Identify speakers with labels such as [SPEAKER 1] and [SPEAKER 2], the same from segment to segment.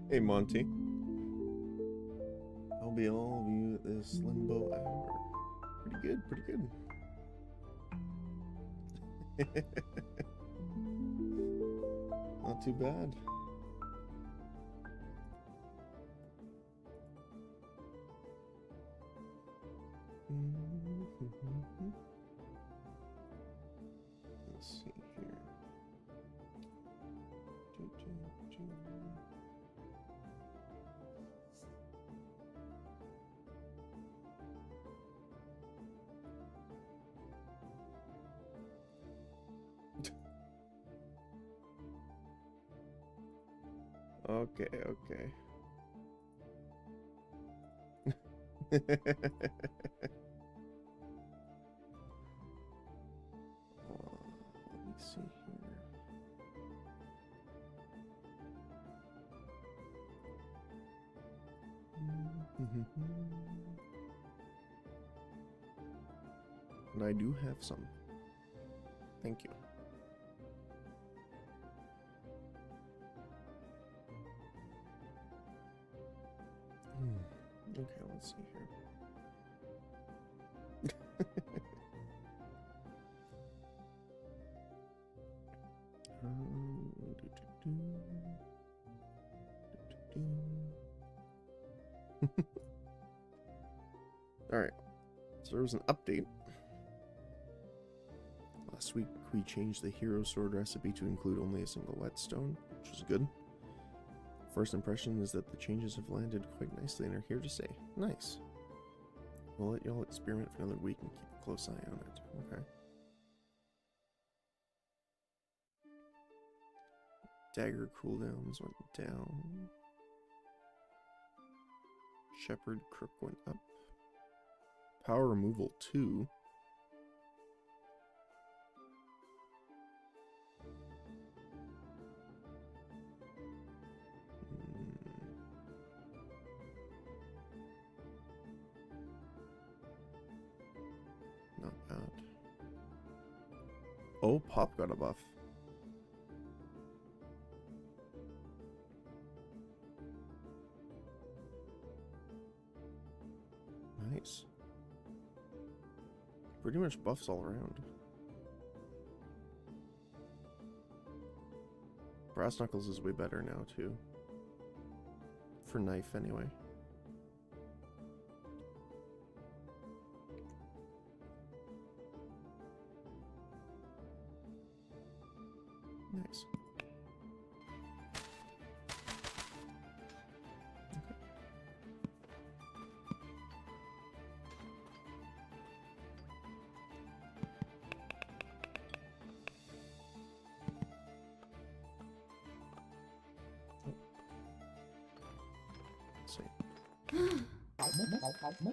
[SPEAKER 1] Hey, Monty. I'll be all of you at this limbo hour. Pretty good, pretty good. Not too bad. Let's see here. Okay, okay. Let me see here. And I do have some. Thank you. Okay, let's see here. Alright, so there was an update. Last week we changed the hero sword recipe to include only a single whetstone, which was good. First impression is that the changes have landed quite nicely and are here to stay. Nice. We'll let y'all experiment for another week and keep a close eye on it. Okay. Dagger cooldowns went down. Shepherd Crook went up. Power removal 2. Not bad. Oh, Pop got a buff. Nice. Pretty much buffs all around. Brass Knuckles is way better now, too. For knife, anyway. Nice.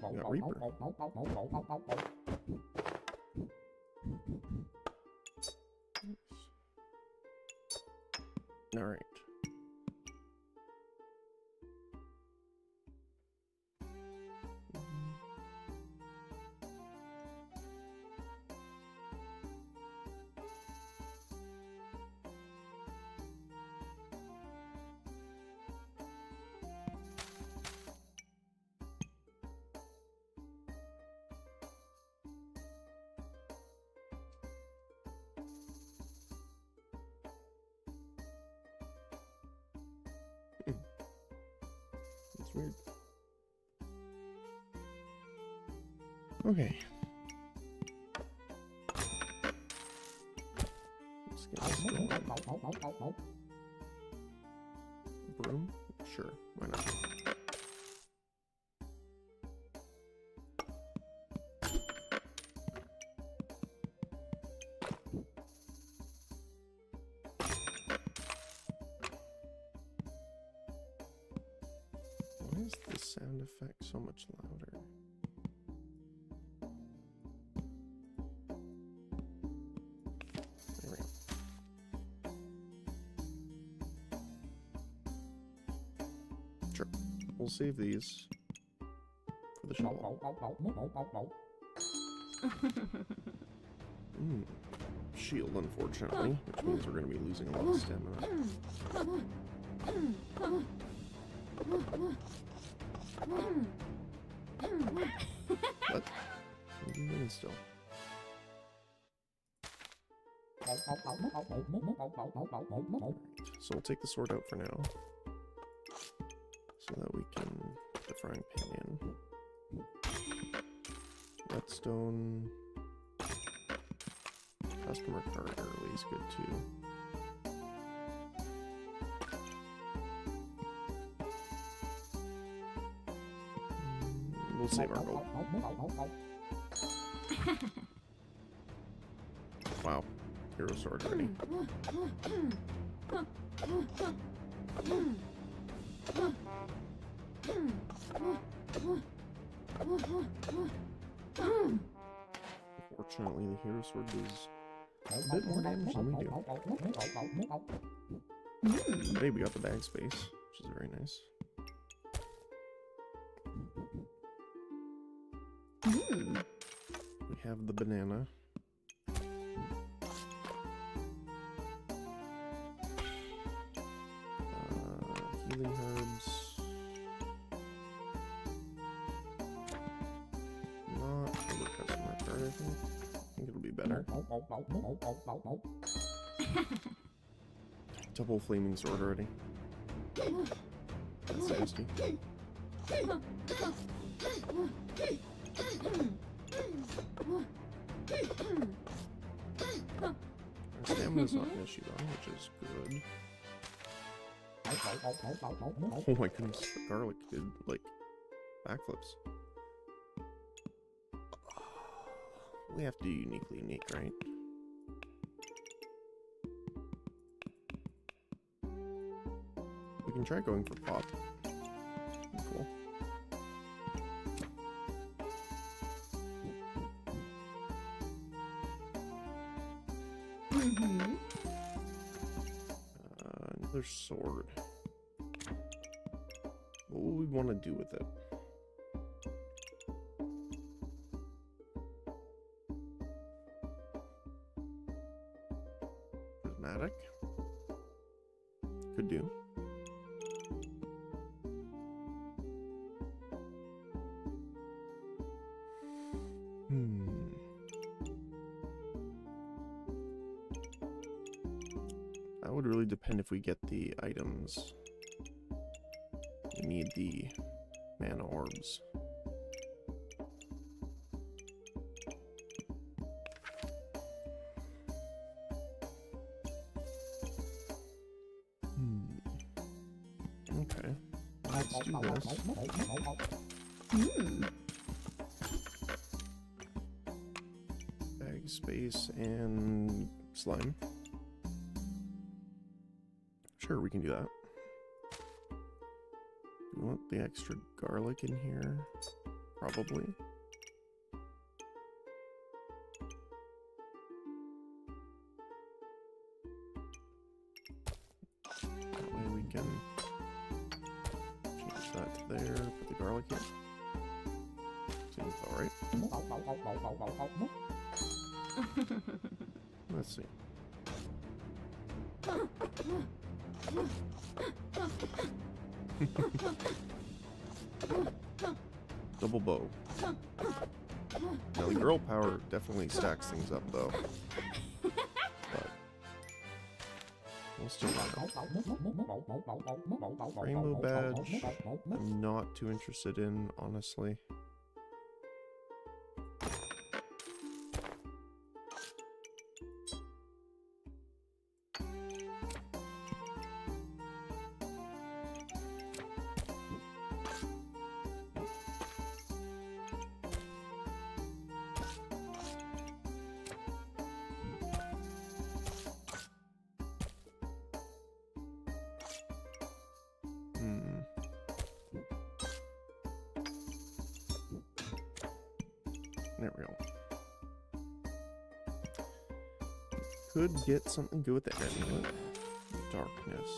[SPEAKER 1] Got Reaper. All right. That's weird. Okay. Let's get this going. Broom? Sure, why not? Why is the sound effect so much louder? There we go. Sure. We'll save these for the shovel. Shield, unfortunately, which means we're going to be losing a lot of stamina. What? What are you doing still? So we'll take the sword out for now, so that we can put the frying pan in. Whetstone. Customer card early is good too. We'll save our gold. Wow, hero sword ready. Fortunately, the hero sword does a bit more damage than we do. But hey, we got the bag space, which is very nice. We have the banana. Healing herbs. Not over customer card, I think. I think it'll be better. Double flaming sword already. That's nasty. Our stamina's not an issue though, which is good. Oh my goodness, the garlic did like backflips. We have to do uniquely unique, right? We can try going for pop. Cool. Another sword. What would we want to do with it? Prismatic? Could do. That would really depend if we get the items. We need the mana orbs. Okay. Let's do this. Bag space and slime. Sure, we can do that. Do we want the extra garlic in here? Probably. That way we can change that to there, put the garlic in. Seems alright. Let's see. Double bow. Now the girl power definitely stacks things up though. But we'll still Rainbow badge, I'm not too interested in, honestly. There we go. Could get something good with the amulet. Darkness.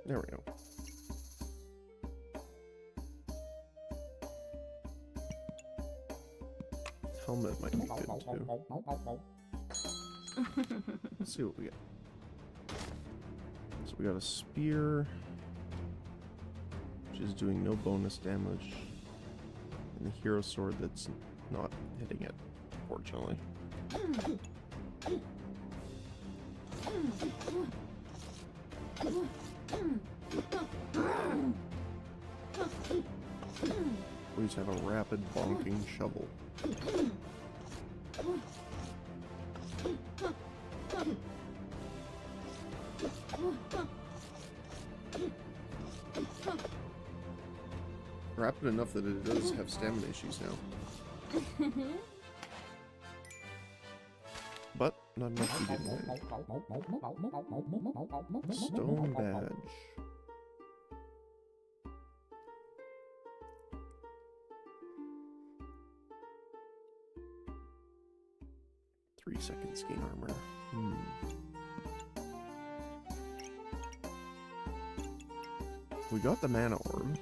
[SPEAKER 1] There we go. Helmet might be good too. Let's see what we get. So we got a spear, which is doing no bonus damage, and the hero sword that's not hitting it, fortunately. We just have a rapid bonking shovel. Rapid enough that it does have stamina issues now. But not enough to get away. Stone badge. Three seconds gain armor. We got the mana orb.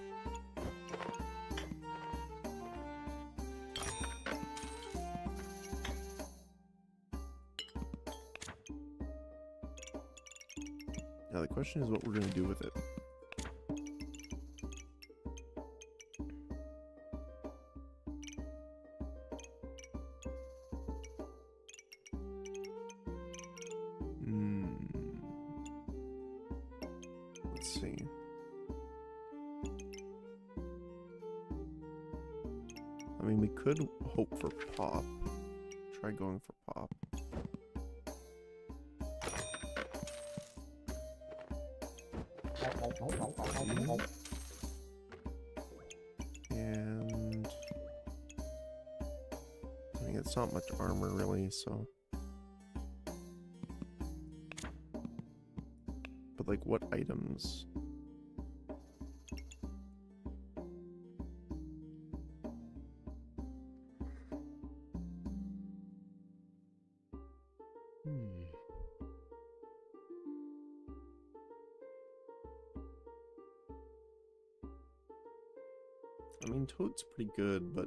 [SPEAKER 1] Now the question is what we're going to do with it. Let's see. I mean, we could hope for pop. Try going for pop. And I mean, it's not much armor really, so. But like, what items? I mean, Toad's pretty good, but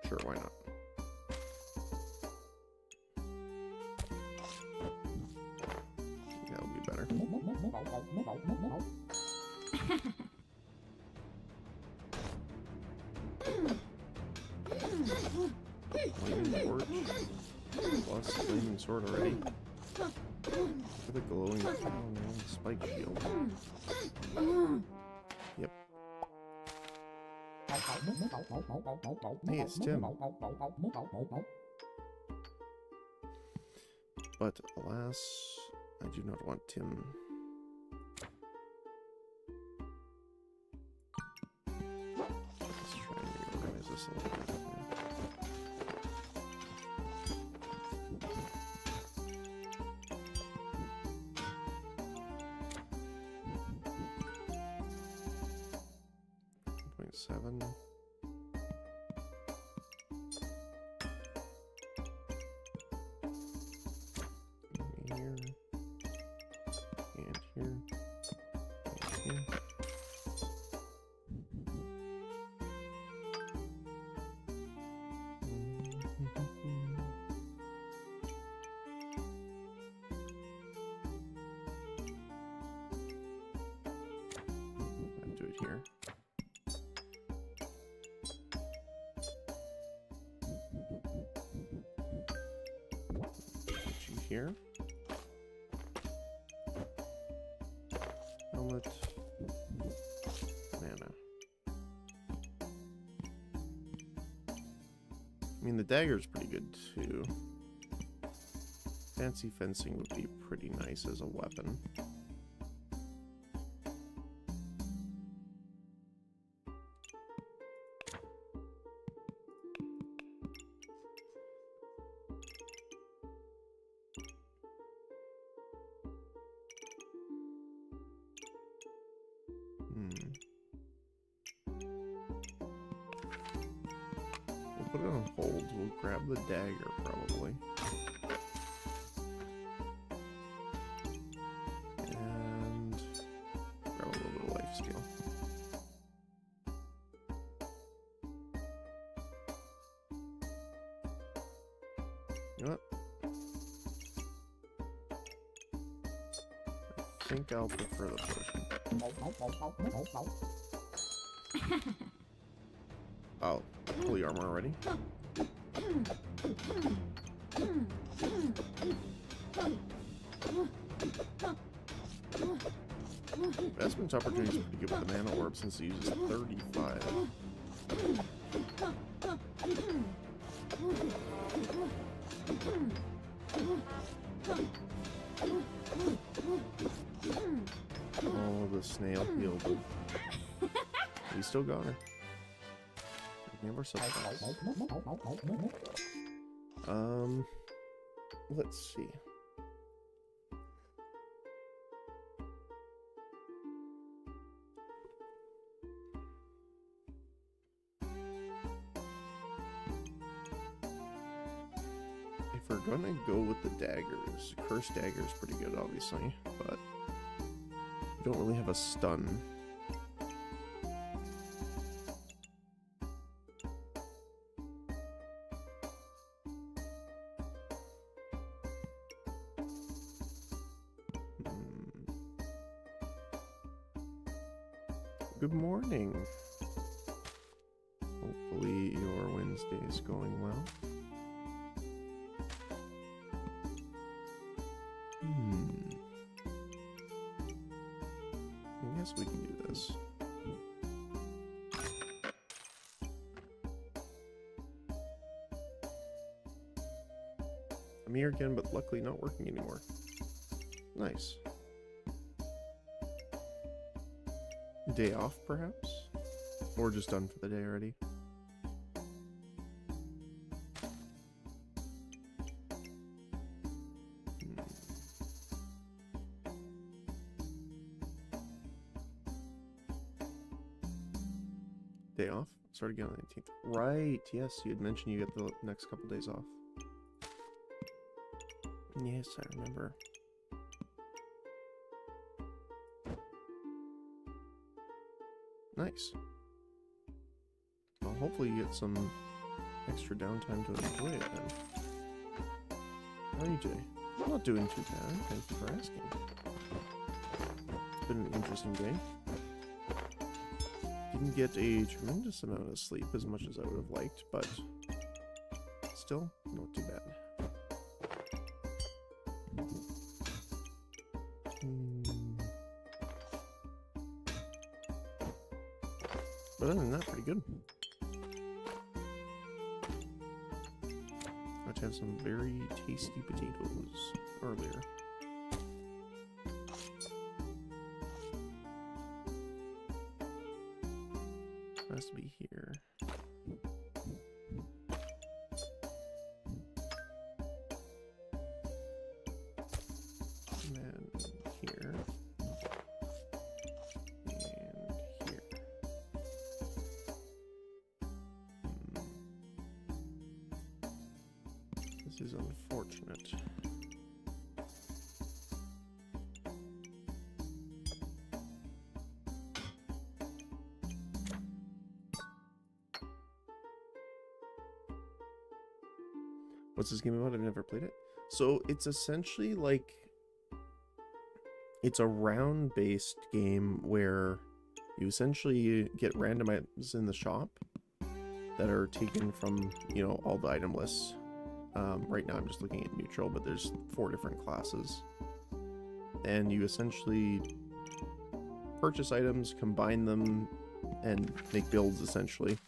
[SPEAKER 1] sure, why not? That'll be better. Flaming torch. Plus flaming sword already. For the glowing spike shield. Yep. Hey, it's Tim. But alas, I do not want Tim. Let's try and reorganize this a little bit. Seven. Here. And here. And here. I'll do it here. Here. Helmet. Mana. I mean, the dagger's pretty good too. Fancy fencing would be pretty nice as a weapon. put it on hold. We'll grab the dagger, probably. And grab a little bit of life steal. You know what? I think I'll prefer the potion. Oh, fully armor already. Investment opportunity is pretty good with the mana orb since it uses 35. Oh, the snail healed. We still got her. Never let's see. If we're gonna go with the daggers, cursed dagger is pretty good, obviously, but we don't really have a stun. Good morning. Hopefully your Wednesday is going well. I guess we can do this. I'm here again, but luckily not working anymore. Nice. Day off, perhaps? Or just done for the day already? Day off? Start again on the 18th. Right, yes, you had mentioned you get the next couple days off. Yes, I remember. Nice. Well, hopefully you get some extra downtime to enjoy it then. How are you doing? I'm not doing too bad. Thank you for asking. It's been an interesting day. Didn't get a tremendous amount of sleep as much as I would have liked, but still not too bad. But other than that, pretty good. I have some very tasty potatoes earlier. Has to be here. And then here. And here. This is unfortunate. What's this game about? I've never played it. So it's essentially like, it's a round-based game where you essentially get random items in the shop that are taken from, you know, all the item lists. Right now I'm just looking at neutral, but there's 4 different classes. And you essentially purchase items, combine them, and make builds, essentially.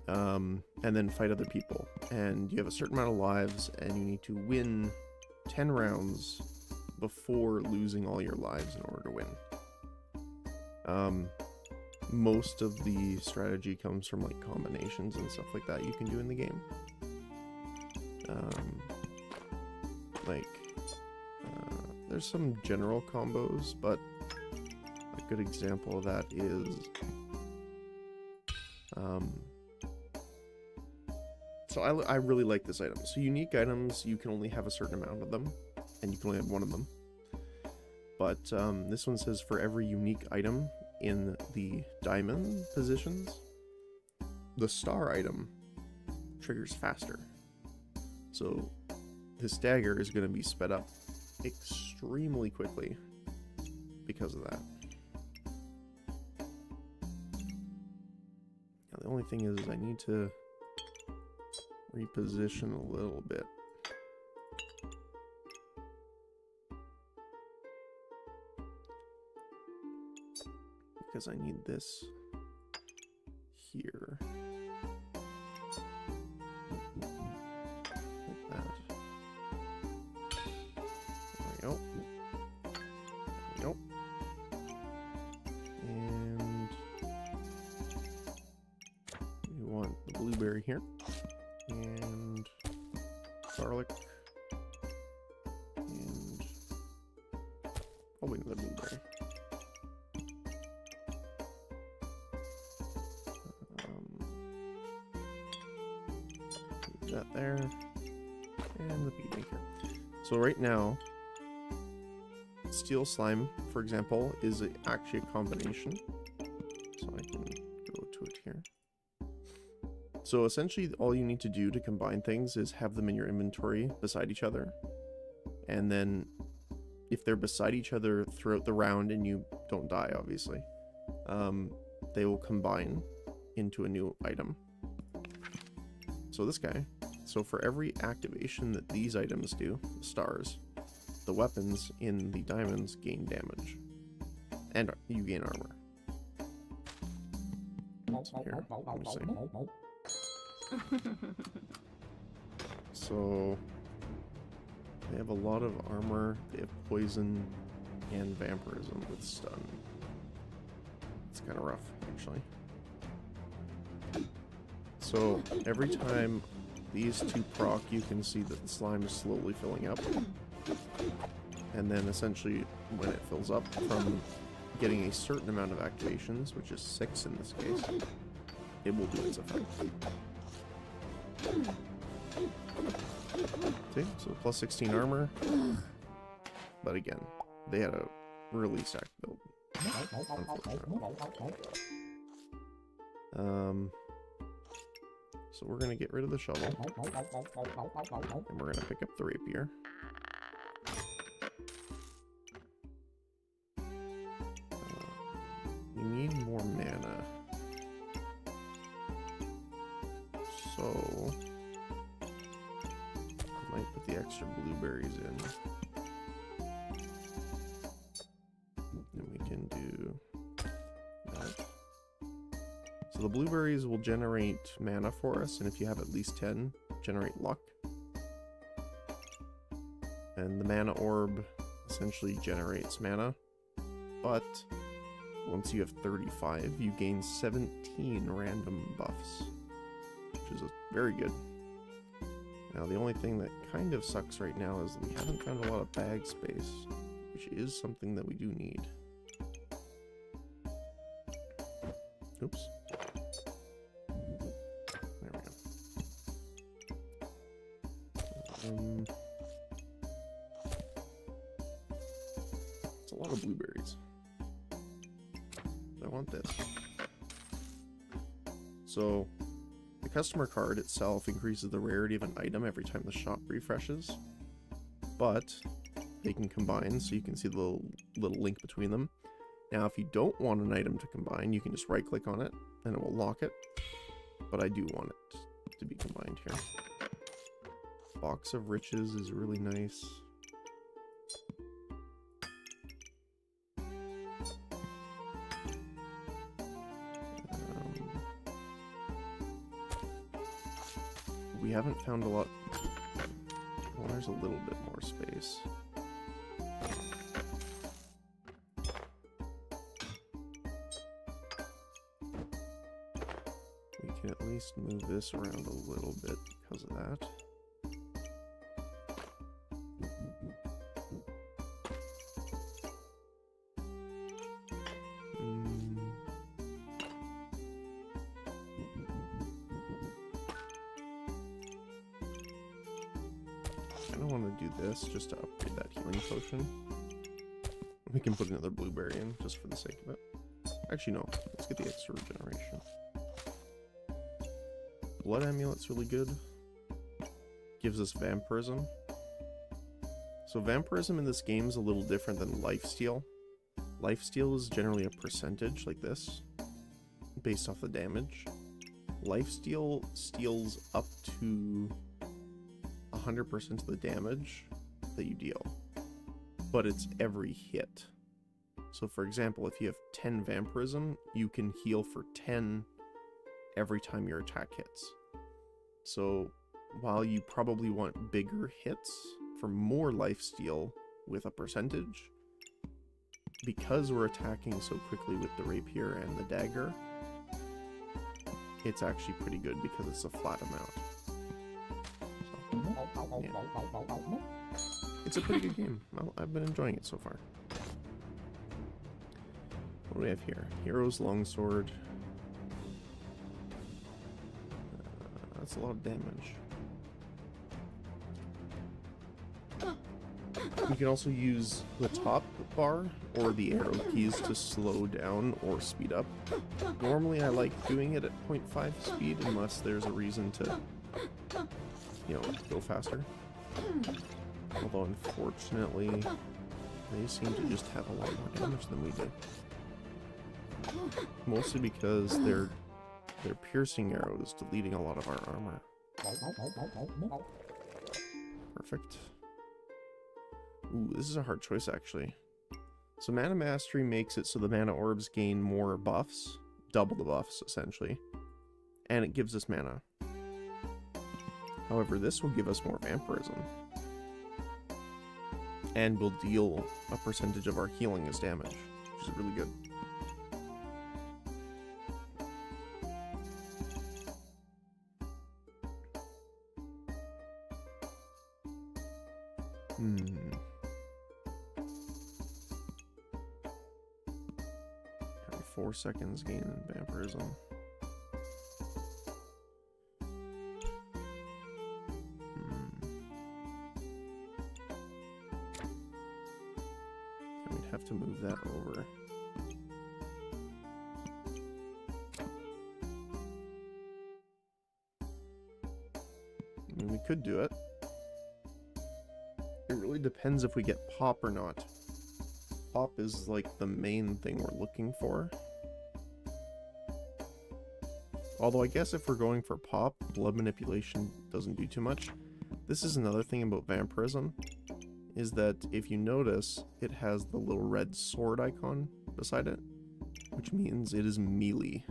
[SPEAKER 1] And then fight other people. And you have a certain amount of lives, and you need to win 10 rounds before losing all your lives in order to win. Most of the strategy comes from like combinations and stuff like that you can do in the game. There's some general combos, but a good example of that is So I really like this item. So unique items, you can only have a certain amount of them, and you can only have one of them. But this one says for every unique item in the diamond positions, the star item triggers faster. So this dagger is going to be sped up extremely quickly because of that. Now the only thing is I need to reposition a little bit. Because I need this here. Like that. There we go. There we go. And we want the blueberry here. And garlic. And probably another blueberry. That there, and the bead maker. So right now, steel slime, for example, is actually a combination. So I can go to it here. So essentially, all you need to do to combine things is have them in your inventory beside each other, and then if they're beside each other throughout the round and you don't die, obviously, they will combine into a new item. So this guy. So for every activation that these items do, the stars, the weapons in the diamonds gain damage. And you gain armor. So here, let me see. So they have a lot of armor, they have poison and vampirism with stun. It's kind of rough, actually. So every time these two proc, you can see that the slime is slowly filling up. And then essentially when it fills up from getting a certain amount of activations, which is 6 in this case, it will do its effect. See, so plus 16 armor. But again, they had a really stacked build, unfortunately. So we're going to get rid of the shovel, and we're going to pick up the rapier. We need more mana. So I might put the extra blueberries in. And we can do that. So the blueberries will generate mana for us, and if you have at least 10, generate luck. And the mana orb essentially generates mana, but once you have 35, you gain 17 random buffs, which is very good. Now the only thing that kind of sucks right now is we haven't found a lot of bag space, which is something that we do need. Oops. There we go. It's a lot of blueberries. I want this. So the customer card itself increases the rarity of an item every time the shop refreshes, but they can combine, so you can see the little link between them. Now if you don't want an item to combine, you can just right click on it and it will lock it, but I do want it to be combined here. Box of Riches is really nice. We haven't found a lot. Well, there's a little bit more space. We can at least move this around a little bit because of that. of want to do this just to upgrade that healing potion. We can put another blueberry in just for the sake of it. Actually, no. Let's get the extra regeneration. Blood Amulet's really good. Gives us Vampirism. So Vampirism in this game is a little different than Lifesteal. Lifesteal is generally a percentage, like this, based off the damage. Lifesteal steals up to 100% of the damage that you deal, but it's every hit. So for example, if you have 10 Vampirism, you can heal for 10 every time your attack hits. So while you probably want bigger hits for more lifesteal with a percentage, because we're attacking so quickly with the rapier and the dagger, it's actually pretty good because it's a flat amount. So, yeah. It's a pretty good game. I've been enjoying it so far. What do we have here? Hero's Longsword. That's a lot of damage. You can also use the top bar or the arrow keys to slow down or speed up. Normally I like doing it at 0.5 speed unless there's a reason to, you know, go faster. Although unfortunately, they seem to just have a lot more damage than we do. Mostly because they're piercing arrows deleting a lot of our armor. Perfect. Ooh, this is a hard choice actually. So Mana Mastery makes it so the mana orbs gain more buffs, double the buffs essentially, and it gives us mana. However, this will give us more Vampirism, and will deal a percentage of our healing as damage, which is really good. Every 4 seconds gain in Vampirism. We'd have to move that over. I mean, we could do it. It really depends if we get pop or not. Pop is like the main thing we're looking for. Although I guess if we're going for pop, blood manipulation doesn't do too much. This is another thing about Vampirism, is that if you notice, it has the little red sword icon beside it, which means it is melee.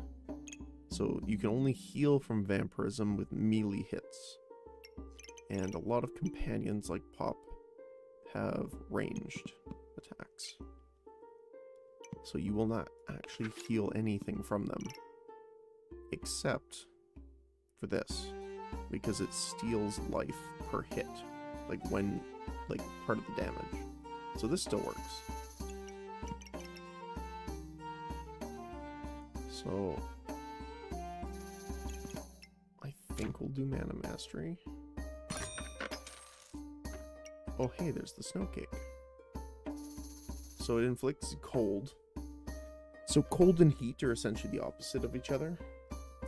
[SPEAKER 1] So you can only heal from Vampirism with melee hits. And a lot of companions like Pop have ranged attacks. So you will not actually heal anything from them, except for this, because it steals life per hit, like part of the damage. So this still works. So I think we'll do Mana Mastery. Oh hey, there's the Snow Cake. So it inflicts cold. So cold and heat are essentially the opposite of each other.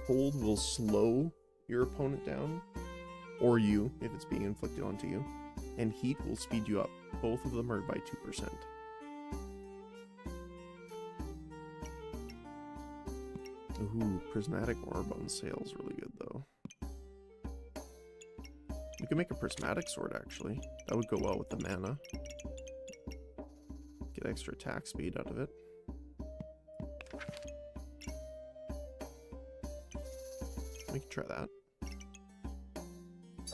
[SPEAKER 1] Cold will slow your opponent down, or you, if it's being inflicted onto you. And heat will speed you up. Both of them are by 2%. Ooh, Prismatic Orb on sale is really good though. We can make a Prismatic Sword actually. That would go well with the mana. Get extra attack speed out of it. We can try that.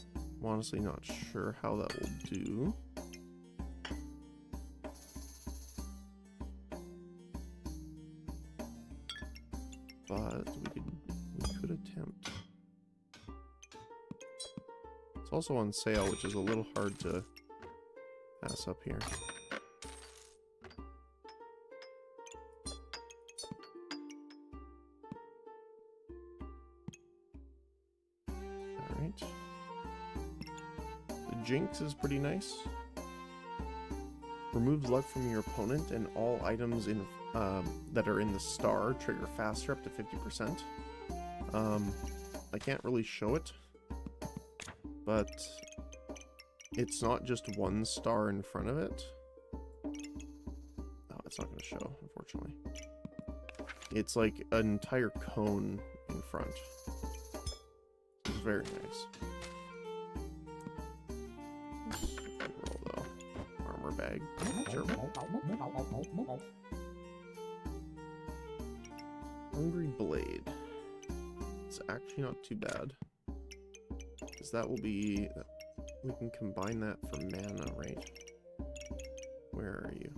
[SPEAKER 1] I'm honestly not sure how that will do. But we could attempt. It's also on sale, which is a little hard to pass up here. Alright. The Jinx Phoenix is pretty nice. Removes luck from your opponent, and all items in that are in the star trigger faster up to 50%. I can't really show it, but it's not just one star in front of it. Oh, it's not going to show, unfortunately. It's like an entire cone in front. It's very nice. Roll the armor bag. Sure. Hungry Blade. It's actually not too bad. Because that will be... We can combine that for mana, right? Where are you?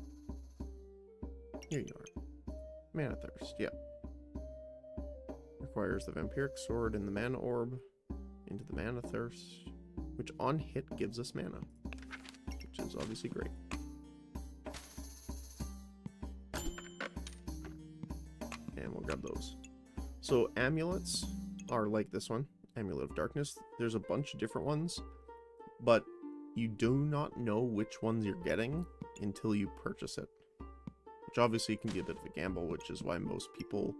[SPEAKER 1] Here you are. Mana Thirst, yeah. Requires the Vampiric Sword and the Mana Orb into the Mana Thirst, which on hit gives us mana, which is obviously great. And we'll grab those. So amulets are like this one, Amulet of Darkness. There's a bunch of different ones, but you do not know which ones you're getting until you purchase it. Which obviously can be a bit of a gamble, which is why most people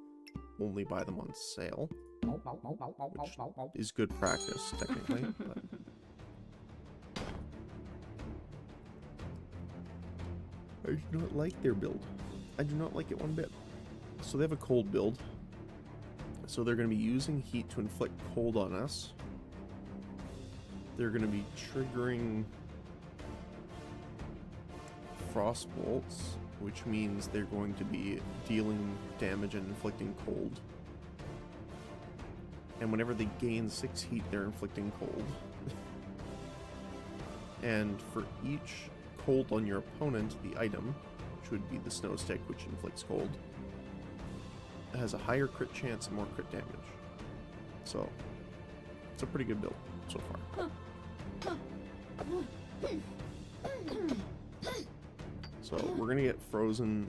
[SPEAKER 1] only buy them on sale. Which is good practice, technically. But... I do not like their build. I do not like it one bit. So they have a cold build. So they're going to be using heat to inflict cold on us. They're going to be triggering frost bolts, which means they're going to be dealing damage and inflicting cold. And whenever they gain 6 heat, they're inflicting cold. And for each cold on your opponent, the item, which would be the snow stick, which inflicts cold, has a higher crit chance and more crit damage. So, it's a pretty good build so far. So, we're gonna get frozen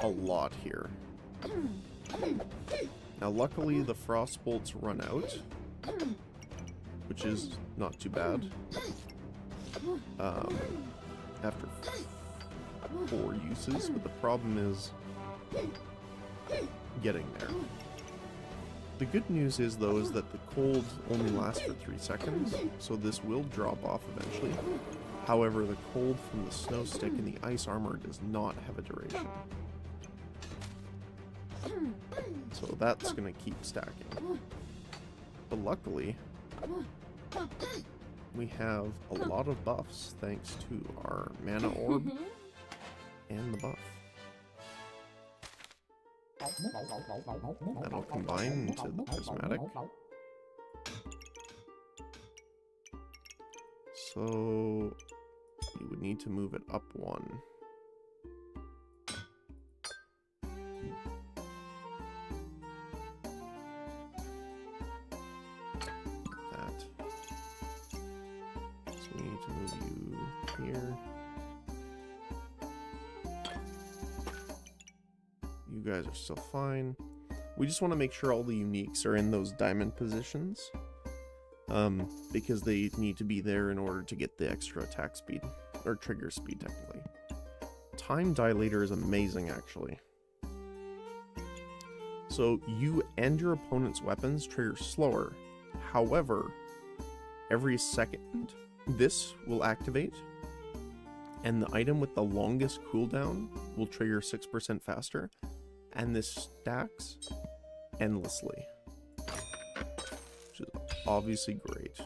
[SPEAKER 1] a lot here. Now, luckily, the frost bolts run out, which is not too bad. After 4 uses, but the problem is getting there. The good news is, though, is that the cold only lasts for 3 seconds, so this will drop off eventually. However, the cold from the snow stick and the ice armor does not have a duration. So that's gonna keep stacking. But luckily, we have a lot of buffs thanks to our mana orb and the buff. That'll combine into the prismatic. So you would need to move it up 1. That. So we need to move you here. You guys are still fine. We just want to make sure all the uniques are in those diamond positions. Because they need to be there in order to get the extra attack speed, or trigger speed technically. Time Dilator is amazing actually. So you and your opponent's weapons trigger slower. However, every second this will activate, and the item with the longest cooldown will trigger 6% faster, and this stacks endlessly. Which is obviously great.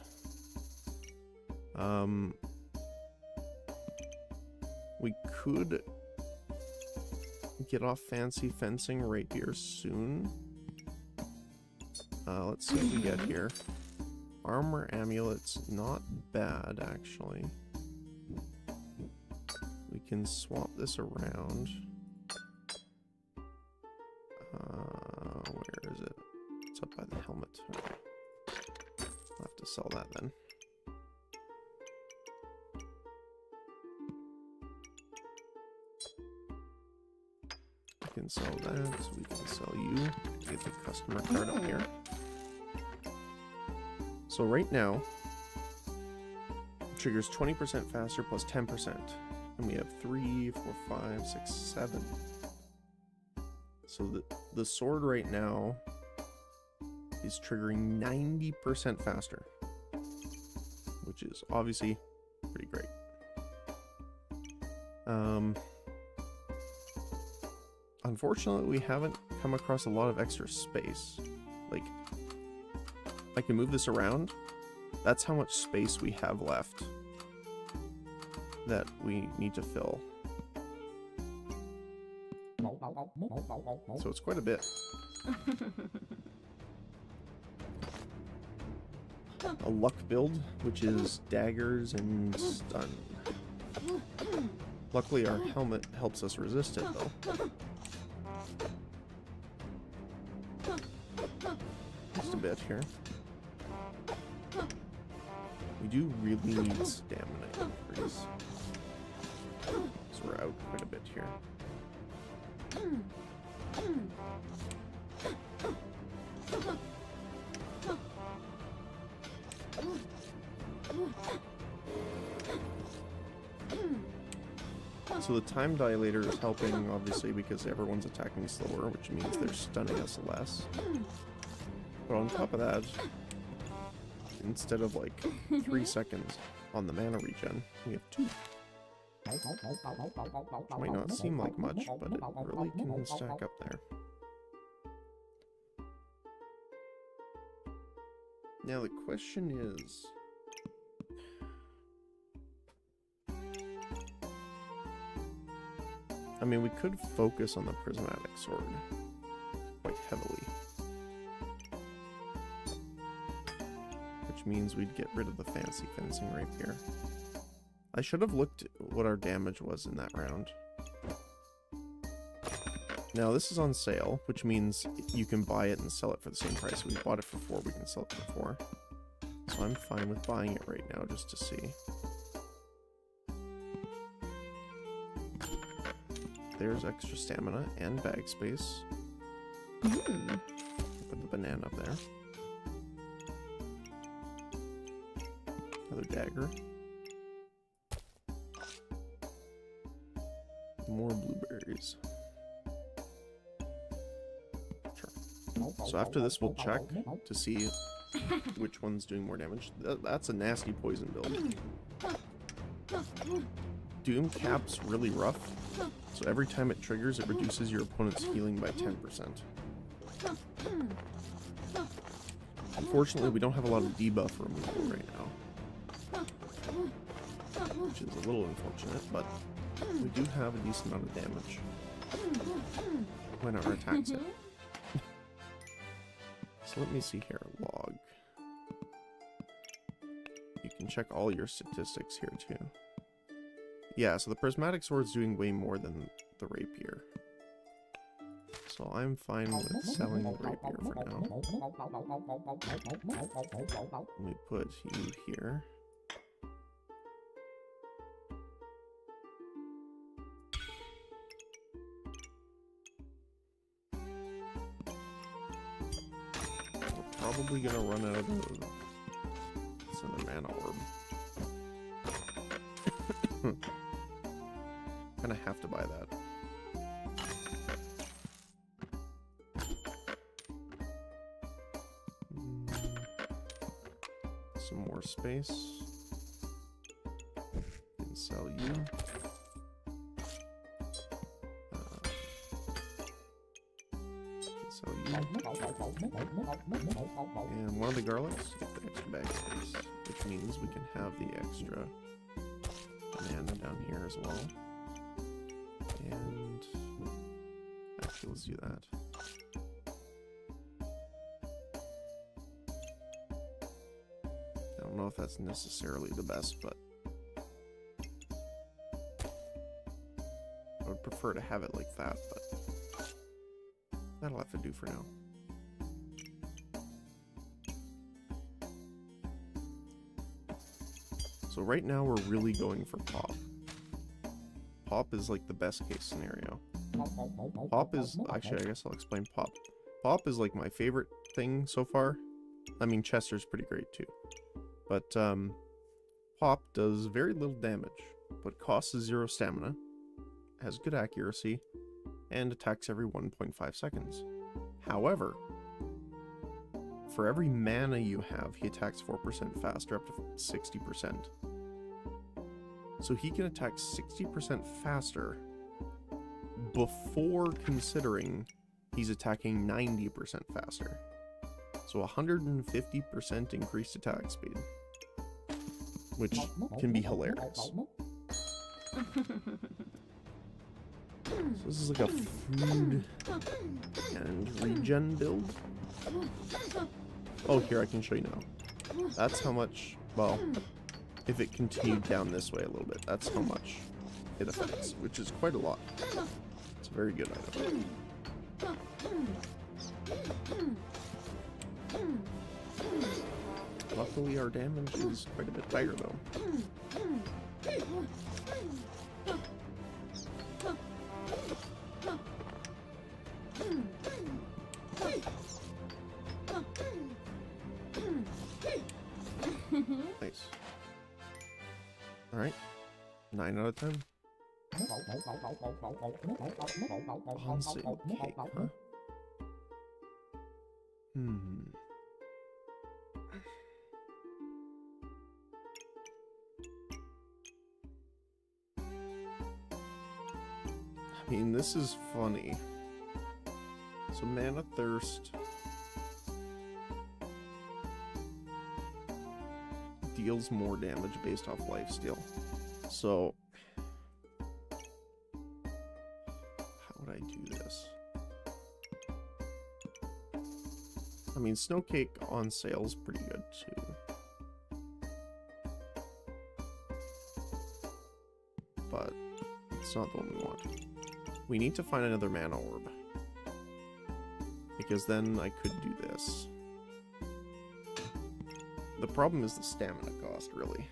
[SPEAKER 1] We could get off Fancy Fencing Rapier soon. Let's see what we get here. Armor Amulet's not bad, actually. We can swap this around. Where is it? It's up by the helmet. Okay. I'll have to sell that then. We can sell that, so we can sell you. Get the customer card up here. So right now, triggers 20% faster plus 10%. And we have 3, 4, 5, 6, 7. So the sword right now is triggering 90% faster, which is obviously pretty great. Unfortunately, we haven't come across a lot of extra space. Like, I can move this around. That's how much space we have left that we need to fill. So it's quite a bit. A luck build, which is daggers and stun. Luckily, our helmet helps us resist it, though. Just a bit here. We do really need stamina increase. So we're out quite a bit here. So the time dilator is helping, obviously, because everyone's attacking slower, which means they're stunning us less. But on top of that, instead of like 3 seconds on the mana regen, we have 2. Which might not seem like much, but it really can stack up there. Now the question is, I mean, we could focus on the prismatic sword quite heavily, which means we'd get rid of the fancy fencing rapier. I should have looked at what our damage was in that round. Now this is on sale, which means you can buy it and sell it for the same price. We bought it for 4, we can sell it for 4. So I'm fine with buying it right now just to see. There's extra stamina and bag space. Put the banana up there. Another dagger. More blueberries. Sure. So after this we'll check to see which one's doing more damage. That's a nasty poison build. Doom Cap's really rough, so every time it triggers, it reduces your opponent's healing by 10%. Unfortunately, we don't have a lot of debuff removal right now, which is a little unfortunate, but we do have a decent amount of damage when our attacks hit. So let me see here, log. You can check all your statistics here too. Yeah, so the prismatic sword's doing way more than the rapier. So I'm fine with selling the rapier for now. Let me put you here. We're probably gonna run out of this other mana orb. Kinda have to buy that. Some more space. Can sell you. Can sell you. And one of the garlics, get the extra bag space, which means we can have the extra mana down here as well. And actually, let's do that. I don't know if that's necessarily the best, but I would prefer to have it like that, but that'll have to do for now. So right now we're really going for pop. Pop is like the best case scenario. Pop is, actually I guess I'll explain pop. Pop is like my favorite thing so far. I mean Chester's pretty great too. But Pop does very little damage, but costs 0 stamina, has good accuracy, and attacks every 1.5 seconds. However, for every mana you have, he attacks 4% faster, up to 60%. So he can attack 60% faster before considering he's attacking 90% faster. So 150% increased attack speed, which can be hilarious. So this is like a food and regen build. Oh, here, I can show you now. That's how much, well, if it continued down this way a little bit, that's how much it affects, which is quite a lot. It's a very good item. Luckily, our damage is quite a bit higher, though. Nice. Alright. 9 out of 10. On sale cake, huh? I mean, this is funny. So Mana Thirst deals more damage based off lifesteal. So how would I do this? I mean, Snowcake on sale is pretty good too. But it's not the one we want. We need to find another mana orb, because then I could do this. The problem is the stamina cost, really.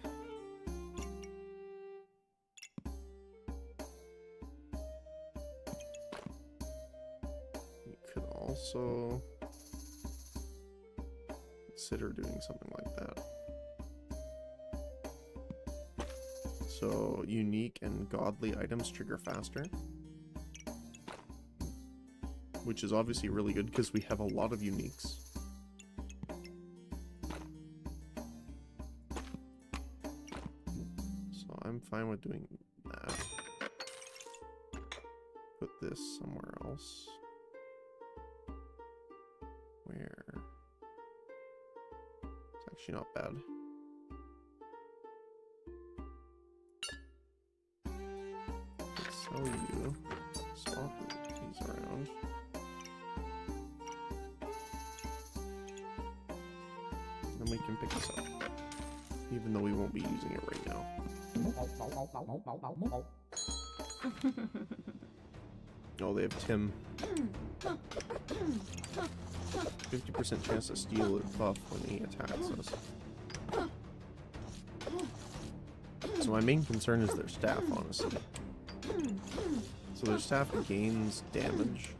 [SPEAKER 1] You could also consider doing something like that. So, unique and godly items trigger faster, which is obviously really good because we have a lot of uniques. So I'm fine with doing that. Put this somewhere else. Where? It's actually not bad. Let's sell you. Swap these around. Then we can pick this up, even though we won't be using it right now. Oh, they have Tim. 50% chance to steal it buff when he attacks us. So my main concern is their staff, honestly. So their staff gains damage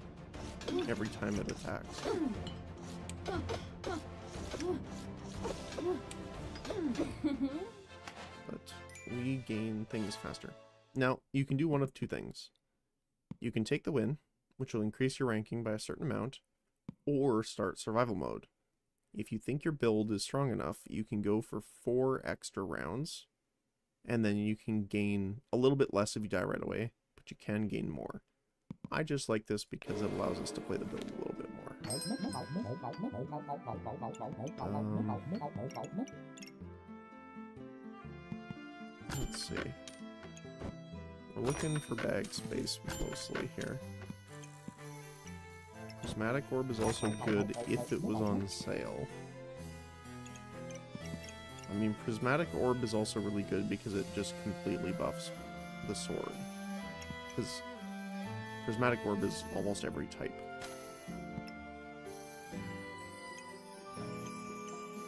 [SPEAKER 1] every time it attacks. But we gain things faster. Now, you can do one of two things. You can take the win, which will increase your ranking by a certain amount, or start survival mode. If you think your build is strong enough, you can go for 4 extra rounds, and then you can gain a little bit less if you die right away, but you can gain more. I just like this because it allows us to play the build a little bit more. Let's see. We're looking for bag space mostly here. Prismatic Orb is also good if it was on sale. I mean, Prismatic Orb is also really good because it just completely buffs the sword. Because Prismatic Orb is almost every type.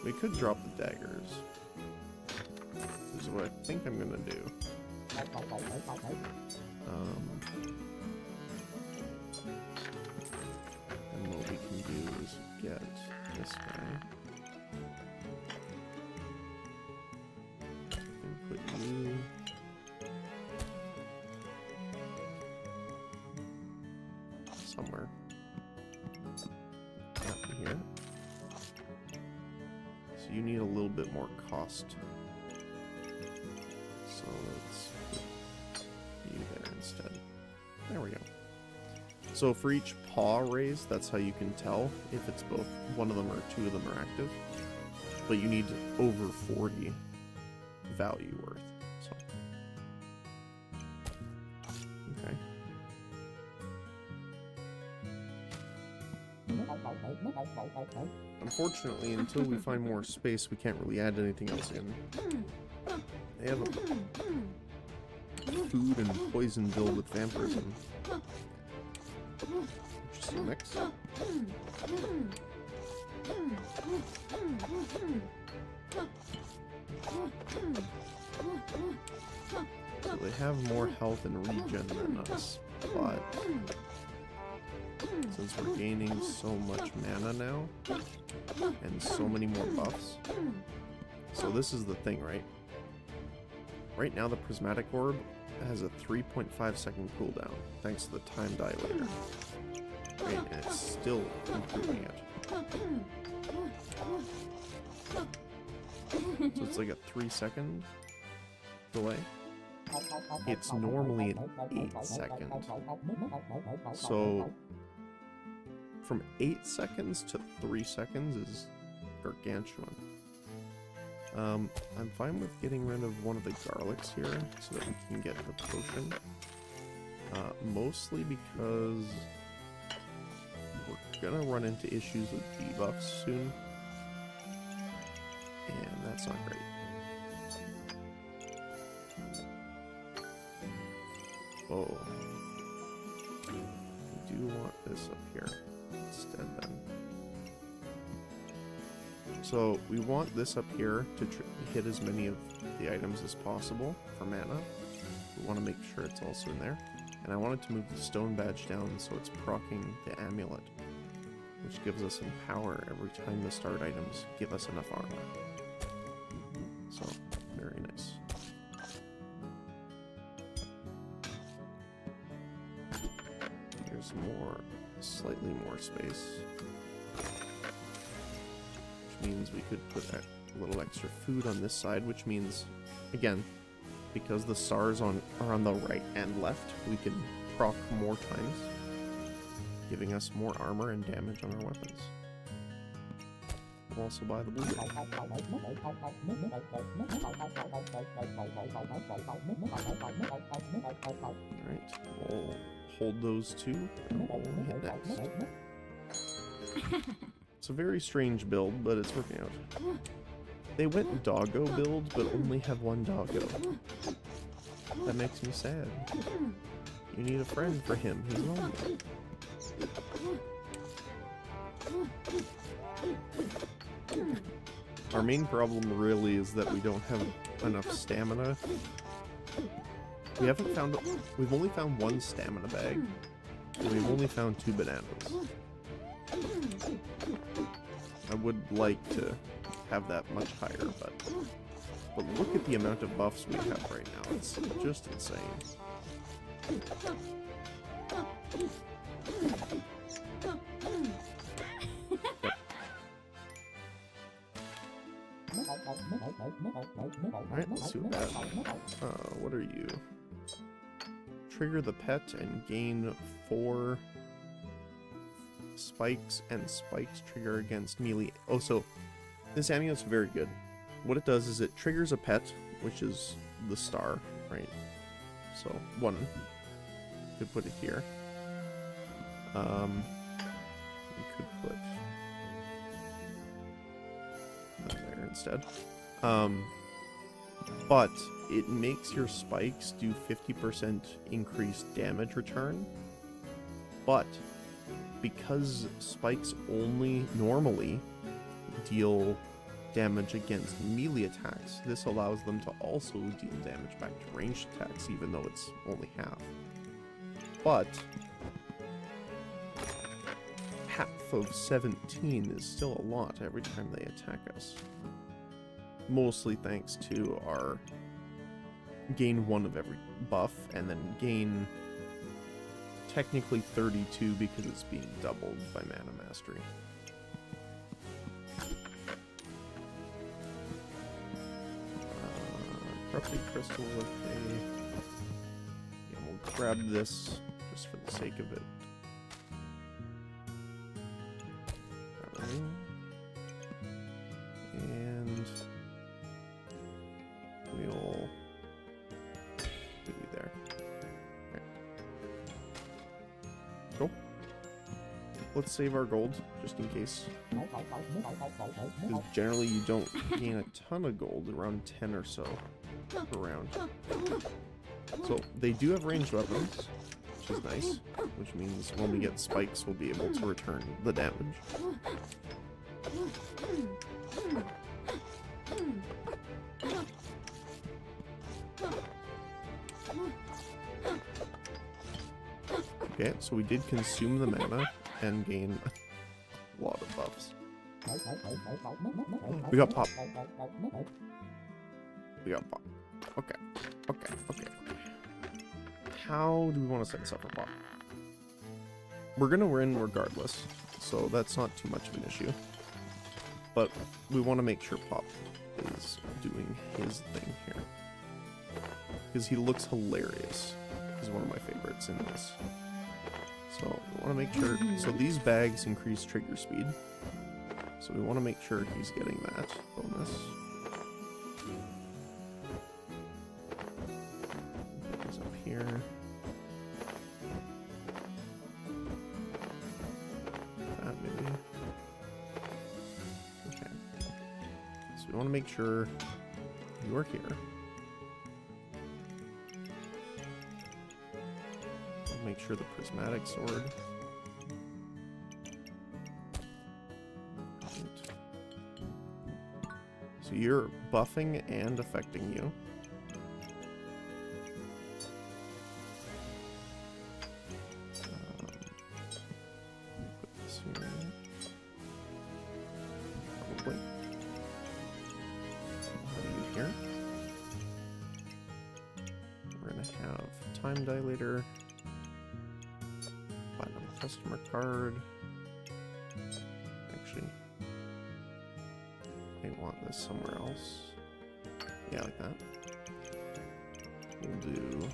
[SPEAKER 1] We could drop the daggers. This is what I think I'm gonna do. And what we can do is get this guy. I think somewhere. Up here. So you need a little bit more cost. So let's put you there instead. There we go. So for each paw raise, that's how you can tell if it's both one of them or two of them are active. But you need over 40 value worth. So okay. Unfortunately, until we find more space, we can't really add anything else in. They have a food and poison build with vampirism. Interesting mix. So they have more health and regen than us, but since we're gaining so much mana now, and so many more buffs, so this is the thing, right? Right now the Prismatic Orb has a 3.5 second cooldown, thanks to the Time Dilator. Right, and it's still improving it. So it's like a 3-second delay. It's normally an 8-second. So from 8 seconds to 3 seconds is gargantuan. I'm fine with getting rid of one of the garlics here so that we can get the potion. Mostly because we're gonna run into issues with debuffs soon. And that's not great. Oh. We do want this up here instead then. So we want this up here to hit as many of the items as possible for mana. We want to make sure it's also in there. And I wanted to move the stone badge down so it's proccing the amulet, which gives us some power every time the start items give us enough armor. So, very nice. Here's slightly more space. Which means we could put a little extra food on this side, which means, again, because the stars are on the right and left, we can proc more times, giving us more armor and damage on our weapons. We'll also buy the blue. Alright, we'll hold those two, and we'll hit next. It's a very strange build, but it's working out. They went doggo build, but only have one doggo. That makes me sad. You need a friend for him, he's lonely. Our main problem really is that we don't have enough stamina. We've only found one stamina bag, and we've only found 2 bananas. I would like to have that much higher, but look at the amount of buffs we have right now. It's just insane. Alright, let's see what that what are you? Trigger the pet and gain 4 spikes, and spikes trigger against melee. Oh, so this amulet's very good. What it does is it triggers a pet, which is the star, right? So, 1. You could put it here. You could put that there instead. But it makes your spikes do 50% increased damage return. But because spikes only normally deal damage against melee attacks, this allows them to also deal damage back to ranged attacks, even though it's only half. But half of 17 is still a lot every time they attack us. Mostly thanks to our gain 1 of every buff, and then gain technically 32 because it's being doubled by Mana Mastery. Corrupted Crystal, okay. Yeah, we'll grab this just for the sake of it. And we'll put you there. Okay. Cool. Let's save our gold just in case. Because generally you don't gain a ton of gold, around 10 or so per round. So they do have ranged weapons, which is nice, which means when we get spikes we'll be able to return the damage. Okay, so we did consume the mana and gain a lot of buffs. We got pop. We got pop. Okay. Okay. Okay. How do we want to set this up for pop? We're gonna win regardless, so that's not too much of an issue. But we want to make sure Pop is doing his thing here. Because he looks hilarious. He's one of my favorites in this. So we want to make sure... So these bags increase trigger speed. So we want to make sure he's getting that bonus. Put these up here. That maybe. Okay. So we want to make sure you're here. Make sure the prismatic sword. Right. So you're buffing and affecting you. Put this here. Probably. Have you here. We're gonna have time dilator. Customer card. Actually, I want this somewhere else. Yeah, like that. We'll do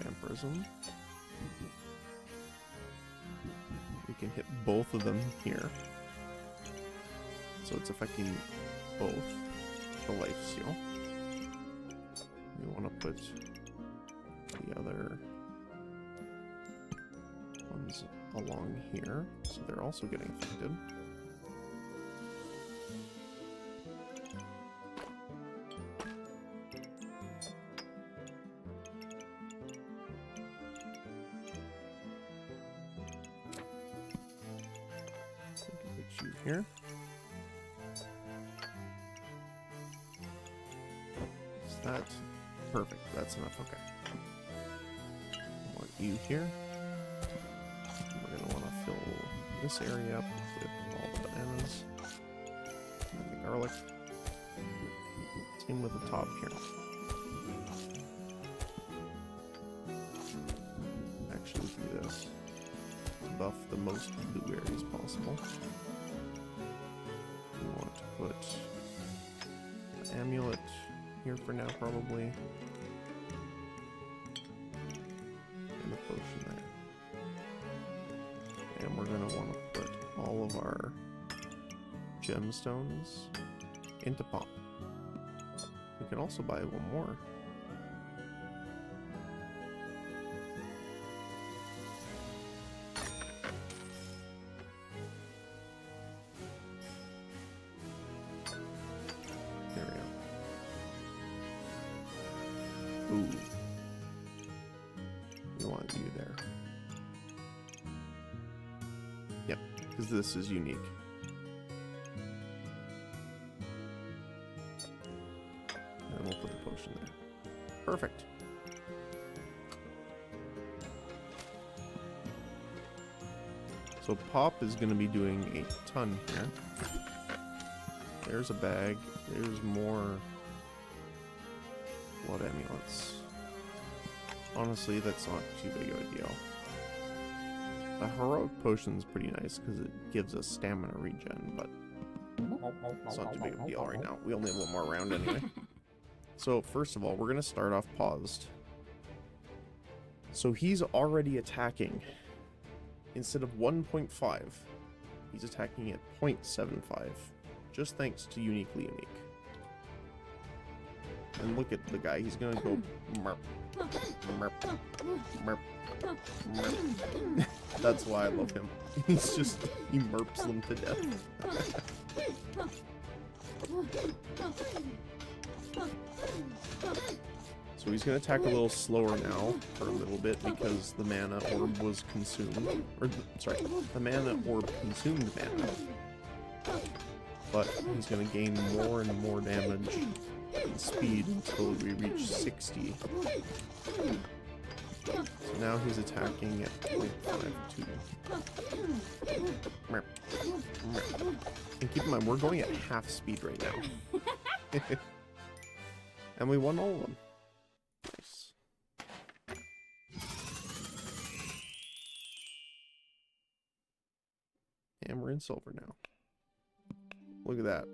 [SPEAKER 1] Vampirism. We can hit both of them here. So it's affecting both the life steal. We want to put the other ones along here, so they're also getting affected. Put you here. Is that... Perfect, that's enough, okay. I want you here. We're going to want to fill this area up with all the bananas. And the garlic. Same with the top here. Actually, we can do this. Buff the most blueberries possible. We want to put the amulet here for now, probably. And the potion there. And we're going to want to put all of our gemstones into Pop. We can also buy one more. There we go. Ooh. We want you there. Yep, because this is unique. And we'll put the potion there. Perfect. So Pop is going to be doing a ton here. There's a bag. There's more blood amulets. Honestly, that's not too big of a deal. A heroic potion's pretty nice because it gives us stamina regen, but it's not too big of a deal right now. We only have one more round anyway. So first of all, we're gonna start off paused. So he's already attacking. Instead of 1.5, he's attacking at 0.75. Just thanks to Uniquely Unique. And look at the guy, he's gonna go merp, merp, merp, merp. That's why I love him. He's just, he merps them to death. So he's gonna attack a little slower now for a little bit because the mana orb was consumed. Or, sorry, the mana orb consumed mana. But he's gonna gain more and more damage and speed until we reach 60. So now he's attacking at 0.52. And keep in mind, we're going at half speed right now. And we won all of them. Nice. And we're in silver now. Look at that.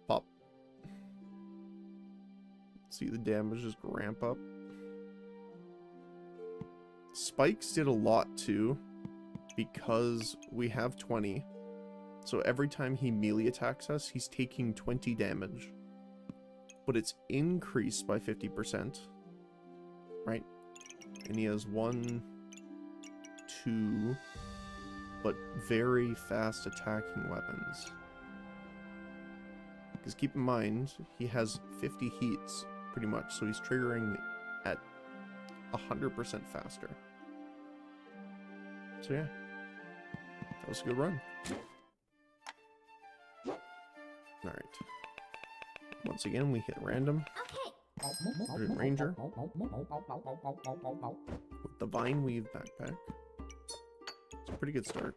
[SPEAKER 1] Pop. See the damage just ramp up. Spikes did a lot too, because we have 20. So every time he melee attacks us, he's taking 20 damage. But it's increased by 50%. Right? And he has 1, 2, but very fast attacking weapons. Because keep in mind, he has 50 heats, pretty much, so he's triggering at 100% faster. So yeah, that was a good run. Alright. Once again, we hit random. Okay. Ranger. With the Vine Weave backpack. It's a pretty good start.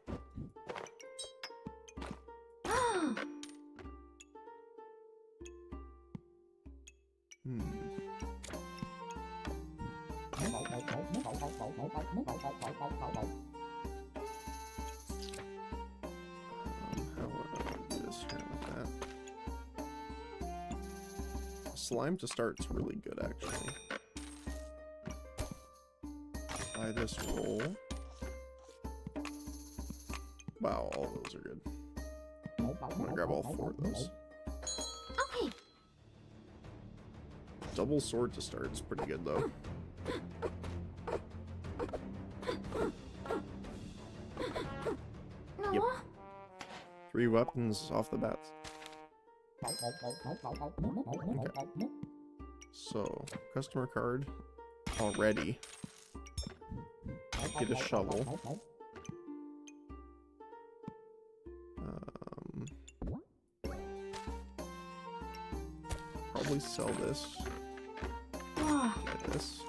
[SPEAKER 1] How would I do this here with that? Slime to start's really good, actually. Buy this roll. Wow, all those are good. I'm gonna grab all 4 of those.
[SPEAKER 2] Okay.
[SPEAKER 1] Double sword to start is pretty good, though.
[SPEAKER 2] No.
[SPEAKER 1] Yep. 3 weapons off the bat. Okay. So, customer card already. Get a shovel. Probably sell this. Get this.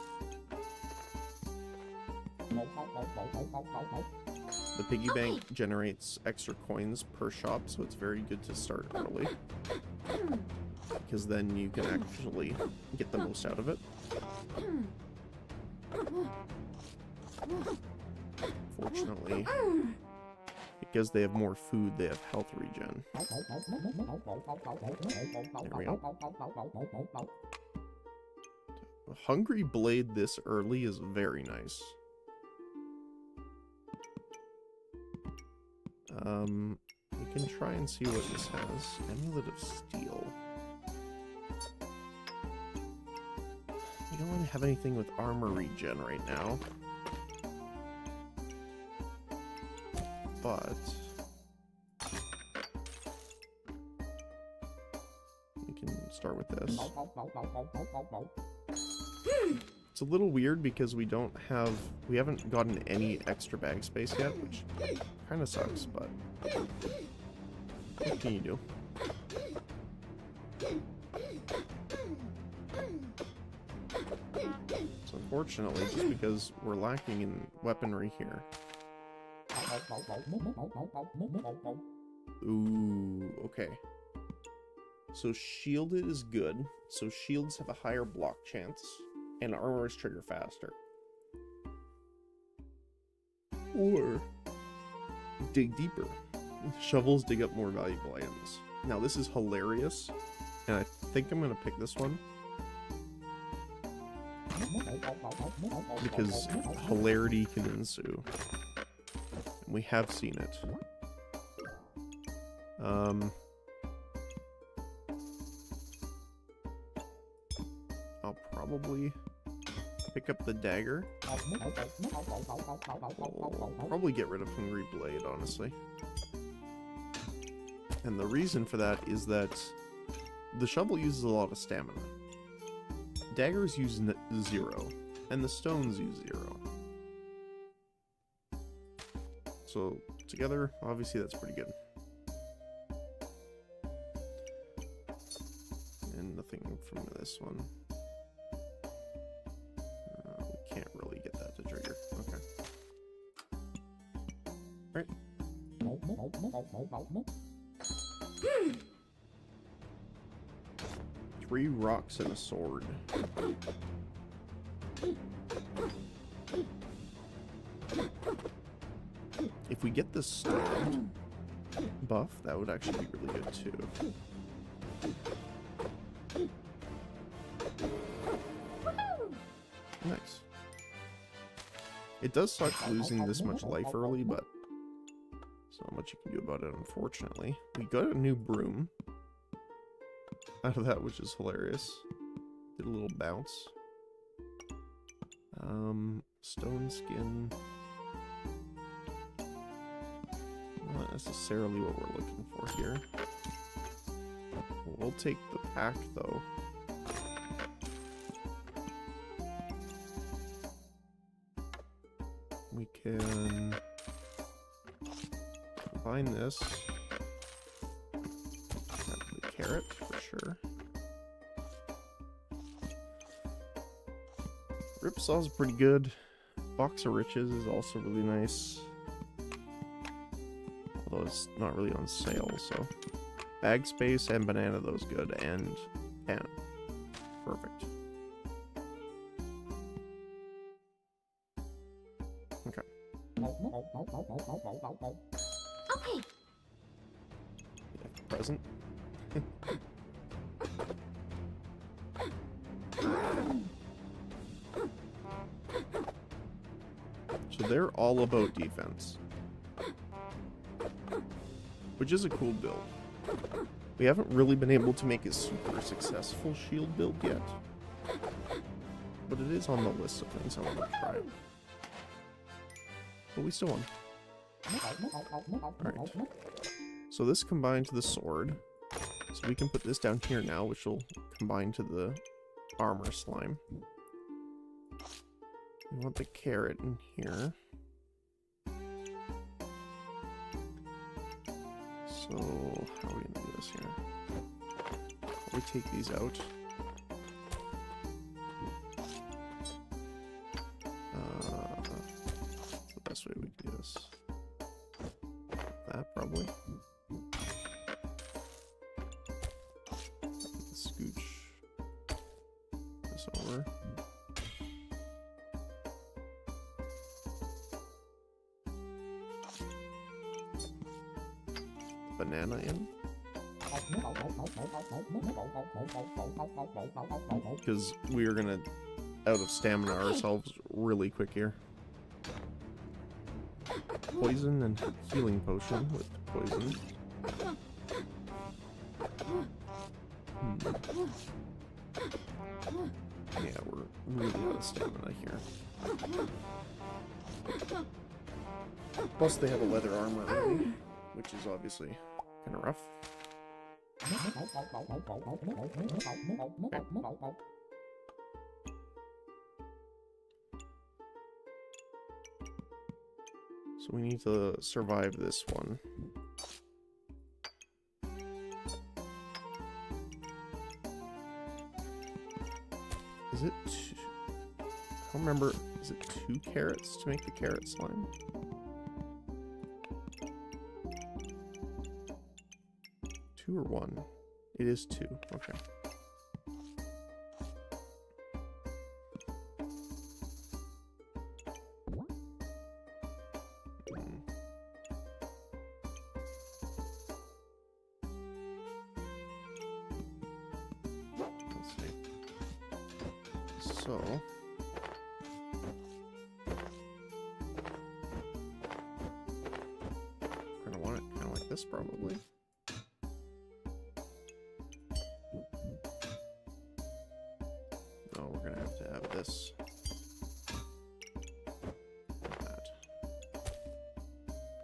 [SPEAKER 1] The piggy bank generates extra coins per shop, so it's very good to start early. Because then you can actually get the most out of it. Fortunately, because they have more food, they have health regen. There we go. A Hungry Blade this early is very nice. We can try and see what this has. Amulet of Steel. We don't really have anything with armor regen right now. But we can start with this. It's a little weird because we haven't gotten any extra bag space yet, which kind of sucks, but what can you do? So unfortunately, just because we're lacking in weaponry here. Ooh, okay. So shielded is good. So shields have a higher block chance, and armors trigger faster. Or dig deeper. Shovels dig up more valuable items. Now this is hilarious, and I think I'm gonna pick this one because hilarity can ensue. And we have seen it. I'll probably pick up the dagger. I'll probably get rid of Hungry Blade, honestly. And the reason for that is that the shovel uses a lot of stamina. Daggers use 0, and the stones use 0. So together, obviously that's pretty good. And nothing from this one. We can't really get that to trigger. Okay. Alright. 3 rocks and a sword. If we get the stone buff, that would actually be really good too. Nice. It does suck losing this much life early, but there's not much you can do about it, unfortunately. We got a new broom out of that, which is hilarious. Did a little bounce. Stone skin. Not necessarily what we're looking for here. We'll take the pack, though. We can combine this. The carrot, for sure. Ripsaw's pretty good. Box of Riches is also really nice. Although it's not really on sale, so. Bag Space and Banana, those good. And pan. Perfect. Okay.
[SPEAKER 2] Okay.
[SPEAKER 1] Yeah, present. So they're all about defense, which is a cool build. We haven't really been able to make a super successful shield build yet, but it is on the list of things I want to try. But we still won. Alright. So this combined to the sword. So we can put this down here now, which will combine to the armor slime. We want the carrot in here. So, how are we gonna do this here? We take these out. What's the best way we can do this? That, probably. Scooch this over. Banana in. Because we are gonna out of stamina ourselves really quick here. Poison and healing potion with poison. Yeah, we're really out of stamina here. Plus they have a leather armor already, which is obviously kind of rough. So we need to survive this one. Is it two? I don't remember. Is it 2 carrots to make the carrot slime? Two or 1? It is 2. Okay. Let's see. So we're gonna want it kind of like this, probably. No, we're gonna have to have this. Like that.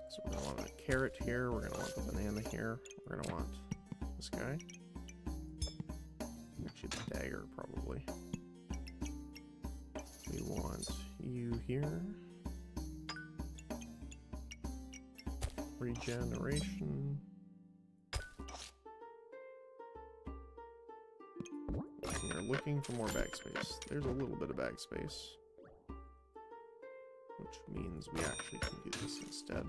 [SPEAKER 1] So we're gonna want a carrot here. We're gonna want the banana here. We're gonna want this guy. Actually, the dagger, probably. We want you here. Regeneration. We are looking for more bag space. There's a little bit of bag space, which means we actually can do this instead.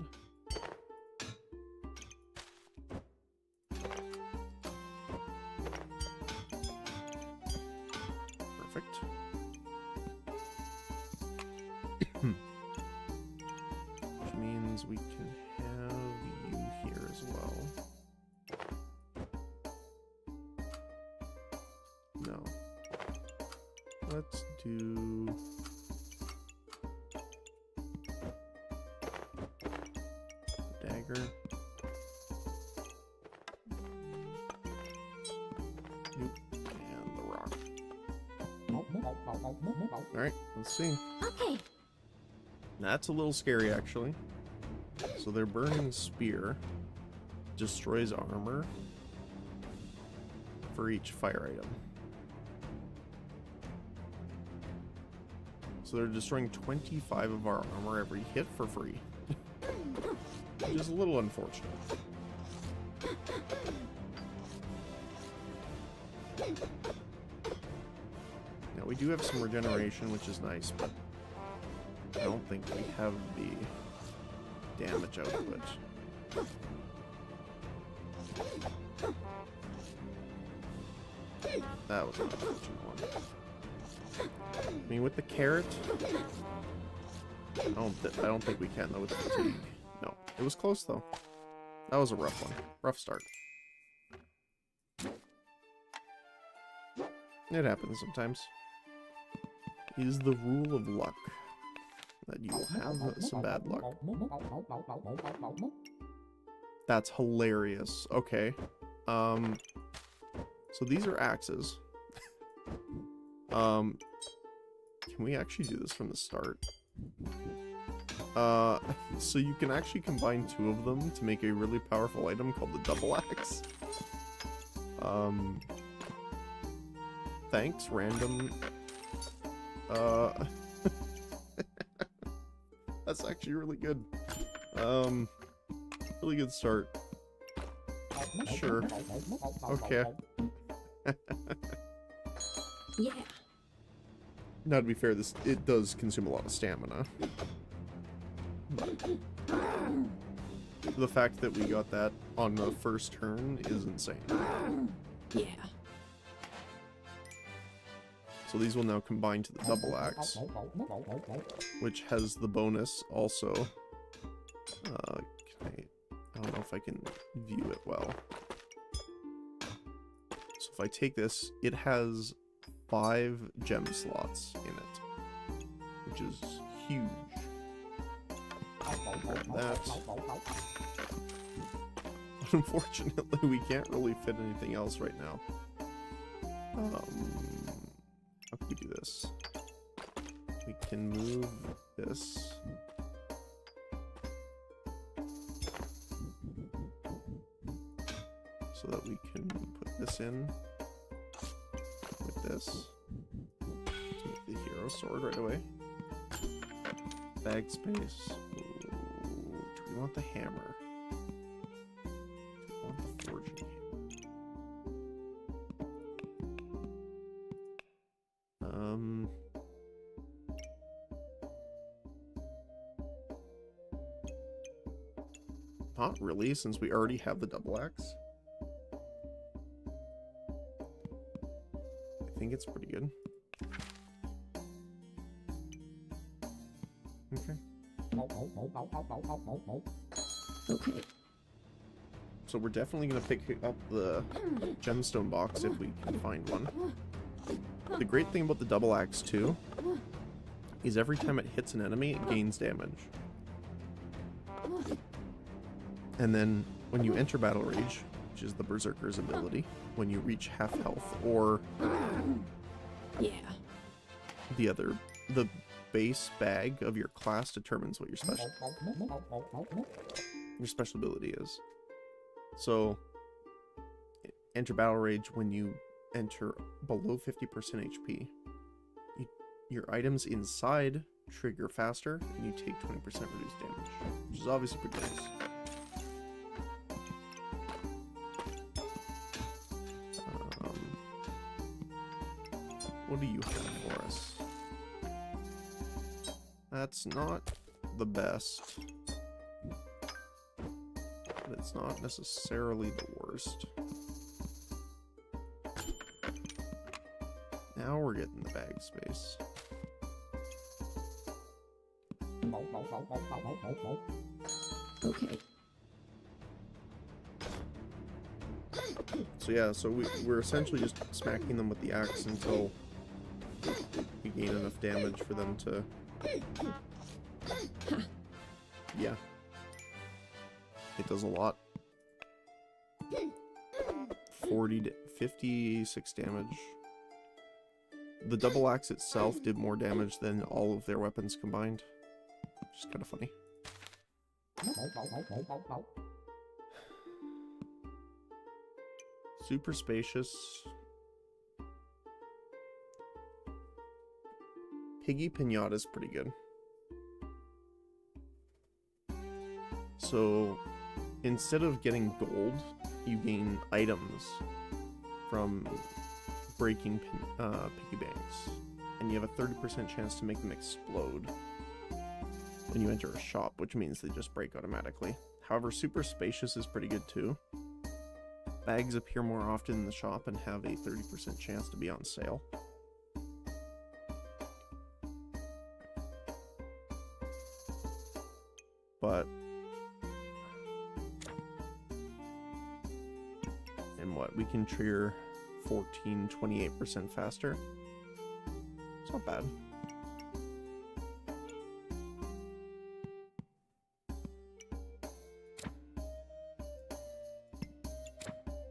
[SPEAKER 1] Perfect. Which means we can have you here as well. No. Let's do... dagger. Nope. And the rock. Alright, let's see.
[SPEAKER 2] Okay.
[SPEAKER 1] That's a little scary, actually. So their burning spear destroys armor for each fire item. So they're destroying 25 of our armor every hit for free. Which is a little unfortunate. Now we do have some regeneration, which is nice, but I don't think we have the damage output. That was an unfortunate one. I mean, with the carrot, I don't think we can though with fatigue. No, it was close though. That was a rough one. Rough start. It happens sometimes. It is the rule of luck that you will have some bad luck. That's hilarious. Okay. So these are axes. Can we actually do this from the start? So you can actually combine 2 of them to make a really powerful item called the double axe. Thanks, random. That's actually really good. Really good start. Sure. Okay.
[SPEAKER 2] Yeah.
[SPEAKER 1] Now, to be fair, it does consume a lot of stamina. The fact that we got that on the first turn is insane.
[SPEAKER 2] Yeah.
[SPEAKER 1] So these will now combine to the double axe, which has the bonus also. I don't know if I can view it well. So if I take this, it has 5 gem slots in it, which is huge. Grab that. Unfortunately, we can't really fit anything else right now. How can we do this? We can move this. So that we can put this in with this to make the hero sword right away. Bag space. Ooh, do we want the hammer? Do we want the forging hammer? Not really, since we already have the double axe. I think it's pretty good. Okay.
[SPEAKER 2] Okay.
[SPEAKER 1] So we're definitely going to pick up the gemstone box if we can find one. The great thing about the double axe too is every time it hits an enemy, it gains damage. And then when you enter Battle Rage, which is the Berserker's ability, when you reach half health, or
[SPEAKER 2] Yeah.
[SPEAKER 1] the base bag of your class determines what your special ability is. So enter Battle Rage when you enter below 50% HP. Your items inside trigger faster, and you take 20% reduced damage, which is obviously pretty nice. What do you have for us? That's not the best, but it's not necessarily the worst. Now we're getting the bag space.
[SPEAKER 2] Okay.
[SPEAKER 1] So yeah, so we're essentially just smacking them with the axe until we gain enough damage for them to... Yeah. It does a lot. 56 damage. The double axe itself did more damage than all of their weapons combined. Which is kind of funny. Super spacious. Piggy Pinata is pretty good. So instead of getting gold, you gain items from breaking piggy banks, and you have a 30% chance to make them explode when you enter a shop, which means they just break automatically. However, super spacious is pretty good too. Bags appear more often in the shop and have a 30% chance to be on sale. But and what, we can trigger 28% faster. It's not bad.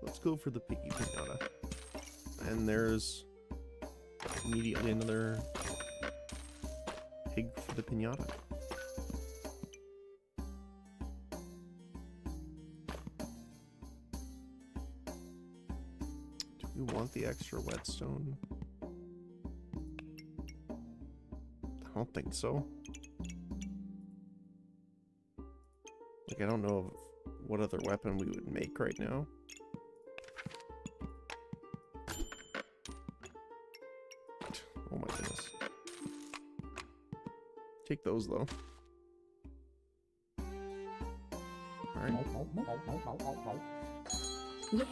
[SPEAKER 1] Let's go for the Piggy Pinata. And there's immediately another pig for the pinata. Do we want the extra whetstone? I don't think so. Like, I don't know of what other weapon we would make right now. Oh my goodness. Take those though. Alright.
[SPEAKER 2] Yeah.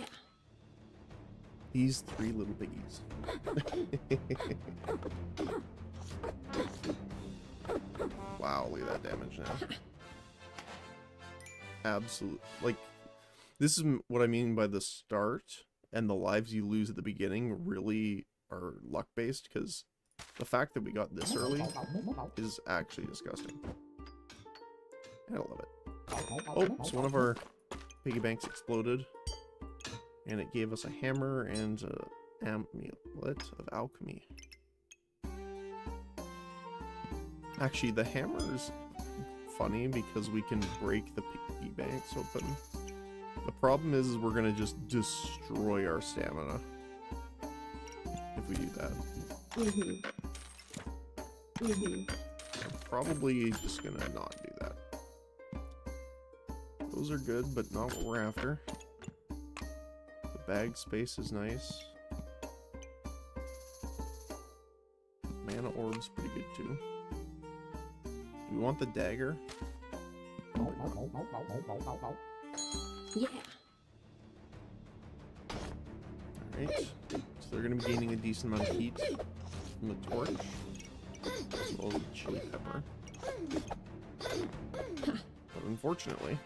[SPEAKER 1] These three little piggies. Wow, look at that damage now. Absolute. Like, this is what I mean by the start and the lives you lose at the beginning really are luck based, because the fact that we got this early is actually disgusting. I love it. Oh, so one of our piggy banks exploded, and it gave us a hammer and an amulet of alchemy. Actually, the hammer is funny because we can break the piggy banks open. The problem is we're gonna just destroy our stamina if we do that. I'm probably just gonna not do that. Those are good, but not what we're after. The bag space is nice. Mana orb's pretty good too. Do we want the dagger?
[SPEAKER 2] Yeah.
[SPEAKER 1] Alright. they're going to be gaining a decent amount of heat from the torch, as well as the chili pepper. But unfortunately,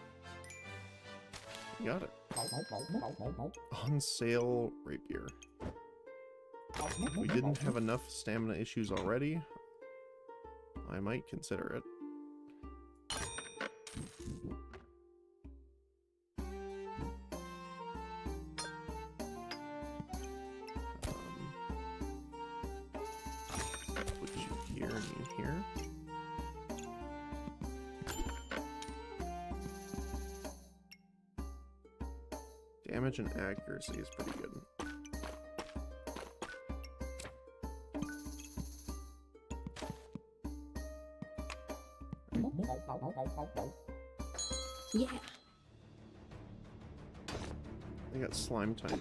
[SPEAKER 1] we got it. On sale rapier. If we didn't have enough stamina issues already, I might consider it. Put you here and you here. Damage and accuracy is pretty good.
[SPEAKER 2] Yeah.
[SPEAKER 1] They got slime type.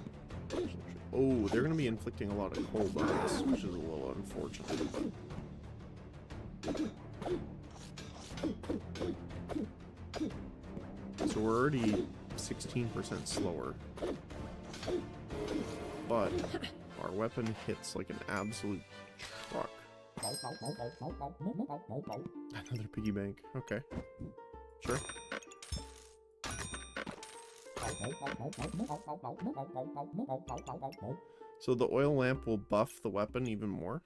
[SPEAKER 1] Oh, they're going to be inflicting a lot of cold on us, which is a little unfortunate. So we're already 16% slower. But our weapon hits like an absolute truck. Another piggy bank. Okay. Sure. So the oil lamp will buff the weapon even more.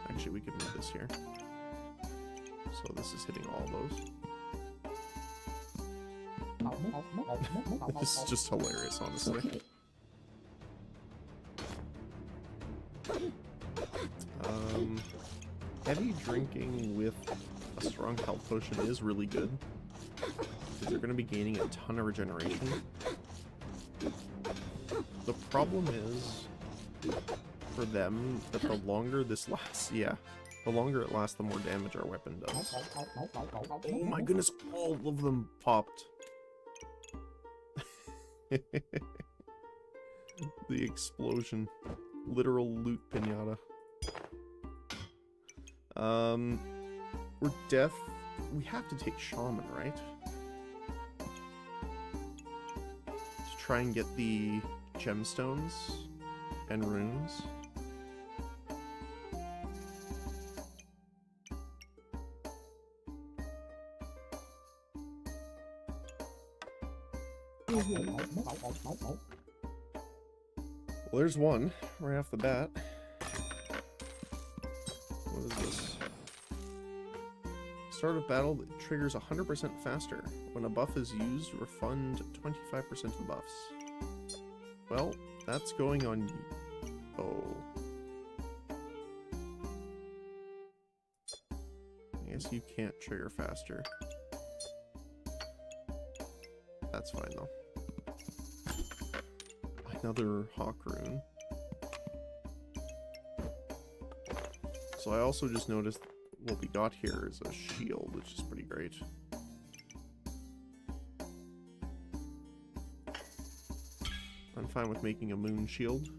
[SPEAKER 1] Actually, we could move this here. So this is hitting all those. This is just hilarious, honestly.
[SPEAKER 2] Okay.
[SPEAKER 1] Heavy drinking with a strong health potion is really good. Because they're going to be gaining a ton of regeneration. The problem is, for them, that the longer this lasts, the longer it lasts, the more damage our weapon does. Oh my goodness, all of them popped. The explosion. Literal loot pinata. We're deaf. We have to take Shaman, right? To try and get the gemstones and runes. Well, there's one right off the bat. What is this? Start of battle that triggers 100% faster. When a buff is used, refund 25% of the buffs. Well, that's going on. Oh. I guess you can't trigger faster. That's fine though. Another Hawk rune. So I also just noticed what we got here is a shield, which is pretty great. I'm fine with making a moon shield.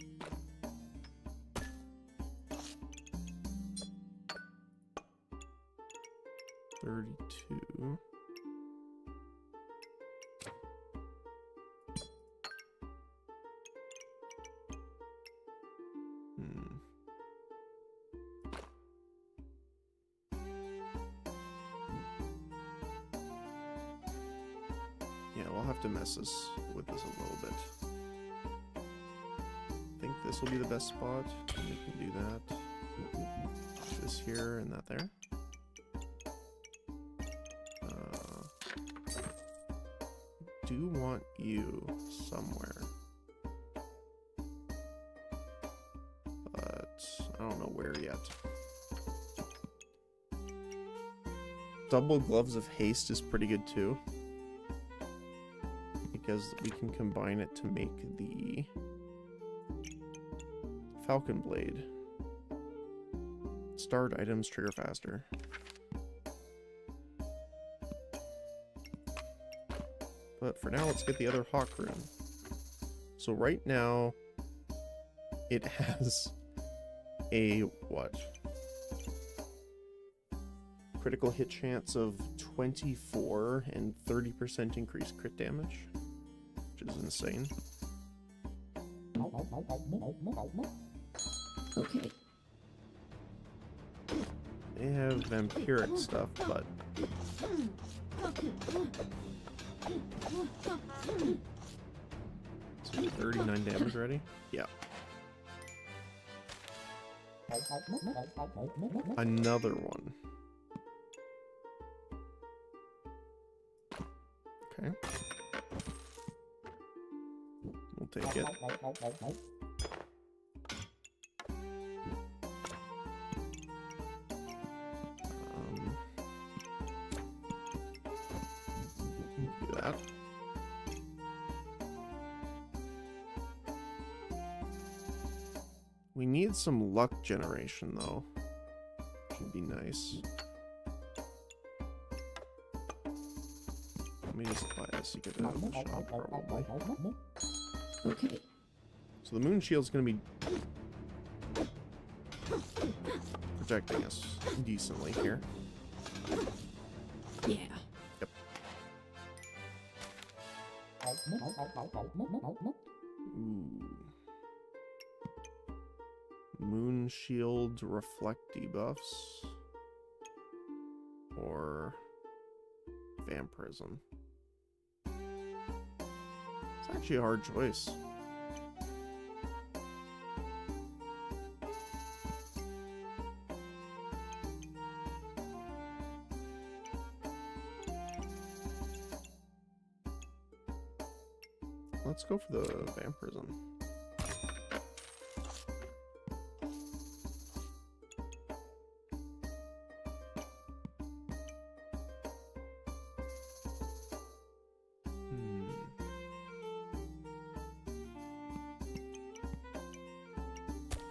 [SPEAKER 1] $32. Yeah, we'll have to mess with this a little bit. I think this will be the best spot. We can do that. This here and that there. Do want you somewhere. But I don't know where yet. Double Gloves of Haste is pretty good too. Because we can combine it to make the Falcon Blade. Starred items trigger faster. But for now, let's get the other Hawk rune. So right now, it has a, what? Critical hit chance of 24 and 30% increased crit damage. Which is insane.
[SPEAKER 2] Okay.
[SPEAKER 1] They have vampiric stuff, but so 39 damage ready? Yeah. Another one. Okay. We'll take it. Do that. We need some luck generation, though. Should be nice. Let me just apply this to get it out of the shop, probably.
[SPEAKER 2] Okay.
[SPEAKER 1] So the moon shield's gonna be protecting us decently here.
[SPEAKER 2] Yeah.
[SPEAKER 1] Yep. Ooh. Moon shield reflect debuffs or vampirism. It's actually a hard choice. Let's go for the vampirism.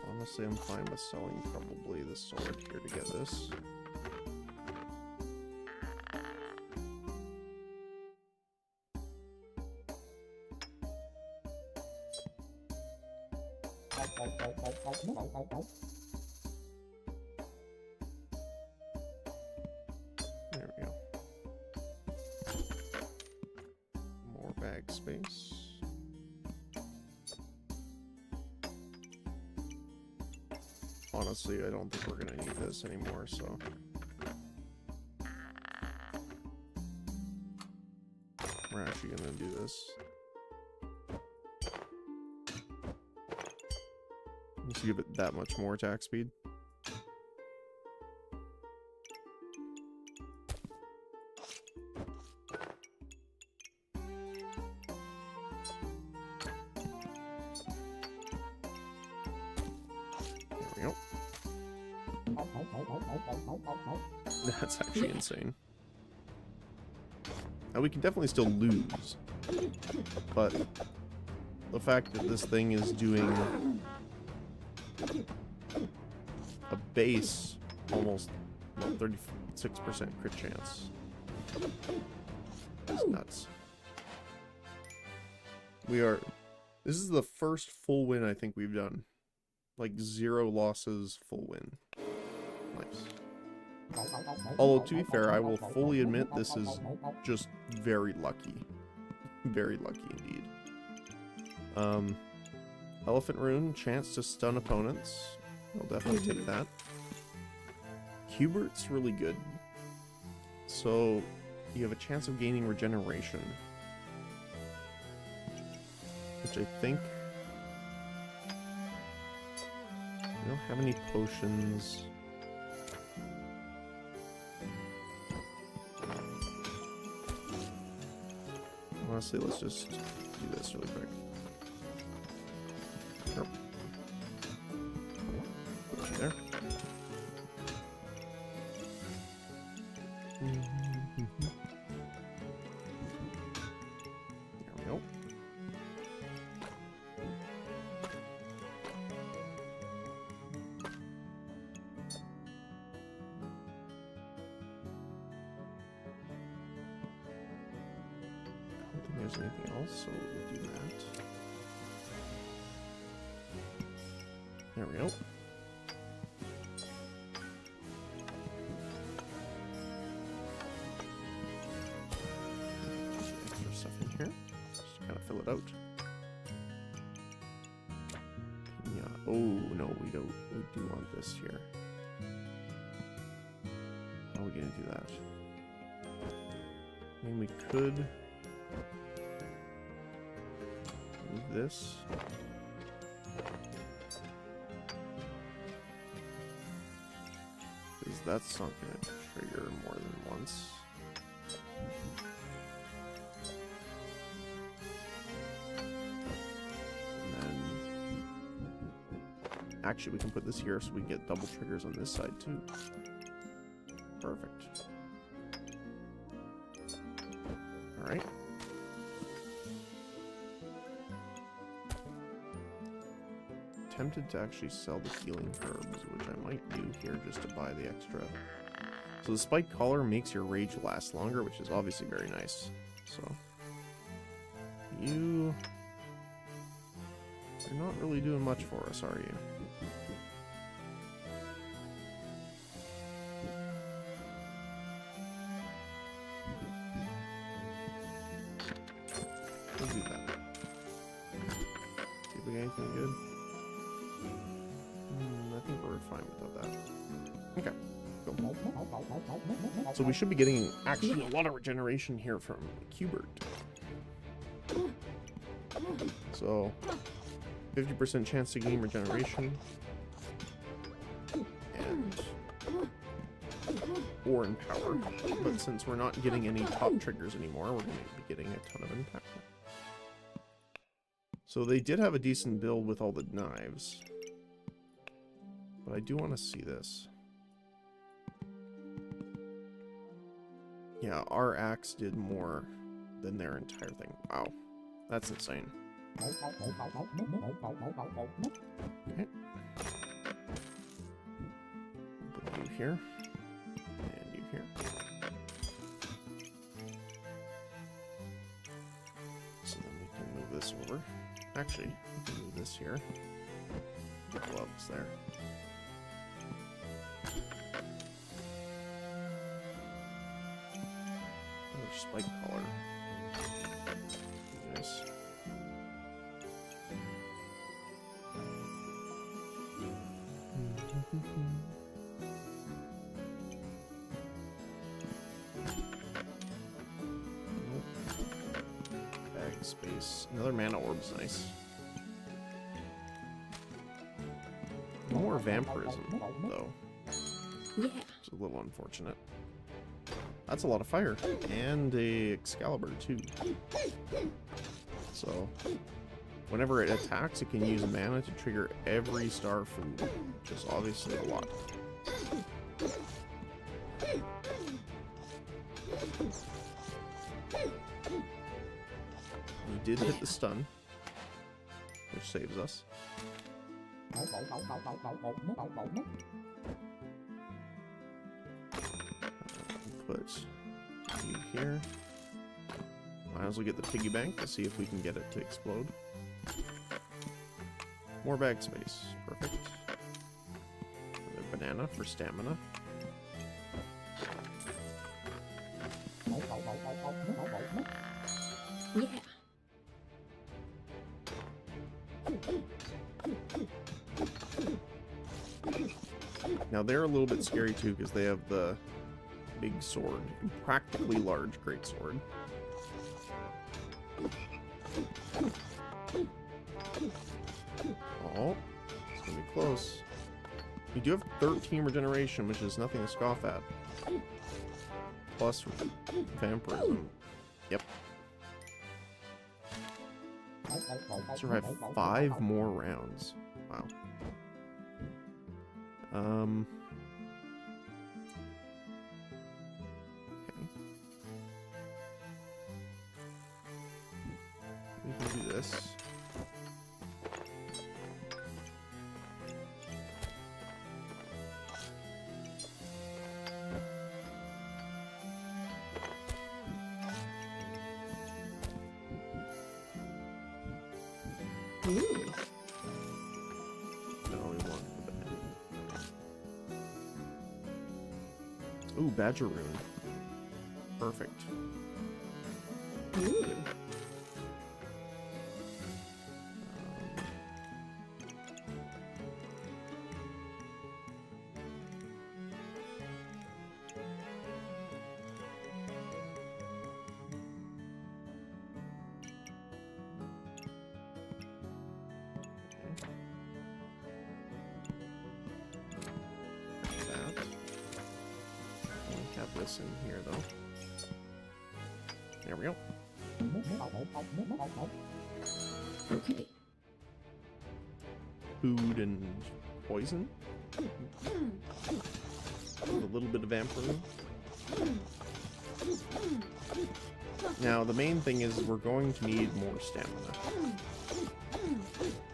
[SPEAKER 1] Honestly, I'm fine with selling probably the sword here to get this. There we go. More bag space. Honestly, I don't think we're gonna need this anymore, so. We're actually gonna do this. Just give it that much more attack speed. There we go. That's actually insane. Now we can definitely still lose, but the fact that this thing is doing a base almost 36% crit chance is nuts. This is the first full win I think we've done. Like 0 losses, full win. Nice. Although, to be fair, I will fully admit this is just very lucky. Very lucky indeed. Elephant Rune, chance to stun opponents. I'll definitely take that. Hubert's really good. So, you have a chance of gaining regeneration. Which I think... I don't have any potions. Honestly, let's just do this really quick. Sure. Put you there. There we go. I don't think there's anything else, so we'll do that. There we go. Extra stuff in here. Just kind of fill it out. Oh, no, we don't. We do want this here. How are we going to do that? I mean, we could move this. Because that's not going to trigger more than once. And then... Actually, we can put this here so we can get double triggers on this side too. Perfect. Alright. Tempted to actually sell the healing herbs, which I might do here just to buy the extra. So the spiked collar makes your rage last longer, which is obviously very nice. So you're not really doing much for us, are you? We'll do that. See if we get anything good. I think we're fine without that. Okay. Cool. So we should be getting actually a lot of regeneration here from Cubert. So 50% chance to gain regeneration. And or empower. But since we're not getting any top triggers anymore, we're going to be getting a ton of empower. So they did have a decent build with all the knives. But I do want to see this. Yeah, our axe did more than their entire thing. Wow. That's insane. Okay. Put you here. And you here. So then we can move this over. Actually, we can move this here. The gloves there. Another spike collar. Yes. Bag space. Another mana orb's nice. No more vampirism, though.
[SPEAKER 2] Yeah.
[SPEAKER 1] It's a little unfortunate. That's a lot of fire. And a Excalibur, too. So, whenever it attacks, it can use mana to trigger every star food, which is obviously a lot. We did hit the stun, which saves us. Put you here. Might as well get the piggy bank to see if we can get it to explode. More bag space. Perfect. Another banana for stamina.
[SPEAKER 2] Yeah.
[SPEAKER 1] Now they're a little bit scary too because they have the big sword, practically large greatsword. Oh, it's gonna be close. You do have 13 regeneration, which is nothing to scoff at. Plus vampirism. Yep. Survive 5 more rounds. Wow. Okay. We can do this.
[SPEAKER 2] Ooh.
[SPEAKER 1] No, we want the banana. Ooh, Badger Rune. Perfect.
[SPEAKER 2] Ooh.
[SPEAKER 1] this in here, though. There we go.
[SPEAKER 2] Okay.
[SPEAKER 1] Food and poison. A little bit of vampirism. Now, the main thing is we're going to need more stamina.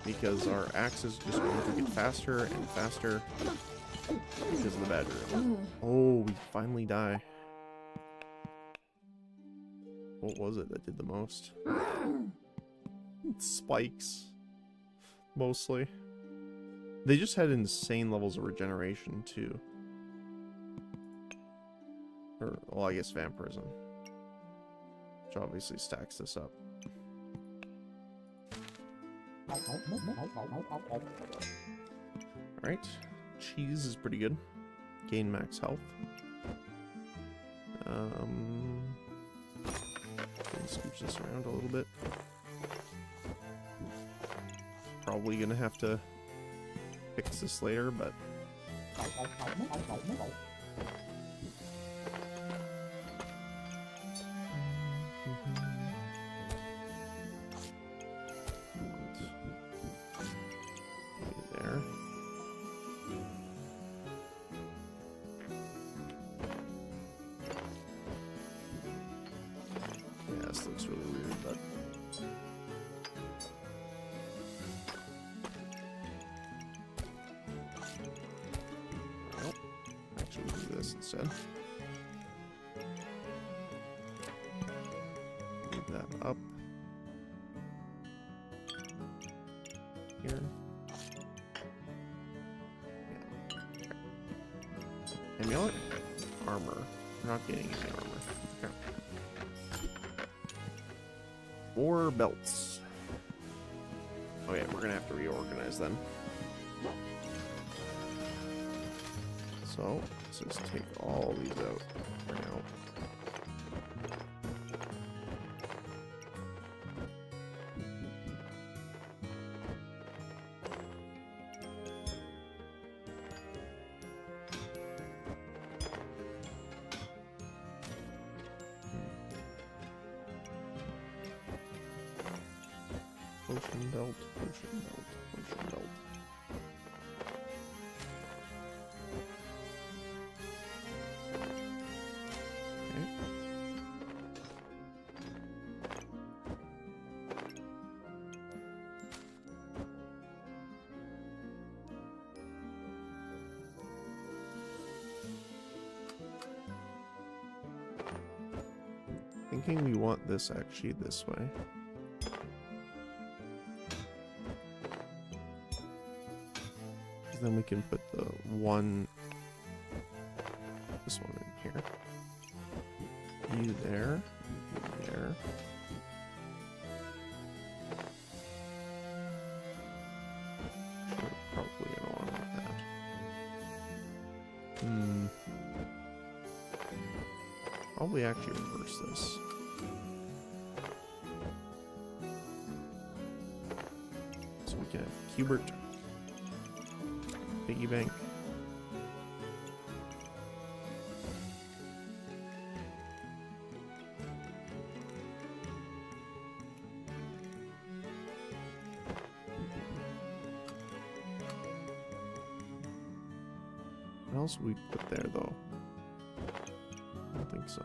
[SPEAKER 1] Because our axe is just going to get faster and faster because of the badger. Oh, we finally die. What was it that did the most? Spikes. Mostly. They just had insane levels of regeneration, too. Or, well, I guess vampirism. Which obviously stacks this up. Alright. Cheese is pretty good. Gain max health. Scooch this around a little bit. Probably gonna have to fix this later, but there. Yeah, this looks really weird, but well, actually we'll do this instead. Move that up here. Yeah. Amulet? Armor. We're not getting any armor. Okay. More belts. Okay, we're gonna have to reorganize then. So, let's just take all these out for now. Potion belt, potion belt, potion belt. Okay. Thinking we want this actually this way. Then we can put the this one in here. You there, you there. Sure, probably gonna want that. Probably actually reverse this. So we can have Hubert. Piggy bank. What else we put there though? I don't think so.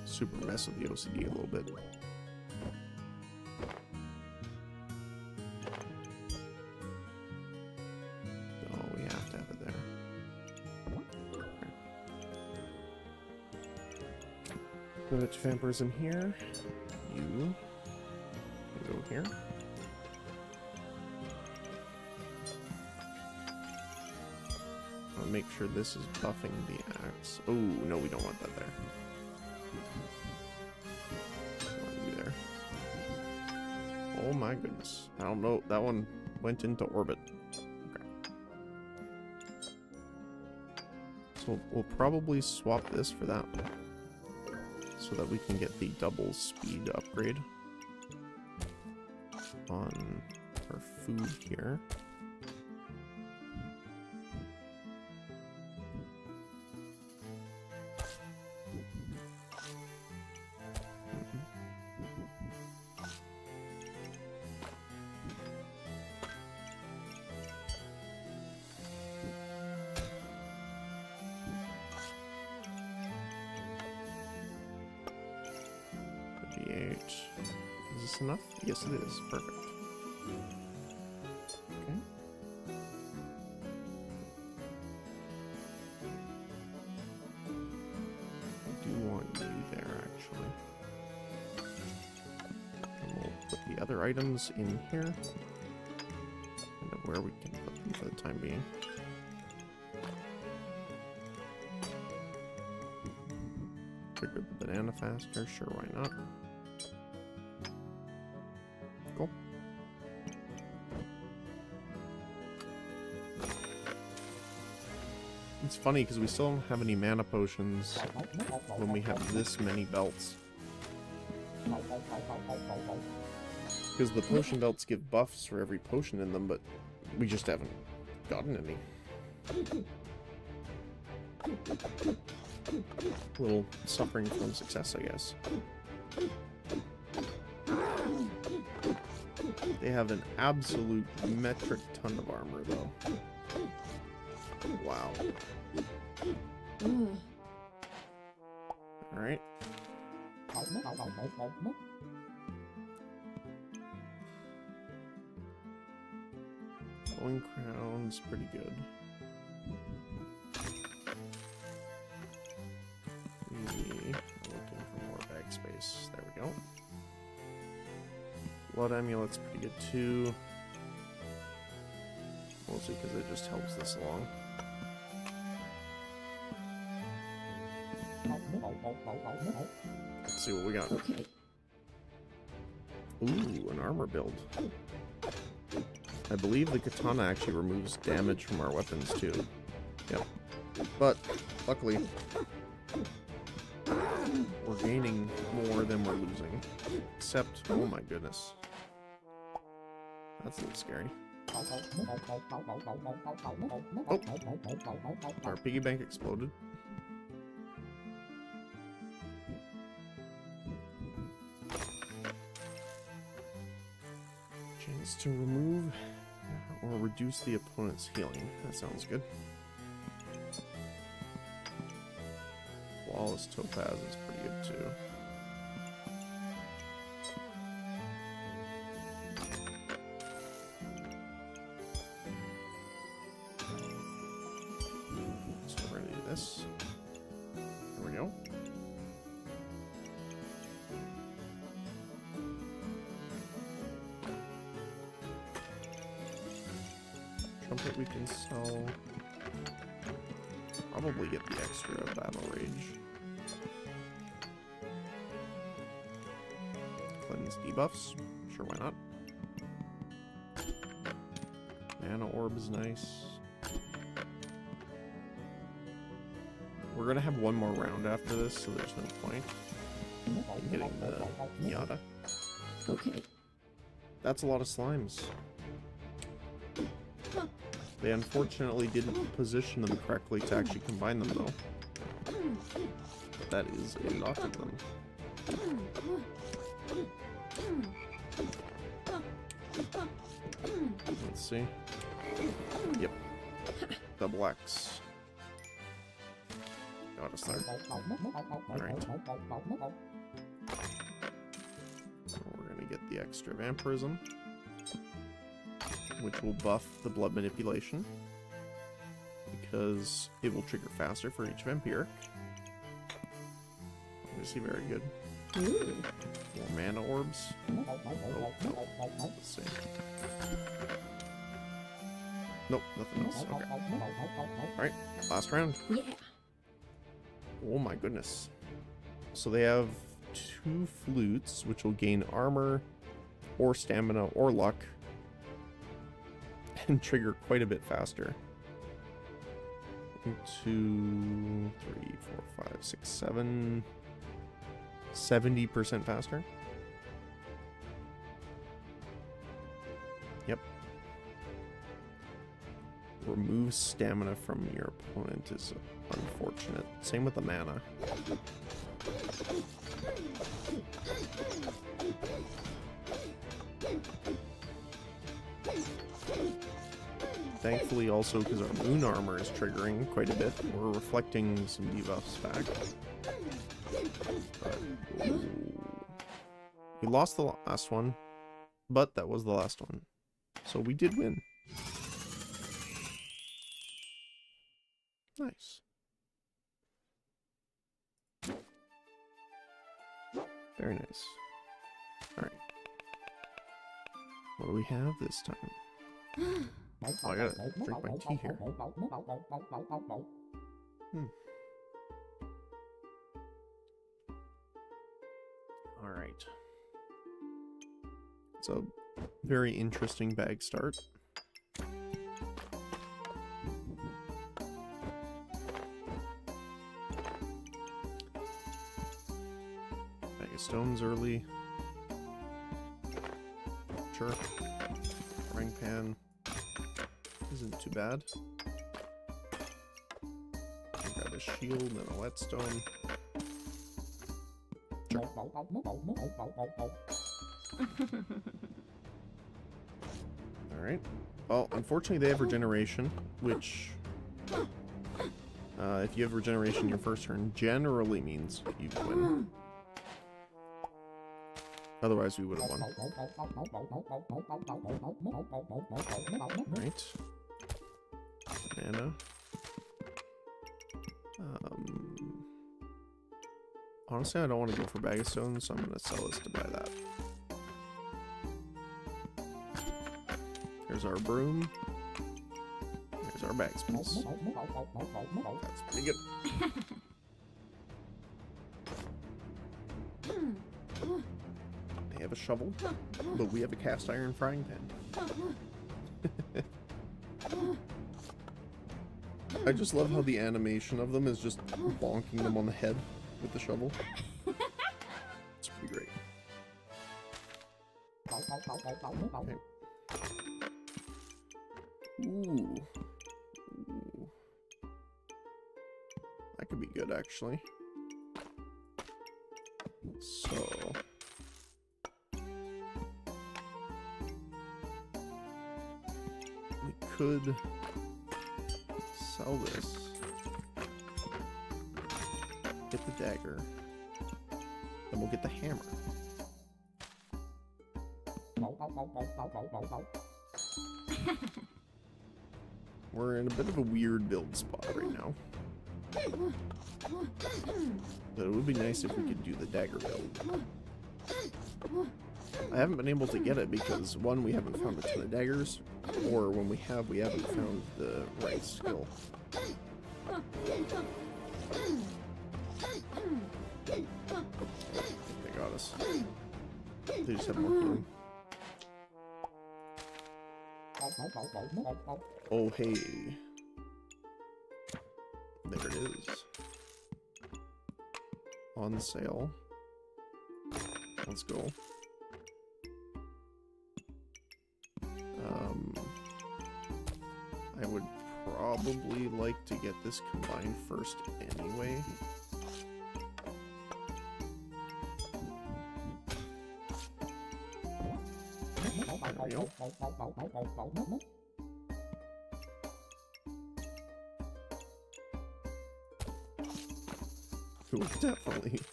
[SPEAKER 1] Super mess with the OCD a little bit. Oh, we have to have it there. Put vampirism here. You go here. I'll make sure this is buffing the axe. Oh, no, we don't want that there. Oh my goodness. I don't know. That one went into orbit. Okay. So we'll probably swap this for that one, so that we can get the double speed upgrade on our food here. Is this enough? Yes, it is. Perfect. Okay. I do want you there, actually. And we'll put the other items in here. And where we can put them for the time being. Trigger the banana faster. Sure, why not? Cool. It's funny because we still don't have any mana potions when we have this many belts. Because the potion belts give buffs for every potion in them, but we just haven't gotten any. A little suffering from success, I guess. They have an absolute metric ton of armor, though. Wow. Alright. Glowing crown's pretty good. Looking for more bag space. There we go. Blood amulet's pretty good too. Mostly because it just helps this along. Let's see what we got.
[SPEAKER 2] Okay.
[SPEAKER 1] Ooh, an armor build. I believe the katana actually removes damage from our weapons too. Yep. But, luckily, we're gaining more than we're losing. Except, oh my goodness. That's a little scary. Oh. Our piggy bank exploded. Chance to remove or reduce the opponent's healing. That sounds good. Flawless topaz is pretty good too. So we're gonna do this. There we go. Trumpet we can sell. Probably get the extra battle rage. Cleanse debuffs. Sure, why not? Mana orb is nice. We're gonna have one more round after this, so there's no point in getting the Miata.
[SPEAKER 2] Okay.
[SPEAKER 1] That's a lot of slimes. They unfortunately didn't position them correctly to actually combine them, though. But that is a lot of them. Let's see. Yep. Double X. Got us there. Alright. We're gonna get the extra vampirism, which will buff the blood manipulation because it will trigger faster for each vampiric. Obviously very good.
[SPEAKER 2] Ooh.
[SPEAKER 1] More mana orbs. Oh, no. Let's see. Nope, nothing else. Okay. Alright, last round.
[SPEAKER 2] Yeah.
[SPEAKER 1] Oh my goodness. So they have 2 flutes, which will gain armor, or stamina, or luck, and trigger quite a bit faster. 1, 2, 3, 4, 5, 6, 7. 70% faster. Yep. Remove stamina from your opponent is unfortunate. Same with the mana. Thankfully, also because our moon armor is triggering quite a bit, we're reflecting some debuffs back. But, we lost the last one, but that was the last one. So we did win. Nice. Very nice. Alright. What do we have this time? Oh, I gotta drink my tea here. Alright. It's a very interesting bag start. Bag of stones early. Sure. Frying pan isn't too bad. Grab a shield and a whetstone. Sure. Alright. Well, unfortunately they have regeneration, which if you have regeneration your first turn generally means you win. Otherwise we would have won. Right. Banana. Honestly, I don't want to go for bag of stones, so I'm going to sell this to buy that. Here's our broom. Here's our bag space. That's pretty good. They have a shovel, but we have a cast iron frying pan. I just love how the animation of them is just bonking them on the head with the shovel. It's pretty great. Okay. Ooh. That could be good, actually. So... we could sell this. Get the dagger. Then we'll get the hammer. We're in a bit of a weird build spot right now. But it would be nice if we could do the dagger build. I haven't been able to get it because, one, we haven't found a ton of daggers, or when we have, we haven't found the right skill. They got us. They just have more healing. Oh, hey. There it is. On sale. Let's go. I would probably like to get this combined first anyway. There we go.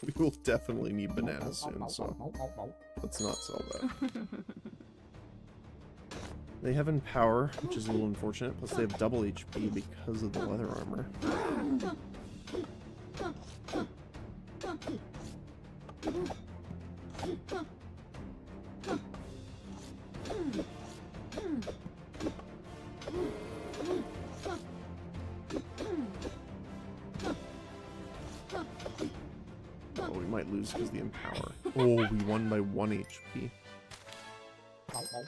[SPEAKER 1] We will definitely need bananas soon, so let's not sell that. They have Empower, which is a little unfortunate, plus they have double HP because of the leather armor. Oh, we might lose because of the Empower. Oh, we won by 1 HP.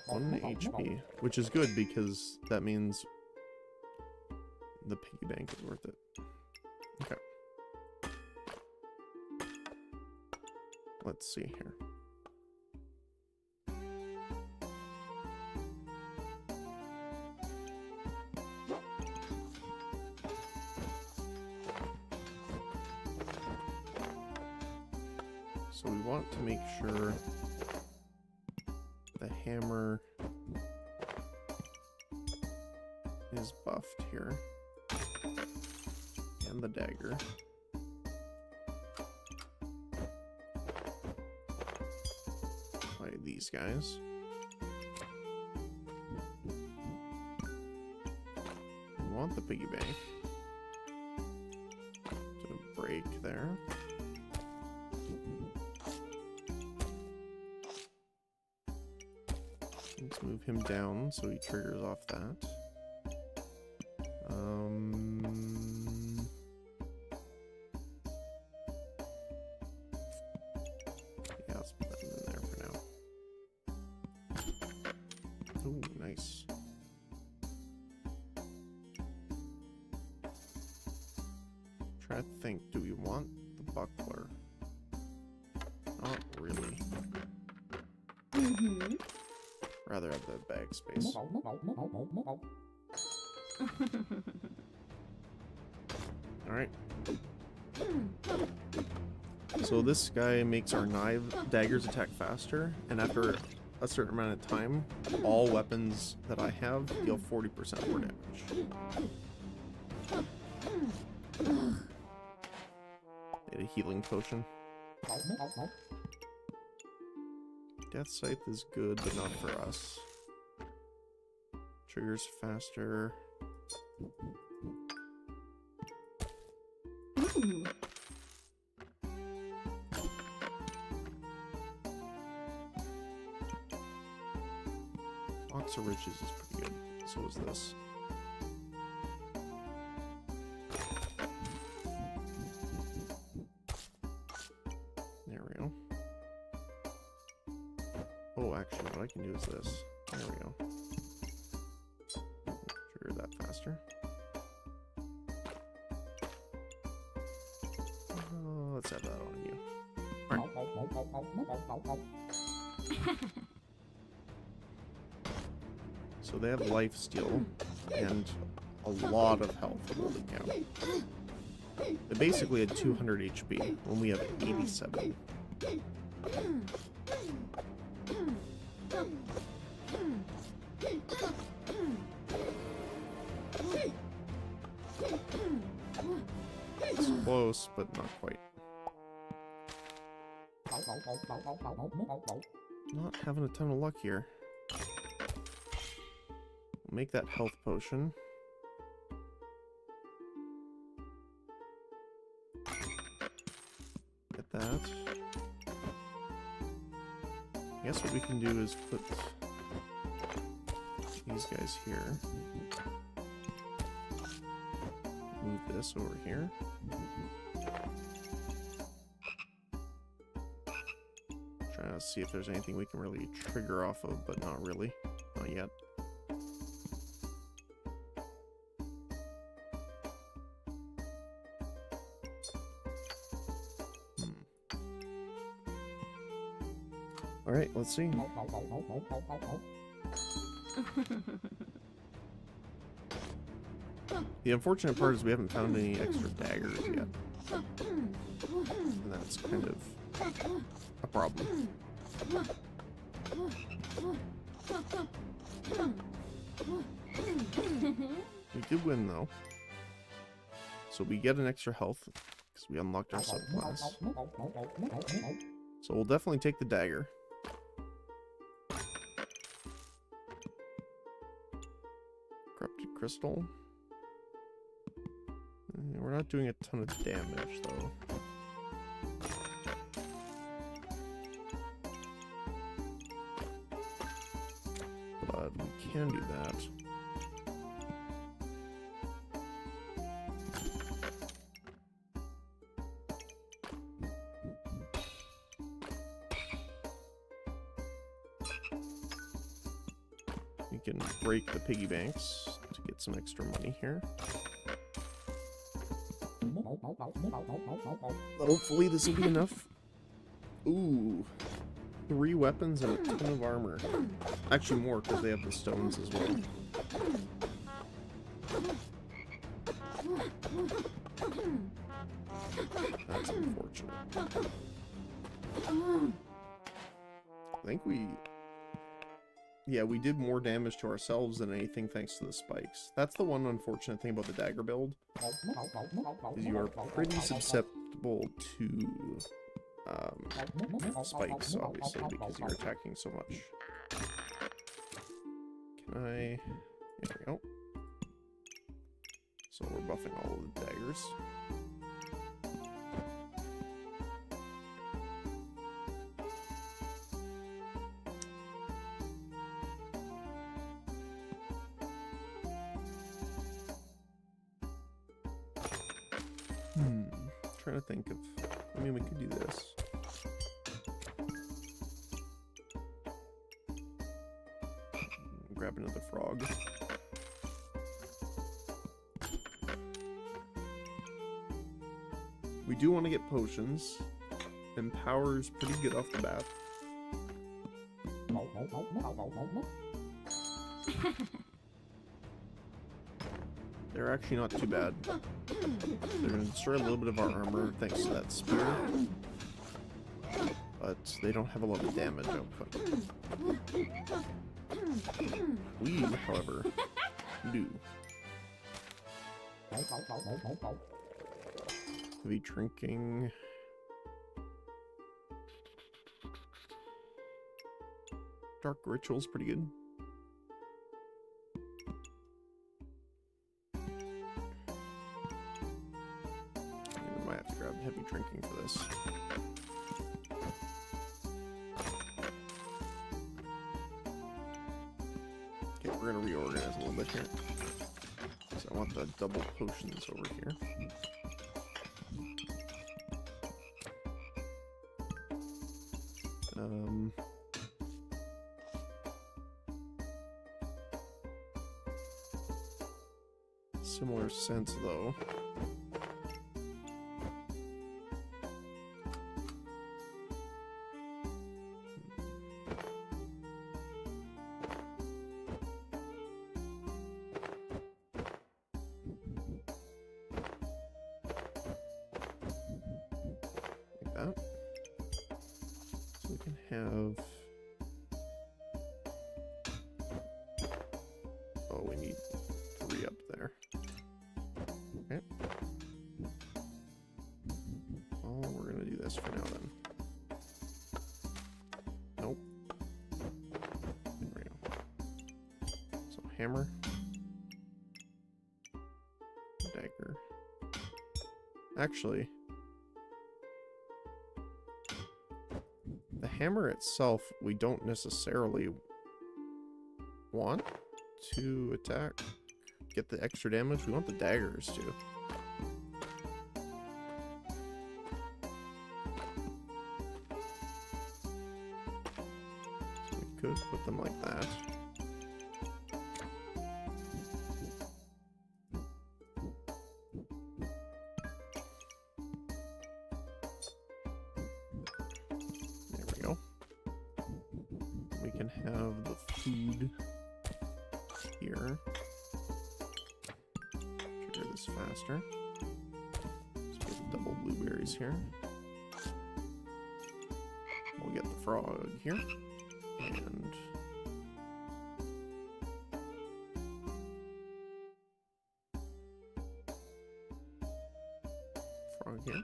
[SPEAKER 1] 1 HP, which is good because that means the piggy bank is worth it. Okay. Let's see here. So we want to make sure the hammer is buffed here. And the dagger. By these guys. We want the piggy bank to break there. Let's move him down so he triggers off that. Yeah, let's put that in there for now. Ooh, nice. Try to think, do we want the buckler? Not really.
[SPEAKER 2] Mm-hmm.
[SPEAKER 1] Rather have the bag space. Alright. So this guy makes our daggers attack faster, and after a certain amount of time, all weapons that I have deal 40% more damage. Need a healing potion. Death Scythe is good, but not for us. Triggers faster.
[SPEAKER 2] Ooh.
[SPEAKER 1] Box of Riches is pretty good. So is this. There we go. Oh, actually, what I can do is this. There we go. Trigger that faster. Let's have that on you. Alright. So they have life steal and a lot of health. Holy cow. They basically had 200 HP when we have 87. It's close, but not quite. Not having a ton of luck here. Make that health potion. Get that. I guess what we can do is put these guys here. Move this over here. Trying to see if there's anything we can really trigger off of, but not really. Not yet. Alright, let's see. The unfortunate part is we haven't found any extra daggers yet. And that's kind of a problem. We did win though. So we get an extra health because we unlocked our subclass. So we'll definitely take the dagger. Corrupted crystal. We're not doing a ton of damage though. But we can do that. We can break the piggy banks to get some extra money here. Hopefully this will be enough. Ooh. 3 weapons and a ton of armor. Actually more, because they have the stones as well. That's unfortunate. I think we... Yeah, we did more damage to ourselves than anything thanks to the spikes. That's the one unfortunate thing about the dagger build. Is you are pretty susceptible to spikes, obviously, because you're attacking so much. Can I... There we go. So we're buffing all of the daggers. Trying to think of... I mean, we could do this. Grab another frog. We do want to get potions. Empower's pretty good off the bat. They're actually not too bad. They're going to destroy a little bit of our armor thanks to that spear. But they don't have a lot of damage output. We, however, do. Heavy drinking. Dark ritual's pretty good. We might have to grab heavy drinking for this. Okay, we're gonna reorganize a little bit here. So I want the double potions over here. Similar sense though. Like that. So we can have... Oh, we need 3 up there. Okay. Oh, we're gonna do this for now then. Nope. There we go. So hammer. Dagger. Actually, the hammer itself we don't necessarily want to attack. Get the extra damage. We want the daggers too. So we could put them like that. There we go. We can have the food here. Trigger this faster. Let's get the double blueberries here. We'll get the frog here. And frog here.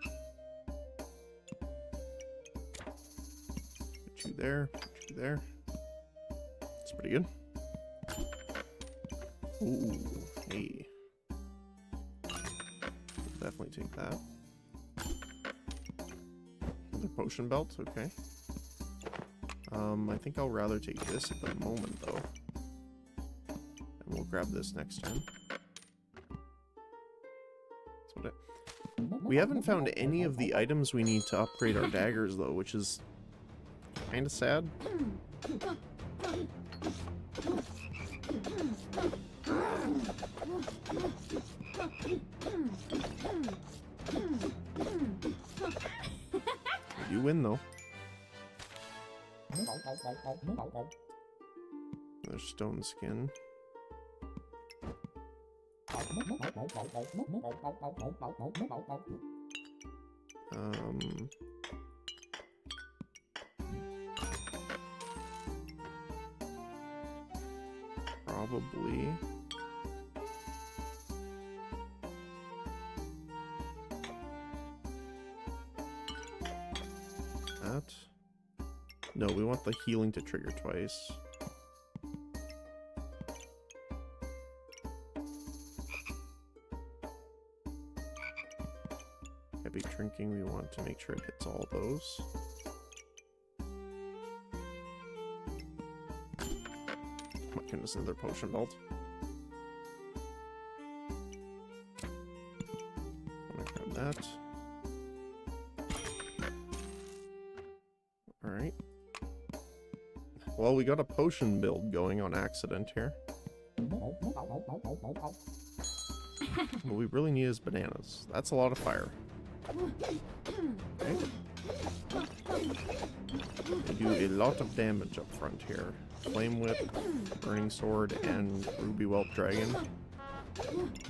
[SPEAKER 1] Put you there, put you there. That's pretty good. Ooh, hey. Definitely take that. Another potion belt, okay. I think I'll rather take this at the moment, though. And we'll grab this next time. That's what we haven't found any of the items we need to upgrade our daggers, though, which is kind of sad. win though. There's stone skin. Probably. That. No, we want the healing to trigger twice. Heavy drinking, we want to make sure it hits all those. Oh my goodness, another potion belt. I'm gonna grab that. Alright. Well, we got a potion build going on accident here. What we really need is bananas. That's a lot of fire. Okay. They do a lot of damage up front here. Flame Whip, Burning Sword, and Ruby Whelp Dragon.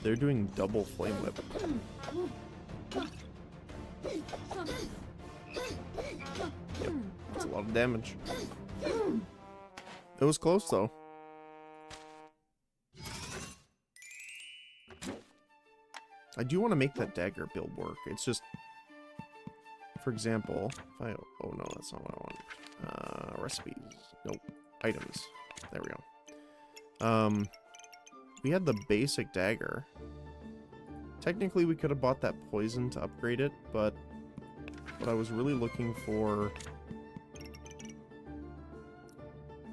[SPEAKER 1] They're doing double Flame Whip. Yep, that's a lot of damage. It was close though. I do want to make that dagger build work. It's just, for example, if I, oh no, that's not what I want. Recipes. Nope. Items. There we go. We had the basic dagger. Technically, we could have bought that poison to upgrade it, but what I was really looking for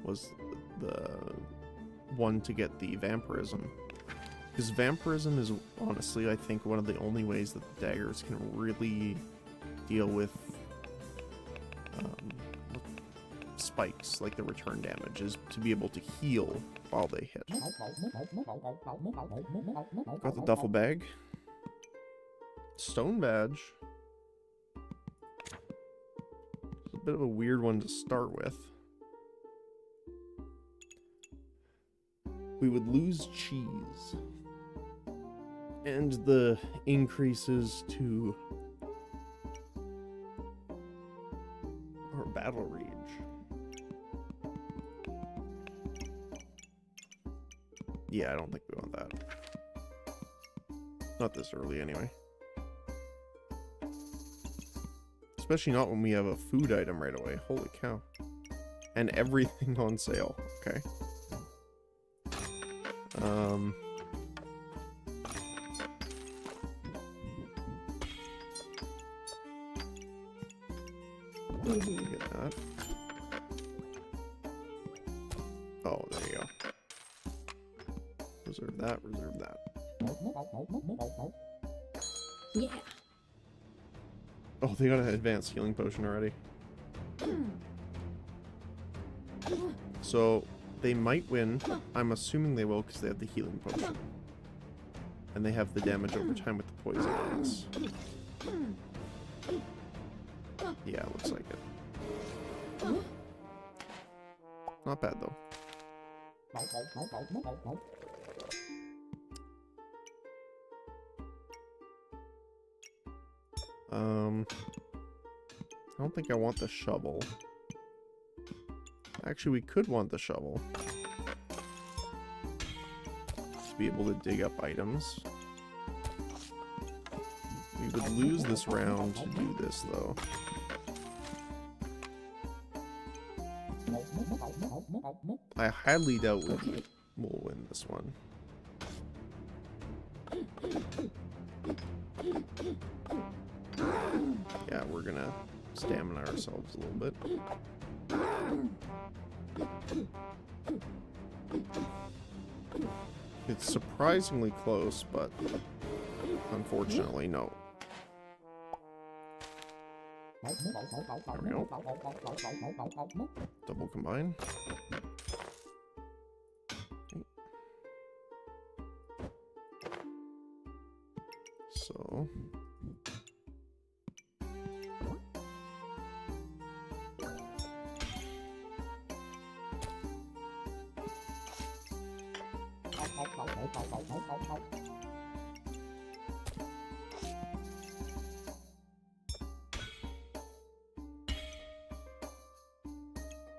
[SPEAKER 1] was the one to get the vampirism. Because vampirism is honestly, I think, one of the only ways that the daggers can really deal with spikes, like the return damage, is to be able to heal while they hit. Got the duffel bag. Stone badge. It's a bit of a weird one to start with. We would lose cheese. And the increases to our battle rage. Yeah, I don't think we want that. Not this early anyway. Especially not when we have a food item right away. Holy cow. And everything on sale. Okay. Get that. Oh, there you go. Reserve that, reserve that.
[SPEAKER 2] Yeah.
[SPEAKER 1] Oh, they got an advanced healing potion already. So, they might win. I'm assuming they will because they have the healing potion. And they have the damage over time with the poison gas. Yeah, looks like it. Not bad though. I don't think I want the shovel. Actually, we could want the shovel to be able to dig up items. We would lose this round to do this, though. I highly doubt we'll win this one. Yeah, we're gonna stamina ourselves a little bit. It's surprisingly close, but unfortunately, no. There we go. Double combine. Okay. So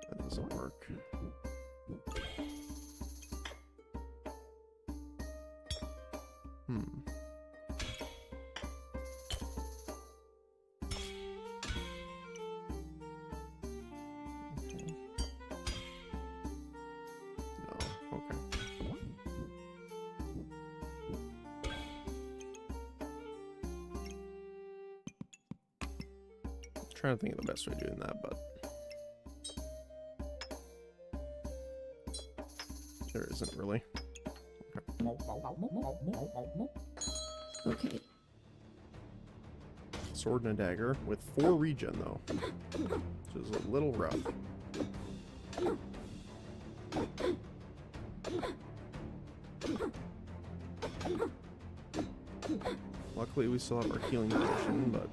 [SPEAKER 1] That doesn't work. No, okay. Trying to think of the best way of doing that, but there isn't really.
[SPEAKER 2] Okay.
[SPEAKER 1] Sword and a dagger with 4 regen though, which is a little rough. Luckily we still have our healing potion, but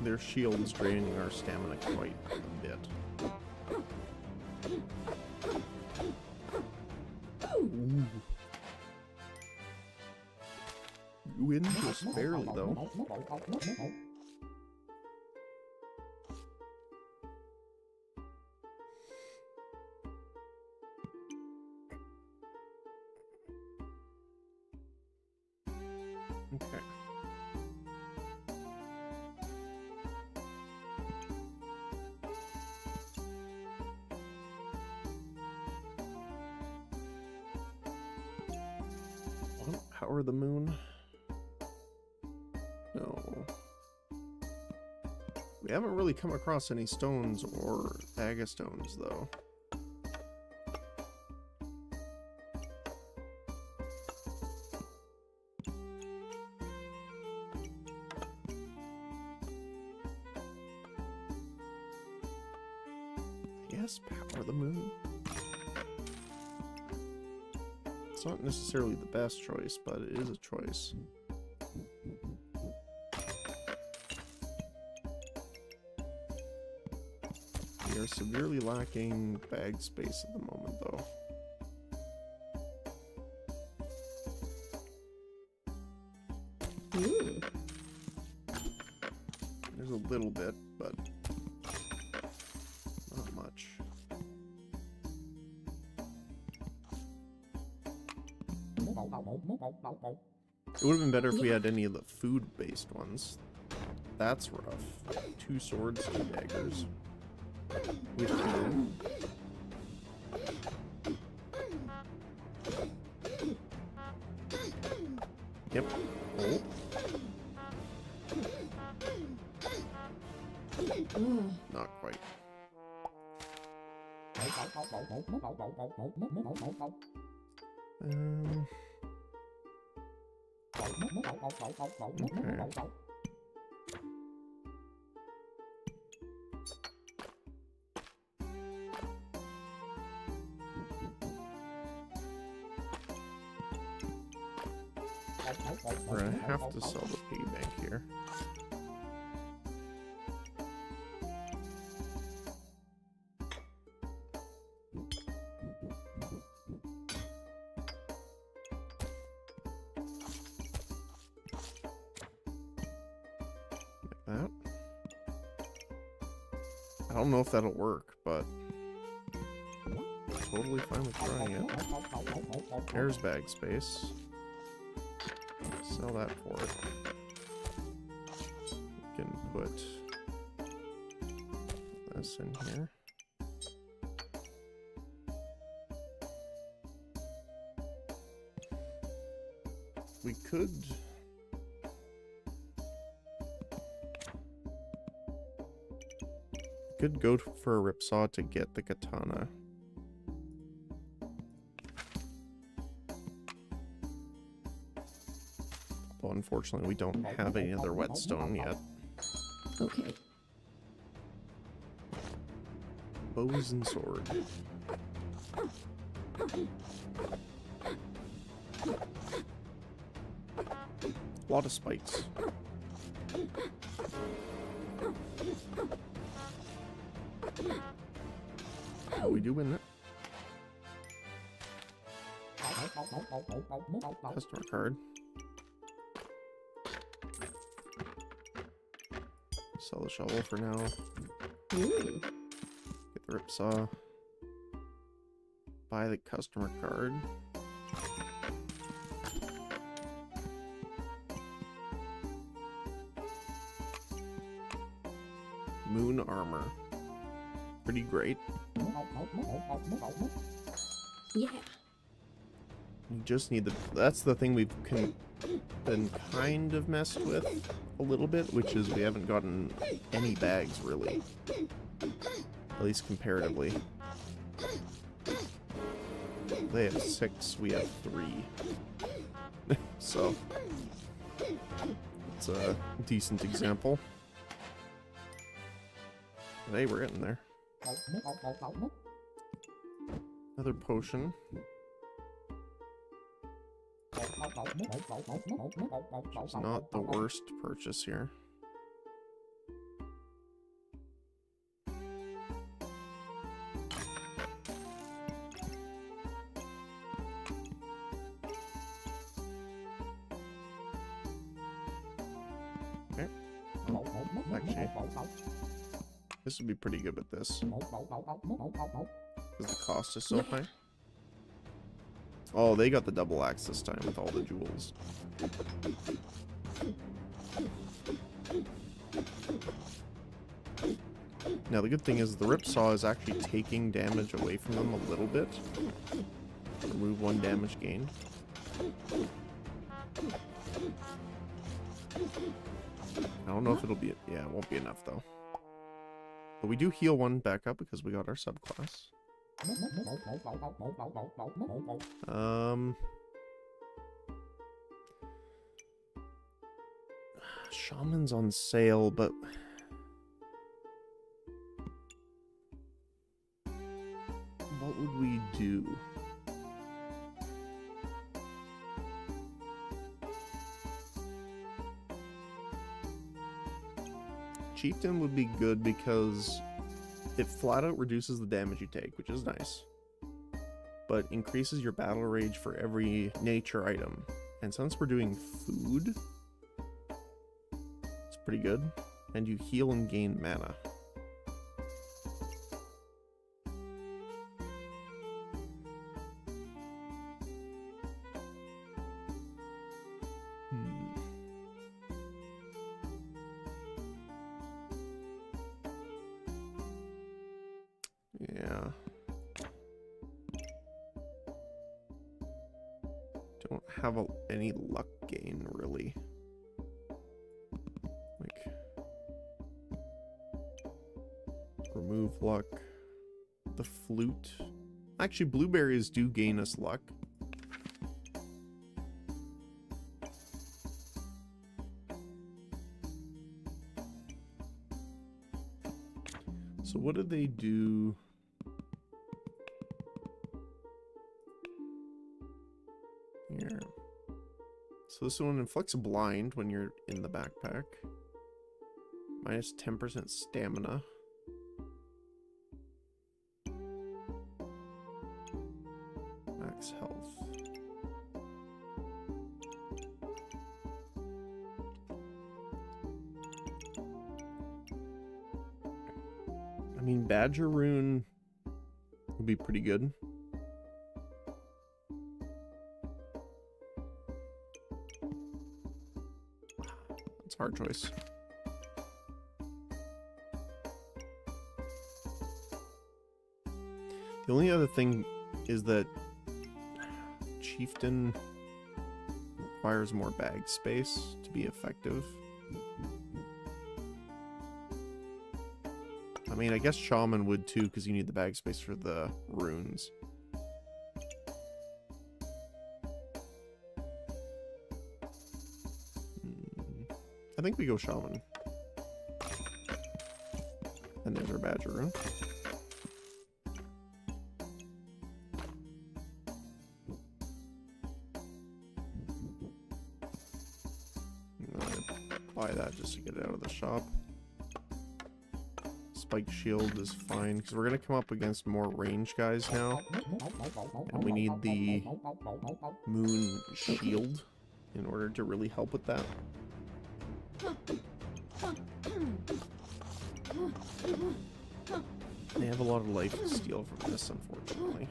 [SPEAKER 1] their shield is draining our stamina quite a bit. Ooh. You win just barely though. Okay. Power the moon? No. We haven't really come across any stones or agastones though. Yes, power the moon. It's not necessarily the best choice, but it is a choice. We are severely lacking bag space at the moment, though.
[SPEAKER 2] Ooh.
[SPEAKER 1] There's a little bit, but not much. It would have been better if we had any of the food-based ones. That's rough. 2 swords, 2 daggers. With 2. Yep. Oh. Not quite. Okay. We're gonna have to sell the piggy bank here. Like that. I don't know if that'll work, but totally fine with trying it. There's bag space. Sell that for it. We can put this in here. We could go for a ripsaw to get the katana. Well, unfortunately, we don't have any other whetstone yet.
[SPEAKER 2] Okay.
[SPEAKER 1] Bows and sword. A lot of spikes. Oh, we do win that. Customer card. Sell the shovel for now.
[SPEAKER 2] Ooh.
[SPEAKER 1] Get the rip saw. Buy the customer card. Moon armor. Pretty great.
[SPEAKER 2] Yeah.
[SPEAKER 1] You just need the... That's the thing we've been kind of messed with a little bit, which is we haven't gotten any bags, really. At least comparatively. They have 6, we have 3. So, it's a decent example. But hey, we're getting there. Another potion. Which is not the worst purchase here. Okay. Actually, this would be pretty good with this. Because the cost is so high. Oh, they got the double axe this time with all the jewels. Now the good thing is the rip saw is actually taking damage away from them a little bit. Remove 1 damage gained. I don't know if it'll be... Yeah, it won't be enough though. But we do heal 1 back up because we got our subclass. Shaman's on sale, but what would we do? Chieftain would be good because it flat out reduces the damage you take, which is nice, but increases your battle rage for every nature item. And since we're doing food, it's pretty good. And you heal and gain mana. Yeah. Don't have any luck gain, really. Like, remove luck. The flute. Actually, blueberries do gain us luck. So what do they do? Here. So this one inflicts blind when you're in the backpack. Minus 10% stamina. Max health. I mean, Badger Rune would be pretty good. It's a hard choice. The only other thing is that Chieftain requires more bag space to be effective. I mean, I guess Shaman would too, because you need the bag space for the runes. I think we go Shaman. And there's our Badger Rune. Buy that just to get it out of the shop. spike shield is fine, because we're going to come up against more range guys now. And we need the moon shield in order to really help with that. They have a lot of life to steal from this, unfortunately.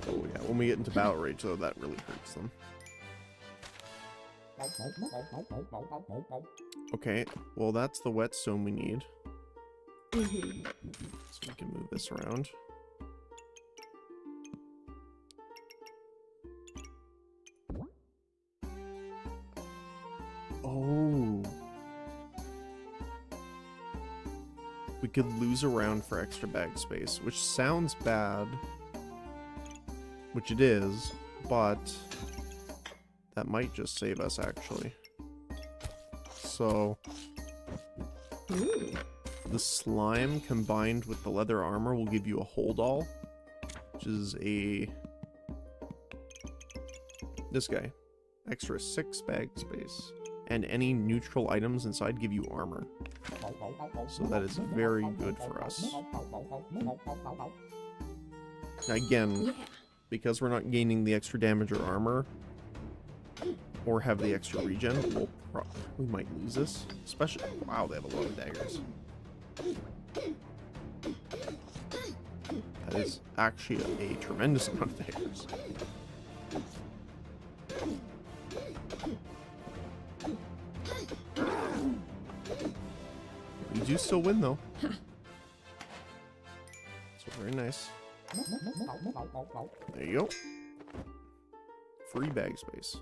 [SPEAKER 1] Oh yeah, when we get into battle rage though, that really hurts them. Okay, well that's the whetstone we need. So we can move this around. Oh. We could lose a round for extra bag space, which sounds bad. Which it is, but that might just save us, actually. So, the slime combined with the leather armor will give you a hold all, which is this guy. Extra 6 bag space. And any neutral items inside give you armor. So that is very good for us. Again, because we're not gaining the extra damage or armor, or have the extra regen, we might lose this. Especially, wow, they have a lot of daggers. That is actually a tremendous amount of daggers. We do still win, though. So very nice. There you go. Free bag space.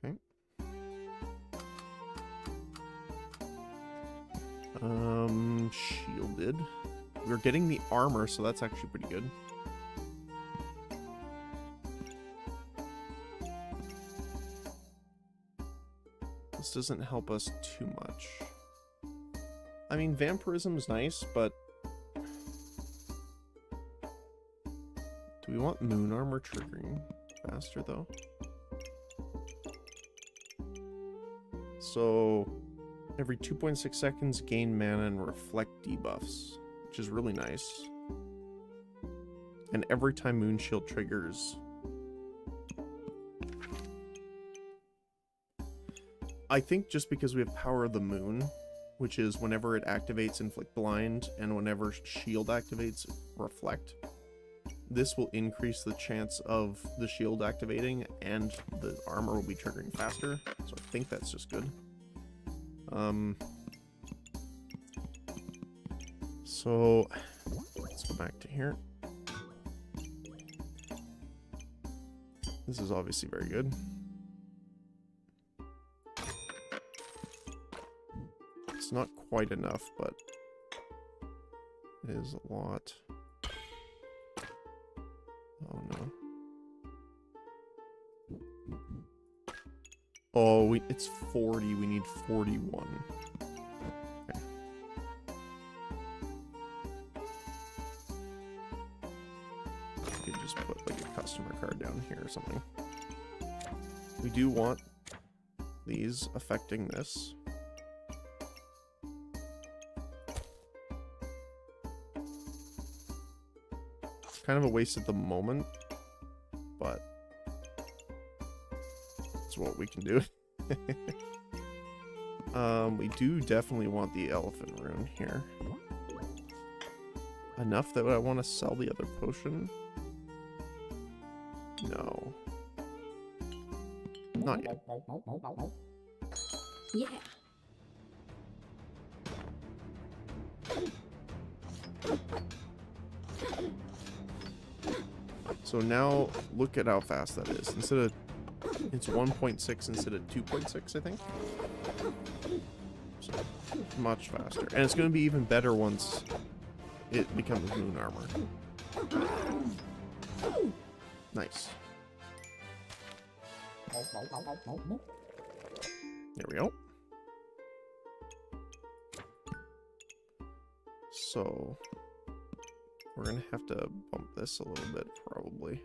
[SPEAKER 1] Okay. Shielded. We're getting the armor, so that's actually pretty good. This doesn't help us too much. I mean, vampirism is nice, but do we want moon armor triggering faster, though? So, every 2.6 seconds, gain mana and reflect debuffs, which is really nice. And every time moon shield triggers, I think just because we have Power of the Moon, which is whenever it activates Inflict Blind, and whenever Shield activates Reflect, this will increase the chance of the shield activating, and the armor will be triggering faster, so I think that's just good. So, let's go back to here. This is obviously very good. It's not quite enough, but it is a lot. Oh no. Oh, it's 40. We need 41. Okay. We could just put like a customer card down here or something. We do want these affecting this. Kind of a waste at the moment, but it's what we can do. We do definitely want the elephant rune here. Enough that I want to sell the other potion? No. Not yet.
[SPEAKER 2] Yeah.
[SPEAKER 1] So now, look at how fast that is. Instead of, it's 1.6 instead of 2.6, I think. So, much faster. And it's going to be even better once it becomes moon armor. Nice. There we go. So we're gonna have to bump this a little bit, probably.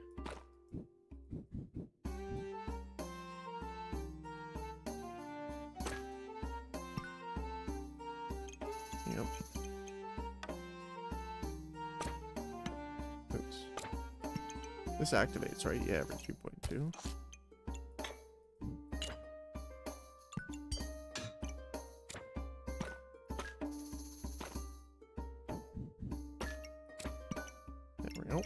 [SPEAKER 1] Yep. Oops. This activates, right? Yeah, every 2.2. There we go.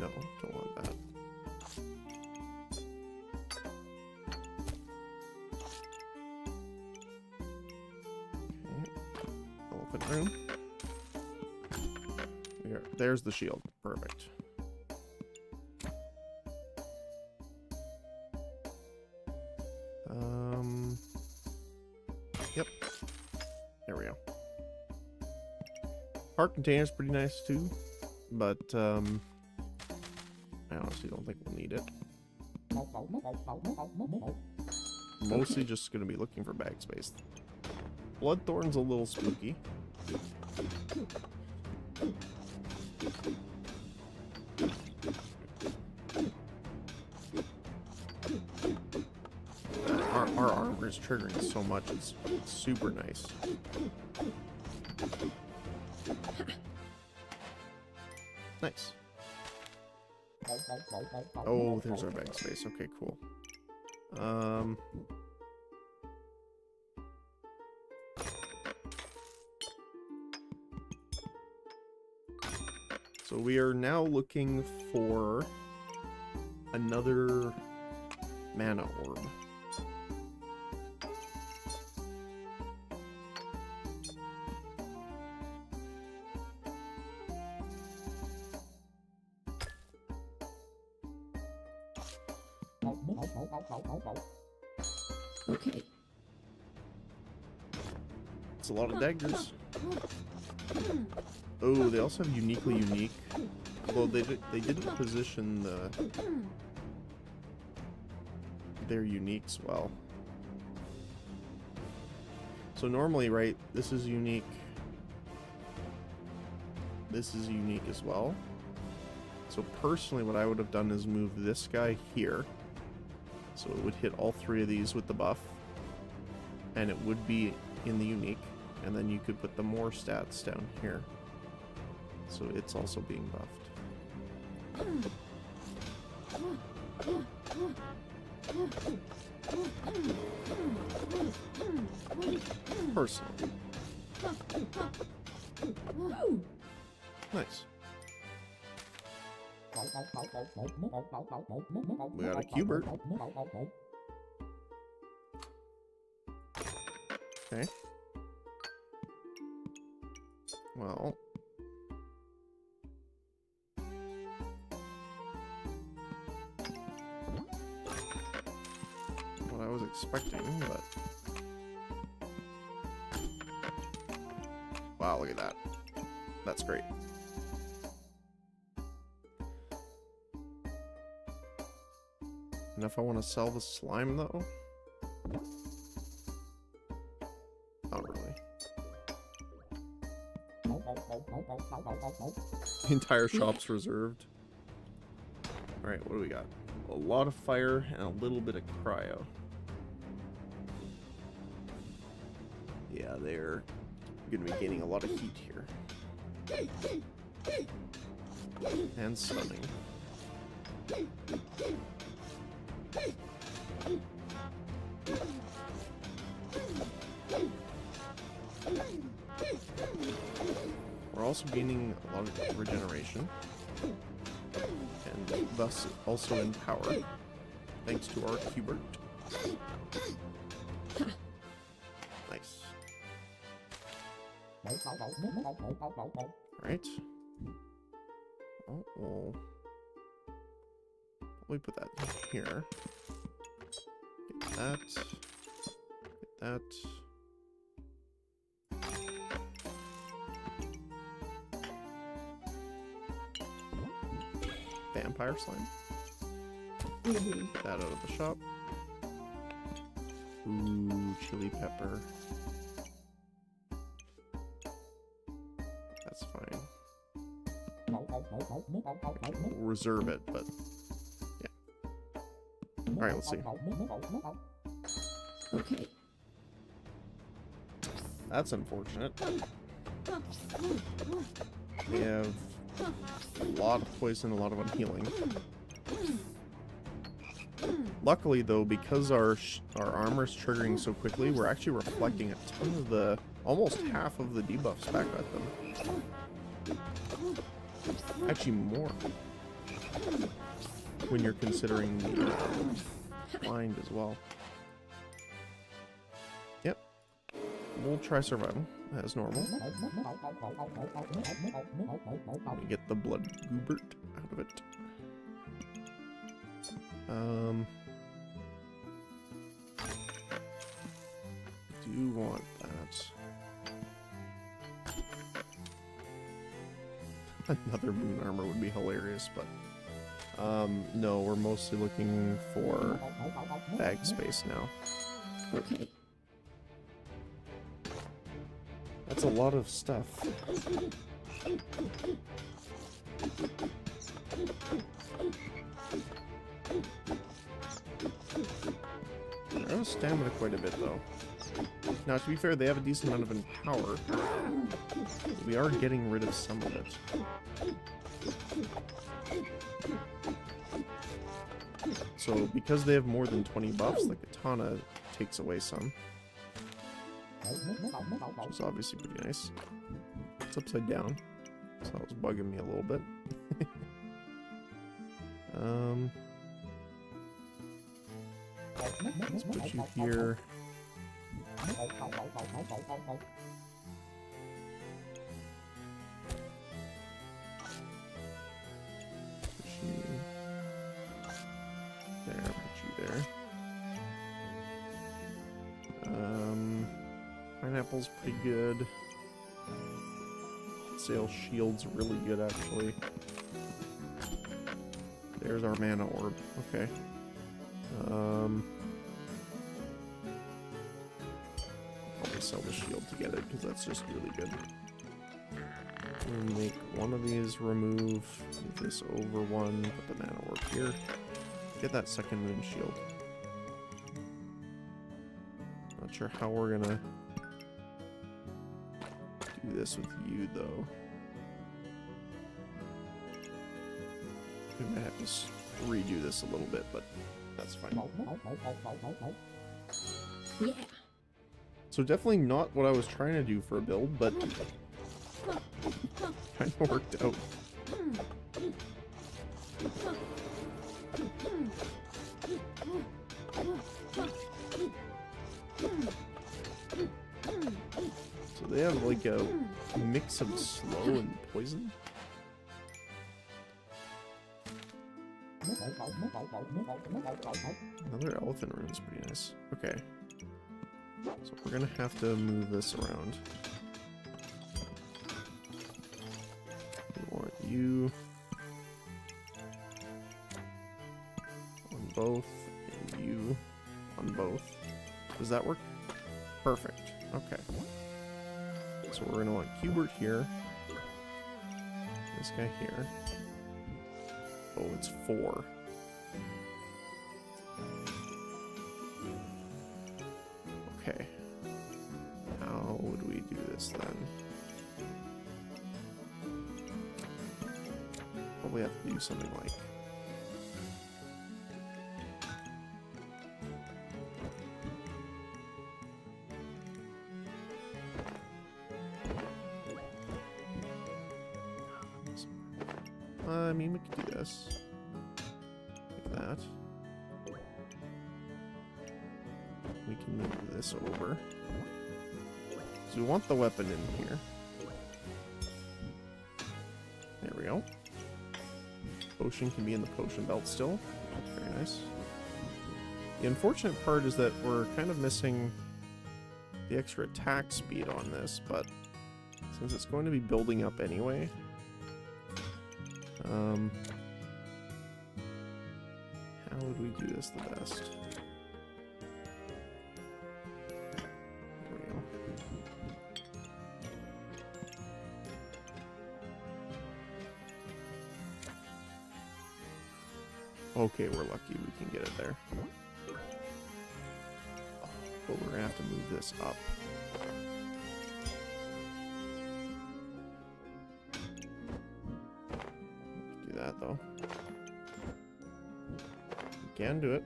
[SPEAKER 1] No, don't want that. Elephant room. There's the shield. Perfect. Yep. There we go. Heart container's pretty nice too, but I honestly don't think we'll need it. Mostly just gonna be looking for bag space. Bloodthorn's a little spooky. Our armor is triggering so much, it's super nice. Nice. Oh, there's our bag space. Okay, cool. So we are now looking for another mana orb.
[SPEAKER 2] Okay.
[SPEAKER 1] It's a lot of daggers. Oh, they also have uniquely unique. Although they didn't position their uniques well. So normally, right, this is unique. This is unique as well. So personally, what I would have done is move this guy here. So it would hit all three of these with the buff. And it would be in the unique. And then you could put the more stats down here. So it's also being buffed. Personally. Nice. We got a Cubert. Okay. Well. What I was expecting, but... Wow, look at that. That's great. And if I want to sell the slime, though? Not really. The entire shop's reserved. Alright, what do we got? A lot of fire and a little bit of cryo. Yeah, they're going to be gaining a lot of heat here. And stunning. We're also gaining a lot of regeneration. And thus also in power. Thanks to our Cubert. Nice. Alright. Oh, we'll probably put that here. Get that. Get that. Vampire slime. Get that out of the shop. Ooh. chili pepper. That's fine. We'll reserve it, but yeah. Alright, let's see.
[SPEAKER 2] Okay.
[SPEAKER 1] That's unfortunate. They have a lot of poison, a lot of unhealing. Luckily, though, because our armor's triggering so quickly, we're actually reflecting a ton of the, almost half of the debuffs back at them. Actually, more. When you're considering the blind as well. Yep. We'll try survival as normal. Let me get the blood goobert out of it. Do want that. Another moon armor would be hilarious, but no, we're mostly looking for bag space now.
[SPEAKER 2] Okay.
[SPEAKER 1] That's a lot of stuff. They're out of stamina quite a bit, though. Now, to be fair, they have a decent amount of power. We are getting rid of some of it. So, because they have more than 20 buffs, the katana takes away some. Which is obviously pretty nice. It's upside down, so that was bugging me a little bit. Let's put you here. There. Pineapple's pretty good. Sail shield's really good, actually. There's our mana orb. Okay. Probably sell the shield to get it, because that's just really good. We'll make one of these, remove this over one, put the mana orb here. Get that second moon shield. Not sure how we're gonna do this with you, though. We might have to redo this a little bit, but that's fine.
[SPEAKER 2] Yeah.
[SPEAKER 1] So definitely not what I was trying to do for a build, but kind of worked out. So they have like a mix of slow and poison. Another elephant rune is pretty nice. Okay. So we're gonna have to move this around. We want you on both, and you on both. Does that work? Perfect. Okay. So we're gonna want Hubert here. This guy here. Oh, it's 4. Okay. How would we do this then? Probably have to do something like... I mean, we could do this. Like that. We can move this over. So we want the weapon in here. There we go. Potion can be in the potion belt still. That's very nice. The unfortunate part is that we're kind of missing the extra attack speed on this, but since it's going to be building up anyway, how would we do this the best? Okay, we're lucky we can get it there. But we're gonna have to move this up. Do that though. We can do it.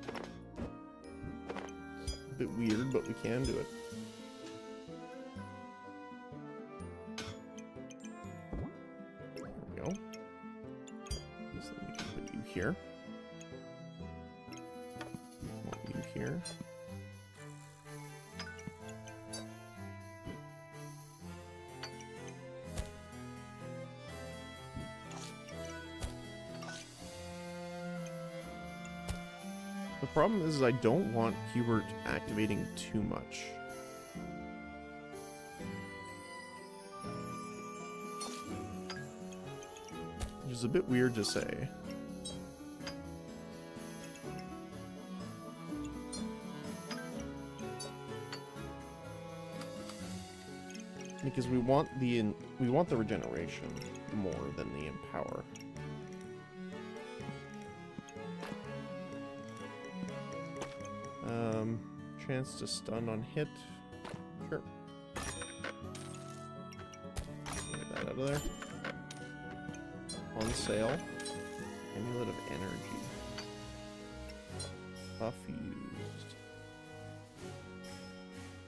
[SPEAKER 1] A bit weird, but we can do it. There we go. So then we can put you here. Want you here. The problem is I don't want Hubert activating too much. Which is a bit weird to say. Because we want the regeneration more than the empower. Chance to stun on hit. Sure. Get that out of there. On sale. Amulet of Energy. Buff used.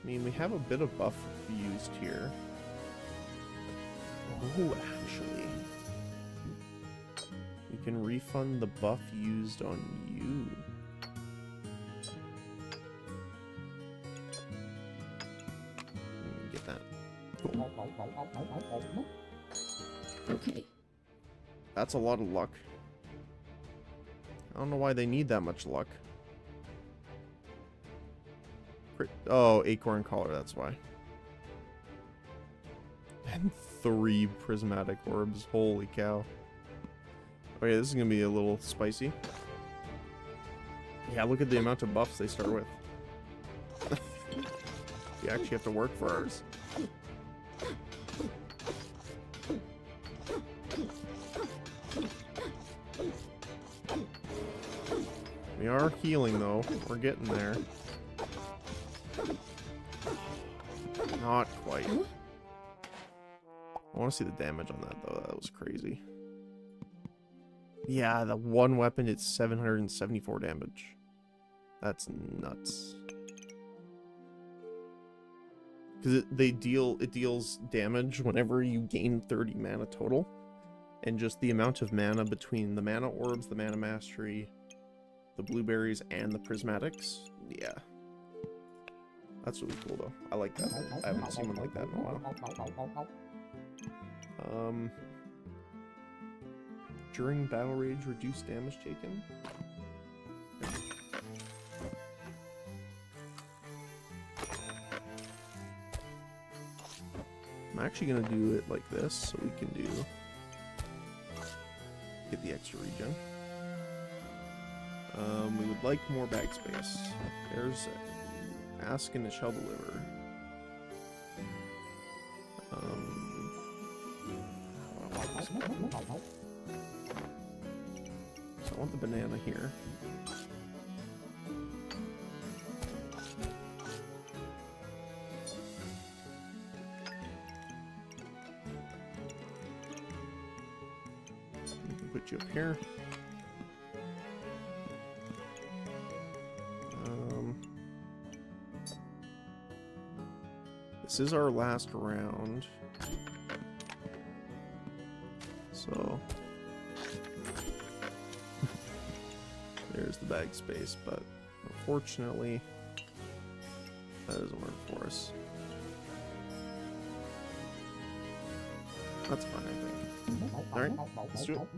[SPEAKER 1] I mean, we have a bit of buff used here. Oh, actually. We can refund the buff used on you. Get that. Cool.
[SPEAKER 2] Okay.
[SPEAKER 1] That's a lot of luck. I don't know why they need that much luck. Oh, Acorn Collar, that's why. And 3 prismatic orbs. Holy cow. Okay, this is gonna be a little spicy. Yeah, look at the amount of buffs they start with. We actually have to work for ours. We are healing though. We're getting there. Not quite. I want to see the damage on that though. That was crazy. Yeah, the one weapon did 774 damage. That's nuts. Because it deals damage whenever you gain 30 mana total. And just the amount of mana between the mana orbs, the mana mastery, the blueberries, and the prismatics. Yeah. That's really cool though. I like that. I haven't seen one like that in a while. During battle rage, reduce damage taken. I'm actually gonna do it like this, so we can get the extra regen. We would like more bag space. There's ask and it shall deliver. So I want the banana here. We can put you up here. This is our last round. So there's the bag space, but unfortunately that doesn't work for us. That's fine, I think. Alright, let's do it.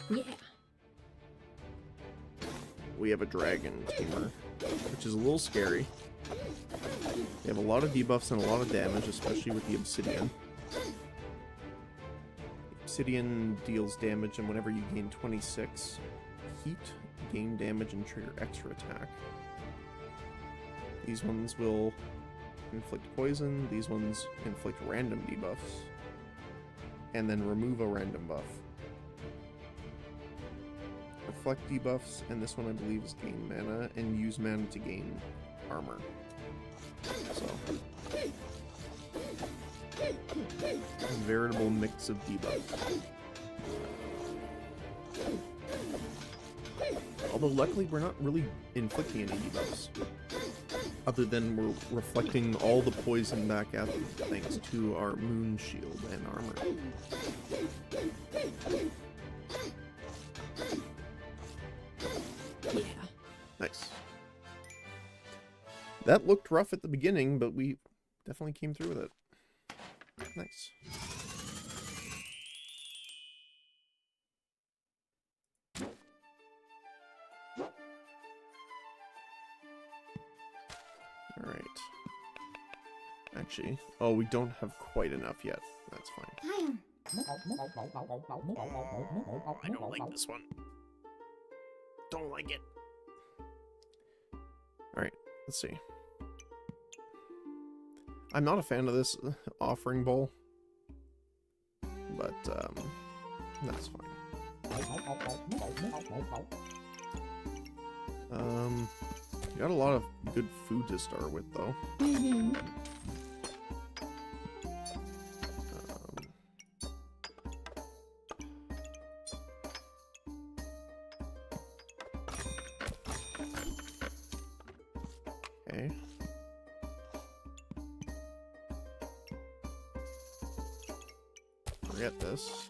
[SPEAKER 2] Yeah.
[SPEAKER 1] We have a dragon tamer, which is a little scary. They have a lot of debuffs and a lot of damage, especially with the obsidian. Obsidian deals damage, and whenever you gain 26 heat, gain damage and trigger extra attack. These ones will inflict poison, these ones inflict random debuffs, and then remove a random buff. reflect debuffs, and this one I believe is gain mana, and use mana to gain armor. So, a veritable mix of debuffs. Although luckily we're not really inflicting any debuffs, other than we're reflecting all the poison back at them thanks to our moon shield and armor.
[SPEAKER 2] Yeah.
[SPEAKER 1] Nice. That looked rough at the beginning, but we definitely came through with it. Nice. Alright. Actually, oh, we don't have quite enough yet. That's fine. I don't like this one. Don't like it. Alright, let's see. I'm not a fan of this offering bowl, but that's fine. You got a lot of good food to start with, though.
[SPEAKER 2] Mm-hmm.
[SPEAKER 1] Okay. Forget this.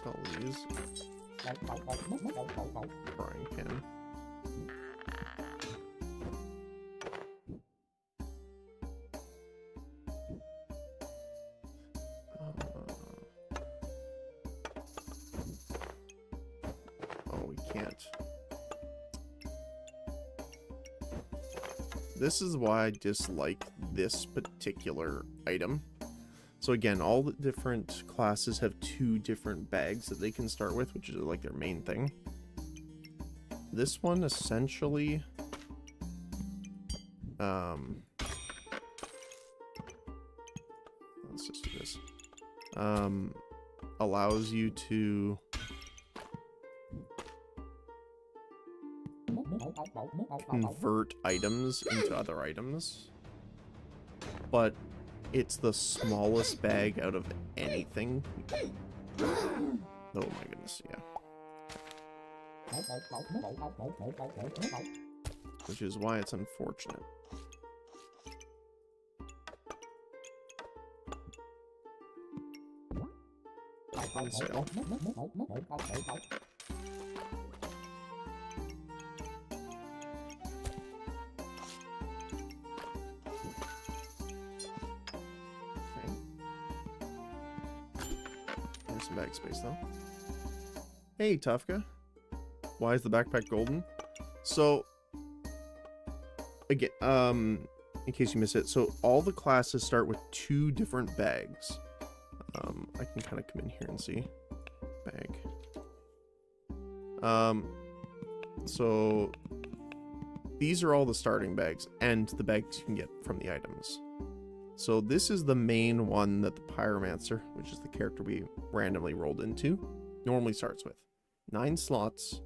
[SPEAKER 1] Sell these. Frying pan. Oh, we can't. This is why I dislike this particular item. So again, all the different classes have 2 different bags that they can start with, which is like their main thing. This one essentially let's just do this. Allows you to convert items into other items, but it's the smallest bag out of anything. Oh my goodness, yeah. Which is why it's unfortunate. On sale. Some bag space though. Hey Tufka, why is the backpack golden? So again, in case you miss it, so all the classes start with 2 different bags. I can kind of come in here and see bag. So these are all the starting bags and the bags you can get from the items. So this is the main one that the Pyromancer, which is the character we randomly rolled into, normally starts with. 9 slots.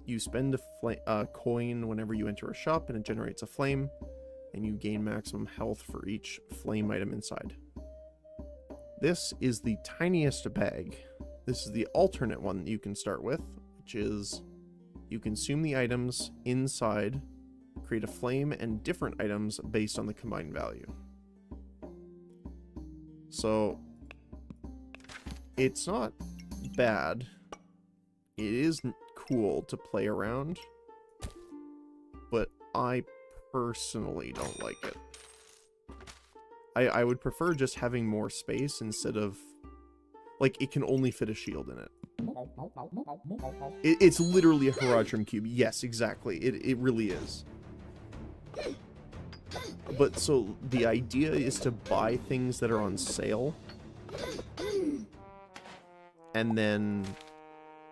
[SPEAKER 1] You spend a coin whenever you enter a shop and it generates a flame, and you gain maximum health for each flame item inside. This is the tiniest bag. This is the alternate one that you can start with, which is you consume the items inside, create a flame and different items based on the combined value. So, it's not bad. It is cool to play around, but I personally don't like it. I would prefer just having more space instead of, like, it can only fit a shield in it. It's literally a Herodrum cube. Yes, exactly. It really is. But so the idea is to buy things that are on sale, and then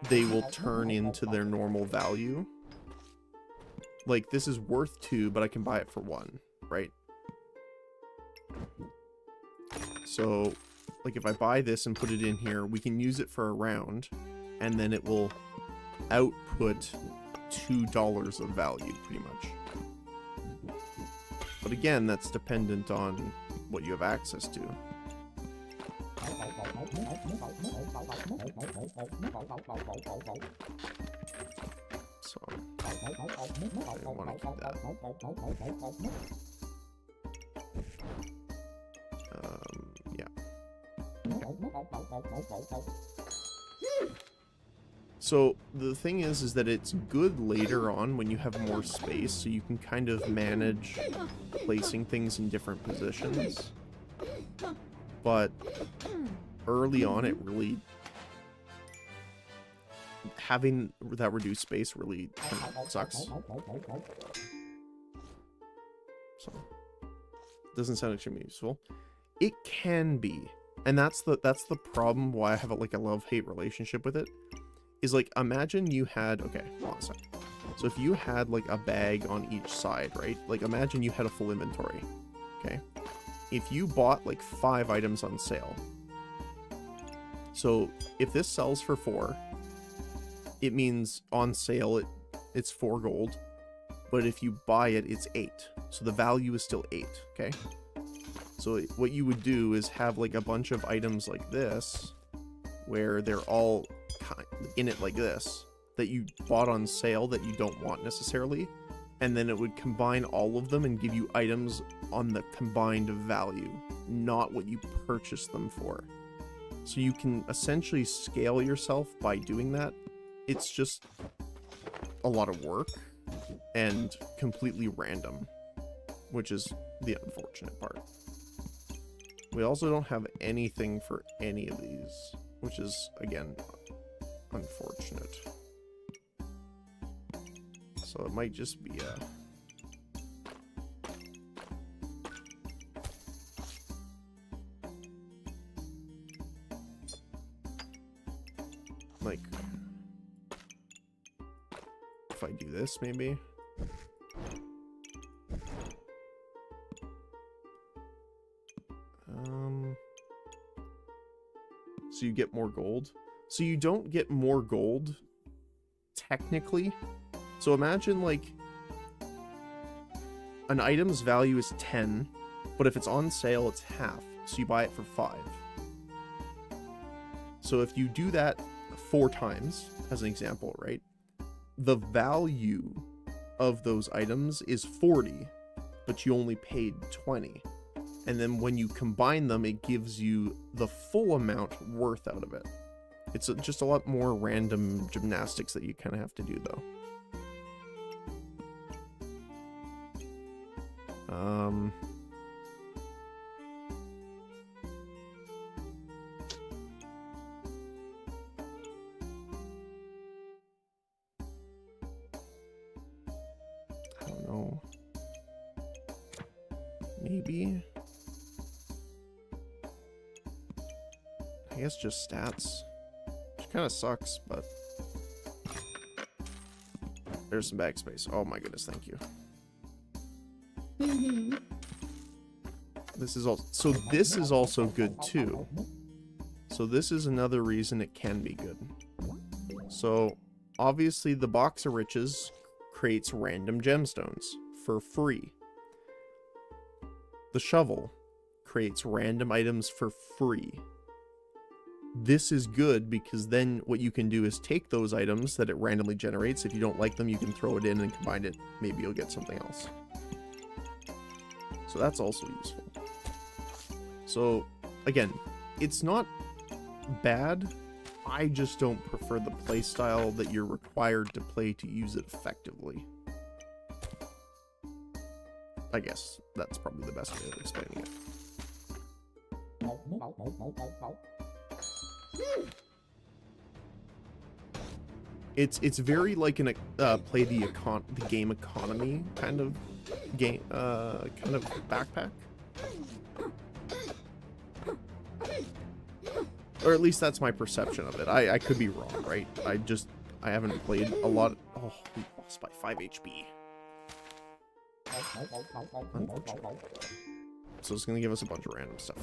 [SPEAKER 1] they will turn into their normal value. Like, this is worth 2, but I can buy it for 1, right? So like if I buy this and put it in here, we can use it for a round, and then it will output $2 of value, pretty much. But again, that's dependent on what you have access to. So, I want to keep that. Yeah. So the thing is that it's good later on when you have more space, so you can kind of manage placing things in different positions. But early on, it really, having that reduced space really kind of sucks. So doesn't sound extremely useful. It can be, and that's the problem why I have like a love-hate relationship with it. Is like, imagine you had, okay, hold on a second. So if you had like a bag on each side, right? Like imagine you had a full inventory, okay? If you bought like 5 items on sale. So if this sells for 4, it means on sale it's 4 gold. But if you buy it, it's 8. So the value is still 8, okay? So what you would do is have like a bunch of items like this, where they're all in it like this, that you bought on sale that you don't want necessarily, and then it would combine all of them and give you items on the combined value, not what you purchased them for. So you can essentially scale yourself by doing that. It's just a lot of work and completely random, which is the unfortunate part. We also don't have anything for any of these, which is, again, unfortunate. So it might just be a... like... if I do this, maybe? So you get more gold. So you don't get more gold, technically. So imagine, like, an item's value is 10, but if it's on sale, it's half. So you buy it for 5. So if you do that 4 times, as an example, right? The value of those items is 40, but you only paid 20. And then when you combine them, it gives you the full amount worth out of it. It's just a lot more random gymnastics that you kind of have to do, though. I don't know. Maybe? I guess just stats. Which kind of sucks, but... there's some backspace. Oh my goodness, thank you. This is also... so this is also good too. So this is another reason it can be good. So, obviously the Box of Riches creates random gemstones for free. The shovel creates random items for free. This is good because then what you can do is take those items that it randomly generates. If you don't like them, you can throw it in and combine it. Maybe you'll get something else. So that's also useful. So again, it's not bad. I just don't prefer the playstyle that you're required to play to use it effectively. I guess that's probably the best way of explaining it. It's very like an play the game economy kind of game kind of backpack, or at least that's my perception of it. I could be wrong, right? I haven't played a lot. Oh, we lost by 5 HP. So it's gonna give us a bunch of random stuff.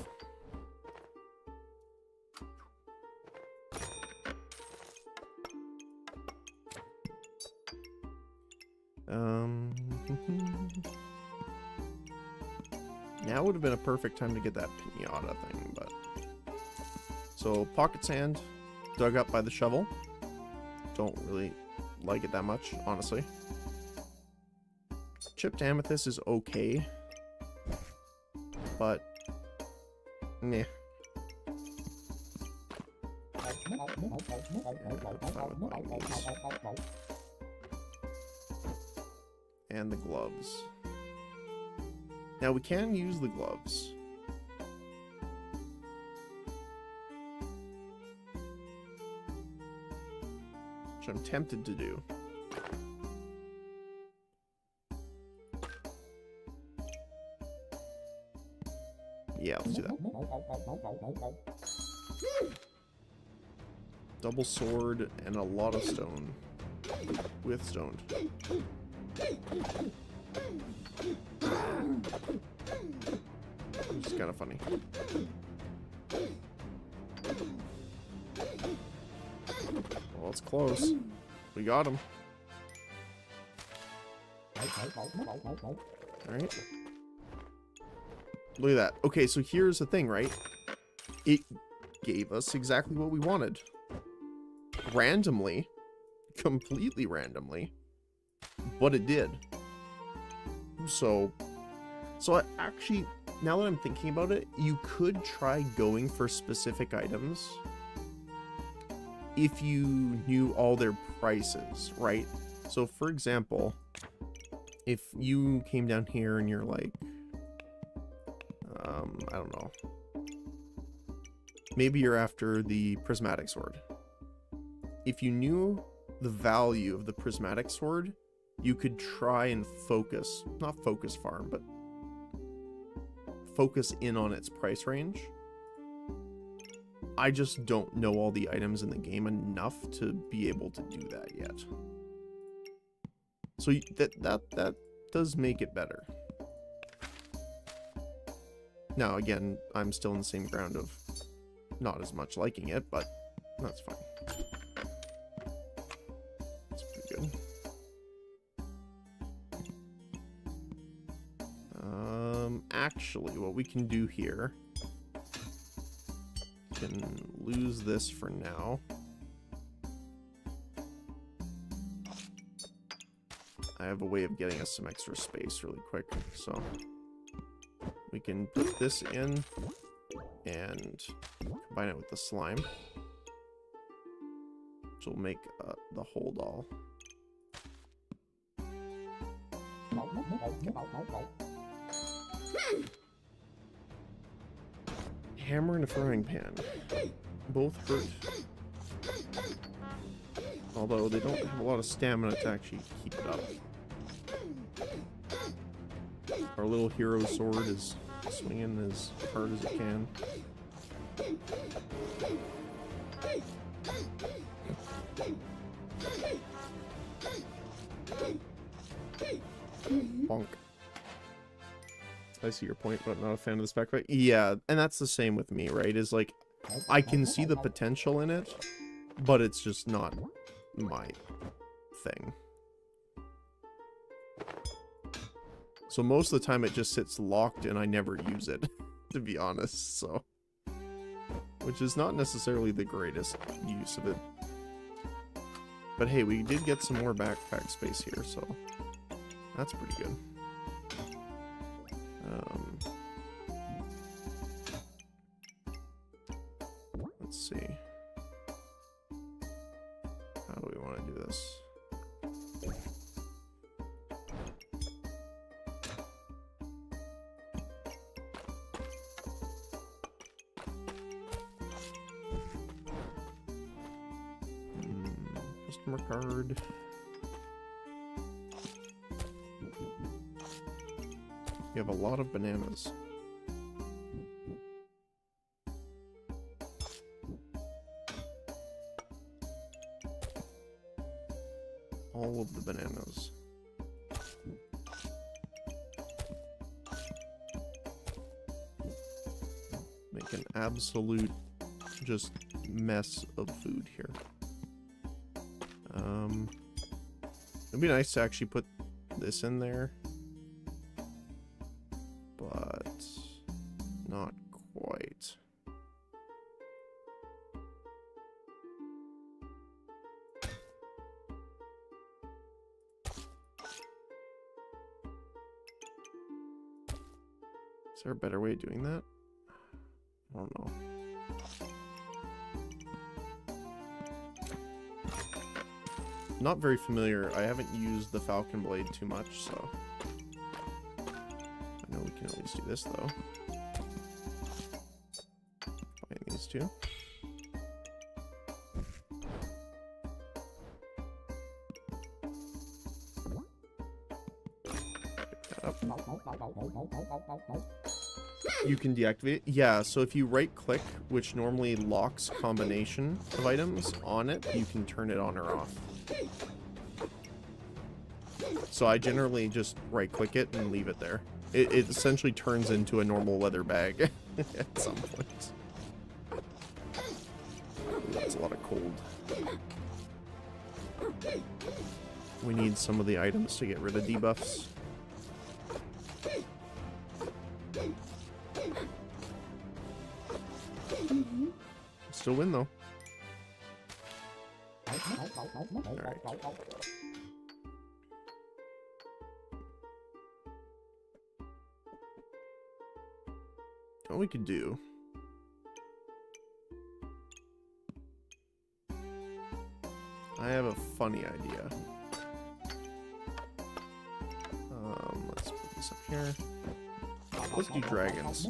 [SPEAKER 1] Now would have been a perfect time to get that pinata thing, but... So, pocket sand, dug up by the shovel. Don't really like it that much, honestly. Chipped amethyst is okay. But... Meh. And the gloves. Now we can use the gloves. Which I'm tempted to do. Yeah, let's do that. Double sword and a lot of stone. With stoned. It's kind of funny. Well, it's close. We got him. Alright. Look at that. Okay, so here's the thing, right? It gave us exactly what we wanted. Randomly. Completely randomly. But it did. So I actually, now that I'm thinking about it, you could try going for specific items if you knew all their prices, right? So for example, if you came down here and you're like, I don't know, maybe you're after the prismatic sword. If you knew the value of the prismatic sword, you could try and focus, not focus farm, but focus in on its price range. I just don't know all the items in the game enough to be able to do that yet. So that does make it better. Now again, I'm still in the same ground of not as much liking it, but that's fine. That's pretty good. Actually, what we can do here, we can lose this for now. I have a way of getting us some extra space really quick, so we can put this in and combine it with the slime, which will make the hold all. Hammer and a frying pan. Both hurt. Although they don't have a lot of stamina to actually keep it up. Our little hero sword is swinging as hard as it can. Bonk. I see your point, but not a fan of the spec fight. Yeah, and that's the same with me, right? Is like, I can see the potential in it, but it's just not my thing. So most of the time it just sits locked and I never use it, to be honest, so. Which is not necessarily the greatest use of it. But hey, we did get some more backpack space here, so that's pretty good. Let's see. How do we want to do this? Customer card. You have a lot of bananas. All of the bananas. Make an absolute just mess of food here. It'd be nice to actually put this in there, but not quite. Is there a better way of doing that? I don't know. Not very familiar. I haven't used the Falcon Blade too much, so I know we can at least do this though. Find these two. Pick that up. You can deactivate. Yeah, so if you right click, which normally locks combination of items on it, you can turn it on or off. So I generally just right click it and leave it there. It essentially turns into a normal leather bag at some point. That's a lot of cold. We need some of the items to get rid of debuffs. Still win though. Alright. What we could do. I have a funny idea. Let's put this up here. Let's do dragons.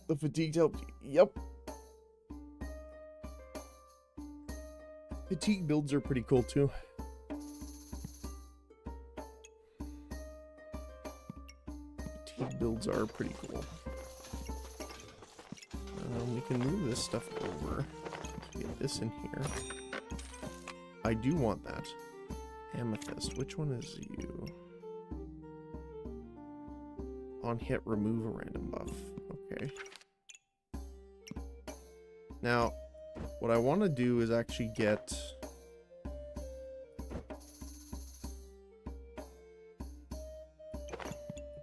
[SPEAKER 1] The fatigue helped. Yep. Fatigue builds are pretty cool too. Fatigue builds are pretty cool. We can move this stuff over. Get this in here. I do want that. Amethyst. Which one is you? On hit, remove a random buff. Okay. Now, what I want to do is actually get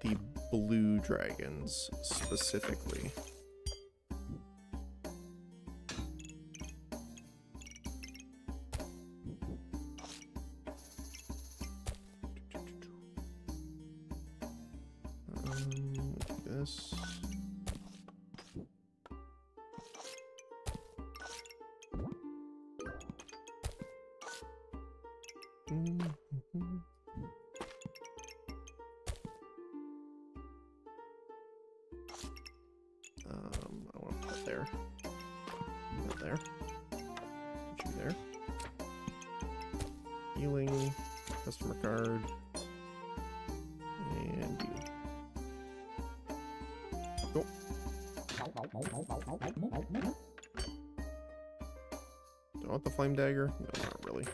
[SPEAKER 1] the blue dragons specifically. This. I want to put there. Not there. Put you there. Healing. Customer card. And you. Go. Do I want the flame dagger? No, not really.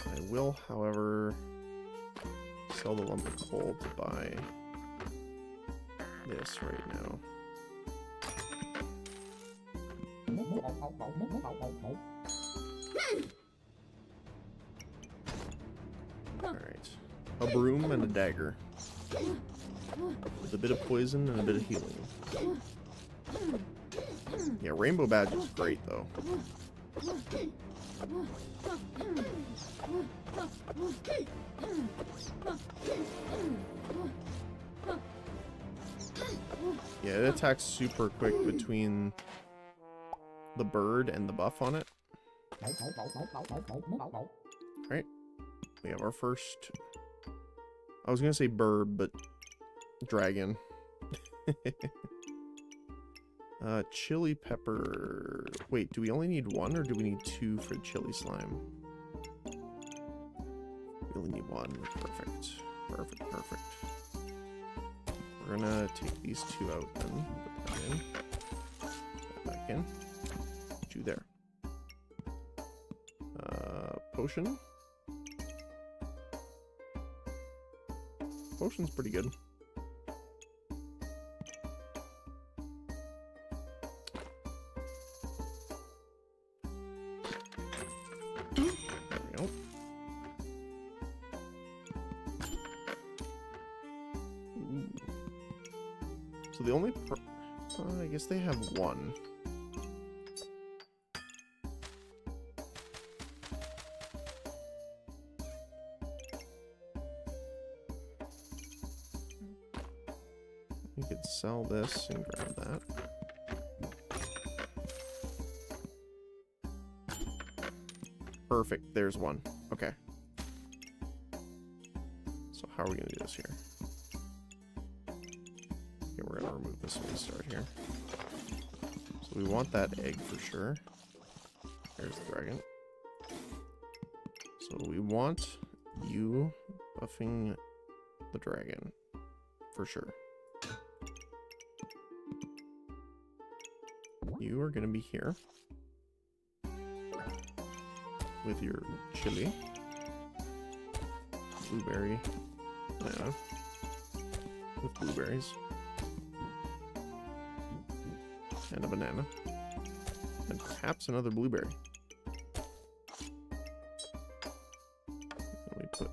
[SPEAKER 1] I will, however, sell the lump of coal to buy this right now. Alright. A broom and a dagger. With a bit of poison and a bit of healing. Yeah, rainbow badge is great though. Yeah, it attacks super quick between the bird and the buff on it. Alright. We have our first... I was gonna say bird, but... dragon. Chili pepper... Wait, do we only need one, or do we need two for chili slime? We only need one. Perfect. Perfect, perfect. We're gonna take these two out then. Put that in. Put that back in. Put you there. Potion. Potion's pretty good. There we go. Ooh. So the only I guess they have one. We could sell this and grab that. Perfect, there's one. Okay. So how are we gonna do this here? Okay, we're gonna remove this when we start here. So we want that egg for sure. There's the dragon. So we want you buffing the dragon for sure. You are gonna be here with your chili, blueberry, banana, with blueberries, and a banana, and perhaps another blueberry. And we put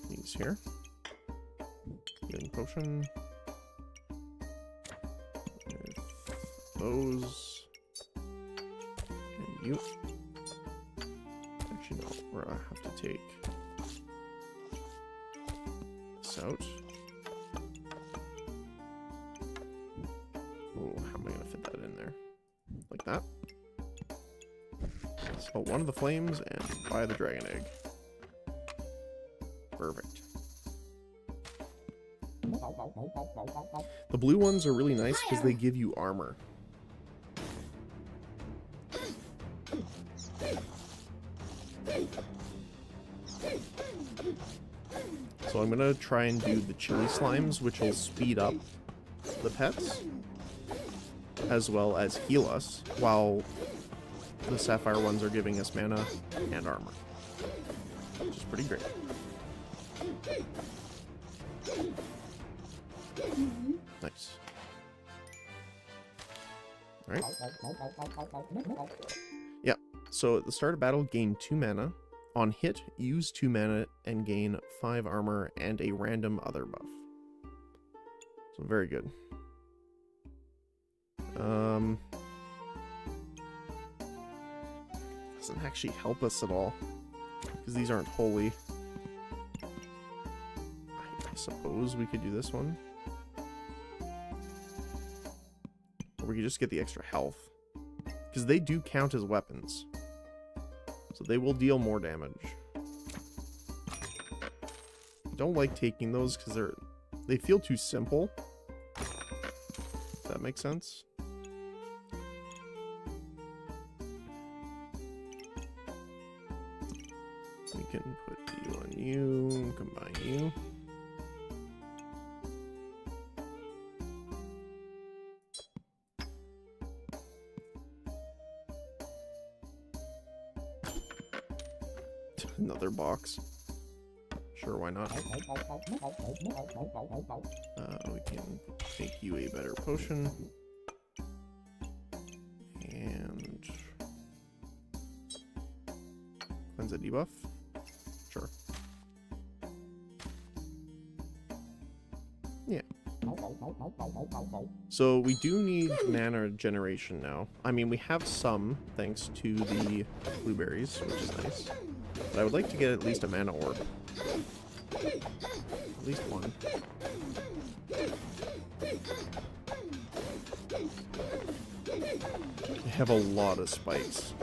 [SPEAKER 1] these here. Healing potion. With those. And you. Actually, no, we're gonna have to take this out. Oh, how am I gonna fit that in there? Like that. So one of the flames and buy the dragon egg. Perfect. The blue ones are really nice because they give you armor. So I'm gonna try and do the chili slimes, which will speed up the pets, as well as heal us, while the sapphire ones are giving us mana and armor, which is pretty great. Nice. Alright. Yeah, so at the start of battle, gain 2 mana. On hit, use 2 mana and gain 5 armor and a random other buff. So very good. Doesn't actually help us at all, because these aren't holy. I suppose we could do this one. Or we could just get the extra health, because they do count as weapons. So they will deal more damage. I don't like taking those because they feel too simple. If that makes sense. We can put you on you, combine you. Another box. Sure, why not? We can make you a better potion. And cleanse a debuff. Sure. Yeah. So we do need mana generation now. I mean, we have some, thanks to the blueberries, which is nice. But I would like to get at least a mana orb. At least one. We have a lot of spikes,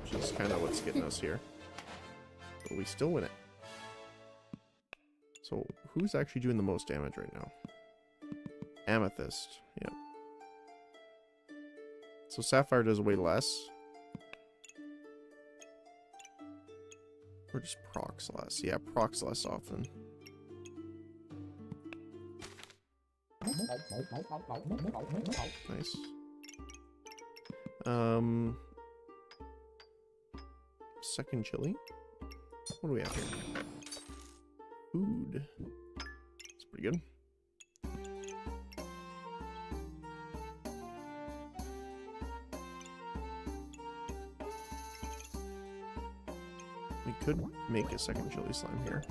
[SPEAKER 1] which is kind of what's getting us here. But we still win it. So, who's actually doing the most damage right now? Amethyst, yeah. So Sapphire does way less. Or just procs less. Yeah, procs less often. Nice. Second chili. What do we have here? Food. It's pretty good. could make a second chili slime here.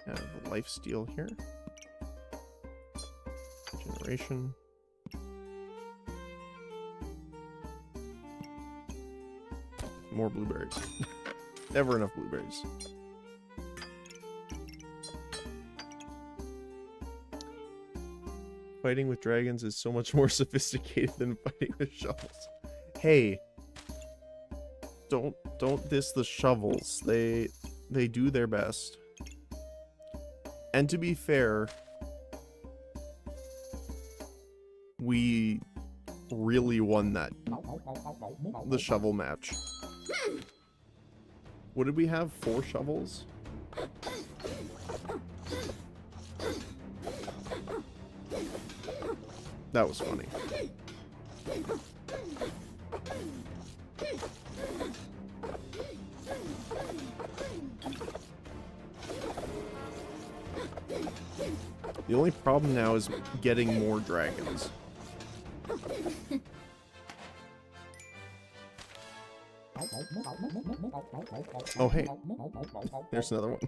[SPEAKER 1] Have a lifesteal here. Generation. More blueberries. Never enough blueberries. Fighting with dragons is so much more sophisticated than fighting with shovels. Hey, don't diss the shovels. They do their best. And to be fair, we really won the shovel match. What did we have? 4 shovels? That was funny. The only problem now is getting more dragons. Oh, hey. There's another one.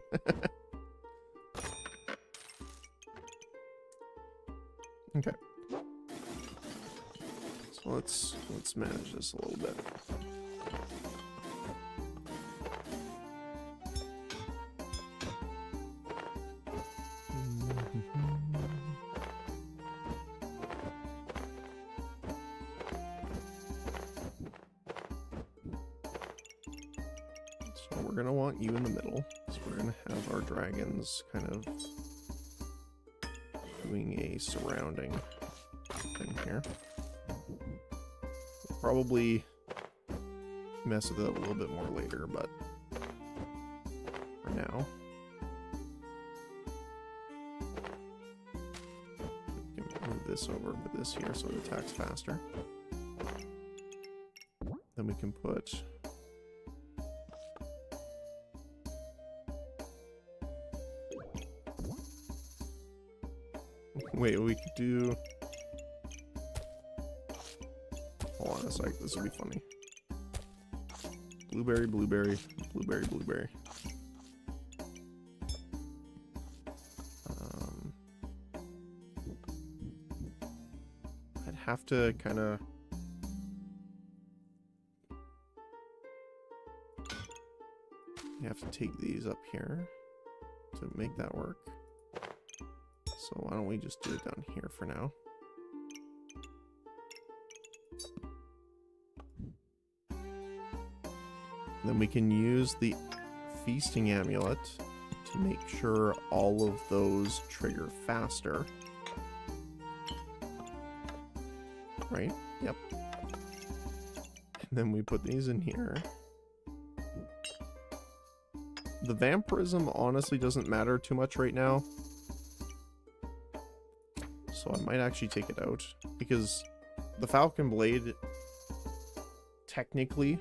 [SPEAKER 1] Okay. So let's manage this a little bit. So we're gonna want you in the middle. So we're gonna have our dragons kind of doing a surrounding thing here. We'll probably mess with it a little bit more later, but for now, we can move this over with this here so it attacks faster. Then we can put wait, we could do... Hold on a sec, this will be funny. Blueberry, blueberry, blueberry, blueberry. I'd have to kind of... You have to take these up here to make that work. So why don't we just do it down here for now? Then we can use the feasting amulet to make sure all of those trigger faster. Right? Yep. And then we put these in here. The vampirism honestly doesn't matter too much right now. So I might actually take it out, because the Falcon Blade technically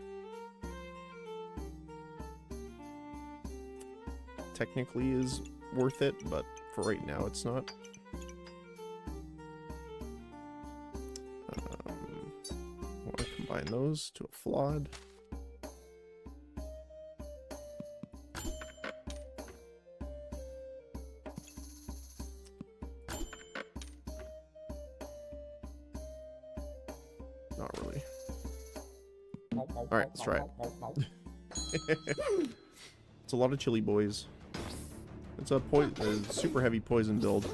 [SPEAKER 1] is worth it, but for right now it's not. I want to combine those to a flawed. Not really. Alright, let's try it. It's a lot of chili, boys. It's a super heavy poison build.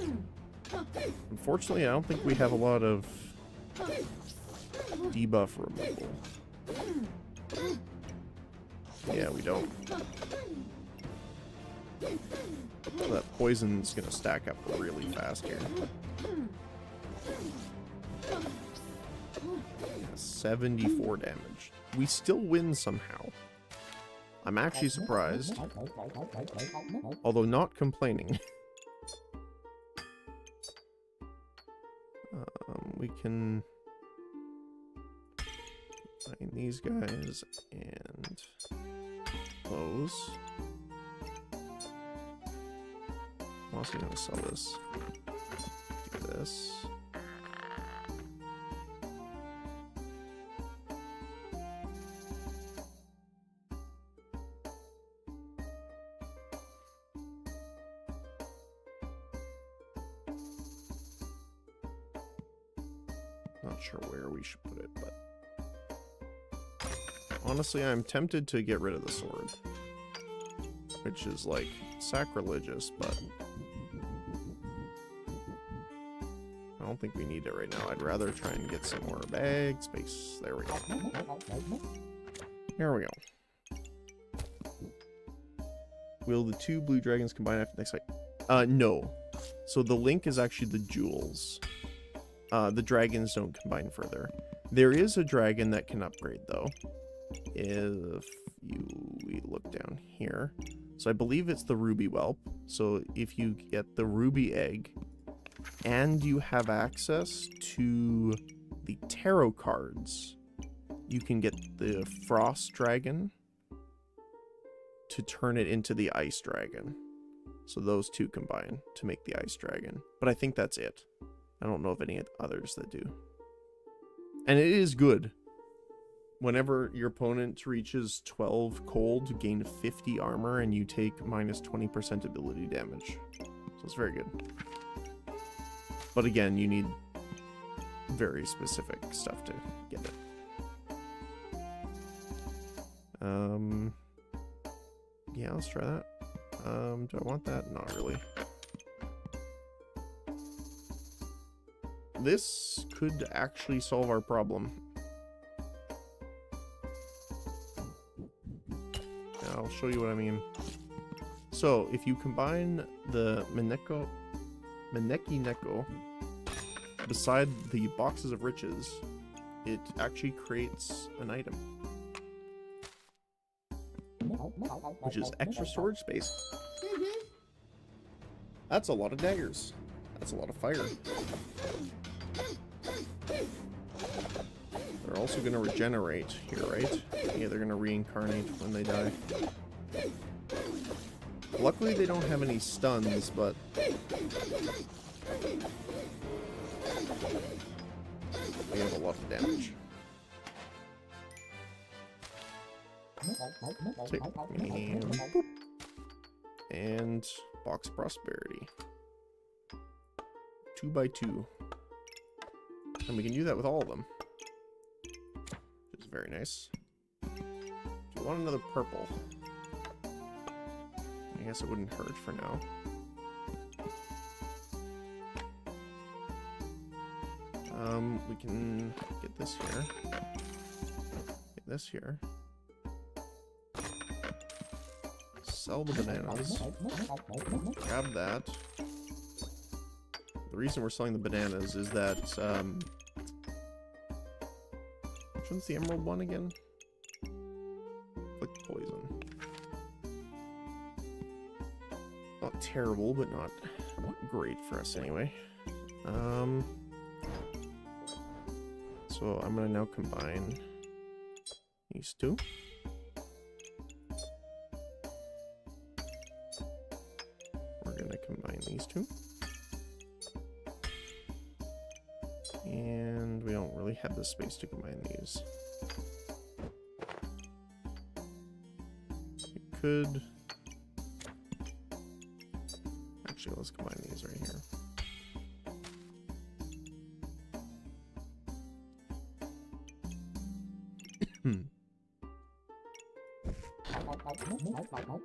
[SPEAKER 1] Unfortunately, I don't think we have a lot of debuff removal. Yeah, we don't. So that poison's gonna stack up really fast here. 74 damage. We still win somehow. I'm actually surprised. Although not complaining. We can find these guys and those. I'm also gonna sell this. Do this. Not sure where we should put it, but honestly, I'm tempted to get rid of the sword, which is like sacrilegious, but I don't think we need it right now. I'd rather try and get some more bag space. There we go. There we go. Will the two blue dragons combine after next fight? No. So the link is actually the jewels. The dragons don't combine further. There is a dragon that can upgrade though. If we look down here. So I believe it's the ruby whelp. So if you get the ruby egg and you have access to the tarot cards, you can get the frost dragon to turn it into the ice dragon. So those two combine to make the ice dragon. But I think that's it. I don't know of any others that do. And it is good. Whenever your opponent reaches 12 cold, gain 50 armor, and you take minus 20% ability damage. So it's very good. But again, you need very specific stuff to get it. Yeah, let's try that. Do I want that? Not really. This could actually solve our problem. I'll show you what I mean. So, if you combine the Maneki Neko beside the boxes of riches, it actually creates an item, which is extra storage space. That's a lot of daggers. That's a lot of fire. They're also going to regenerate here, right? Yeah, they're going to reincarnate when they die. Luckily, they don't have any stuns, but they have a lot of damage. And box prosperity. 2x2. And we can do that with all of them. Which is very nice. Do you want another purple? I guess it wouldn't hurt for now. We can get this here. Get this here. Sell the bananas. Grab that. The reason we're selling the bananas is that, which one's the emerald one again? Click poison. Not terrible, but not great for us anyway. So I'm gonna now combine these two. We're gonna combine these two. And we don't really have the space to combine these. We could... Actually, let's combine these right here.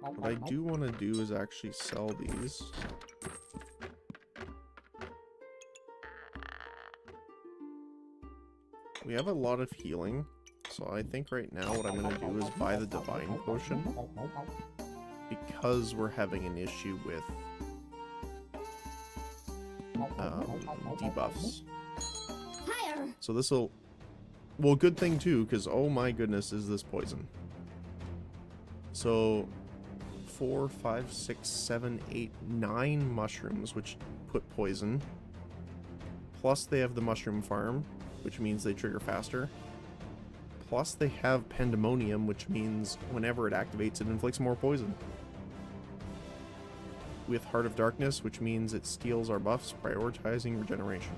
[SPEAKER 1] What I do want to do is actually sell these. We have a lot of healing, so I think right now what I'm going to do is buy the Divine Potion, because we're having an issue with debuffs. So this will... Well, good thing too, because oh my goodness, is this poison. So 4, 5, 6, 7, 8, 9 mushrooms, which put poison. Plus they have the mushroom farm, which means they trigger faster. Plus they have Pandemonium, which means whenever it activates, it inflicts more poison. with Heart of Darkness, which means it steals our buffs, prioritizing regeneration.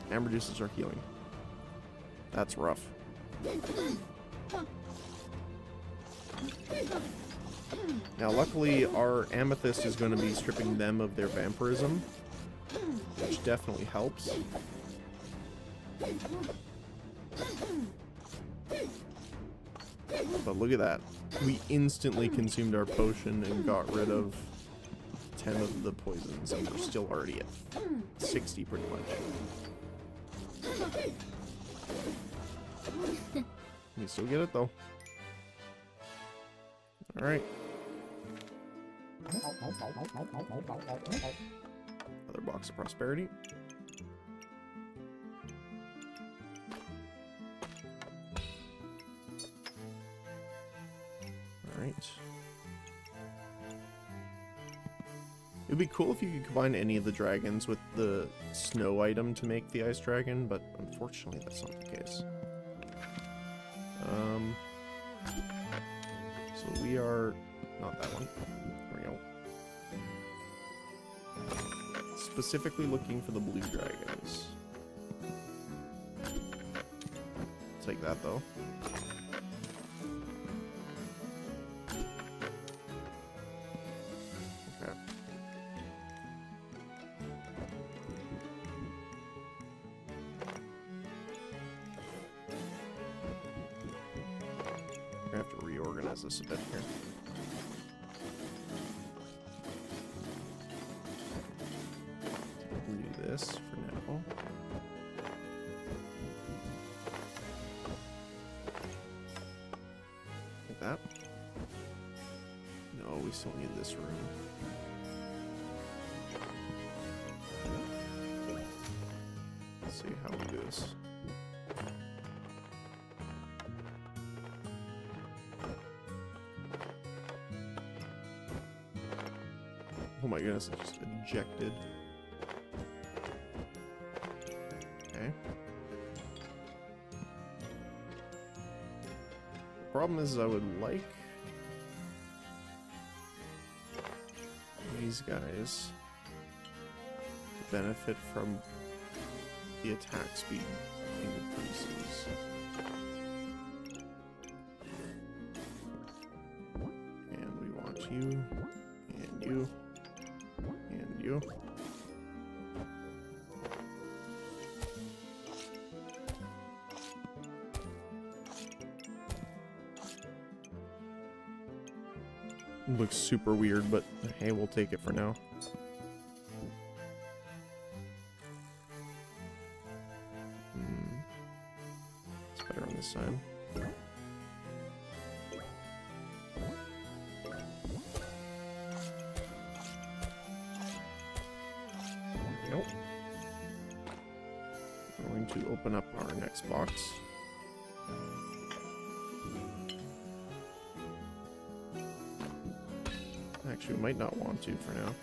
[SPEAKER 1] And reduces our healing. That's rough. Now, luckily, our Amethyst is going to be stripping them of their vampirism, which definitely helps. But look at that. We instantly consumed our potion and got rid of 10 of the poisons, and we're still already at 60 pretty much. We still get it though. Alright. Another box of prosperity. Alright. It would be cool if you could combine any of the dragons with the snow item to make the ice dragon, but unfortunately that's not the case. So we are... not that one. There we go. Specifically looking for the blue dragons. Take that though. Okay. I have to reorganize this a bit here. Do this for now. Like that. No, we still need this room. Let's see how we do this. Oh my goodness, it just ejected. Okay. The problem is I would like these guys to benefit from the attack speed increases. And we want you, and you. And you. Looks super weird, but hey, we'll take it for now. It's better on this side. Nope. We're going to open up our next box. Actually, we might not want to for now.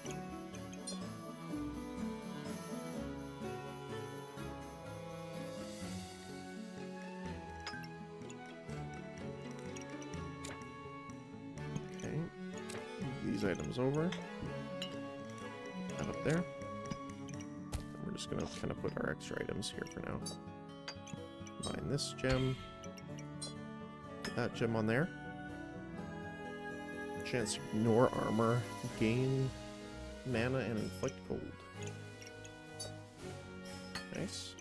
[SPEAKER 1] Okay. Move these items over. That up there. We're just gonna kind of put our extra items here for now. Mine this gem. Put that gem on there. Chance to ignore armor, gain mana, and inflict cold. Nice.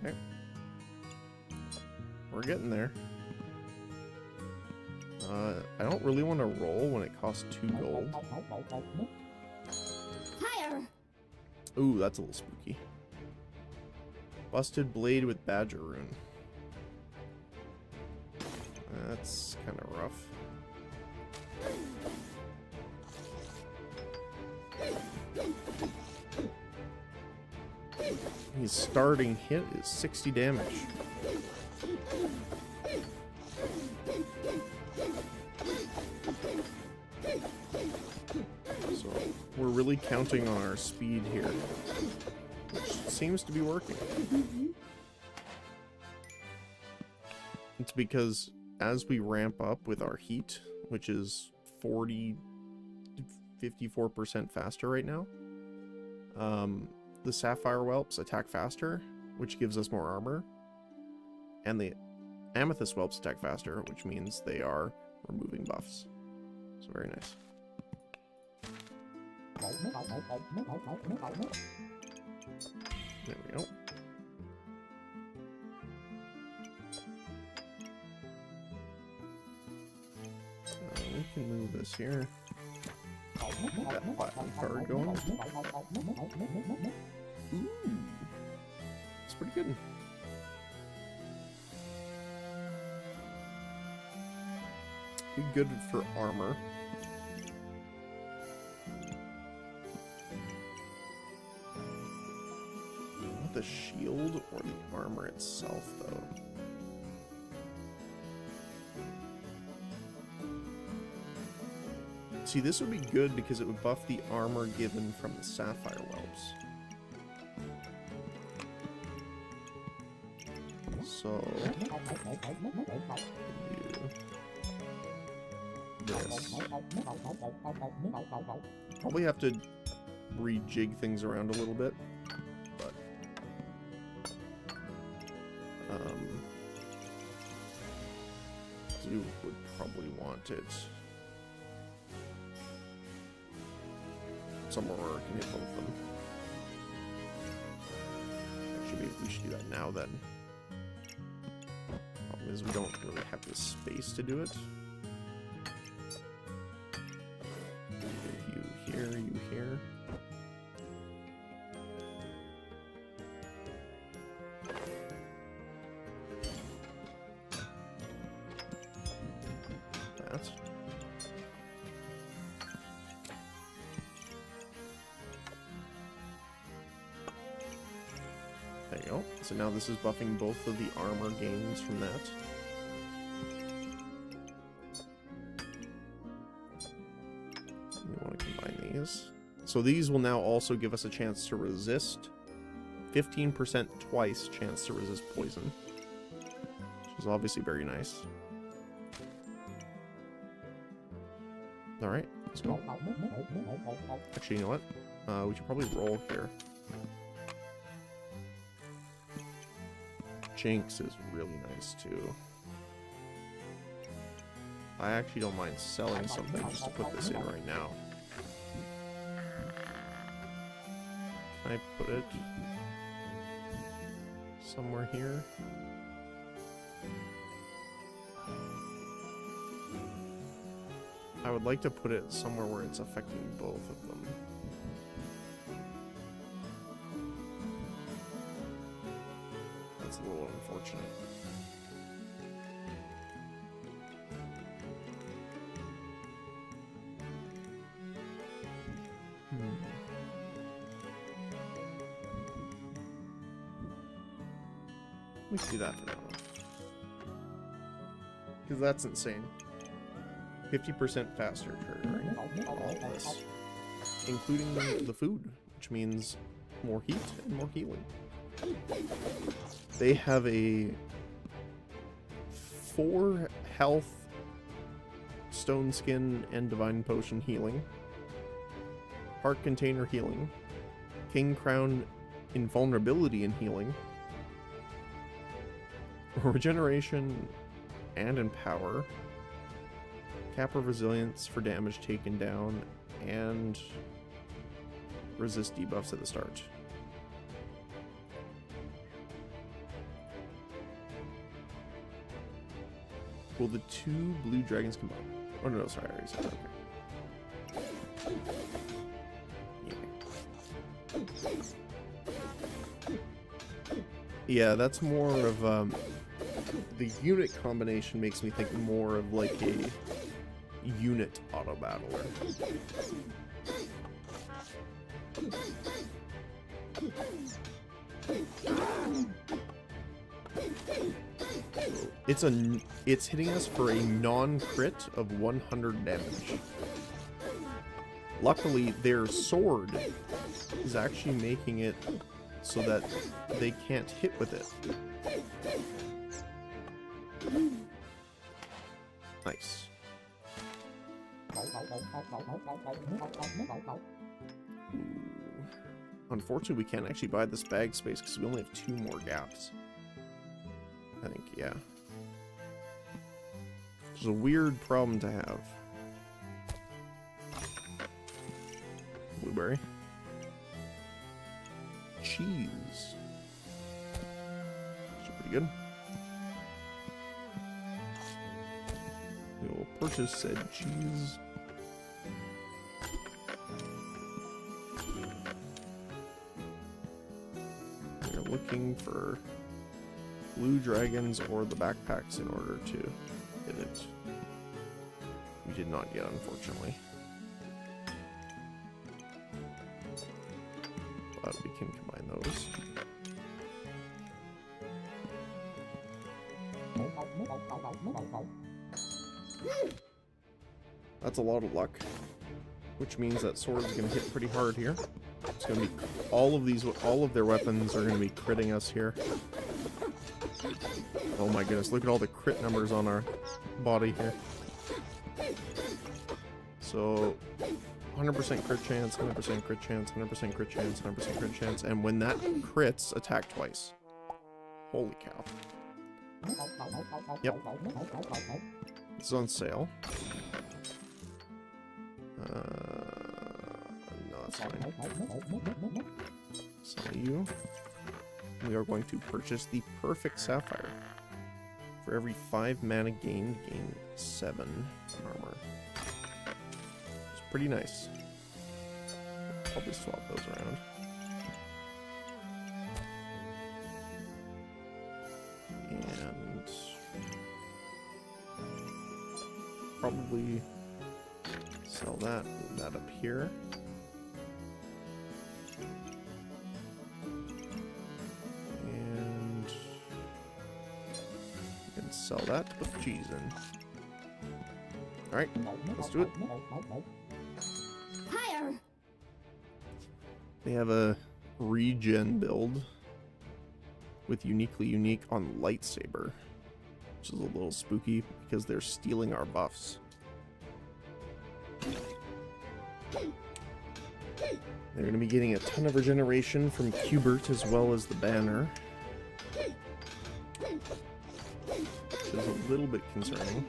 [SPEAKER 1] Okay. We're getting there. I don't really want to roll when it costs 2 gold.
[SPEAKER 2] Fire!
[SPEAKER 1] Ooh, that's a little spooky. Busted blade with badger rune. That's kind of rough. His starting hit is 60 damage. So we're really counting on our speed here. which seems to be working. It's because as we ramp up with our heat, which is 54% faster right now, the sapphire whelps attack faster, which gives us more armor, and the amethyst whelps attack faster, which means they are removing buffs. So very nice. There we go. We can move this here. Get that platinum card going. Ooh, it's pretty good. Be good for armor. Not the shield or the armor itself, though. See, this would be good because it would buff the armor given from the sapphire whelps. So, this. Probably have to rejig things around a little bit, but you would probably want it somewhere where I can hit both of them. Actually, maybe we should do that now then. Problem is we don't really have the space to do it. You here, you here. That. There you go. So now this is buffing both of the armor gains from that. We want to combine these. So these will now also give us a chance to resist. 15% twice chance to resist poison. Which is obviously very nice. Alright, let's go. Actually, you know what? We should probably roll here. Jinx is really nice too. I actually don't mind selling something just to put this in right now. Can I put it somewhere here? I would like to put it somewhere where it's affecting both of them. That's a little unfortunate. Let me do that for now. Because that's insane. 50% faster for all of this. Including the food, which means more heat and more healing. They have a 4 health, stone skin, and divine potion healing. Heart container healing. King crown invulnerability and healing. Regeneration and empower. Cap of resilience for damage taken down, and resist debuffs at the start. Will the 2 blue dragons combine? Oh no, sorry, I already said that. Okay. Yeah, that's more of the unit combination makes me think more of like a unit auto battler. It's hitting us for a non-crit of 100 damage. Luckily, their sword is actually making it so that they can't hit with it. Nice. Ooh. Unfortunately, we can't actually buy this bag space because we only have 2 more gaps. I think, yeah. Which is a weird problem to have. Blueberry. Cheese. That's pretty good. We will purchase said cheese. We are looking for blue dragons or the backpacks in order to hit it. We did not yet, unfortunately. But we can combine those. That's a lot of luck, which means that sword's gonna hit pretty hard here. It's gonna be all of their weapons are gonna be critting us here. Oh my goodness, look at all the crit numbers on our body here. So 100% crit chance, 100% crit chance, 100% crit chance, 100% crit chance, and when that crits, attack twice. Holy cow. Yep. This is on sale. No, that's fine. So you. We are going to purchase the perfect sapphire. For every 5 mana gained, gain 7 armor. It's pretty nice. I'll probably swap those around. And probably sell that, move that up here. And you can sell that to put cheese in. Alright, let's do it.
[SPEAKER 2] Higher.
[SPEAKER 1] They have a regen build with uniquely unique on lightsaber, which is a little spooky because they're stealing our buffs. They're going to be getting a ton of regeneration from Qbert as well as the banner, which is a little bit concerning.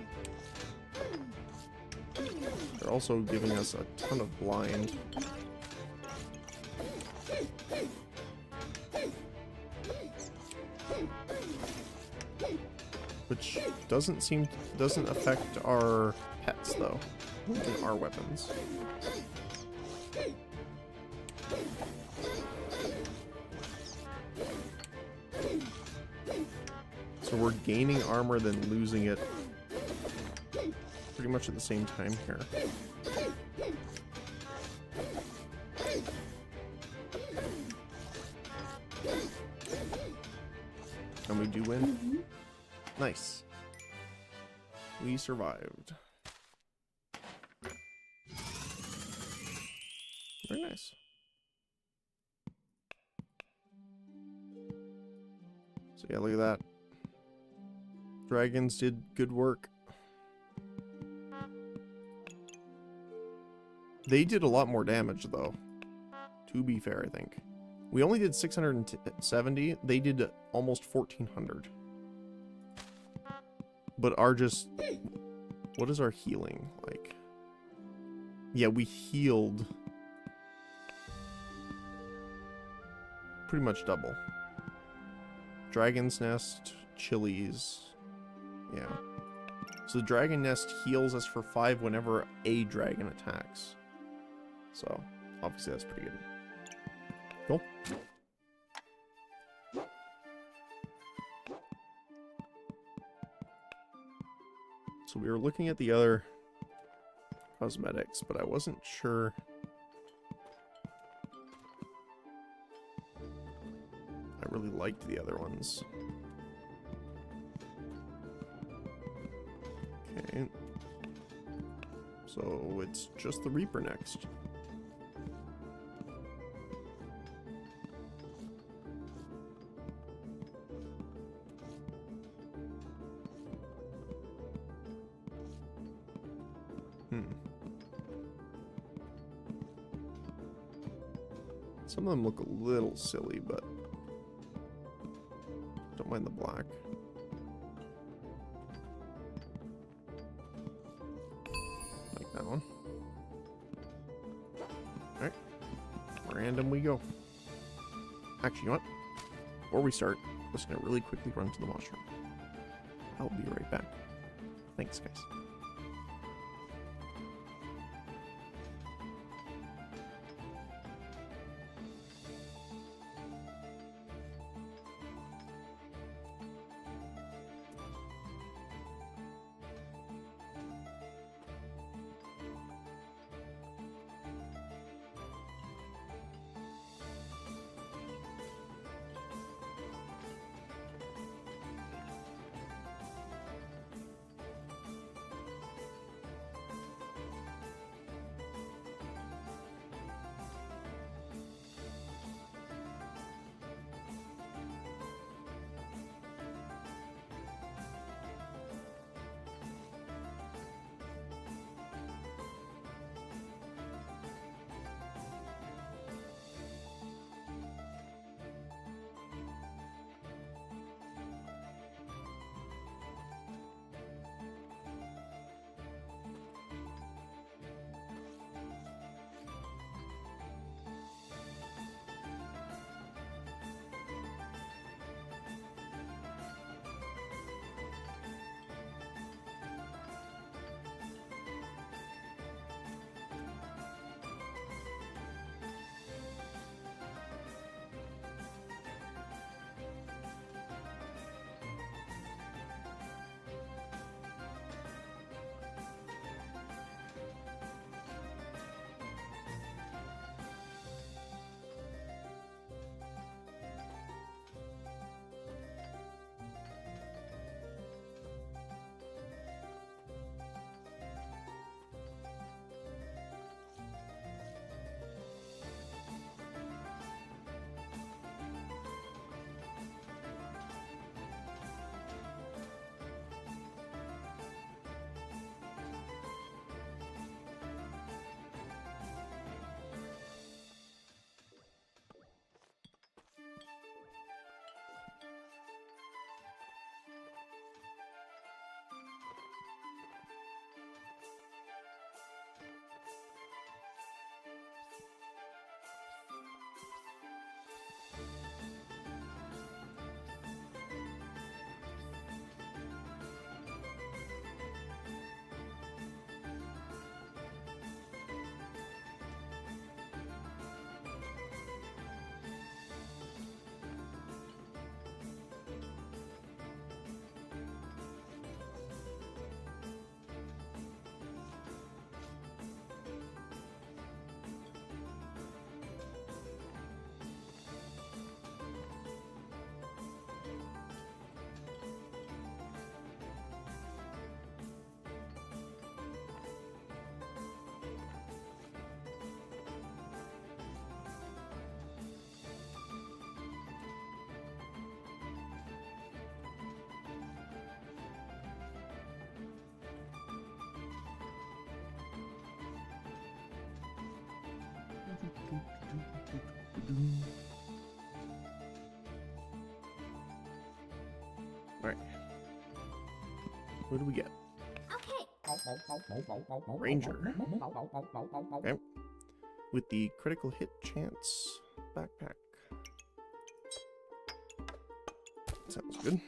[SPEAKER 1] They're also giving us a ton of blind. Which doesn't affect our pets though, and our weapons. So we're gaining armor then losing it pretty much at the same time here. And we do win. Nice. We survived. Very nice. So yeah, look at that. Dragons did good work. They did a lot more damage though, to be fair, I think. We only did 670, they did almost 1400. But our just... What is our healing like? Yeah, we healed pretty much double. Dragon's Nest, Chilies. Yeah. So the Dragon Nest heals us for 5 whenever a dragon attacks. So, obviously that's pretty good. Cool. So we were looking at the other cosmetics, but I wasn't sure. I really liked the other ones. Okay. So it's just the Reaper next. Some of them look a little silly, but don't mind the black. Like that one. Alright. Random we go. Actually, you know what? Before we start, I'm just going to really quickly run to the washroom. I'll be right back. Thanks, guys. Alright. What do we get? Ranger. Okay. With the critical hit chance backpack. Sounds good.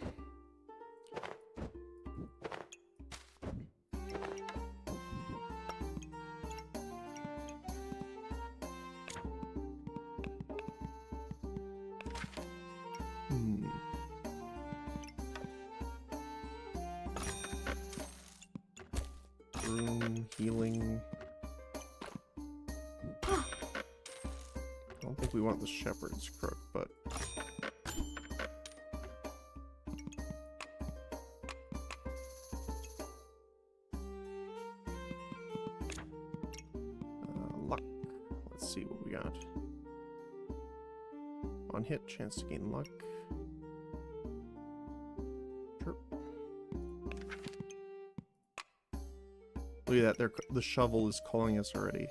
[SPEAKER 1] Room, healing. I don't think we want the shepherd's crook, but luck. Let's see what we got. On hit, chance to gain luck. Sure. Look at that, the shovel is calling us already.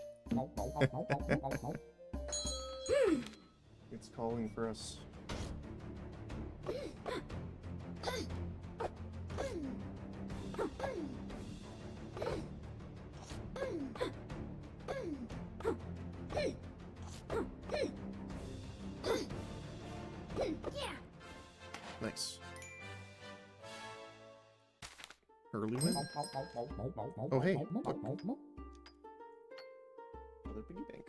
[SPEAKER 1] calling for us. Nice. Early win. Oh hey, look. Another piggy bank.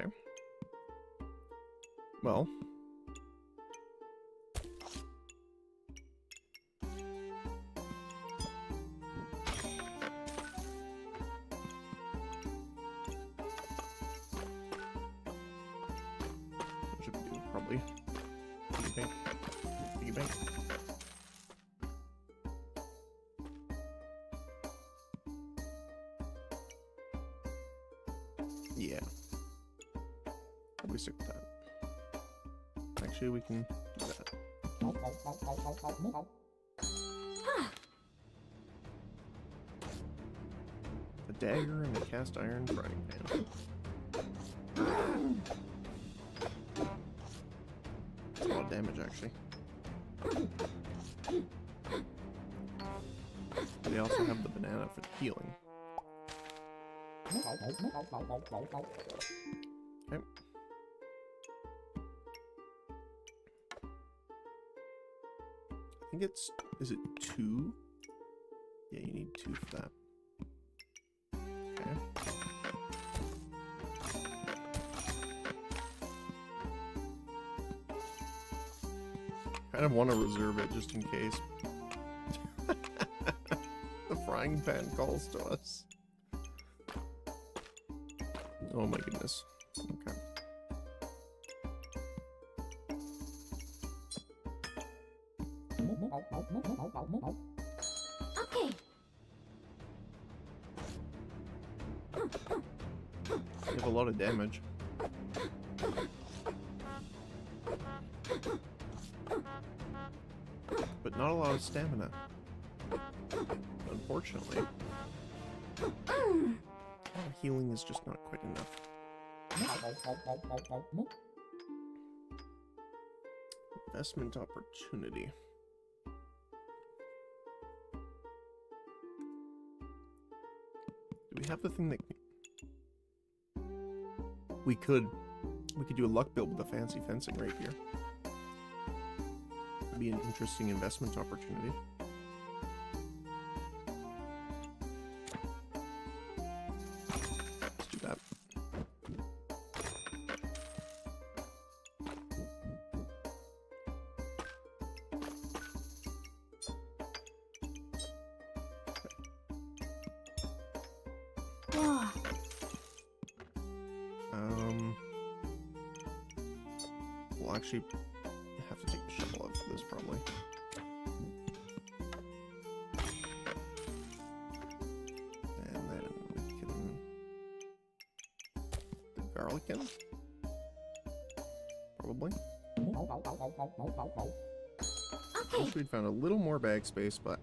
[SPEAKER 1] Okay. Well. What should we do? Probably. Piggy bank. Piggy bank. Yeah. Probably stick with that. Actually, we can do that. A dagger and a cast iron frying pan. That's a lot of damage, actually. They also have the banana for the healing. Okay. I think it's... is it 2? Yeah, you need 2 for that. Okay. Kind of want to reserve it just in case. The frying pan calls to us. Oh my goodness. Okay.
[SPEAKER 2] Okay.
[SPEAKER 1] You have a lot of damage. But not a lot of stamina. Unfortunately. Our healing is just not quite enough. Investment opportunity. Do we have the thing that... We could do a luck build with a fancy fencing rapier. It'd be an interesting investment opportunity. Let's do that.
[SPEAKER 2] Oh,
[SPEAKER 1] We'll actually have to take the shovel out for this, probably. And then we can... the garlic in? Probably.
[SPEAKER 2] okay.
[SPEAKER 1] Wish we'd found a little more bag space, but...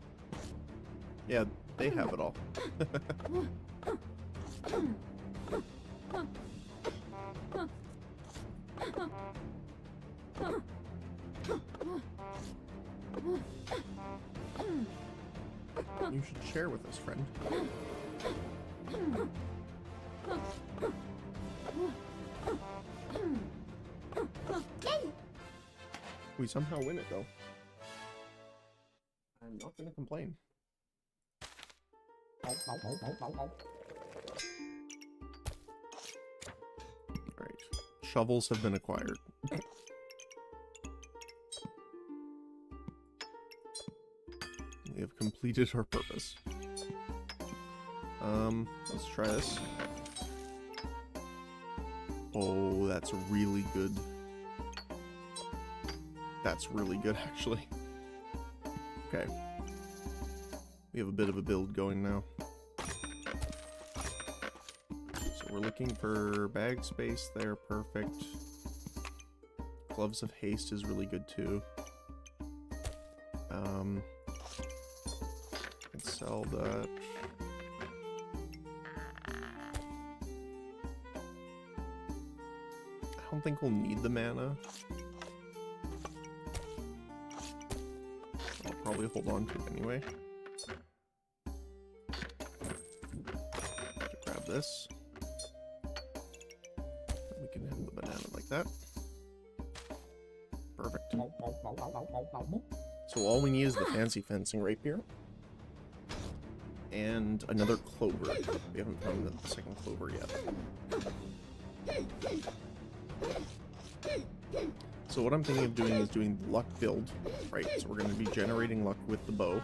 [SPEAKER 1] yeah, they have it all. You should share with us, friend. We somehow win it, though. I'm not gonna complain. Alright. Shovels have been acquired. We have completed our purpose. Let's try this. Oh, that's really good. That's really good, actually. Okay. We have a bit of a build going now. So we're looking for bag space there, perfect. Gloves of Haste is really good too. Can sell that. How don't think we'll need the mana. I'll probably hold on to it anyway. Grab this. We can have the banana like that. Perfect. So all we need is the fancy fencing rapier. And another clover. We haven't found the second clover yet. So what I'm thinking of doing is doing the luck build. Right, so we're going to be generating luck with the bow.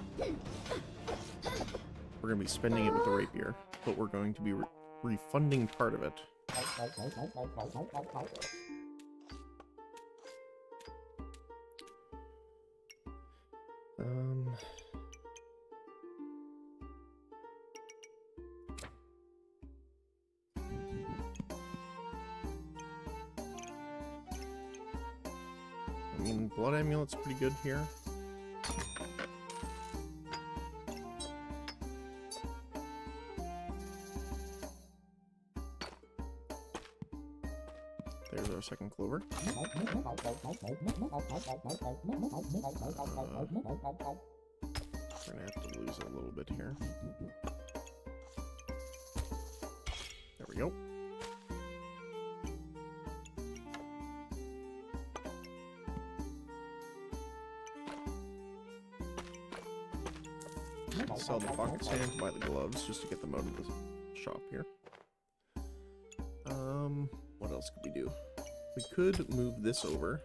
[SPEAKER 1] We're going to be spending it with the rapier. But we're going to be refunding part of it. I mean, Blood Amulet's pretty good here. There's our second clover. We're gonna have to lose a little bit here. There we go. Sell the pocket sand to buy the gloves just to get them out of the shop here. What else could we do? We could move this over.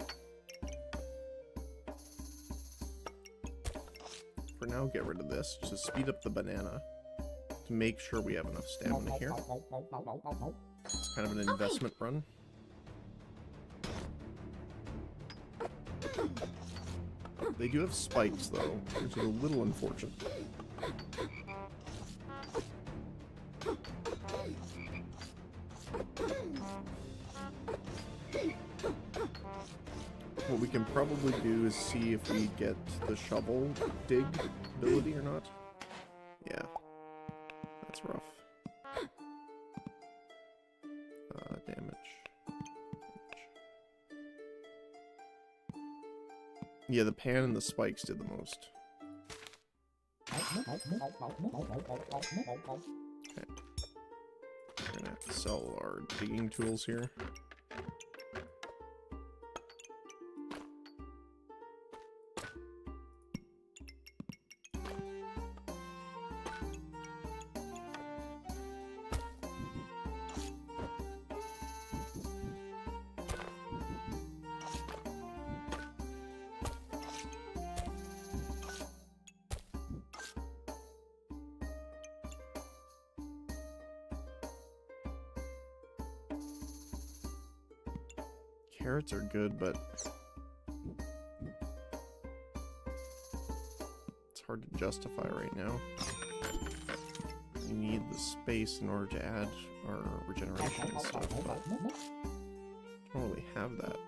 [SPEAKER 1] For now, get rid of this just to speed up the banana to make sure we have enough stamina here. It's kind of an investment run. They do have spikes though, which is a little unfortunate. What we can probably do is see if we get the shovel dig ability or not. Yeah, that's rough. Damage. Yeah, the pan and the spikes did the most. Okay. We're gonna have to sell our digging tools here. Carrots are good, but it's hard to justify right now. We need the space in order to add our regeneration and stuff, but I don't really have that.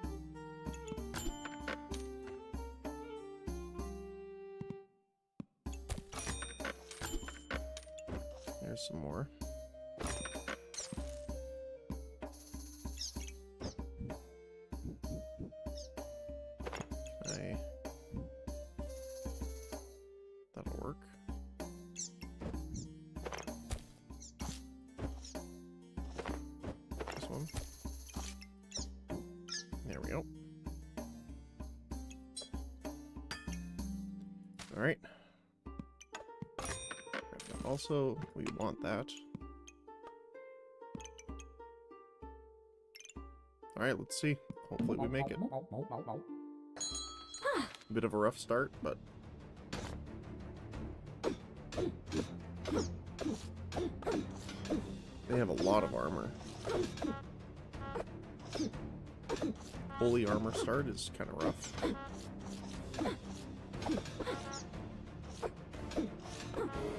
[SPEAKER 1] There's some more. That'll work. This one. There we go. Alright. Also, we want that. Alright, let's see. Hopefully we make it. A bit of a rough start, but they have a lot of armor. Holy armor start is kind of rough.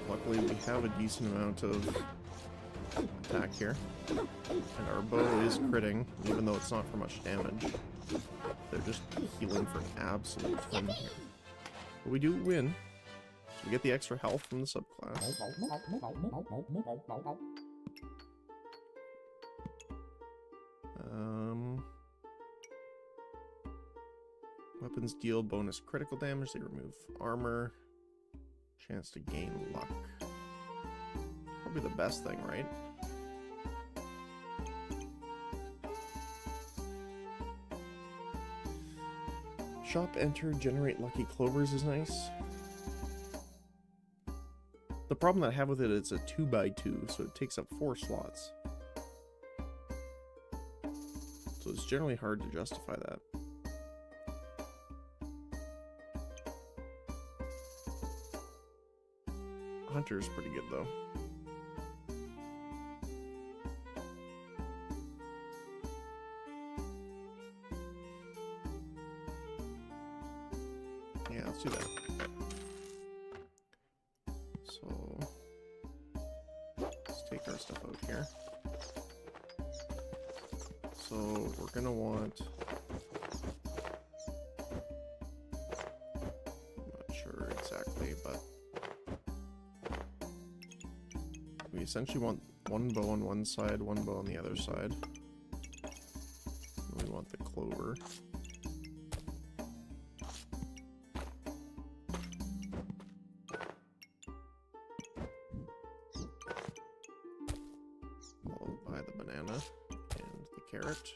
[SPEAKER 1] Luckily we have a decent amount of attack here. And our bow is critting, even though it's not for much damage. They're just healing for an absolute ton here. But we do win. So we get the extra health from the subclass. Weapons deal bonus critical damage. They remove armor. Chance to gain luck. Probably the best thing, right? Shop enter, generate lucky clovers is nice. The problem that I have with it is it's a 2x2, so it takes up 4 slots. So it's generally hard to justify that. Hunter's pretty good though. Yeah, let's do that. So let's take our stuff out here. So we're gonna want, I'm not sure exactly, but we essentially want one bow on one side, one bow on the other side. And we want the clover. Followed by the banana and the carrot.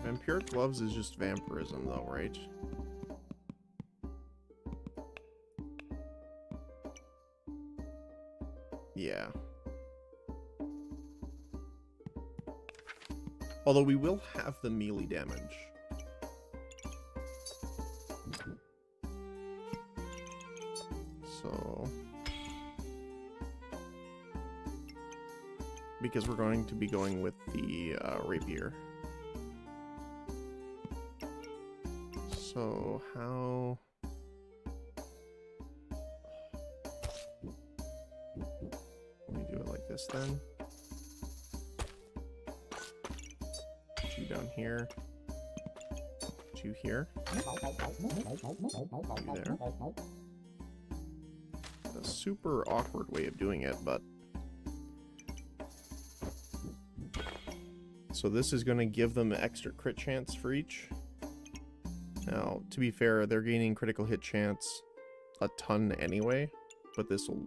[SPEAKER 1] Vampiric Gloves is just vampirism though, right? Yeah. Although we will have the melee damage. So... because we're going to be going with the rapier. So how... let me do it like this then. Two down here. Two here. Two there. A super awkward way of doing it, but... so this is going to give them an extra crit chance for each. Now, to be fair, they're gaining critical hit chance a ton anyway, but this will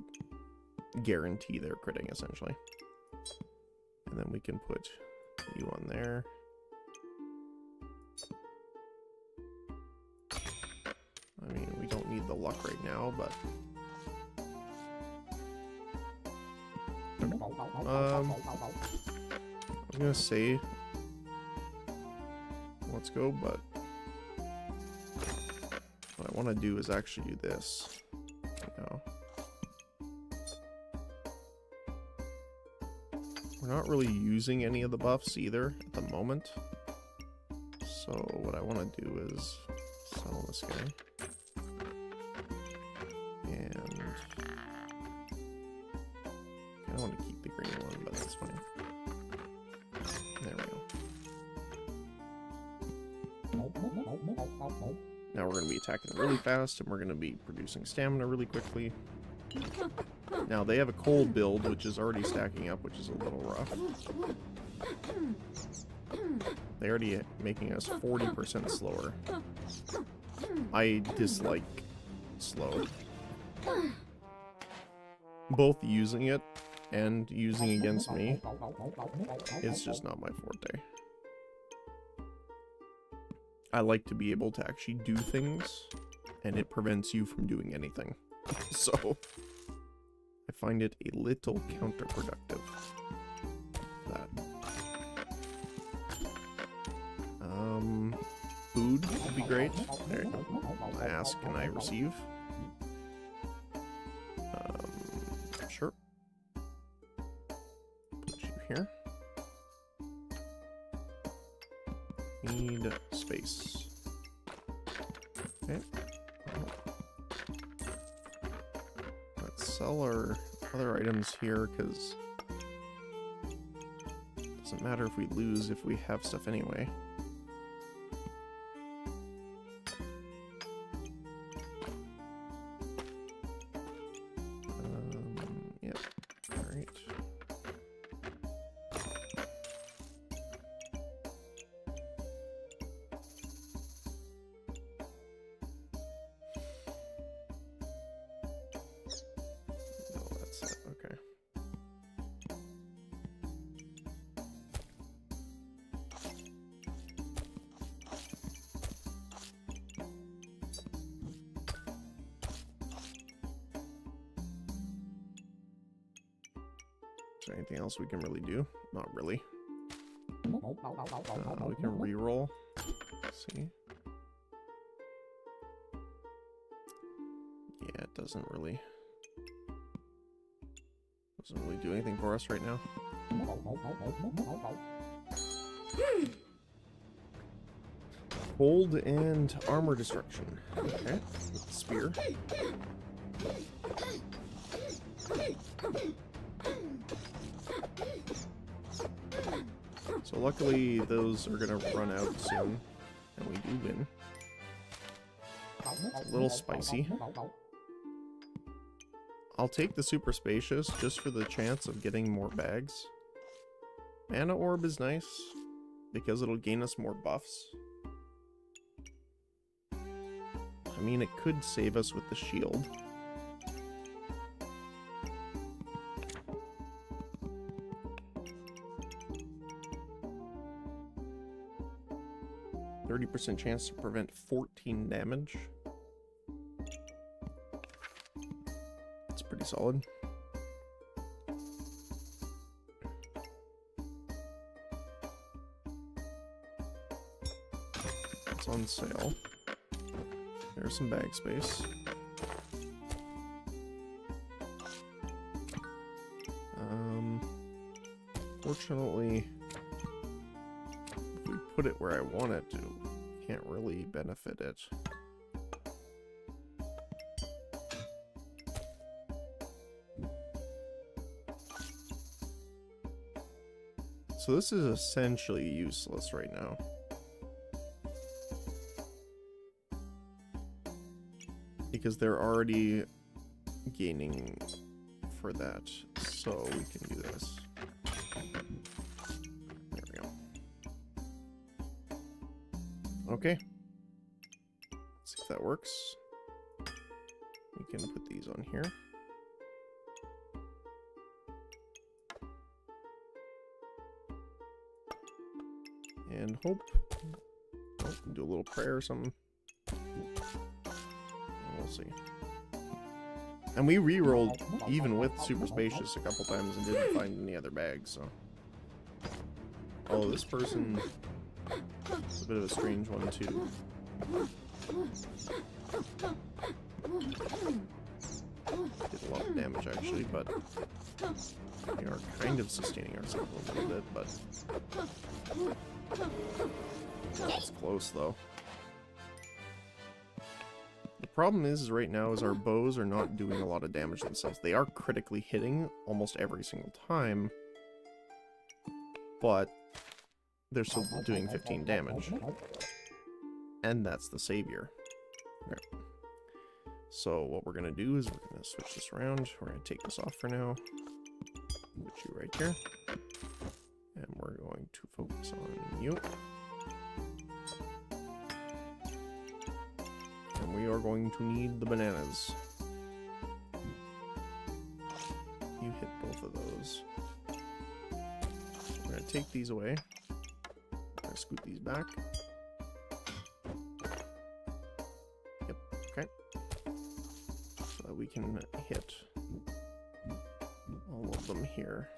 [SPEAKER 1] guarantee their critting, essentially. And then we can put you on there. I mean, we don't need the luck right now, but... I was gonna say... let's go, but... what I want to do is actually do this. No. We're not really using any of the buffs either at the moment. So what I want to do is sell this guy. And I want to keep the green one, but that's fine. There we go. Now we're going to be attacking really fast, and we're going to be producing stamina really quickly. Now they have a cold build, which is already stacking up, which is a little rough. They're already making us 40% slower. I dislike slow. Both using it and using against me, it's just not my forte. I like to be able to actually do things, and it prevents you from doing anything. So, I find it a little counterproductive. That. Food would be great. There you go. I ask and I receive. Sure. Put you here. Need space. Okay. Let's sell our other items here, because it doesn't matter if we lose if we have stuff anyway. there anything else we can really do? Not really. We can re-roll. See? Yeah, it doesn't really do anything for us right now. Hold and armor destruction. Okay, with the spear. So luckily those are gonna run out soon, and we do win. A little spicy. I'll take the super spacious just for the chance of getting more bags. Mana orb is nice because it'll gain us more buffs. I mean, it could save us with the shield. %30 chance to prevent 14 damage. That's pretty solid. It's on sale. There's some bag space. Fortunately, if we put it where I want it to, can't really benefit it. So this is essentially useless right now. Because they're already gaining for that. So we can do this. There we go. Okay. Let's see if that works. We can put these on here. And hope. Oh, do a little prayer or something. We'll see. And we re-rolled even with super spacious a couple times and didn't find any other bags, so. Oh, this person is a bit of a strange one too. Did a lot of damage actually, but we are kind of sustaining ourselves a little bit, but that's close though. The problem is right now is our bows are not doing a lot of damage themselves. They are critically hitting almost every single time, but they're still doing 15 damage. And that's the savior. Okay. So what we're going to do is we're going to switch this around. We're going to take this off for now. Put you right here. And we're going to focus on you. And we are going to need the bananas. You hit both of those. We're going to take these away. We're going to scoot these back. Yep, okay. So that we can hit all of them here.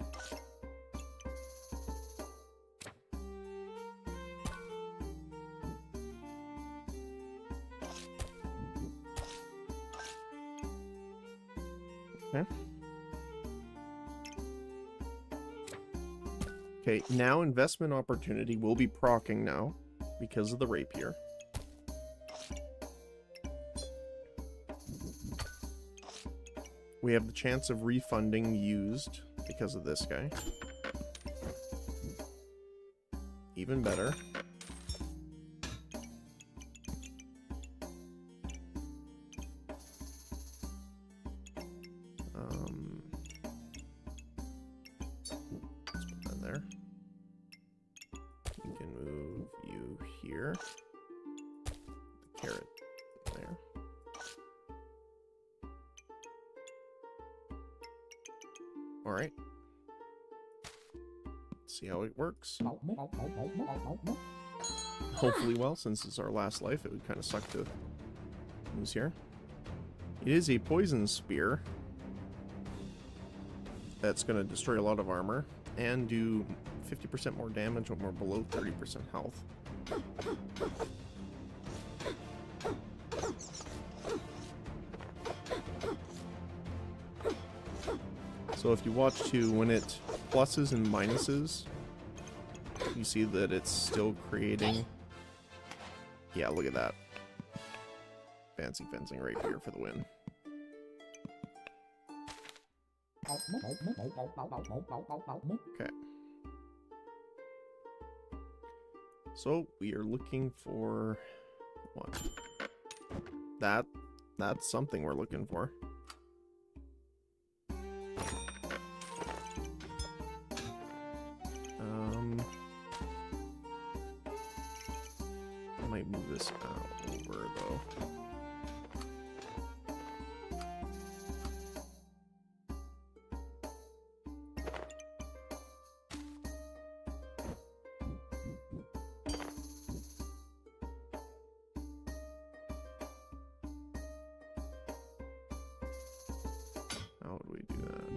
[SPEAKER 1] Okay. Okay, now investment opportunity will be proccing now because of the rapier. We have the chance of refunding used because of this guy. Even better. Let's put that there. You can move you here. The carrot there. All right. Let's see how it works. Hopefully well, since it's our last life, it would kind of suck to lose here. It is a poison spear. that's going to destroy a lot of armor and do 50% more damage when we're below 30% health. So if you watch too, when it pluses and minuses, you see that it's still creating... Yeah, look at that. Fancy fencing right here for the win. Okay. So we are looking for what? That's something we're looking for. I might move this over though. How would we do that?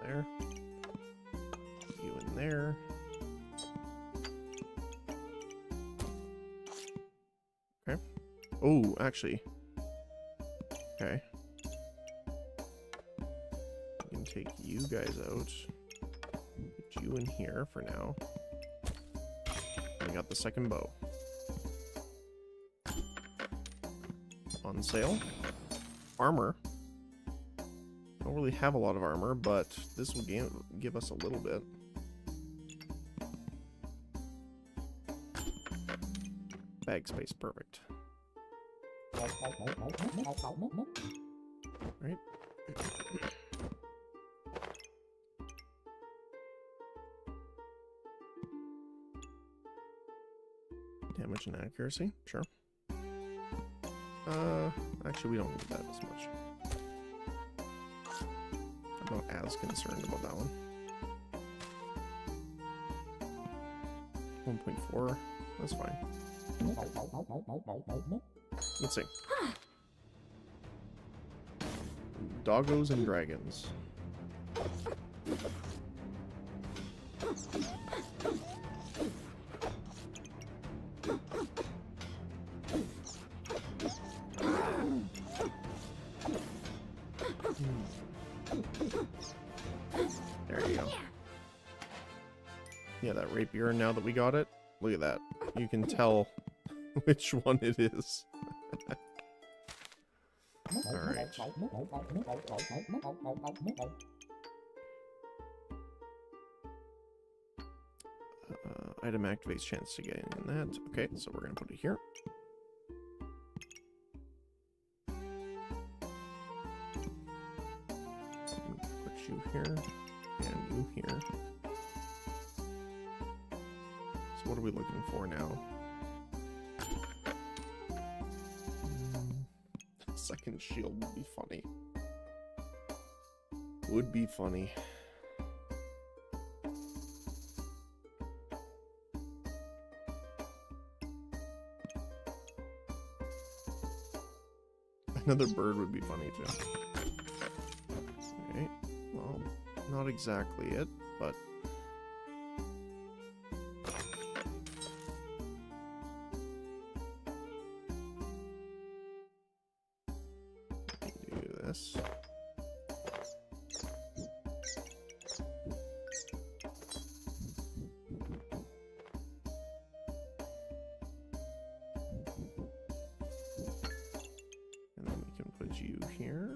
[SPEAKER 1] There. You in there. Okay. Oh, actually. Okay. I can take you guys out. Put you in here for now. We got the second bow. On sale. Armor. Don't really have a lot of armor, but this will give us a little bit. Bag space, perfect. Right. Damage and accuracy, sure. Actually, we don't need that as much. I'm not as concerned about that one. 1.4, that's fine. Let's see. Doggos and dragons. There you go. Yeah, that rapier, now that we got it, look at that. You can tell which one it is. Alright. Item activates chance to get in that. Okay, so we're going to put it here. Put you here, and you here. So what are we looking for now? Second shield would be funny. Would be funny. Another bird would be funny too. Okay, well, not exactly it, but... do this. And then we can put you here.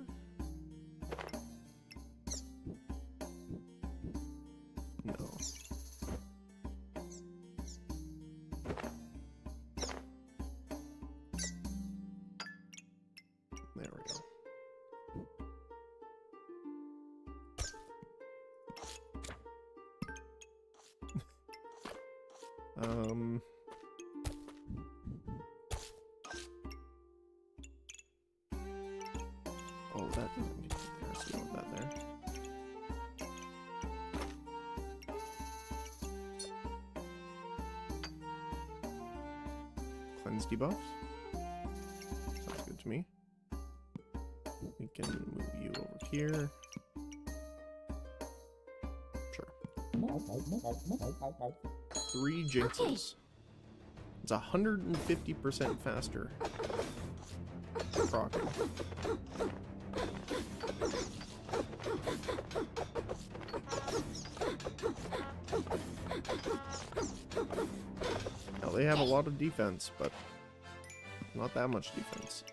[SPEAKER 1] No. There we go. Oh, that doesn't get there, so we want that there. Cleanse debuffs. So can move you over here. Sure. 3 jinxes. It's 150% faster. Crocking. Now they have a lot of defense, but not that much defense.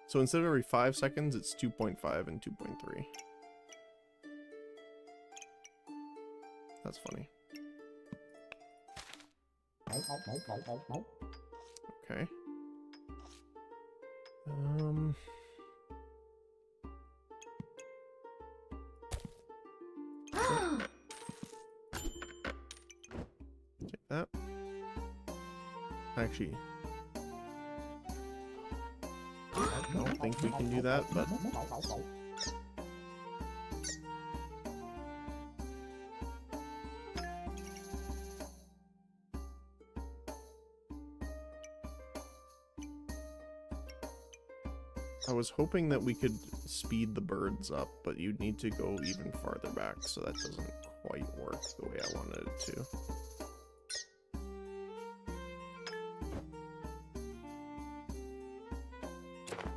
[SPEAKER 1] So instead of every 5 seconds, it's 2.5 and 2.3. That's funny. Okay. Take that. Actually, I don't think we can do that, but I was hoping that we could speed the birds up, but you'd need to go even farther back, so that doesn't quite work the way I wanted it to.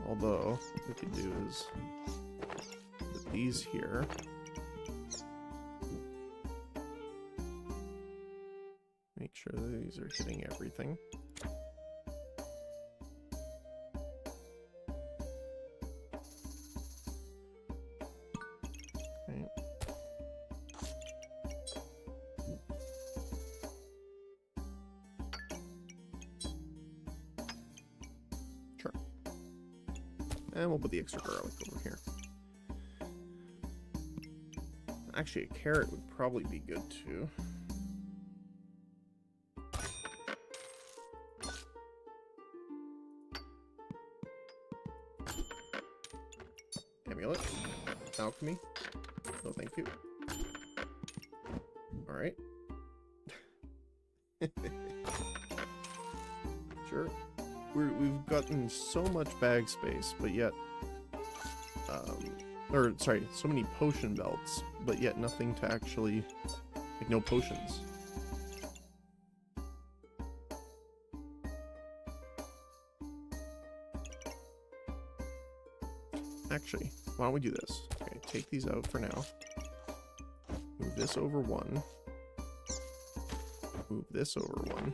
[SPEAKER 1] Although, what we could do is put these here. Make sure that these are hitting everything. Okay. Sure. And we'll put the extra garlic over here. Actually, a carrot would probably be good too. Amulet. Alchemy. No, thank you. Alright. Sure. We've gotten so much bag space, but yet... or, sorry, so many potion belts, but yet nothing to actually... like, no potions. Actually, why don't we do this? Okay, take these out for now. Move this over 1. Move this over 1.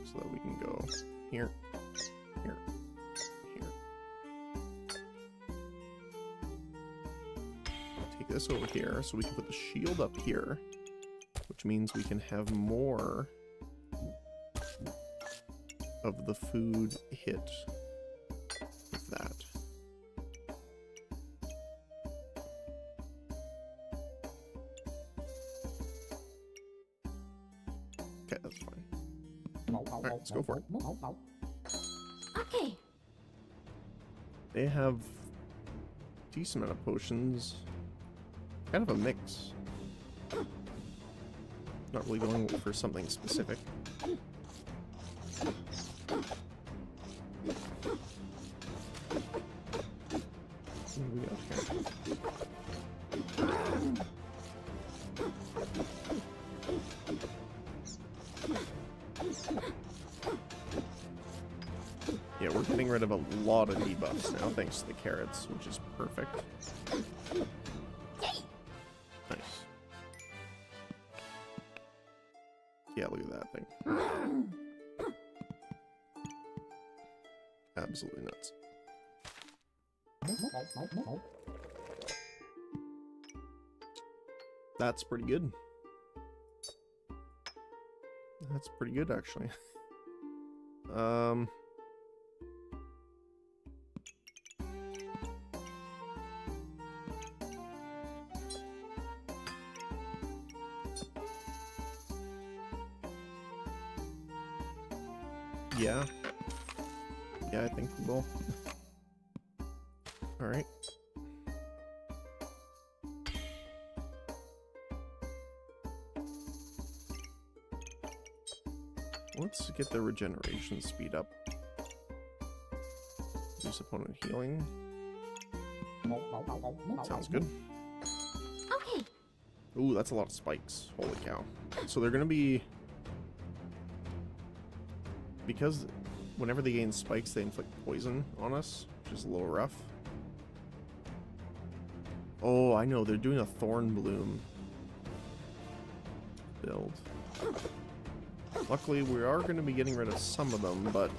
[SPEAKER 1] So that we can go here, here, here. Take this over here so we can put the shield up here, which means we can have more of the food hit with that. Okay, that's fine. Alright, let's go for it.
[SPEAKER 2] Okay.
[SPEAKER 1] They have a decent amount of potions. Kind of a mix. Not really going for something specific. What do we got here? Yeah, we're getting rid of a lot of debuffs now, thanks to the carrots, which is perfect. Nice. Yeah, look at that thing. Absolutely nuts. That's pretty good. That's pretty good, actually. Yeah. Yeah, I think we will. Alright. Let's get the regeneration speed up. Reduce opponent healing. Sounds good.
[SPEAKER 2] Okay.
[SPEAKER 1] Ooh, that's a lot of spikes. Holy cow. So they're gonna be... Because whenever they gain spikes, they inflict poison on us, which is a little rough. Oh, I know. They're doing a Thorn Bloom build. Luckily, we are going to be getting rid of some of them, but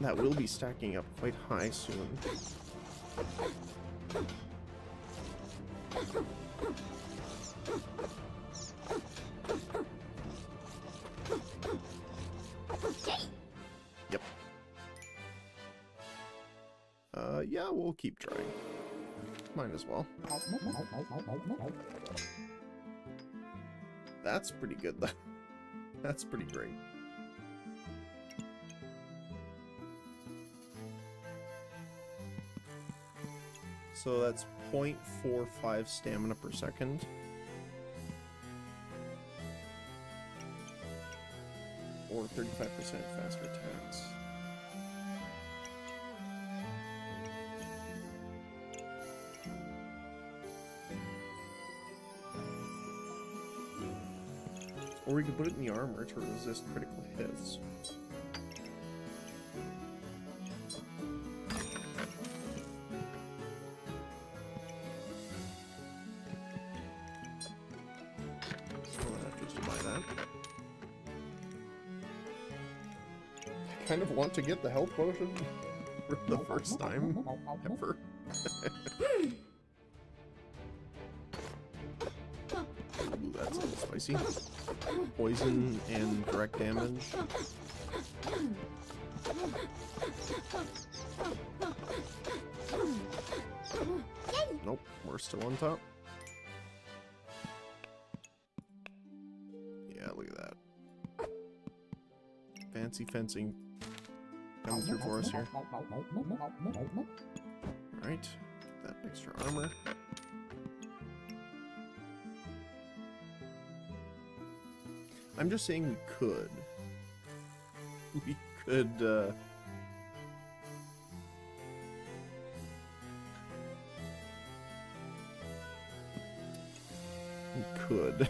[SPEAKER 1] that will be stacking up quite high soon. Yep. Yeah, we'll keep trying. Might as well. That's pretty good, though. That's pretty great. So that's 0.45 stamina per second. Or 35% faster attacks. Or we could put it in the armor to resist critical hits. So just buy that. I kind of want to get the health potion for the first time ever. Ooh, that's a little spicy. Poison and direct damage. Nope, we're still on top. Yeah, look at that. Fancy fencing coming through for us here. Alright, that extra armor. I'm just saying we could. We could, we could.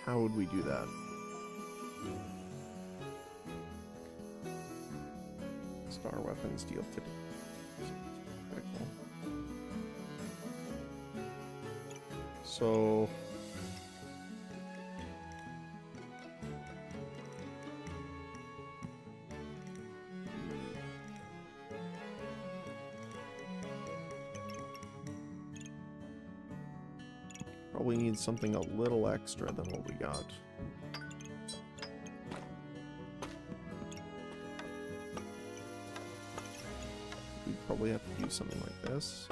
[SPEAKER 1] How would we do that? Star weapons deal 50. So probably need something a little extra than what we got. We'd probably have to do something like this.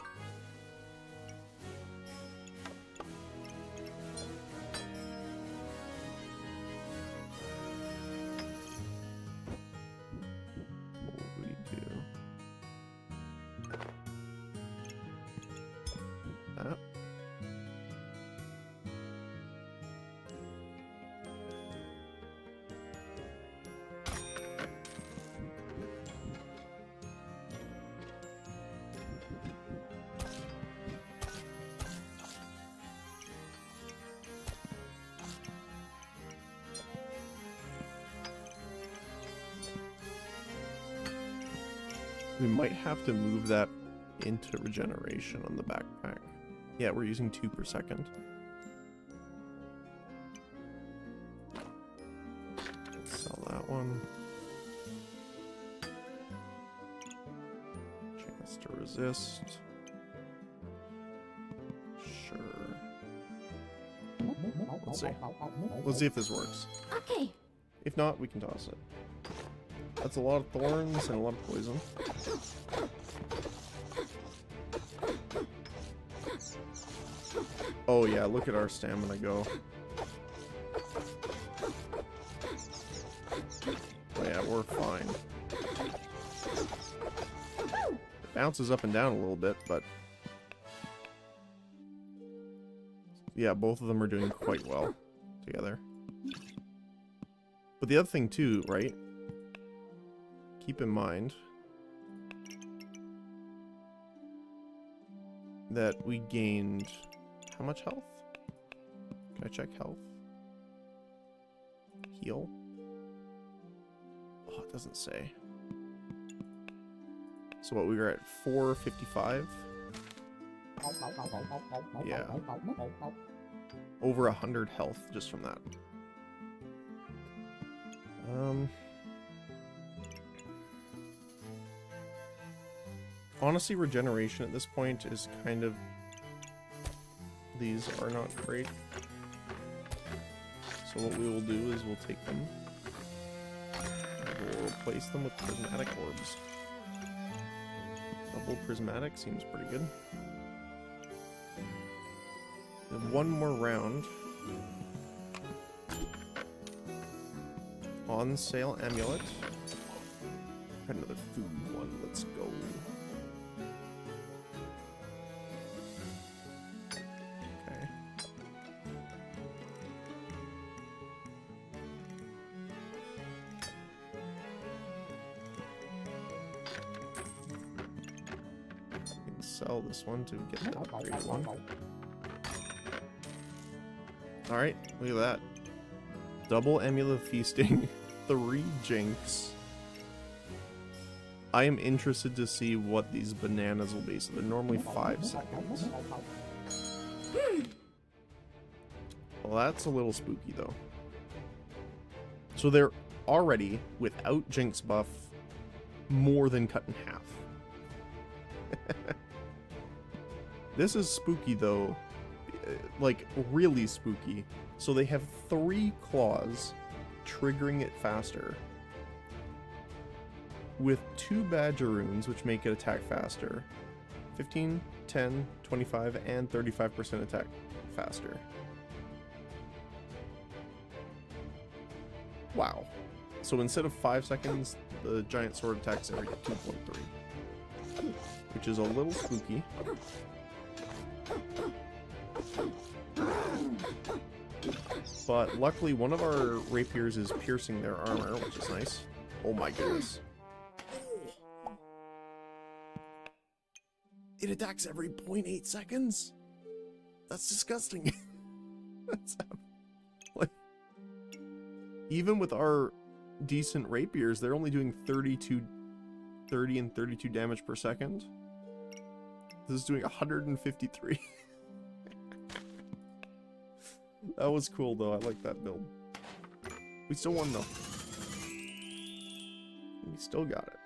[SPEAKER 1] We might have to move that into regeneration on the backpack. Yeah, we're using 2 per second. Sell that one. Chance to resist. Sure. Let's see. Let's see if this works.
[SPEAKER 2] Okay.
[SPEAKER 1] If not, we can toss it. That's a lot of thorns and a lot of poison. Oh yeah, look at our stamina go. Oh yeah, we're fine. It bounces up and down a little bit, but Yeah, both of them are doing quite well together. But the other thing too, right? Keep in mind that we gained how much health? Can I check health? Heal? Oh, it doesn't say. So what, we were at 455? Yeah. Over 100 health just from that. Honestly, regeneration at this point is kind of... These are not great. So what we will do is we'll take them. And we'll replace them with prismatic orbs. Double prismatic seems pretty good. And one more round. On sale amulet. Got another food one. Let's go. Okay. We can sell this one to get the upgrade one. Alright, look at that. Double amulet feasting, 3 jinx. I am interested to see what these bananas will be. So they're normally 5 seconds. Well, that's a little spooky though. So they're already, without jinx buff, more than cut in half. This is spooky though. Like, really spooky. So they have 3 claws, triggering it faster. With 2 badger runes, which make it attack faster. 15, 10, 25, and 35% attack faster. Wow. So instead of 5 seconds, the giant sword attacks every 2.3. Which is a little spooky. But luckily, one of our rapiers is piercing their armor, which is nice. Oh my goodness. It attacks every 0.8 seconds? That's disgusting. That's like, even with our decent rapiers, they're only doing 30 and 32 damage per second. This is doing 153. That was cool though, I like that build. We still won though. We still got it.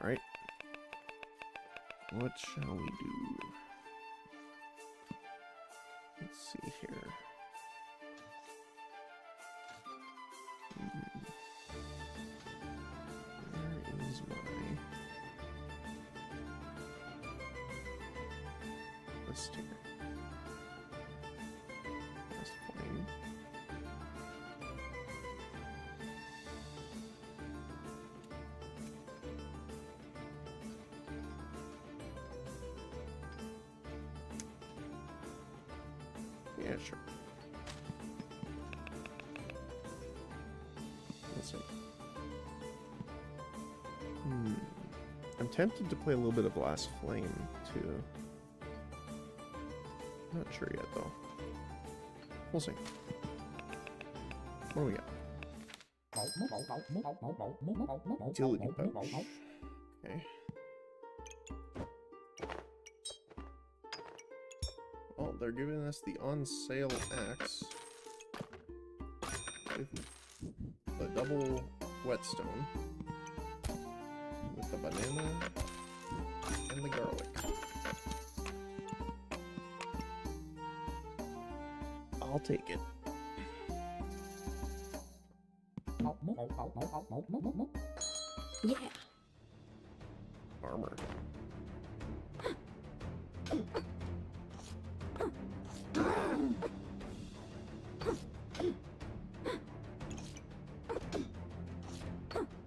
[SPEAKER 1] Alright. What shall we do? Let's see here. Where is my list here? Last flame. Yeah, sure. Let's see. I'm tempted to play a little bit of Last Flame, too. Not sure yet, though. We'll see. What do we got? Utility pouch. Okay. Well, they're giving us the on-sale axe with a double whetstone with the banana and the garlic. I'll take it.
[SPEAKER 2] Yeah.
[SPEAKER 1] Armor.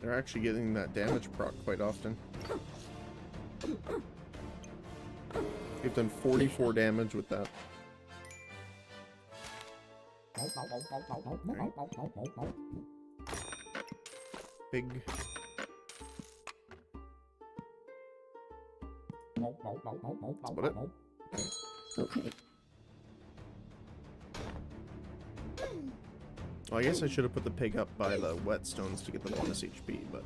[SPEAKER 1] They're actually getting that damage proc quite often. We've done 44 damage with that. Big. That's about it.
[SPEAKER 2] Okay.
[SPEAKER 1] Well, I guess I should have put the pig up by the whetstones to get the bonus HP, but...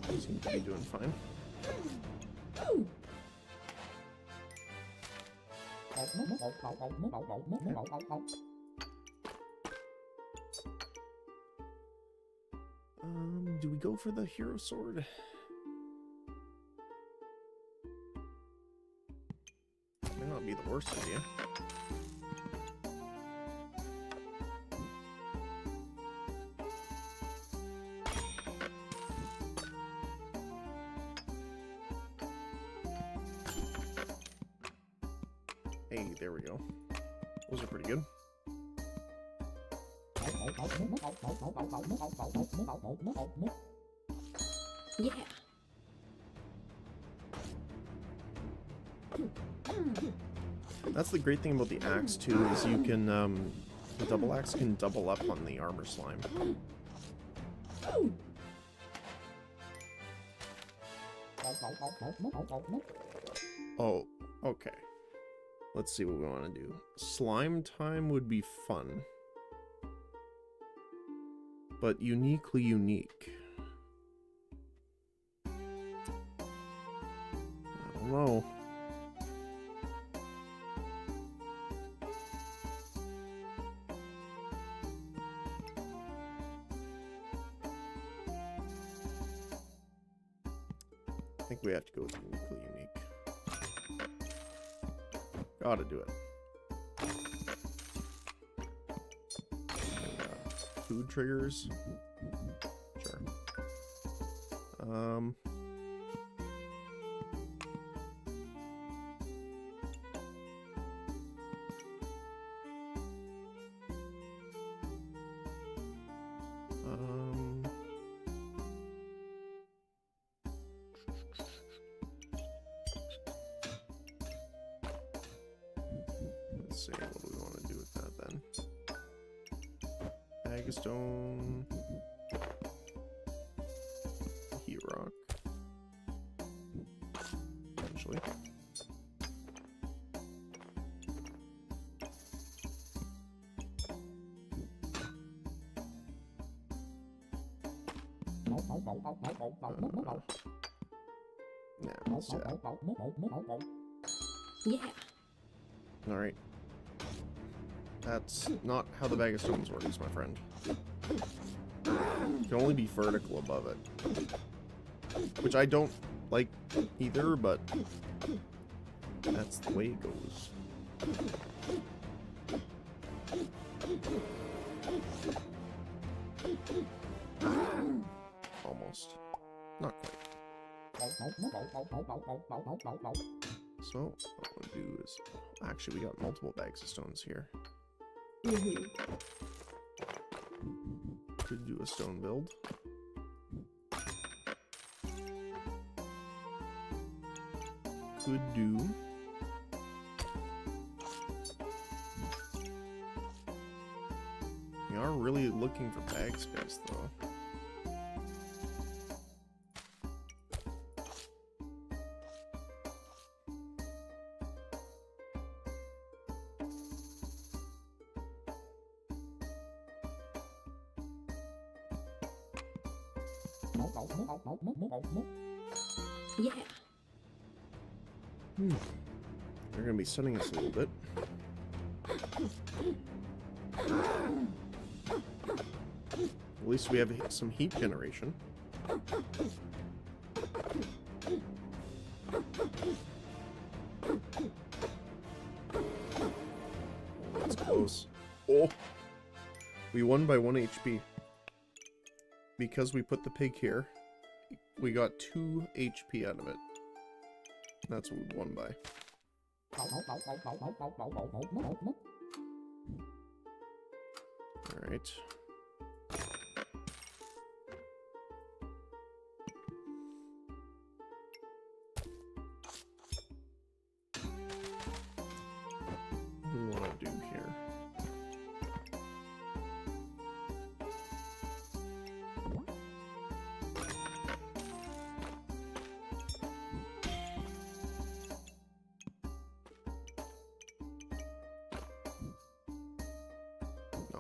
[SPEAKER 1] Seems to be doing fine. Do we go for the hero sword? May not be the worst idea. Hey, there we go. Those are pretty good.
[SPEAKER 2] Yeah.
[SPEAKER 1] That's the great thing about the axe too, is you can the double axe can double up on the armor slime. Oh, okay. Let's see what we want to do. Slime time would be fun, but uniquely unique. I don't know. I think we have to go with uniquely unique. Gotta do it. Food triggers. Sure. Let's see, what do we want to do with that then? Agastone, Heat Rock, potentially. Yeah, let's do that.
[SPEAKER 2] Yeah.
[SPEAKER 1] Alright. That's not how the bag of stones works, my friend. You can only be vertical above it. Which I don't like either, but that's the way it goes. Almost. Not quite. So, what we'll do is... Actually, we got multiple bags of stones here. Could do a stone build. Could do... We are really looking for bag space, though.
[SPEAKER 2] Yeah.
[SPEAKER 1] They're gonna be stunning us a little bit. At least we have some heat generation. That's close. Oh! We won by 1 HP. Because we put the pig here, we got 2 HP out of it. That's what we won by. Alright.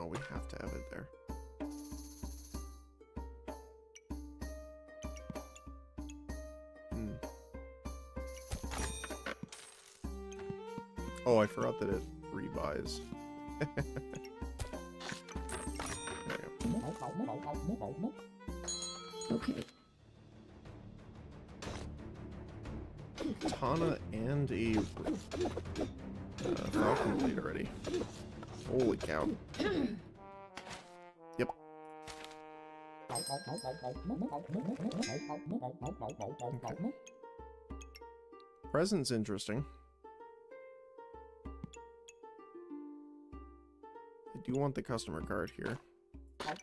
[SPEAKER 1] we have to have it there. Oh, I forgot that it rebuys. There we go.
[SPEAKER 2] Okay.
[SPEAKER 1] Katana and a falcon blade already. Holy cow. Yep. Okay. Present's interesting. I do want the customer card here. So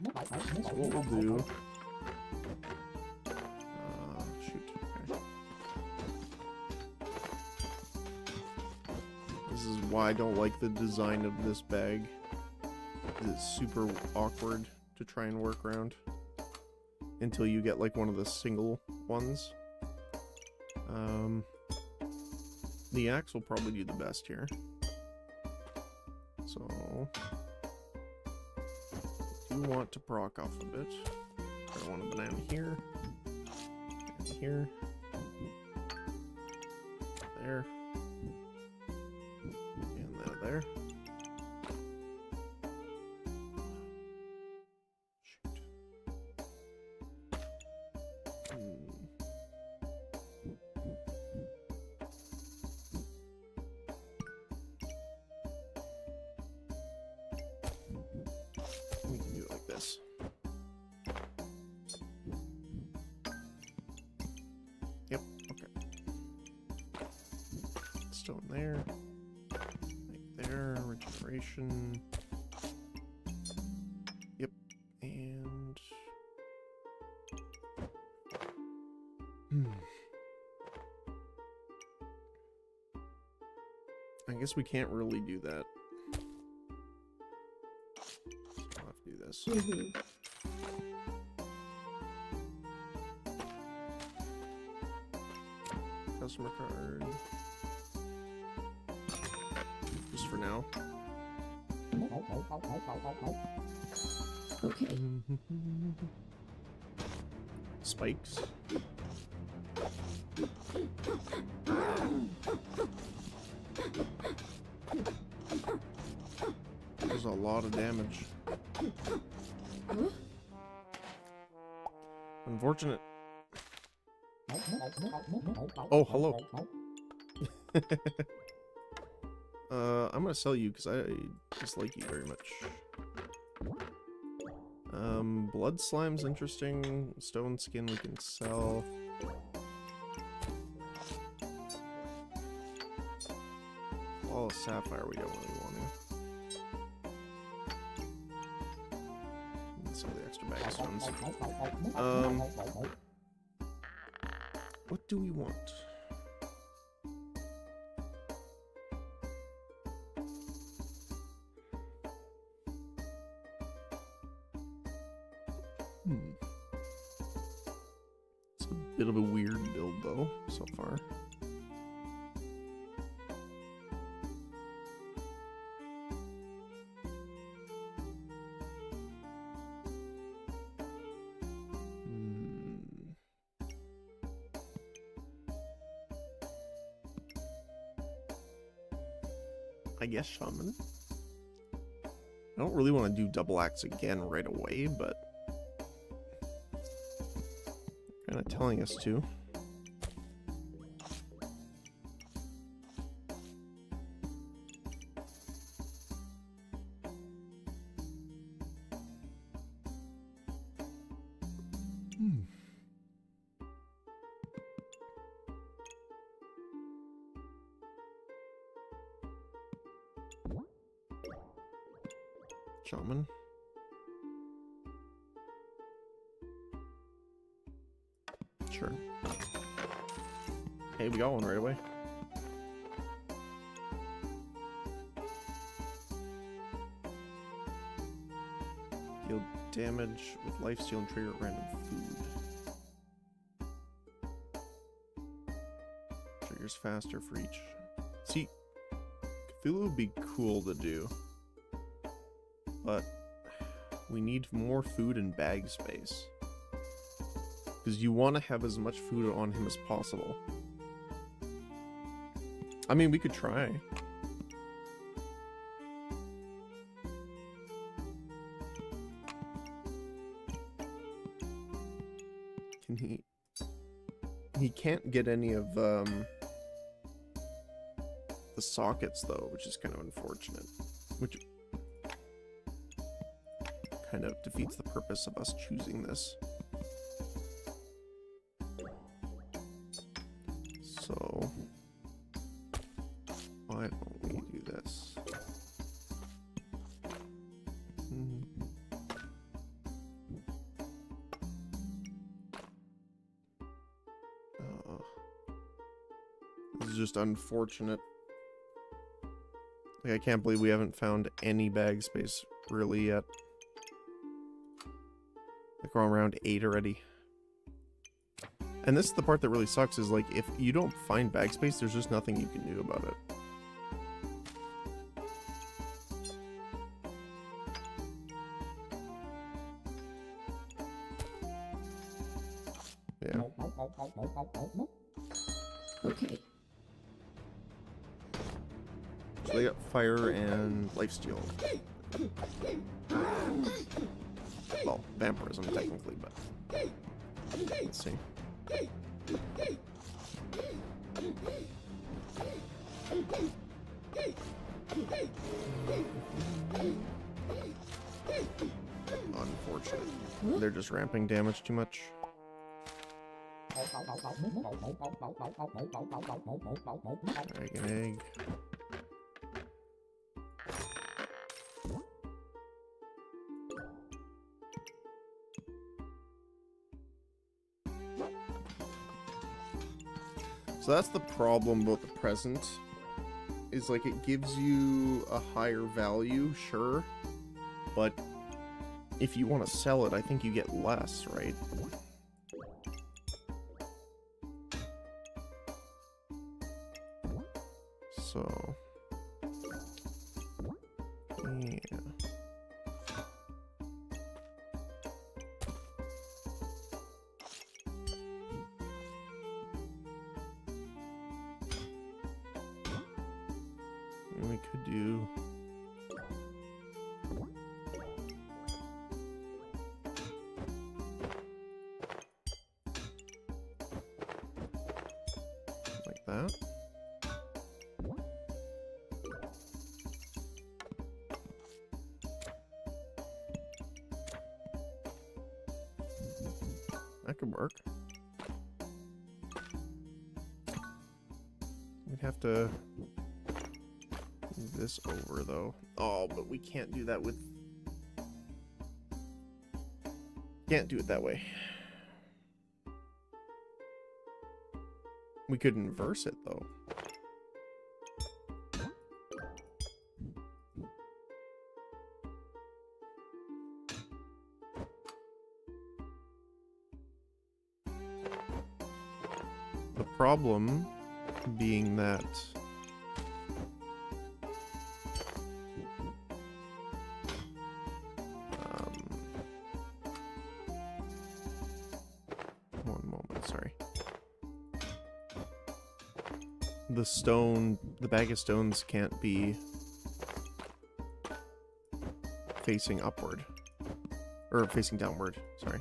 [SPEAKER 1] what we'll do... shoot. Okay. This is why I don't like the design of this bag. It's super awkward to try and work around. Until you get like one of the single ones. The axe will probably do the best here. So... do want to proc off a bit. I want a banana here. And here. There. And that there. Shoot. We can do it like this. Yep, okay. Stone there. Like there, regeneration. Yep, and... I guess we can't really do that. So I'll have to do this. Customer card. Just for now.
[SPEAKER 2] Okay.
[SPEAKER 1] Spikes. There's a lot of damage.
[SPEAKER 2] Huh?
[SPEAKER 1] Unfortunate. Oh, hello. I'm gonna sell you because I dislike you very much. Blood slime's interesting. Stone skin we can sell. All sapphire we don't really want to. Let's sell the extra bag stones. What do we want? It's a bit of a weird build though, so far. I guess shaman. I don't really want to do double axe again right away, but kind of telling us to. Shaman. Sure. Hey, we got one right away. Deal damage with lifesteal and trigger random food. Triggers faster for each. See, Cthulhu would be cool to do. But We need more food and bag space. Because you want to have as much food on him as possible. I mean, we could try. Can he... He can't get any of, the sockets, though, which is kind of unfortunate. Which kind of defeats the purpose of us choosing this. So, why don't we do this? This is just unfortunate. Like, I can't believe we haven't found any bag space really yet. Like, we're on round 8 already. And this is the part that really sucks, is like, if you don't find bag space, there's just nothing you can do about it. Yeah.
[SPEAKER 2] Okay.
[SPEAKER 1] So they got fire and lifesteal. Well, vampirism technically, but let's see. Unfortunate. They're just ramping damage too much. Dragon egg. So that's the problem about the present, is like it gives you a higher value, sure, but if you want to sell it, I think you get less, right? So, yeah. We could do... like that. That could work. We'd have to move this over, though. Oh, but we can't do that with... Can't do it that way. We could inverse it, though. The problem being that one moment, sorry. The bag of stones can't be facing upward. Or facing downward, sorry.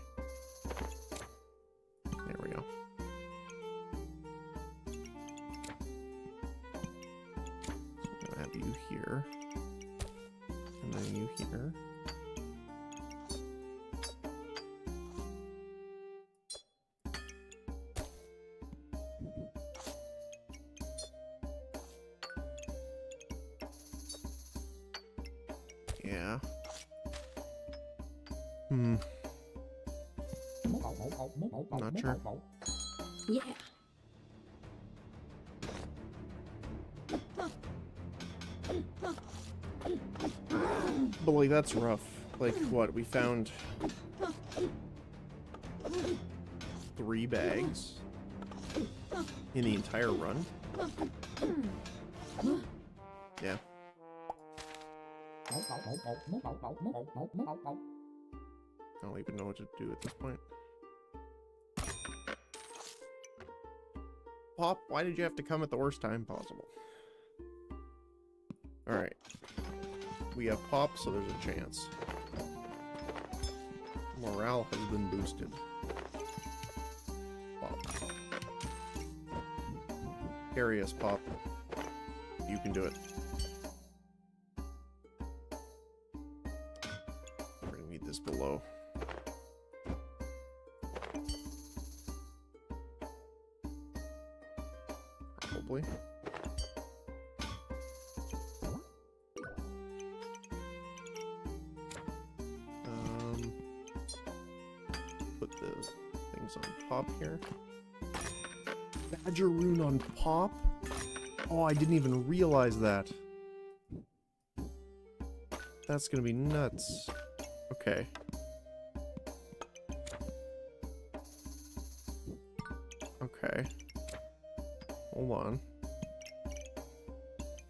[SPEAKER 1] There we go. So I'm gonna have you here. And then you here. Yeah. Not sure.
[SPEAKER 2] Yeah.
[SPEAKER 1] But like, that's rough. Like, what? We found 3 bags in the entire run? Yeah. I don't even know what to do at this point. Pop, why did you have to come at the worst time possible? Alright. We have Pop, so there's a chance. Morale has been boosted. Pop. Carry us, Pop. You can do it. We're gonna need this below. Probably. Put the things on Pop here. Badger rune on Pop? Oh, I didn't even realize that. That's gonna be nuts. Okay. Okay. Hold on.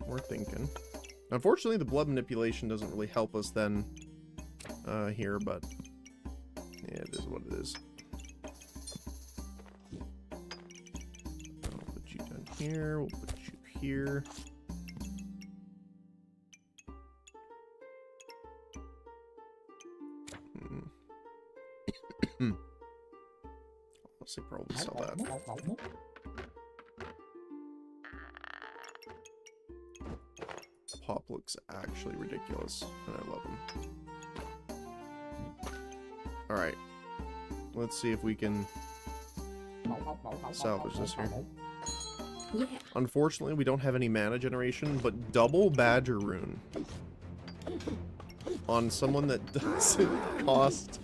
[SPEAKER 1] We're thinking. Unfortunately, the blood manipulation doesn't really help us then here, but yeah, it is what it is. I'll put you down here. We'll put you here. Honestly, probably sell that. Pop looks actually ridiculous, and I love him. Alright. Let's see if we can salvage this here.
[SPEAKER 2] Yeah.
[SPEAKER 1] Unfortunately, we don't have any mana generation, but double Badger Rune on someone that doesn't cost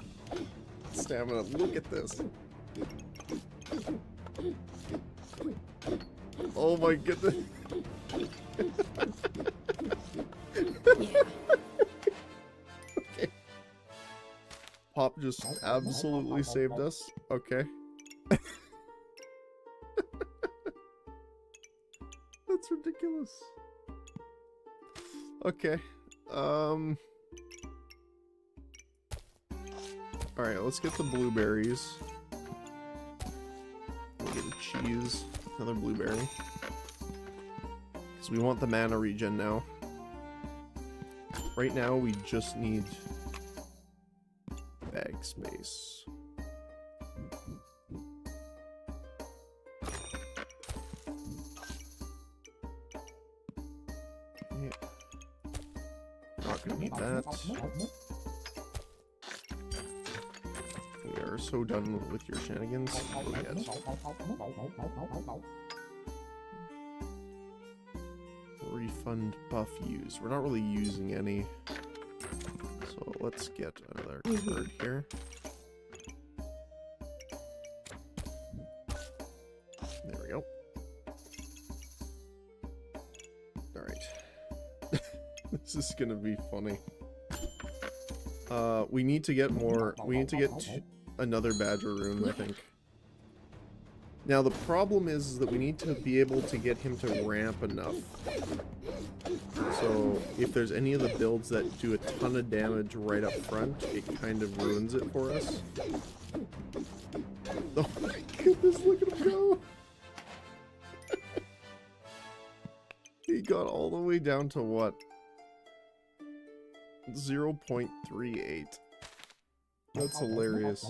[SPEAKER 1] stamina. Look at this. Oh my goodness.
[SPEAKER 2] Yeah.
[SPEAKER 1] Okay. Pop just absolutely saved us. Okay. That's ridiculous. Okay. Alright, let's get the blueberries. We'll get the cheese. Another blueberry. Because we want the mana regen now. Right now, we just need bag space. Okay. Not gonna need that. We are so done with your shenanigans. Oh, yes. Refund buff use. We're not really using any. So let's get another card here. There we go. Alright. This is gonna be funny. We need to get more. We need to get another Badger rune, I think. Now, the problem is that we need to be able to get him to ramp enough. So, if there's any of the builds that do a ton of damage right up front, it kind of ruins it for us. Oh my goodness, look at him go! He got all the way down to what? 0.38. That's hilarious.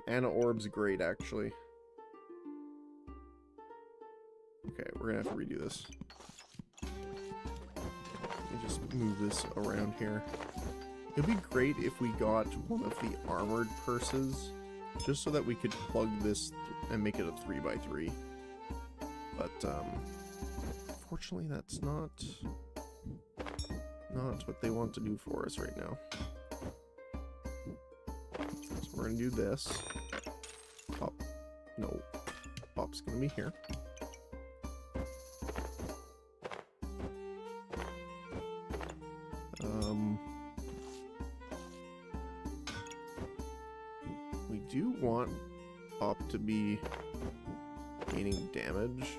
[SPEAKER 1] Mana Orb's great, actually. Okay, we're gonna have to redo this. Let me just move this around here. It'd be great if we got one of the armored purses, just so that we could plug this and make it a 3x3. But, unfortunately, that's not what they want to do for us right now. So we're gonna do this. Pop. No. Pop's gonna be here. We do want Pop to be gaining damage.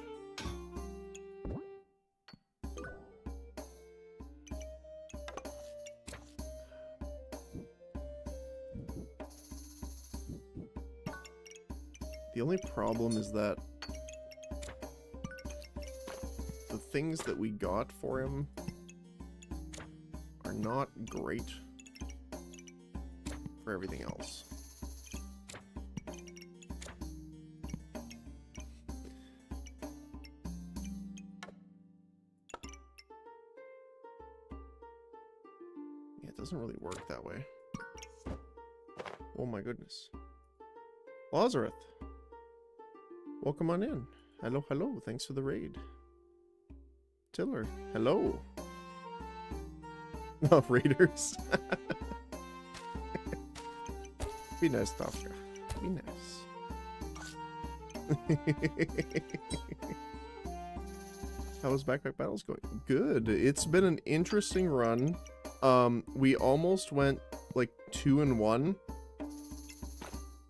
[SPEAKER 1] The only problem is that the things that we got for him are not great for everything else. Yeah, it doesn't really work that way. Oh my goodness. Lazarus, welcome on in. Hello, hello. Thanks for the raid. Tiller, hello. Oh, Raiders. Be nice, Tafka. Be nice. How's Backpack Battles going? Good. It's been an interesting run. We almost went like 2-1.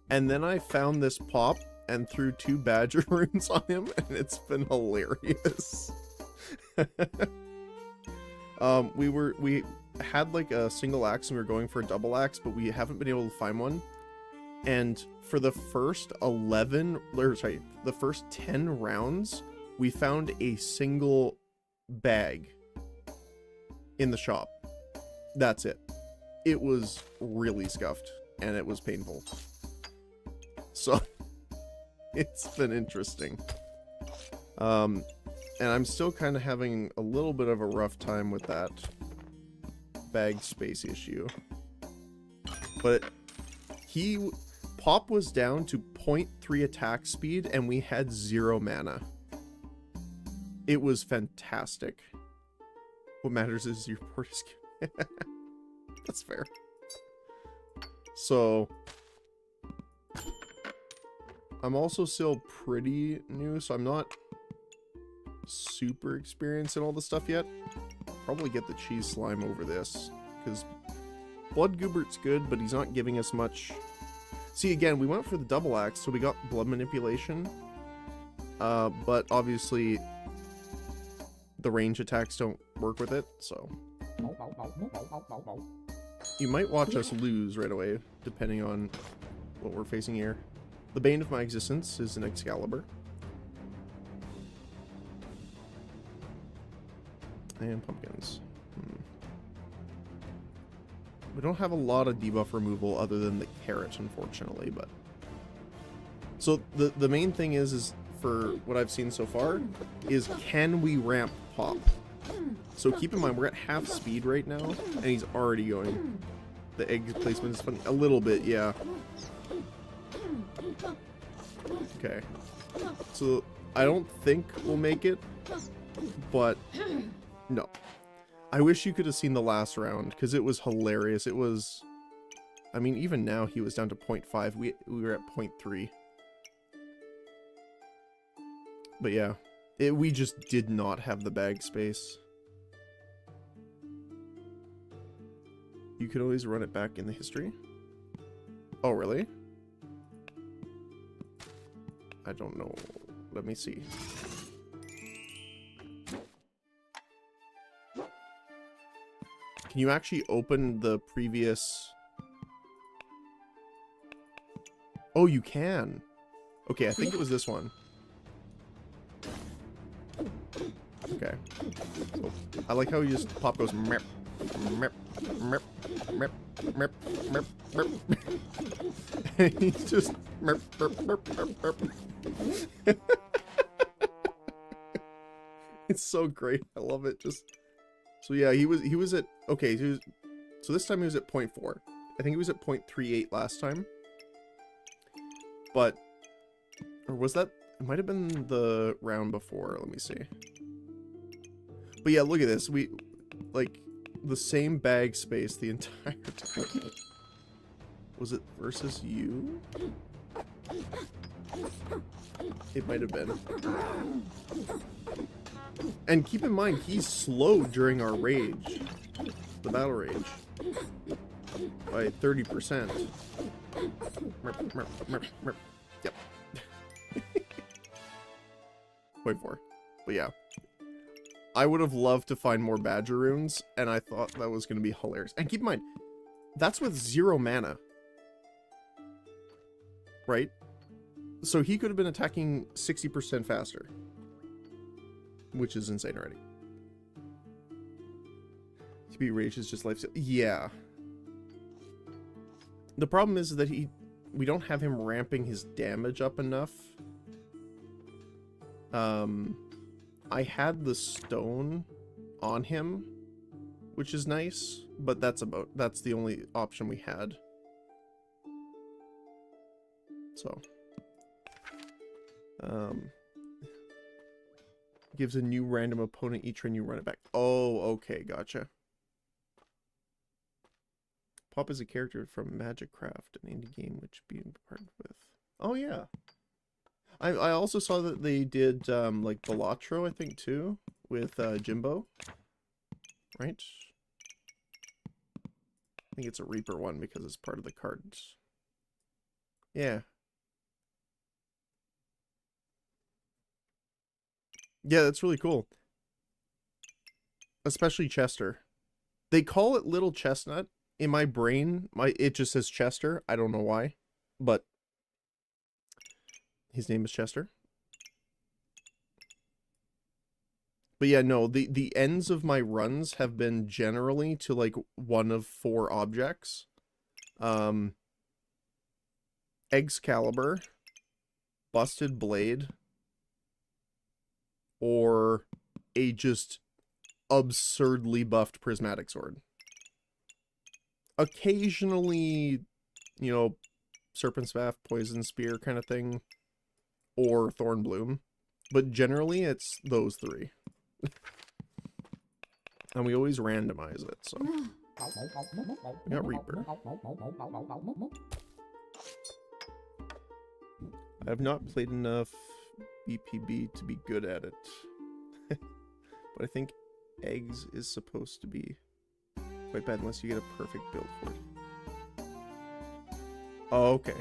[SPEAKER 1] And then I found this pop and threw 2 badger runes on him, and it's been hilarious. We had like a single axe and we were going for a double axe, but we haven't been able to find one. And for the first the first 10 rounds, we found a single bag in the shop. That's it. It was really scuffed and it was painful. So it's been interesting. And I'm still kind of having a little bit of a rough time with that bag space issue. But Pop was down to 0.3 attack speed and we had 0 mana. It was fantastic. What matters is your board is That's fair. So I'm also still pretty new, so I'm not super experienced in all the stuff yet. Probably get the cheese slime over this, because Blood Goobert's good, but he's not giving us much. See, again, we went for the double axe, so we got blood manipulation. But obviously the range attacks don't work with it, so you might watch us lose right away, depending on what we're facing here. The bane of my existence is an Excalibur. And pumpkins. We don't have a lot of debuff removal other than the carrot, unfortunately, but... So the main thing is for what I've seen so far, is can we ramp Pop? So keep in mind, we're at half speed right now, and he's already going. The egg placement is funny. A little bit, yeah. Okay. So I don't think we'll make it, but no. I wish you could have seen the last round, because it was hilarious. It was... I mean, even now he was down to 0.5. We were at 0.3. But yeah, we just did not have the bag space. You could always run it back in the history. Oh, really? I don't know. Let me see. Can you actually open the previous... Oh, you can. Okay, I think it was this one. Okay. So, I like how you just Pop goes merp, merp, merp, merp, merp, merp, merp. And he's just merp, merp, merp, merp, merp. It's so great. I love it. Just so yeah, he was at okay. So this time he was at 0.4. I think he was at 0.38 last time. But or was that? It might have been the round before. Let me see. But yeah, look at this. We, like, the same bag space the entire time. Was it versus you? It might have been. And keep in mind, he's slow during our rage. The battle rage. By 30%. Merp, merp, merp, merp. Yep. 0.4. But yeah. I would have loved to find more Badger runes, and I thought that was going to be hilarious. And keep in mind, that's with 0 mana. Right? So he could have been attacking 60% faster, which is insane already. TP rage is just life. Yeah. The problem is that we don't have him ramping his damage up enough. I had the stone on him, which is nice, but that's the only option we had. So, gives a new random opponent each turn you run it back. Oh, okay, gotcha. Pop is a character from Magicraft, an indie game which being partnered with. Oh yeah. I also saw that they did like Balatro, I think too, with Jimbo. Right? I think it's a Reaper one because it's part of the cards. Yeah. Yeah, that's really cool. Especially Chester. They call it Little Chestnut. In my brain, it just says Chester. I don't know why, but his name is Chester. But yeah, no, the ends of my runs have been generally to like one of 4 objects. Excalibur, Busted Blade, or a just absurdly buffed Prismatic Sword. Occasionally, you know, Serpent Staff, Poison Spear kind of thing, or Thorn Bloom, but generally it's those 3. And we always randomize it, so. We got Reaper. I have not played enough BPB to be good at it. But I think Eggs is supposed to be quite bad unless you get a perfect build for it. Oh, okay.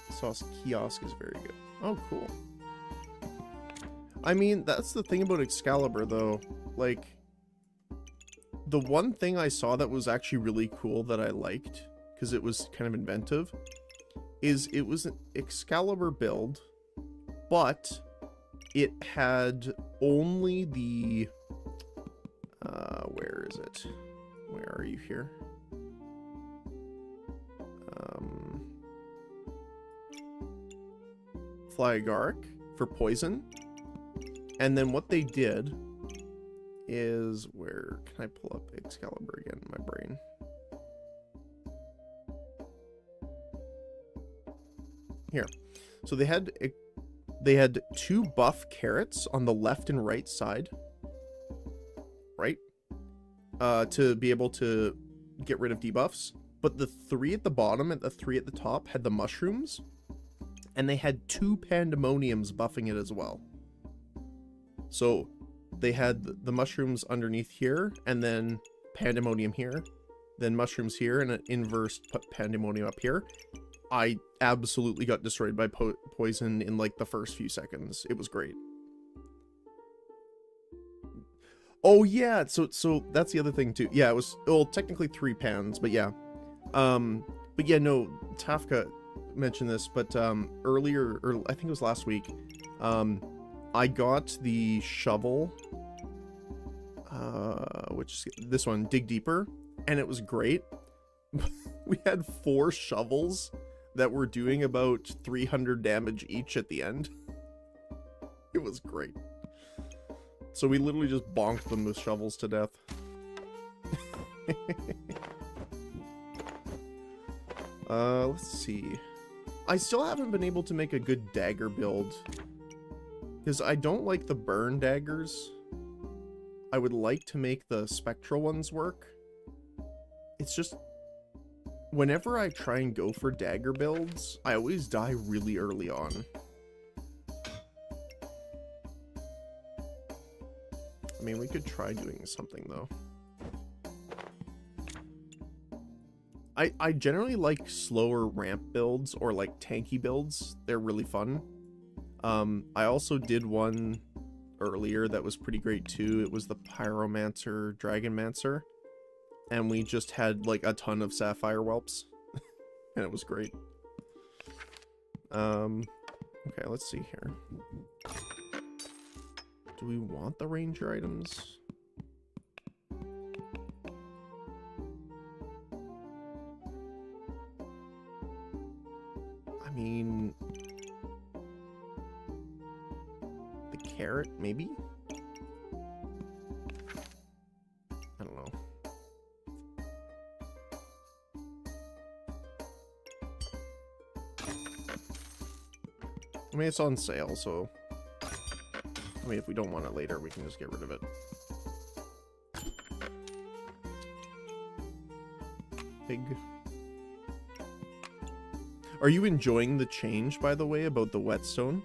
[SPEAKER 1] Sauce Kiosk is very good. Oh, cool. I mean, that's the thing about Excalibur, though. Like, the one thing I saw that was actually really cool that I liked, because it was kind of inventive, is it was an Excalibur build, but it had only the... where is it? Where are you here? Flyagaric for poison. And then what they did is... Where can I pull up Excalibur again in my brain? Here. So they had 2 buff carrots on the left and right side. Right? To be able to get rid of debuffs. But the 3 at the bottom and the 3 at the top had the mushrooms. And they had 2 pandemoniums buffing it as well. So they had the mushrooms underneath here, and then pandemonium here, then mushrooms here, and an inverse pandemonium up here. I absolutely got destroyed by poison in like the first few seconds. It was great. Oh yeah, so that's the other thing too. Yeah, it was, well, technically 3 pans, but yeah. But yeah, no, Tafka mentioned this, but earlier, or I think it was last week, I got the shovel, which this one, Dig Deeper, and it was great. We had 4 shovels that were doing about 300 damage each at the end. It was great. So we literally just bonked them with shovels to death. Let's see. I still haven't been able to make a good dagger build, because I don't like the burn daggers. I would like to make the spectral ones work. It's just, whenever I try and go for dagger builds, I always die really early on. I mean, we could try doing something, though. I generally like slower ramp builds, or like tanky builds. They're really fun. I also did one earlier that was pretty great too. It was the Pyromancer Dragonmancer, and we just had like a ton of Sapphire Whelps, and it was great. Okay, let's see here. Do we want the ranger items? I mean, the carrot, maybe? I don't know. I mean, it's on sale, so... I mean, if we don't want it later, we can just get rid of it. Pig. Are you enjoying the change, by the way, about the whetstone?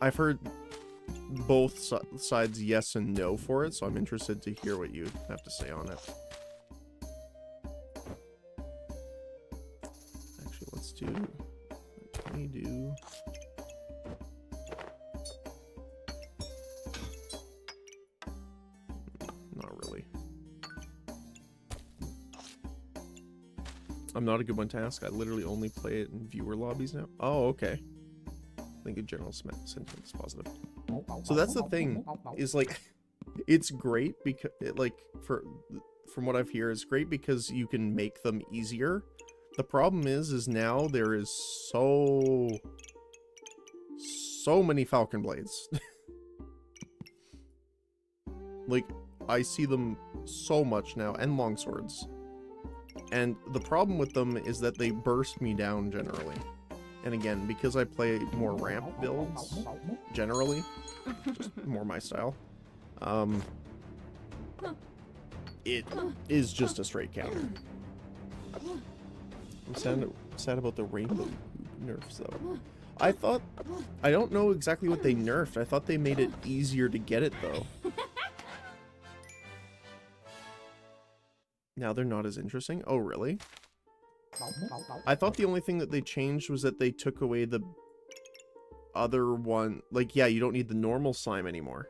[SPEAKER 1] I've heard both sides yes and no for it, so I'm interested to hear what you have to say on it. Actually, let's do... Let me do... Not really. I'm not a good one to ask. I literally only play it in viewer lobbies now. Oh, okay. I think the general sentiment is positive. So that's the thing, is like, it's great because, like, from what I've heard, it's great because you can make them easier. The problem is now there is so many Falcon Blades. Like, I see them so much now, and longswords. And the problem with them is that they burst me down generally. And again, because I play more ramp builds, generally, just more my style, it is just a straight counter. I'm sad about the rainbow nerfs, though. I don't know exactly what they nerfed. I thought they made it easier to get it, though. Now they're not as interesting? Oh, really? I thought the only thing that they changed was that they took away the other one. Like, yeah, you don't need the normal slime anymore.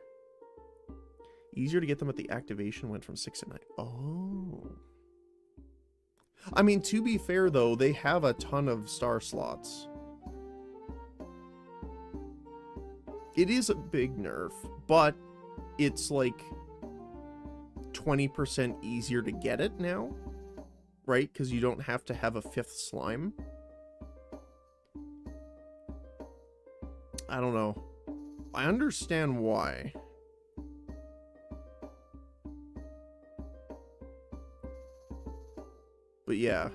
[SPEAKER 1] Easier to get them at the activation went from 6 to 9. Oh. I mean, to be fair, though, they have a ton of star slots. It is a big nerf, but it's like 20% easier to get it now, right? Because you don't have to have a 5th slime. I don't know. I understand why. But yeah.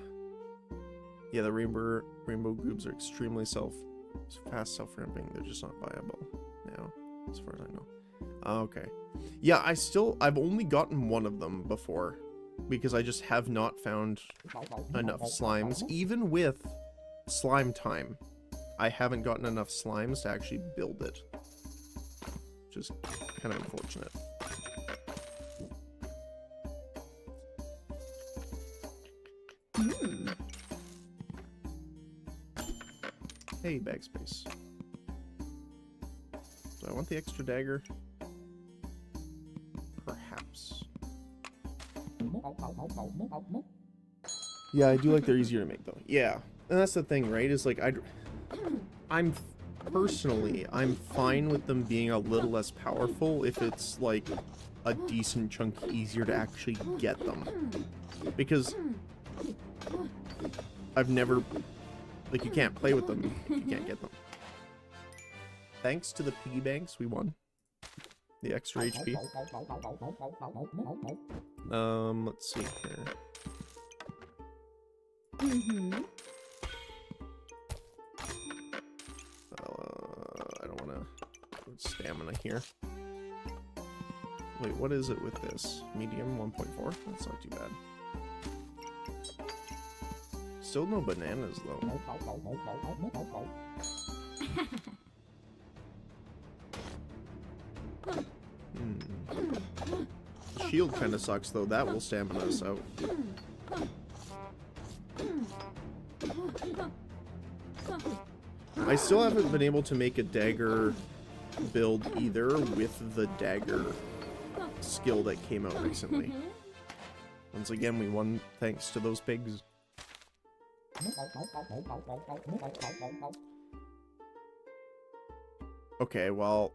[SPEAKER 1] Yeah, the rainbow groups are extremely fast self-ramping. They're just not viable now, as far as I know. Okay. Yeah, I've only gotten one of them before, because I just have not found enough slimes. Even with slime time, I haven't gotten enough slimes to actually build it. Which is kind of unfortunate. Hey, bag space. Do I want the extra dagger? Perhaps. Yeah, I do like they're easier to make, though. Yeah, and that's the thing, right? Is like I'm fine with them being a little less powerful if it's like a decent chunk easier to actually get them, because I've never, like, you can't play with them if you can't get them. Thanks to the piggy banks, we won. The extra HP. Let's see here. I don't want to put stamina here. Wait, what is it with this? Medium 1.4? That's not too bad. Still no bananas, though. The shield kind of sucks, though. That will stamina us out. I still haven't been able to make a dagger build either with the dagger skill that came out recently. Once again, we won thanks to those pigs. Okay, well,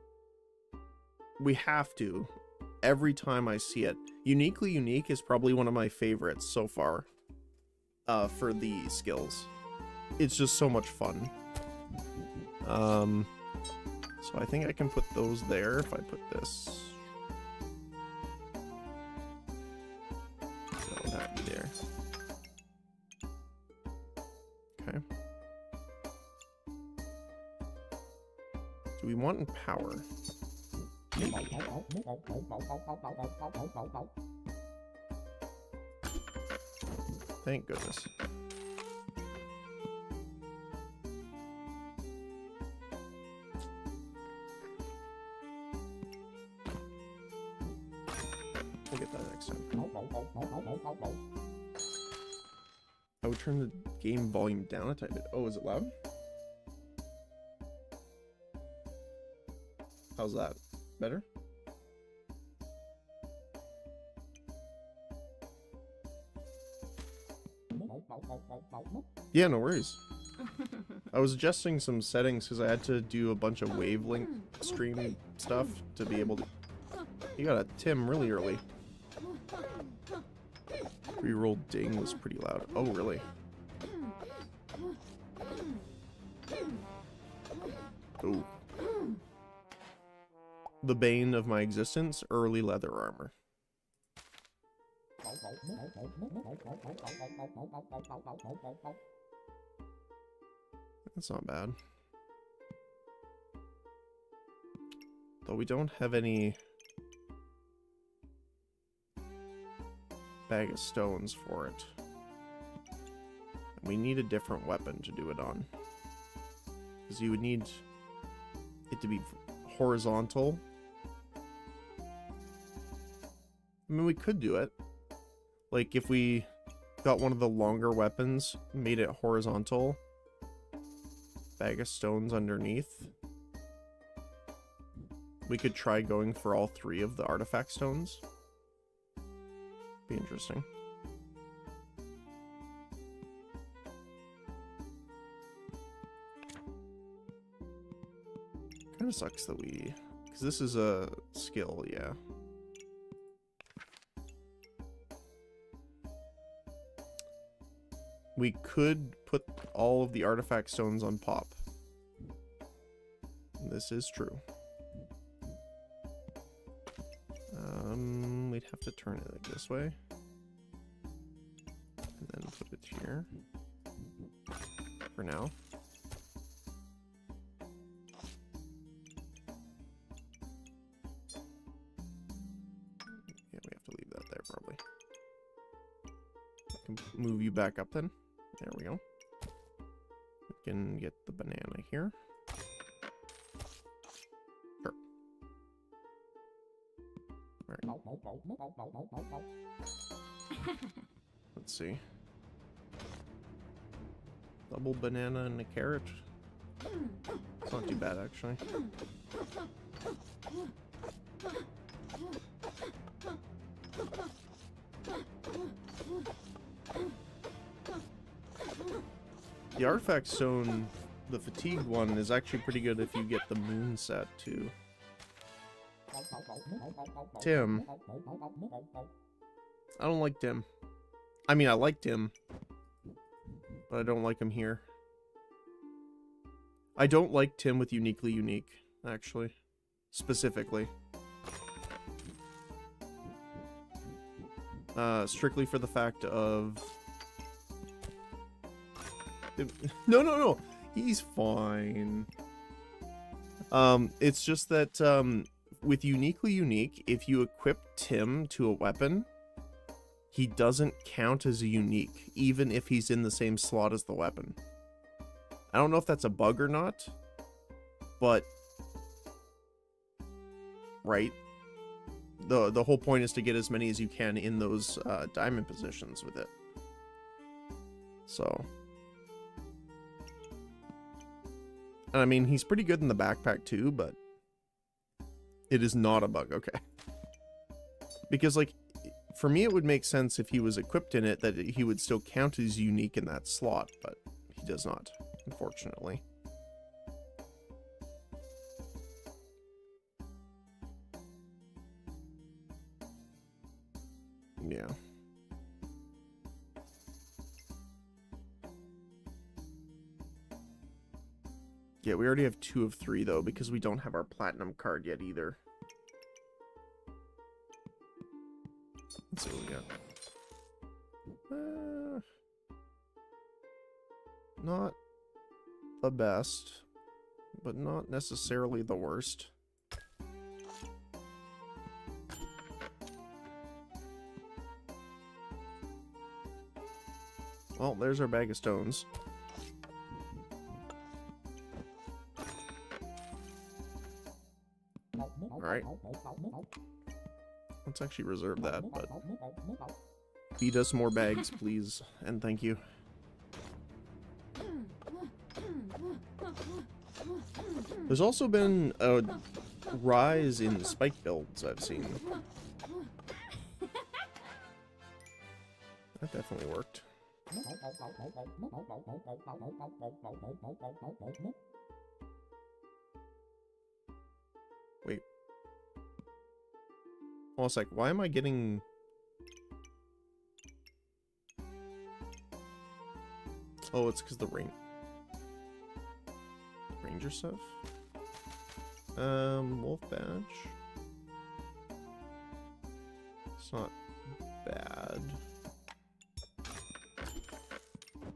[SPEAKER 1] we have to. Every time I see it. Uniquely Unique is probably one of my favorites so far. For the skills. It's just so much fun. So I think I can put those there if I put this. That would have to be there. Okay. Do we want power? Maybe. Thank goodness. We'll get that next time. I would turn the game volume down a tiny bit. Oh, is it loud? How's that? Better? Yeah, no worries. I was adjusting some settings because I had to do a bunch of wavelength stream stuff to be able to... You got a Tim really early. Reroll ding was pretty loud. Oh, really? Ooh. The bane of my existence, early leather armor. That's not bad. Though we don't have any bag of stones for it. We need a different weapon to do it on. Because you would need it to be horizontal. I mean, we could do it. Like, if we got one of the longer weapons, made it horizontal, bag of stones underneath, we could try going for all 3 of the artifact stones. Be interesting. Kind of sucks that we... Because this is a skill, yeah. We could put all of the artifact stones on pop. This is true. We'd have to turn it like this way. And then put it here. For now. Yeah, we have to leave that there probably. I can move you back up then. There we go. We can get the banana here. Sure. Right. Let's see. Double banana and a carrot. It's not too bad, actually. The artifact stone, the fatigue one, is actually pretty good if you get the moon set too. Tim. I don't like Tim. I mean, I like Tim, but I don't like him here. I don't like Tim with Uniquely Unique, actually. Specifically. Strictly for the fact of... No. He's fine. It's just that, with Uniquely Unique, if you equip Tim to a weapon, he doesn't count as a unique, even if he's in the same slot as the weapon. I don't know if that's a bug or not, but... Right? The whole point is to get as many as you can in those diamond positions with it. So... And I mean, he's pretty good in the backpack too, but it is not a bug, okay. Because, like, for me, it would make sense if he was equipped in it that he would still count as unique in that slot, but he does not, unfortunately. Yeah. Yeah, we already have 2 of 3, though, because we don't have our platinum card yet, either. Let's see what we got. Not the best, but not necessarily the worst. Well, there's our bag of stones. Alright. Let's actually reserve that, but feed us more bags, please, and thank you. There's also been a rise in spike builds I've seen. That definitely worked. Wait. Well, it's like, why am I getting... Oh, it's because the ranger stuff? Wolf badge. It's not bad.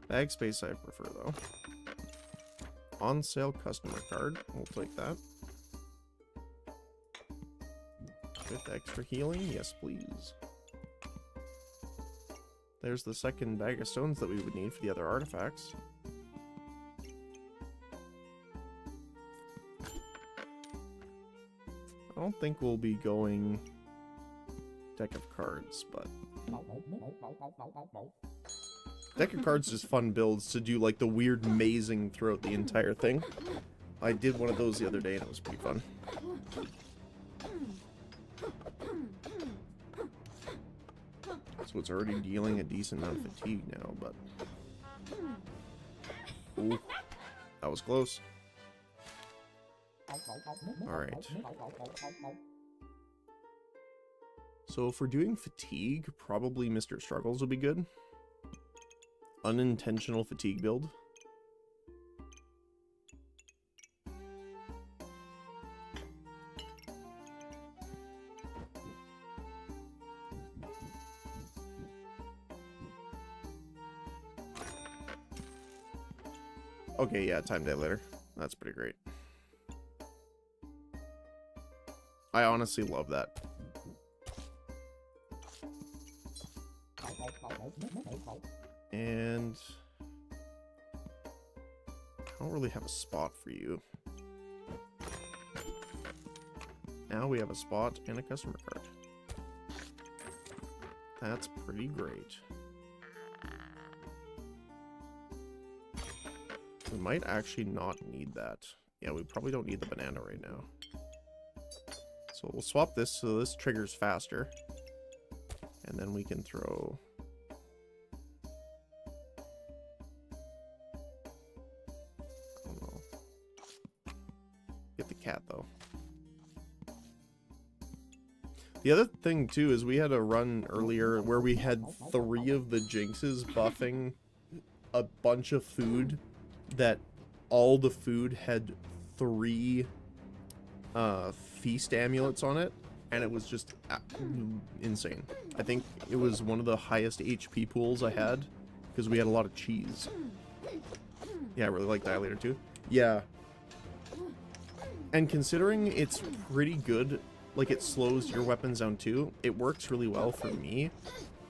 [SPEAKER 1] Bag space I prefer, though. On sale customer card. We'll take that. With extra healing? Yes, please. There's the second bag of stones that we would need for the other artifacts. I don't think we'll be going deck of cards, but... Deck of cards is fun builds to do like the weird mazing throughout the entire thing. I did one of those the other day and it was pretty fun. So it's already dealing a decent amount of fatigue now, but... Ooh, that was close. Alright. So if we're doing fatigue, probably Mr. Struggles would be good. Unintentional fatigue build. Okay, yeah, time day later. That's pretty great. I honestly love that. And I don't really have a spot for you. Now we have a spot and a customer card. That's pretty great. We might actually not need that. Yeah, we probably don't need the banana right now. So we'll swap this so this triggers faster. And then we can throw... I don't know. Get the cat, though. The other thing, too, is we had a run earlier where we had 3 of the Jinxes buffing a bunch of food that all the food had 3 feast amulets on it, and it was just insane. I think it was one of the highest HP pools I had because we had a lot of cheese. Yeah, I really like Dilator too. Yeah. And considering it's pretty good, like it slows your weapons down too, it works really well for me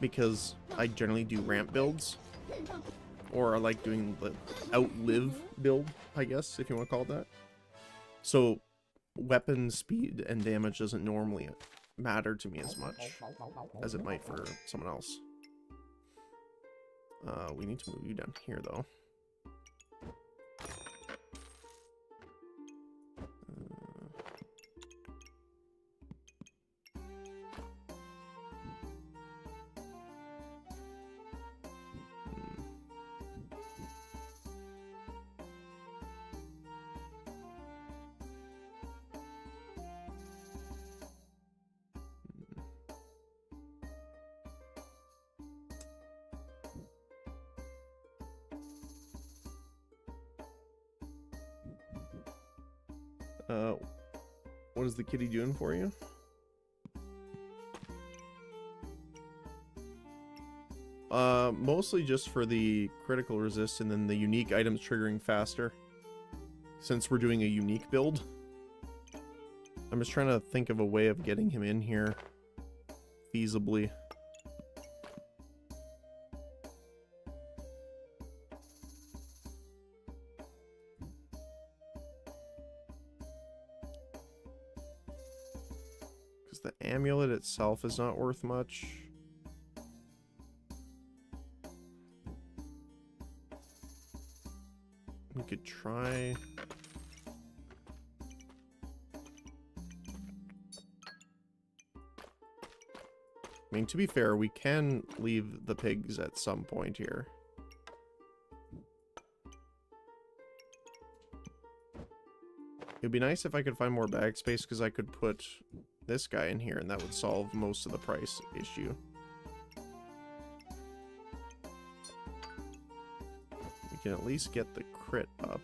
[SPEAKER 1] because I generally do ramp builds. Or I like doing the outlive build, I guess, if you want to call it that. So, weapon speed and damage doesn't normally matter to me as much as it might for someone else. We need to move you down here, though. What is the kitty doing for you? Mostly just for the critical resist and then the unique items triggering faster. Since we're doing a unique build. I'm just trying to think of a way of getting him in here feasibly. Because the amulet itself is not worth much. We could try... I mean, to be fair, we can leave the pigs at some point here. It'd be nice if I could find more bag space, because I could put this guy in here, and that would solve most of the price issue. We can at least get the crit up.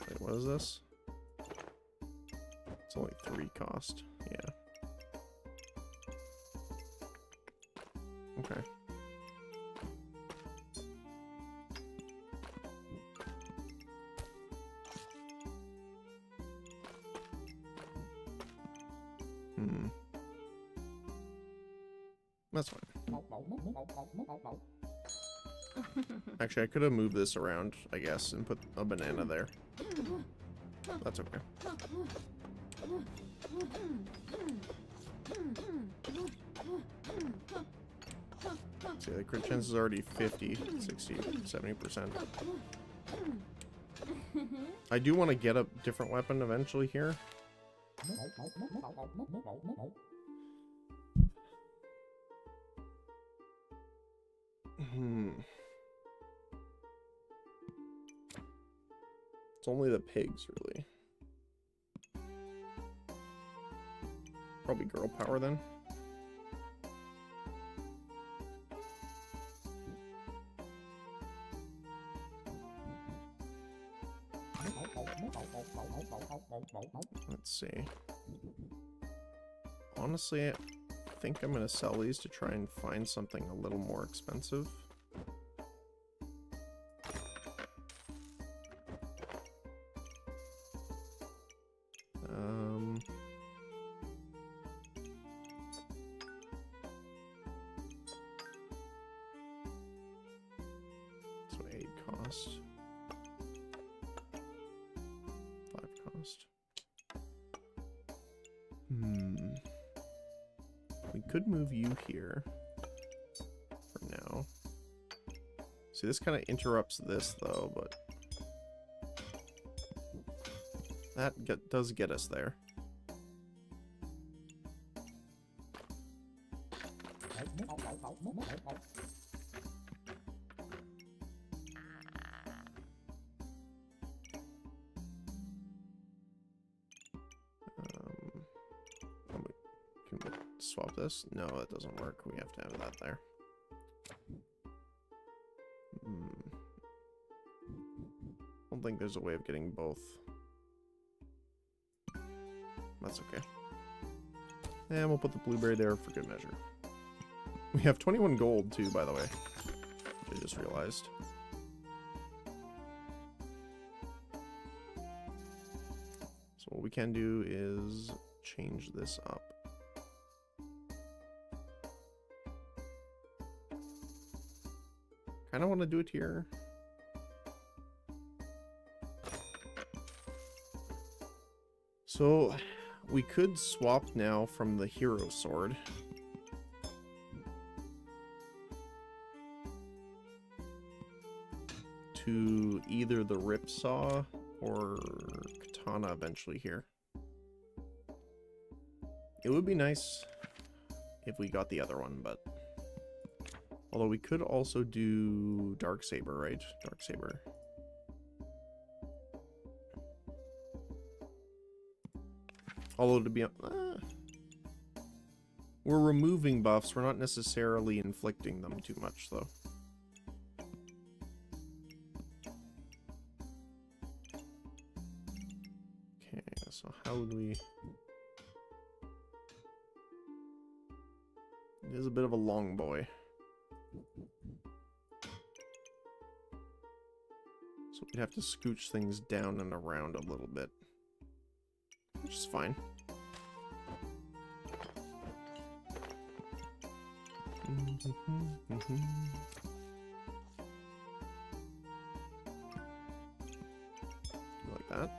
[SPEAKER 1] Wait, what is this? It's only 3 cost. Yeah. Okay. That's fine. Actually, I could have moved this around, I guess, and put a banana there. That's okay. See, the crit chance is already 50, 60, 70%. I do want to get a different weapon eventually here. It's only the pigs, really. Probably girl power then. Let's see. Honestly, I think I'm gonna sell these to try and find something a little more expensive. So 8 cost. 5 cost. We could move you here for now. See, this kind of interrupts this though, but that does get us there. Can we swap this? No, that doesn't work. We have to have that there. I don't think there's a way of getting both. That's okay. And we'll put the blueberry there for good measure. We have 21 gold too, by the way. I just realized. So what we can do is change this up. Kind of want to do it here. So we could swap now from the hero sword. To either the ripsaw or katana eventually here. It would be nice if we got the other one, but although we could also do Darksaber, right? Darksaber. Although to be We're removing buffs, we're not necessarily inflicting them too much, though. Okay, so how would we... It is a bit of a long boy. So we'd have to scooch things down and around a little bit. Which is fine. Like that.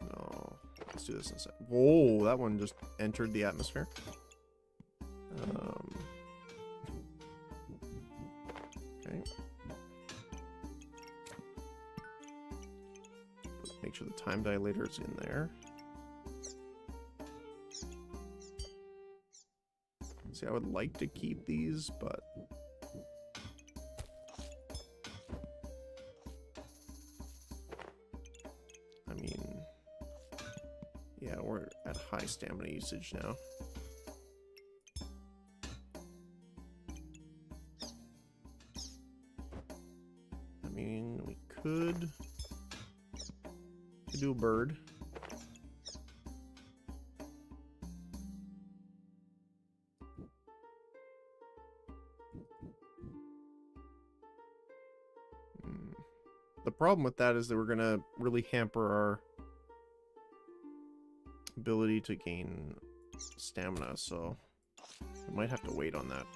[SPEAKER 1] No, let's do this instead. Whoa, that one just entered the atmosphere. Okay. Make sure the time dilator is in there. See, I would like to keep these, but I mean, yeah, we're at high stamina usage now. I mean, we could do a bird. The problem with that is that we're gonna really hamper our ability to gain stamina, so we might have to wait on that.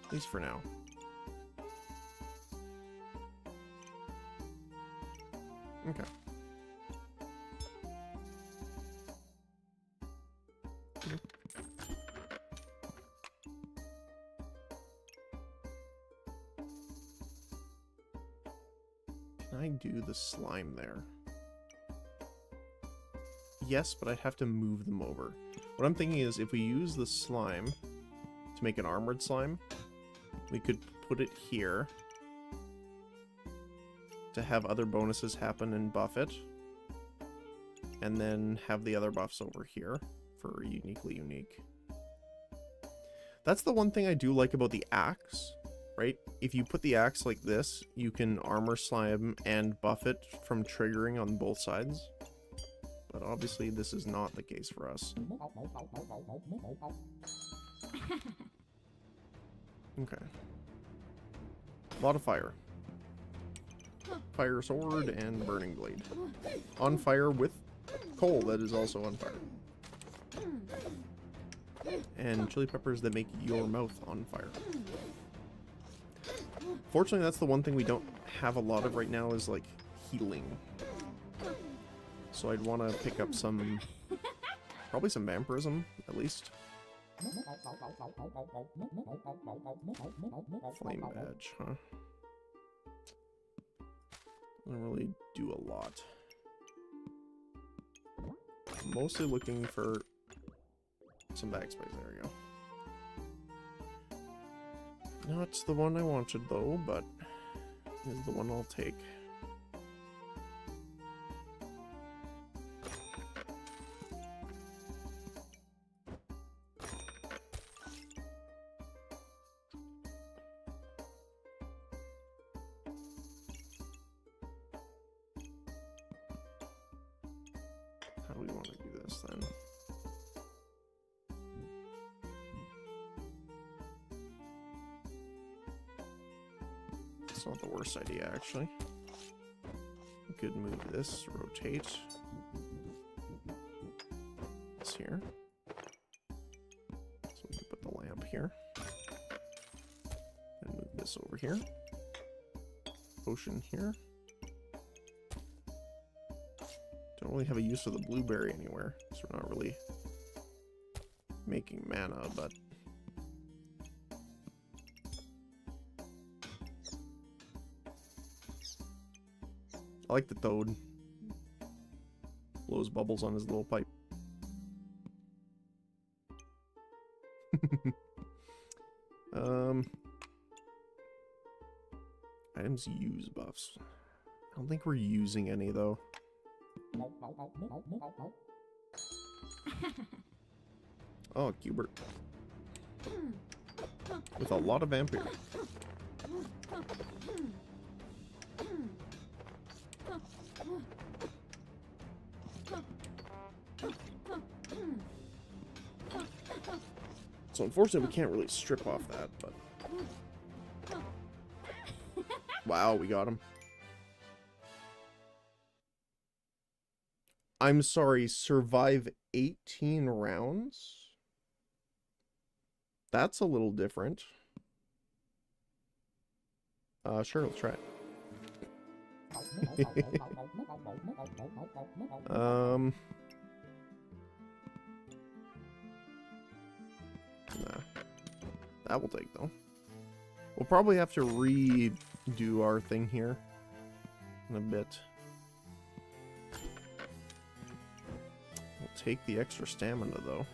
[SPEAKER 1] At least for now. Okay. Can I do the slime there? Yes, but I'd have to move them over. What I'm thinking is if we use the slime to make an armored slime, we could put it here to have other bonuses happen and buff it, and then have the other buffs over here for uniquely unique. That's the one thing I do like about the axe, right? If you put the axe like this, you can armor slime and buff it from triggering on both sides. But obviously this is not the case for us. Okay. A lot of fire. Fire sword and burning blade. On fire with coal that is also on fire. And chili peppers that make your mouth on fire. Fortunately, that's the one thing we don't have a lot of right now is like healing. So I'd want to pick up some, probably some vampirism at least. Flame badge, huh? Doesn't really do a lot. Mostly looking for some bag spice. There we go. Not the one I wanted though, but is the one I'll take. How do we want to do this then? It's not the worst idea, actually. We could move this, rotate this here. So we can put the lamp here. And move this over here. Potion here. Don't really have a use for the blueberry anywhere, so we're not really making mana, but I like the toad. Blows bubbles on his little pipe. items use buffs. I don't think we're using any though. Oh, Cubert. With a lot of vampire. So unfortunately we can't really strip off that, but... Wow, we got him. I'm sorry, survive 18 rounds? That's a little different. Sure, let's try it. Nah. That will take, though. We'll probably have to redo our thing here in a bit. We'll take the extra stamina, though.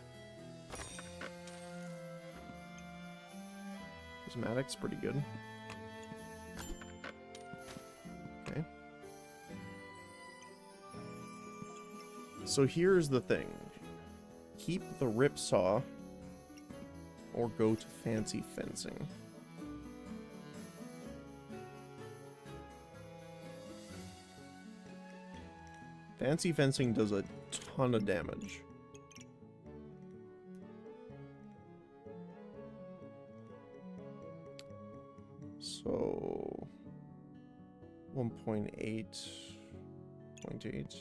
[SPEAKER 1] Prismatic's pretty good. Okay. So here's the thing. Keep the Ripsaw or go to Fancy Fencing. Fancy Fencing does a ton of damage. So 1.8, 0.8.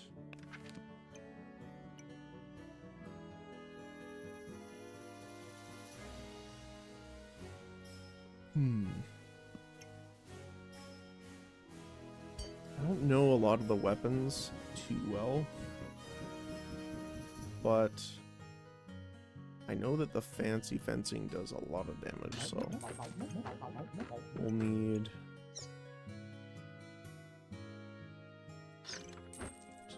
[SPEAKER 1] I don't know a lot of the weapons too well, but I know that the Fancy Fencing does a lot of damage, so we'll need to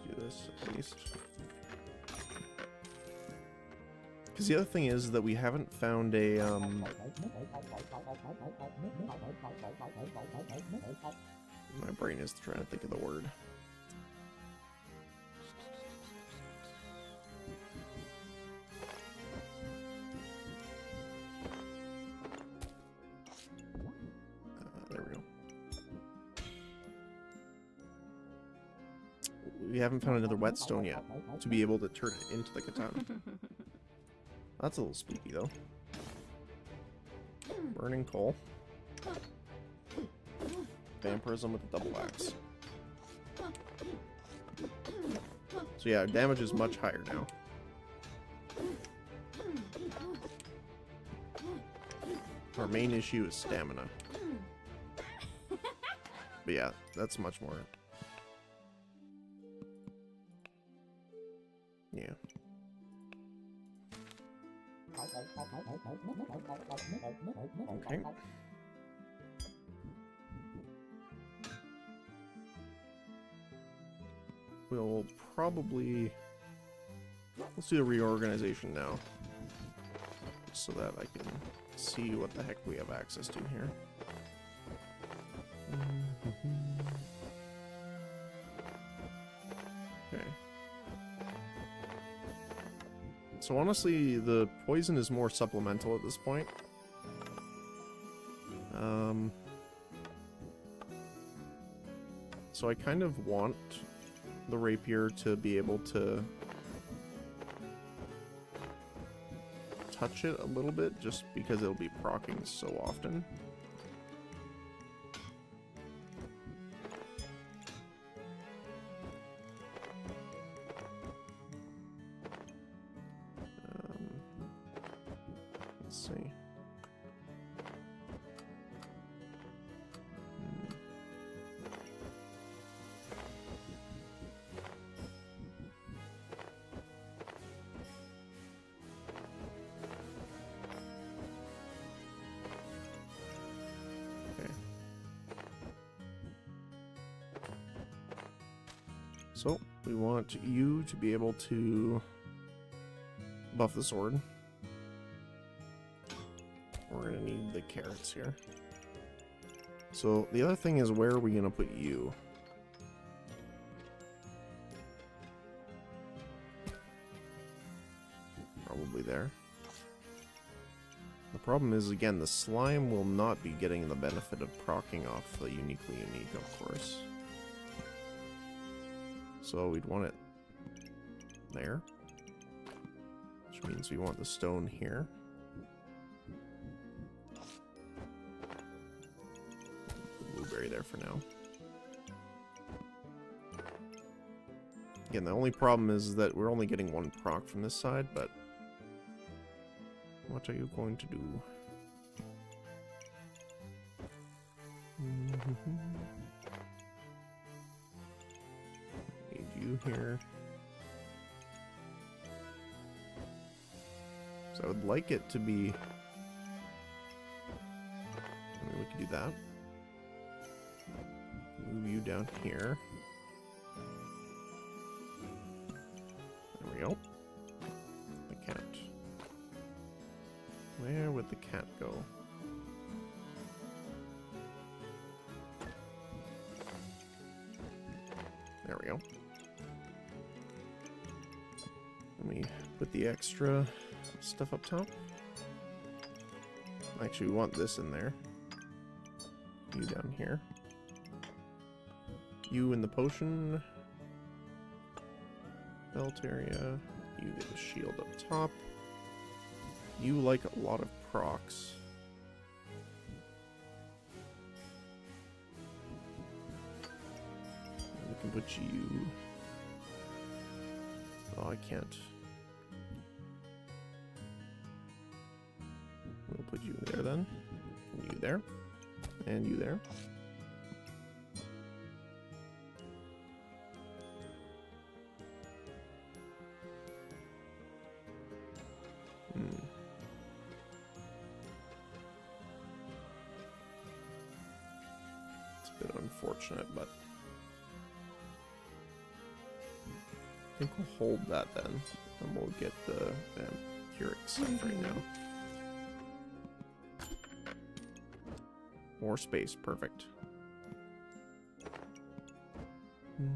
[SPEAKER 1] do this at least. Because the other thing is that we haven't found a my brain is trying to think of the word. There we go. We haven't found another whetstone yet to be able to turn it into the katana. That's a little spooky though. Burning coal. Vampirism with a double axe. So yeah, our damage is much higher now. Our main issue is stamina. But yeah, that's much more. Yeah. Okay. We'll probably... Let's do the reorganization now. So that I can see what the heck we have access to here. Okay. So honestly, the poison is more supplemental at this point. So I kind of want the rapier to be able to touch it a little bit, just because it'll be proccing so often. Let's see. So, we want you to be able to buff the sword. We're going to need the carrots here. So the other thing is, where are we gonna put you? Probably there. The problem is, again, the slime will not be getting the benefit of proccing off the uniquely unique, of course. So we'd want it there. Which means we want the stone here. The blueberry there for now. Again, the only problem is that we're only getting one proc from this side, but what are you going to do? Need you here. So I would like it to be... I mean, we could do that. Move you down here. There we go. The cat. Where would the cat go? There we go. Let me put the extra stuff up top. Actually, we want this in there. You down here. You in the potion belt area. You get the shield up top. You like a lot of procs. We can put you... Oh, I can't. We'll put you there then. And you there. And you there. Unfortunate, but I think we'll hold that then, and we'll get the vampiric stuff right now. More space, perfect. We'll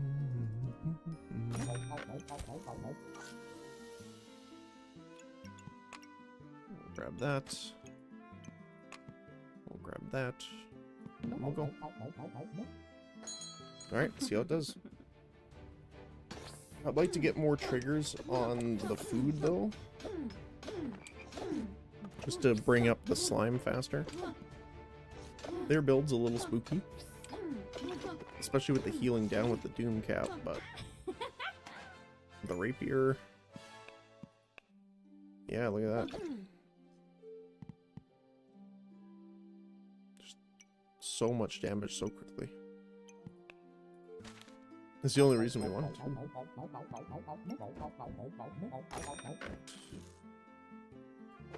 [SPEAKER 1] grab that. We'll grab that. And we'll go. Alright, see how it does. I'd like to get more triggers on the food, though. Just to bring up the slime faster. Their build's a little spooky. Especially with the healing down with the Doom Cap, but... the rapier... Yeah, look at that. So much damage so quickly. That's the only reason we want it.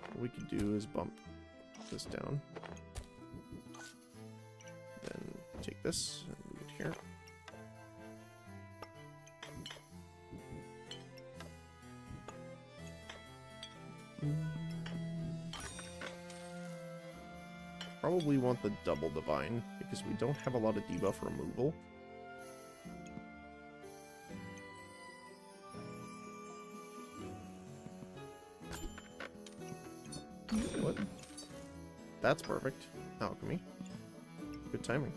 [SPEAKER 1] What we could do is bump this down. Then take this and move it here. Probably want the double divine because we don't have a lot of debuff removal. What? That's perfect. Alchemy. Good timing.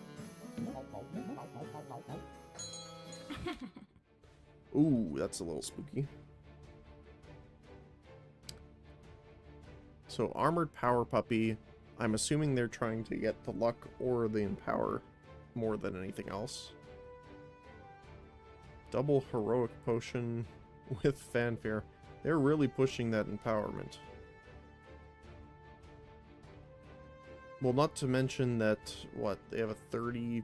[SPEAKER 1] Ooh, that's a little spooky. So, Armored Power Puppy. I'm assuming they're trying to get the luck or the empower more than anything else. Double heroic potion with fanfare. They're really pushing that empowerment. Well, not to mention that, what, they have a 34%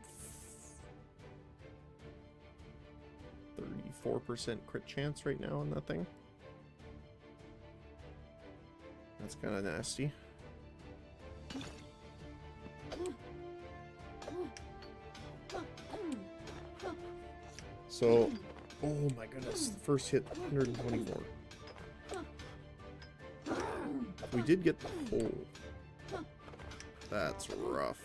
[SPEAKER 1] crit chance right now on that thing. That's kind of nasty. So, oh my goodness, first hit 124. We did get the hole. That's rough.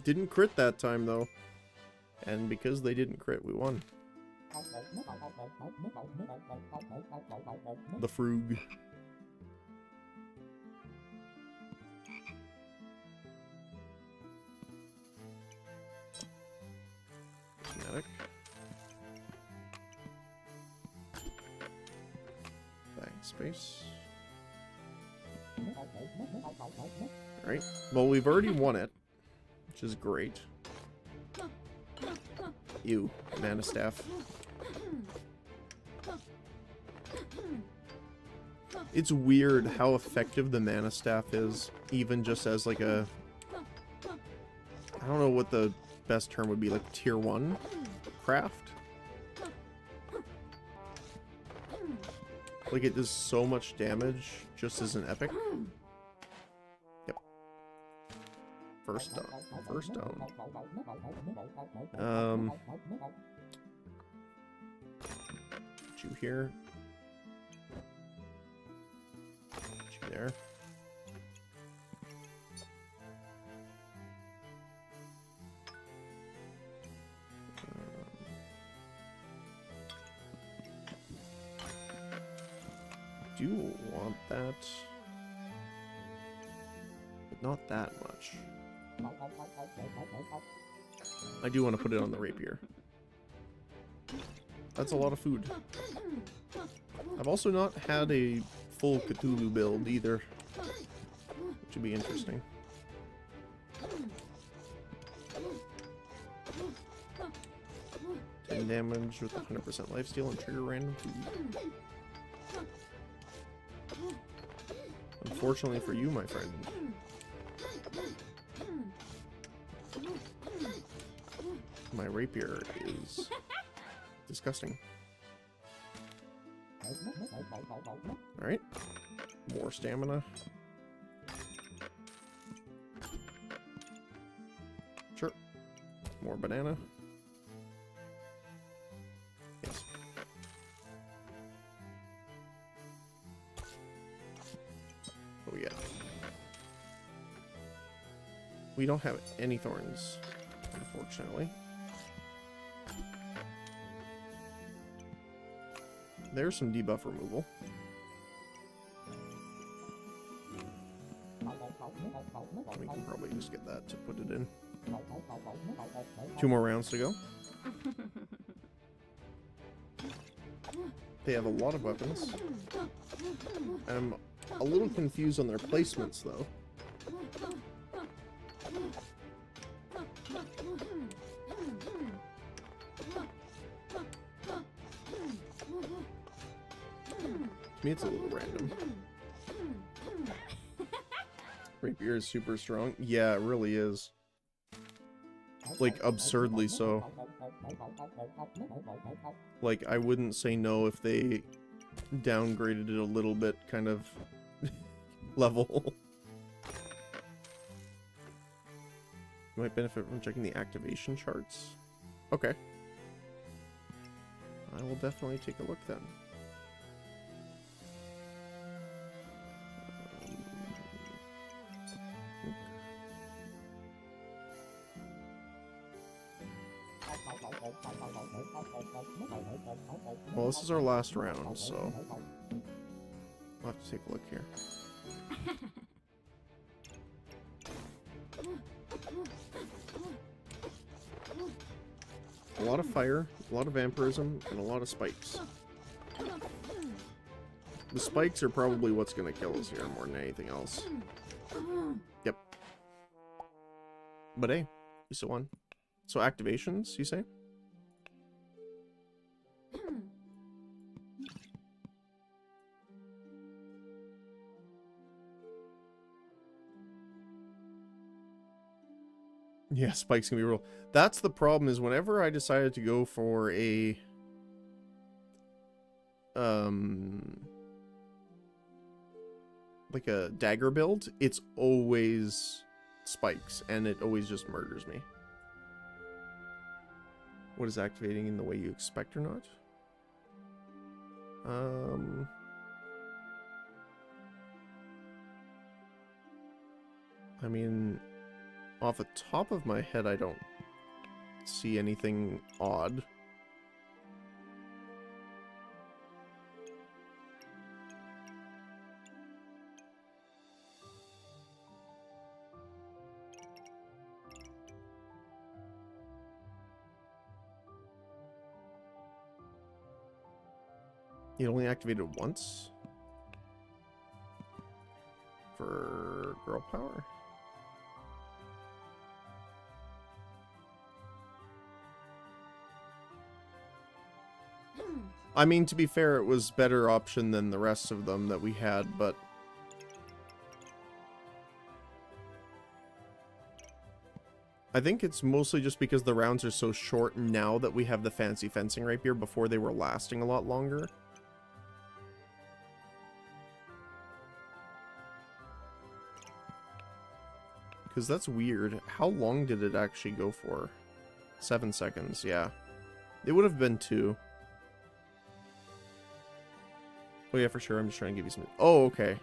[SPEAKER 1] Didn't crit that time, though. And because they didn't crit, we won. The Frug. Kinetic. Backspace. Alright. Well, we've already won it, which is great. Ew, mana staff. It's weird how effective the mana staff is, even just as like a... I don't know what the best term would be, like tier 1 craft? Like it does so much damage just as an epic. Yep. First down. First down. Put you here. Put you there. Do want that, but not that much. I do want to put it on the rapier. That's a lot of food. I've also not had a full Cthulhu build either, which would be interesting. Ten damage with 100% lifesteal and trigger random food. Unfortunately for you, my friend. My rapier is disgusting. Alright. More stamina. Sure. More banana. Yes. What we got? We don't have any thorns, unfortunately. There's some debuff removal. We can probably just get that to put it in. 2 more rounds to go. They have a lot of weapons. I'm a little confused on their placements, though. To me, it's a little random. Rapier is super strong. Yeah, it really is. Like, absurdly so. Like, I wouldn't say no if they downgraded it a little bit, kind of level. You might benefit from checking the activation charts. Okay. I will definitely take a look then. Well, this is our last round, so we'll have to take a look here. A lot of fire, a lot of vampirism, and a lot of spikes. The spikes are probably what's going to kill us here more than anything else. Yep. But hey, you still won. So activations, you say? Yeah, spikes can be real. That's the problem, is whenever I decided to go for a like a dagger build, it's always spikes and it always just murders me. What is activating in the way you expect or not? I mean, Off the top of my head, I don't see anything odd. It only activated once for girl power. I mean, to be fair, it was better option than the rest of them that we had, but I think it's mostly just because the rounds are so short now that we have the fancy fencing rapier. Before they were lasting a lot longer. Because that's weird. How long did it actually go for? 7 seconds, yeah. It would have been 2. Oh yeah, for sure. I'm just trying to give you some... Oh, okay.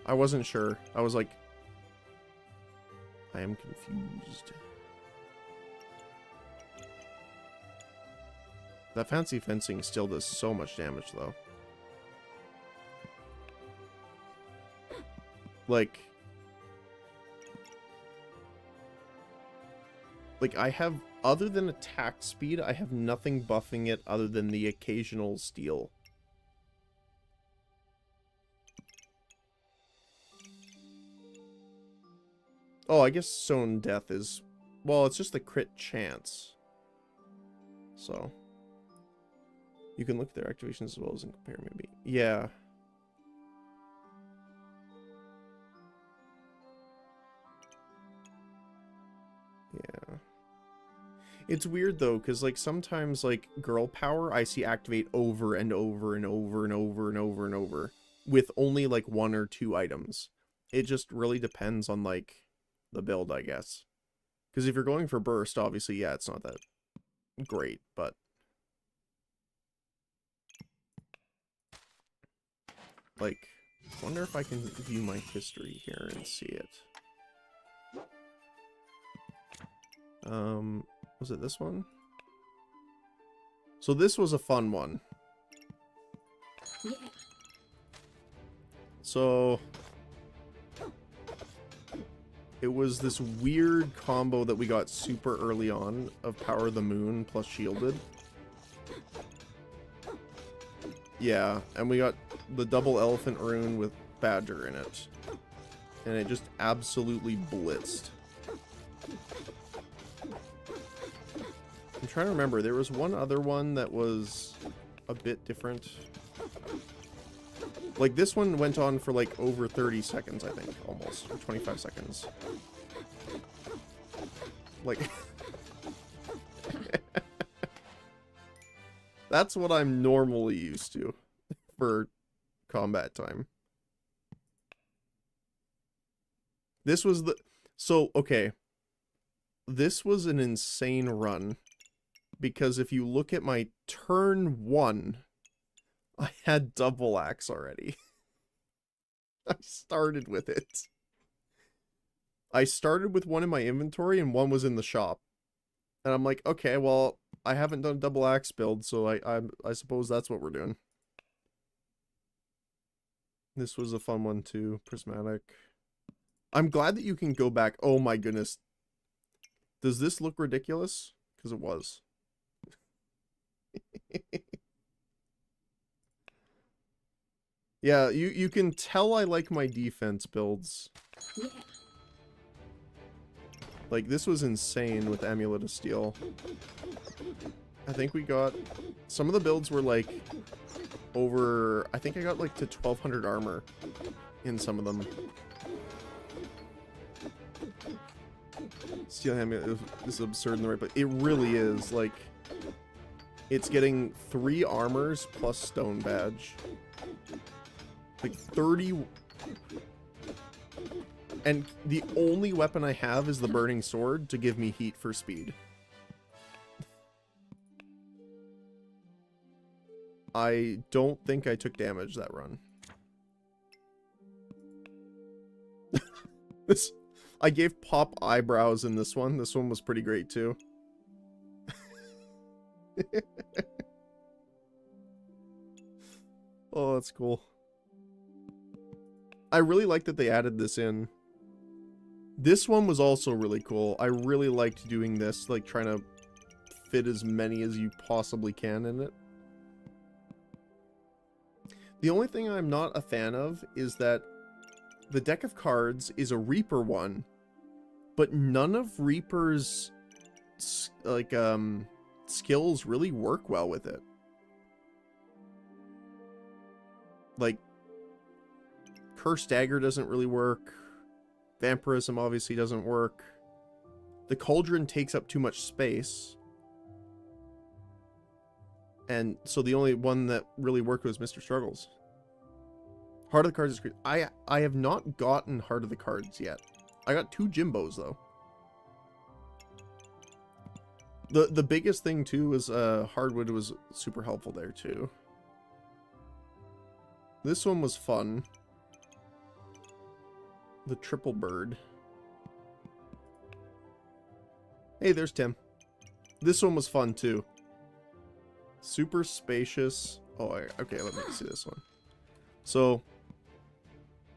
[SPEAKER 1] I wasn't sure. I was like... I am confused. That fancy fencing still does so much damage, though. Like, I have, other than attack speed, I have nothing buffing it other than the occasional steal. Oh, I guess Stone Death is, well, it's just the crit chance. So, you can look at their activations as well as and compare, maybe. Yeah. Yeah. It's weird though, because like sometimes like girl power I see activate over and over and over and over and over and over with only like 1 or 2 items. It just really depends on like the build, I guess. Because if you're going for burst, obviously, yeah, it's not that great, but like, wonder if I can view my history here and see it. Was it this one? So this was a fun one.
[SPEAKER 2] Yeah.
[SPEAKER 1] So it was this weird combo that we got super early on of Power of the Moon plus Shielded. Yeah, and we got the double Elephant Rune with Badger in it. And it just absolutely blitzed. I'm trying to remember, there was one other one that was a bit different. Like, this one went on for, like, over 30 seconds, I think, almost. Or 25 seconds. Like... That's what I'm normally used to for combat time. This was the... So, okay. This was an insane run. Because if you look at my turn 1... I had double axe already. I started with it. I started with one in my inventory and one was in the shop. And I'm like, okay, well, I haven't done a double axe build, so I suppose that's what we're doing. This was a fun one too, Prismatic. I'm glad that you can go back. Oh my goodness. Does this look ridiculous? Because it was. Yeah, you can tell I like my defense builds.
[SPEAKER 2] Yeah.
[SPEAKER 1] Like, this was insane with Amulet of Steel. I think we got... Some of the builds were, like, over... I think I got, like, to 1200 armor in some of them. Steel Amulet is absurd in the right place. It really is, like... It's getting 3 armors plus Stone Badge. Like, 30... And the only weapon I have is the Burning Sword to give me heat for speed. I don't think I took damage that run. This... I gave Pop eyebrows in this one. This one was pretty great too. Oh, that's cool. I really like that they added this in. This one was also really cool. I really liked doing this, like trying to fit as many as you possibly can in it. The only thing I'm not a fan of is that the deck of cards is a Reaper one, but none of Reaper's like skills really work well with it. Like Curse Dagger doesn't really work. Vampirism obviously doesn't work. The Cauldron takes up too much space. And so the only one that really worked was Mr. Struggles. Heart of the Cards is great. I have not gotten Heart of the Cards yet. I got 2 Jimbos though. The biggest thing too was Hardwood was super helpful there too. This one was fun. The Triple Bird. Hey, there's Tim. This one was fun too. Super spacious. Oh, okay, let me see this one. So,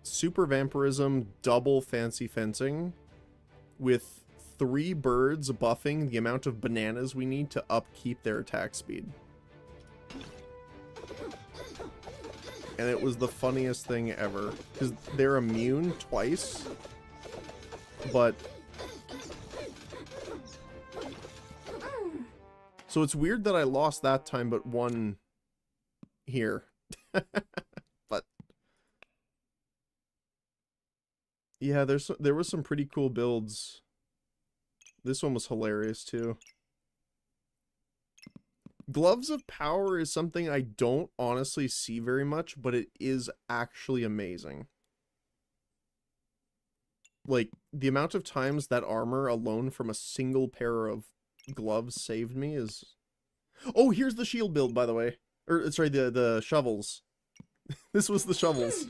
[SPEAKER 1] Super Vampirism, double Fancy Fencing, with 3 birds buffing the amount of bananas we need to upkeep their attack speed. And it was the funniest thing ever, because they're immune twice, but... So it's weird that I lost that time, but won here. But... yeah, there was some pretty cool builds. This one was hilarious, too. Gloves of Power is something I don't honestly see very much, but it is actually amazing. Like, the amount of times that armor alone from a single pair of gloves saved me is... Oh, here's the shield build, by the way. Or, sorry, the shovels. This was the shovels.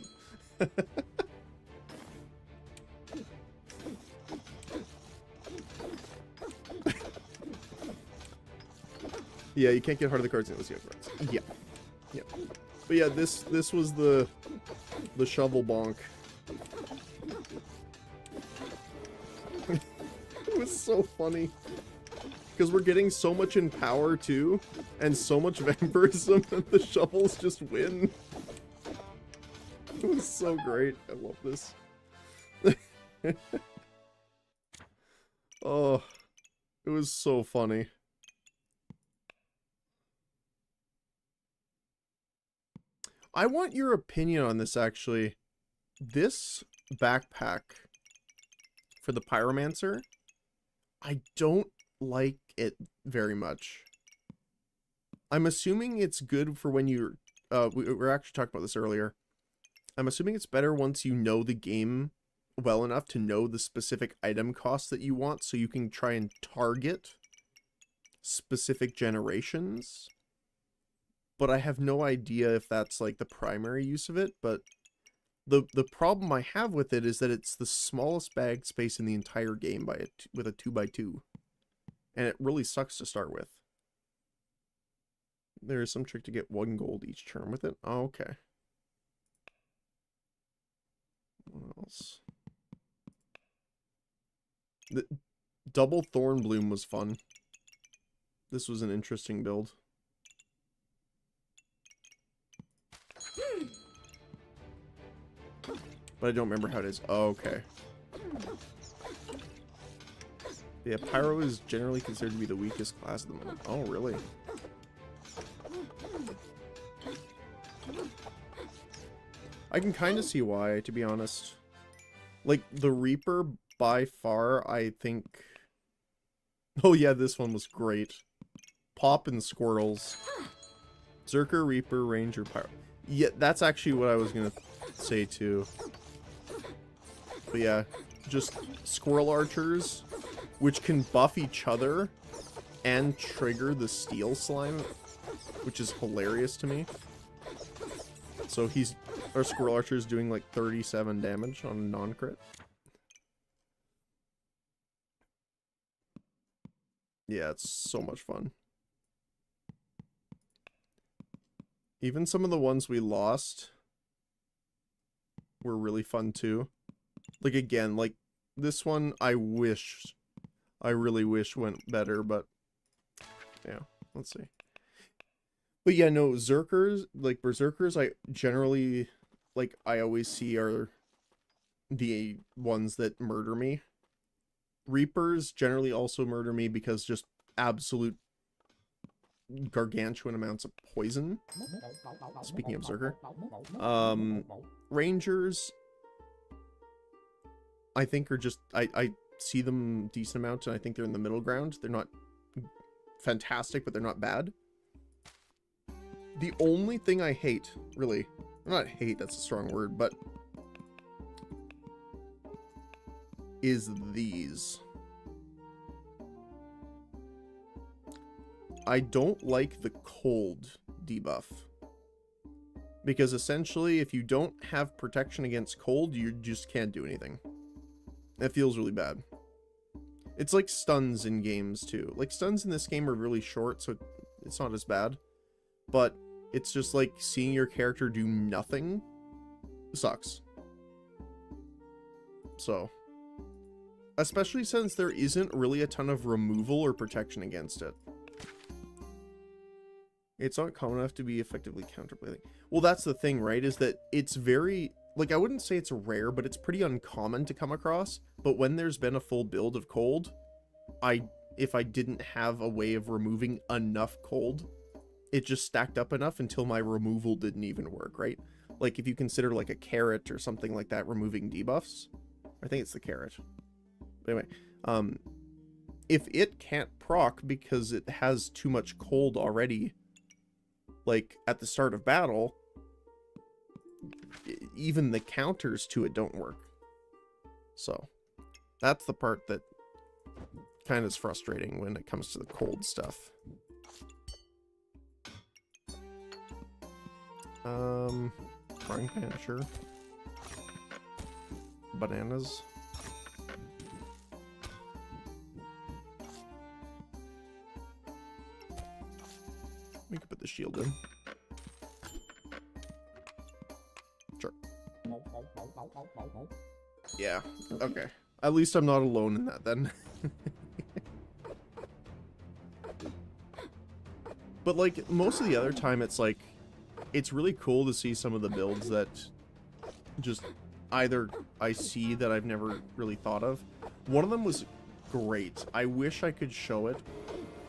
[SPEAKER 1] Yeah, you can't get Heart of the Cards unless you have cards. Yeah. Yeah. But yeah, this was the shovel bonk. It was so funny. Because we're getting so much in power too, and so much vampirism that the shovels just win. It was so great. I love this. Oh, it was so funny. I want your opinion on this, actually. This backpack for the Pyromancer, I don't like it very much. I'm assuming it's good for when you're... we were actually talking about this earlier. I'm assuming it's better once you know the game well enough to know the specific item costs that you want, so you can try and target specific generations. But I have no idea if that's like the primary use of it. But the problem I have with it is that it's the smallest bag space in the entire game with a 2x2, and it really sucks to start with. There is some trick to get 1 gold each turn with it. Oh, okay. What else? The double Thorn Bloom was fun. This was an interesting build. But I don't remember how it is. Oh, okay. Yeah, Pyro is generally considered to be the weakest class at the moment. Oh, really? I can kind of see why, to be honest. Like, the Reaper, by far, I think... Oh yeah, this one was great. Pop and Squirrels. Zerker, Reaper, Ranger, Pyro. Yeah, that's actually what I was gonna say, too. But yeah, just Squirrel Archers, which can buff each other and trigger the Steel Slime, which is hilarious to me. So our Squirrel Archer is doing like 37 damage on a non-crit. Yeah, it's so much fun. Even some of the ones we lost were really fun too. Like, again, like, this one I really wish went better, but yeah, let's see. But yeah, no, Zerkers, like, Berserkers, I generally, like, I always see are the ones that murder me. Reapers generally also murder me because just absolute gargantuan amounts of poison. Speaking of Zerker. Rangers, I think are just, I see them decent amount, and I think they're in the middle ground. They're not fantastic, but they're not bad. The only thing I hate, really, not hate, that's a strong word, but is these. I don't like the cold debuff. Because essentially, if you don't have protection against cold, you just can't do anything. It feels really bad. It's like stuns in games too. Like, stuns in this game are really short, so it's not as bad. But it's just like seeing your character do nothing sucks. So, especially since there isn't really a ton of removal or protection against it. It's not common enough to be effectively counterplaying. Well, that's the thing, right? Is that it's very, like, I wouldn't say it's rare, but it's pretty uncommon to come across. But when there's been a full build of cold, if I didn't have a way of removing enough cold, it just stacked up enough until my removal didn't even work, right? Like, if you consider like a carrot or something like that removing debuffs, I think it's the carrot. But anyway, if it can't proc because it has too much cold already, like at the start of battle, even the counters to it don't work. So that's the part that kind of is frustrating when it comes to the cold stuff. Frying pan, sure. Bananas. We could put the shield in. Sure. Yeah, okay. At least I'm not alone in that then. But like, most of the other time it's like, it's really cool to see some of the builds that just either I see that I've never really thought of. One of them was great. I wish I could show it.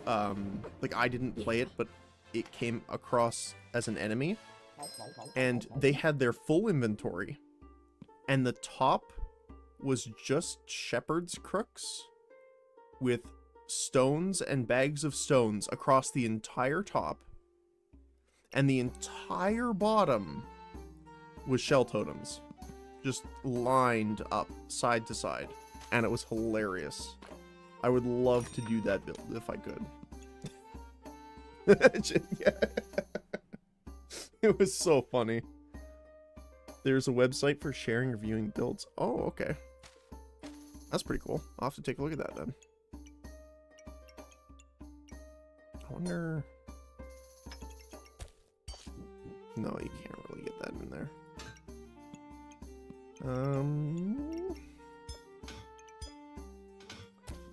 [SPEAKER 1] Like, I didn't play it, but it came across as an enemy, and they had their full inventory, and the top was just shepherd's crooks with stones and bags of stones across the entire top, and the entire bottom was shell totems, just lined up side to side, and it was hilarious. I would love to do that build if I could. Yeah. It was so funny. There's a website for sharing and reviewing builds. Oh, okay. That's pretty cool. I'll have to take a look at that then. I wonder... No, you can't really get that in there.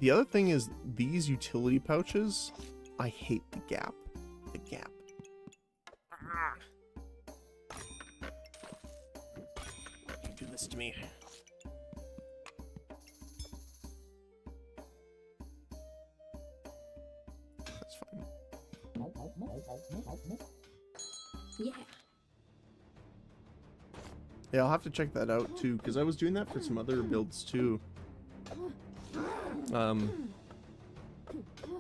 [SPEAKER 1] The other thing is these utility pouches. I hate the gap. The gap. You do this to me. That's fine.
[SPEAKER 2] Yeah.
[SPEAKER 1] Yeah, I'll have to check that out too, because I was doing that for some other builds too.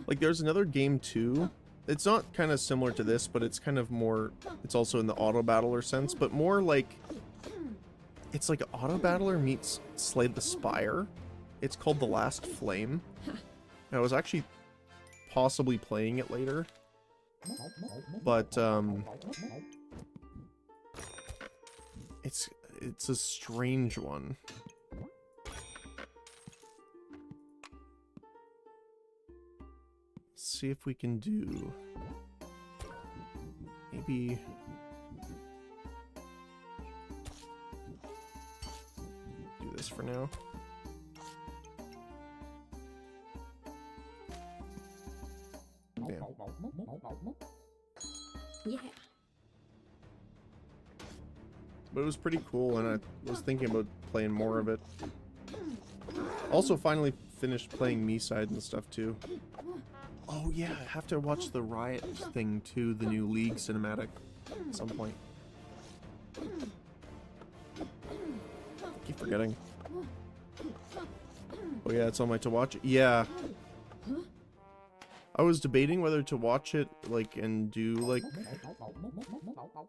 [SPEAKER 1] Like, there's another game too. It's not kind of similar to this, but it's kind of more, it's also in the auto battler sense, but more like, it's like auto battler meets Slay the Spire. It's called The Last Flame. I was actually possibly playing it later, but it's a strange one. see if we can do maybe do this for now. Damn.
[SPEAKER 2] Yeah.
[SPEAKER 1] But it was pretty cool, and I was thinking about playing more of it. Also, finally finished playing Me-Side and stuff too. Oh yeah, I have to watch the Riot thing too, the new League cinematic at some point. Keep forgetting. Oh yeah, it's on my to watch. Yeah. I was debating whether to watch it, like, and do, like,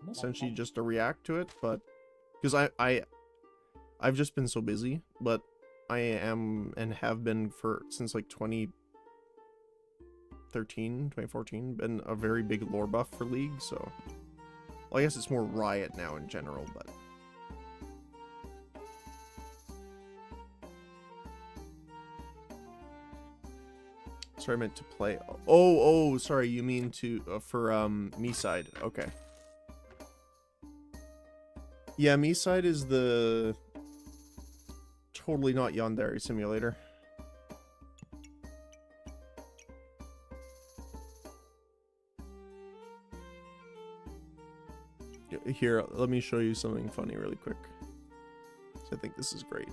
[SPEAKER 1] essentially just a react to it, but, because I've just been so busy, but I am, and have been since, like, 2014, been a very big lore buff for League, so, well, I guess it's more Riot now in general, but. Sorry, I meant to play. Oh, sorry, you mean to, for, Me-Side. Okay. Yeah, Me-Side is the totally not Yandere simulator. Here, let me show you something funny really quick. I think this is great.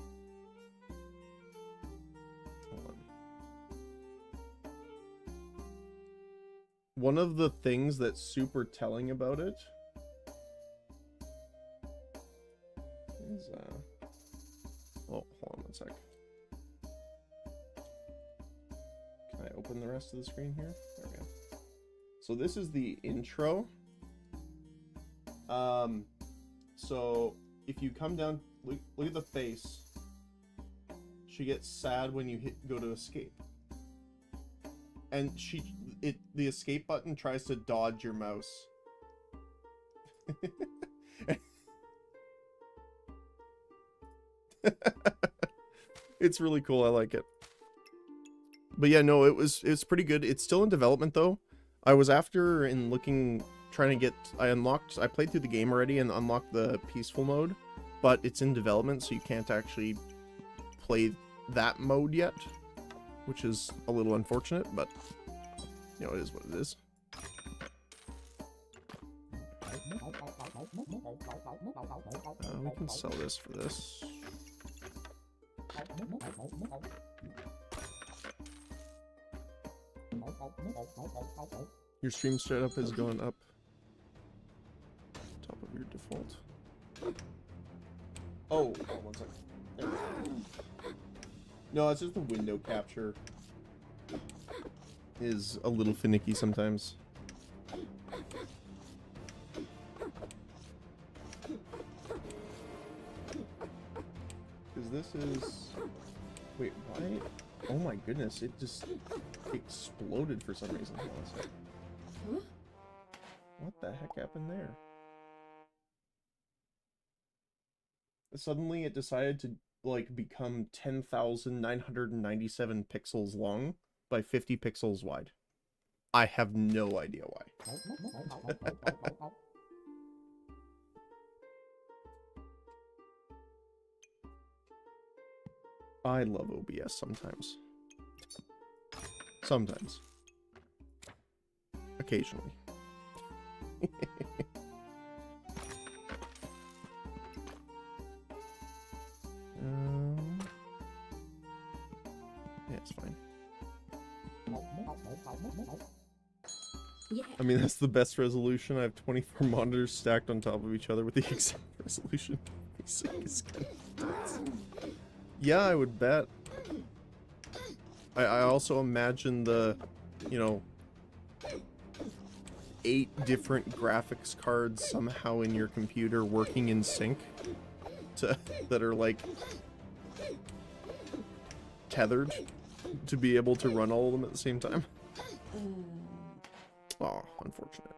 [SPEAKER 1] One of the things that's super telling about it is, oh, hold on one sec. Can I open the rest of the screen here? There we go. So this is the intro. So if you come down, look at the face. She gets sad when you go to escape. And the escape button tries to dodge your mouse. It's really cool. I like it. But yeah, no, it's pretty good. It's still in development though. I was after and looking, trying to get, I played through the game already and unlocked the peaceful mode, but it's in development, so you can't actually play that mode yet, which is a little unfortunate, but you know, it is what it is. We can sell this for this. Your stream setup is going up. Top of your default. Oh, one second. No, it's just the window capture is a little finicky sometimes. Because this is... Wait, why? Oh my goodness, it just exploded for some reason. Hold on a sec.
[SPEAKER 2] Huh?
[SPEAKER 1] What the heck happened there? Suddenly it decided to, like, become 10,997 pixels long by 50 pixels wide. I have no idea why. I love OBS sometimes. Sometimes. Occasionally. Yeah, it's fine.
[SPEAKER 2] Yeah.
[SPEAKER 1] I mean, that's the best resolution. I have 24 monitors stacked on top of each other with the exact resolution. Yeah, I would bet. I also imagine the, you know, 8 different graphics cards somehow in your computer working in sync that are like tethered to be able to run all of them at the same time. Oh, unfortunate.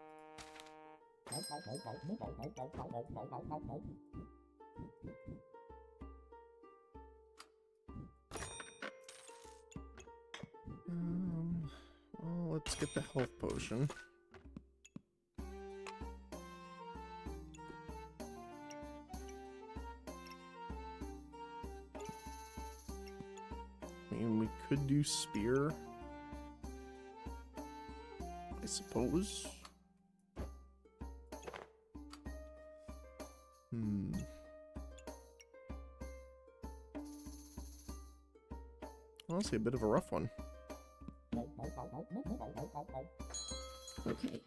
[SPEAKER 1] Well, let's get the health potion. I mean, we could do spear, I suppose. Honestly, a bit of a rough one.
[SPEAKER 2] Okay.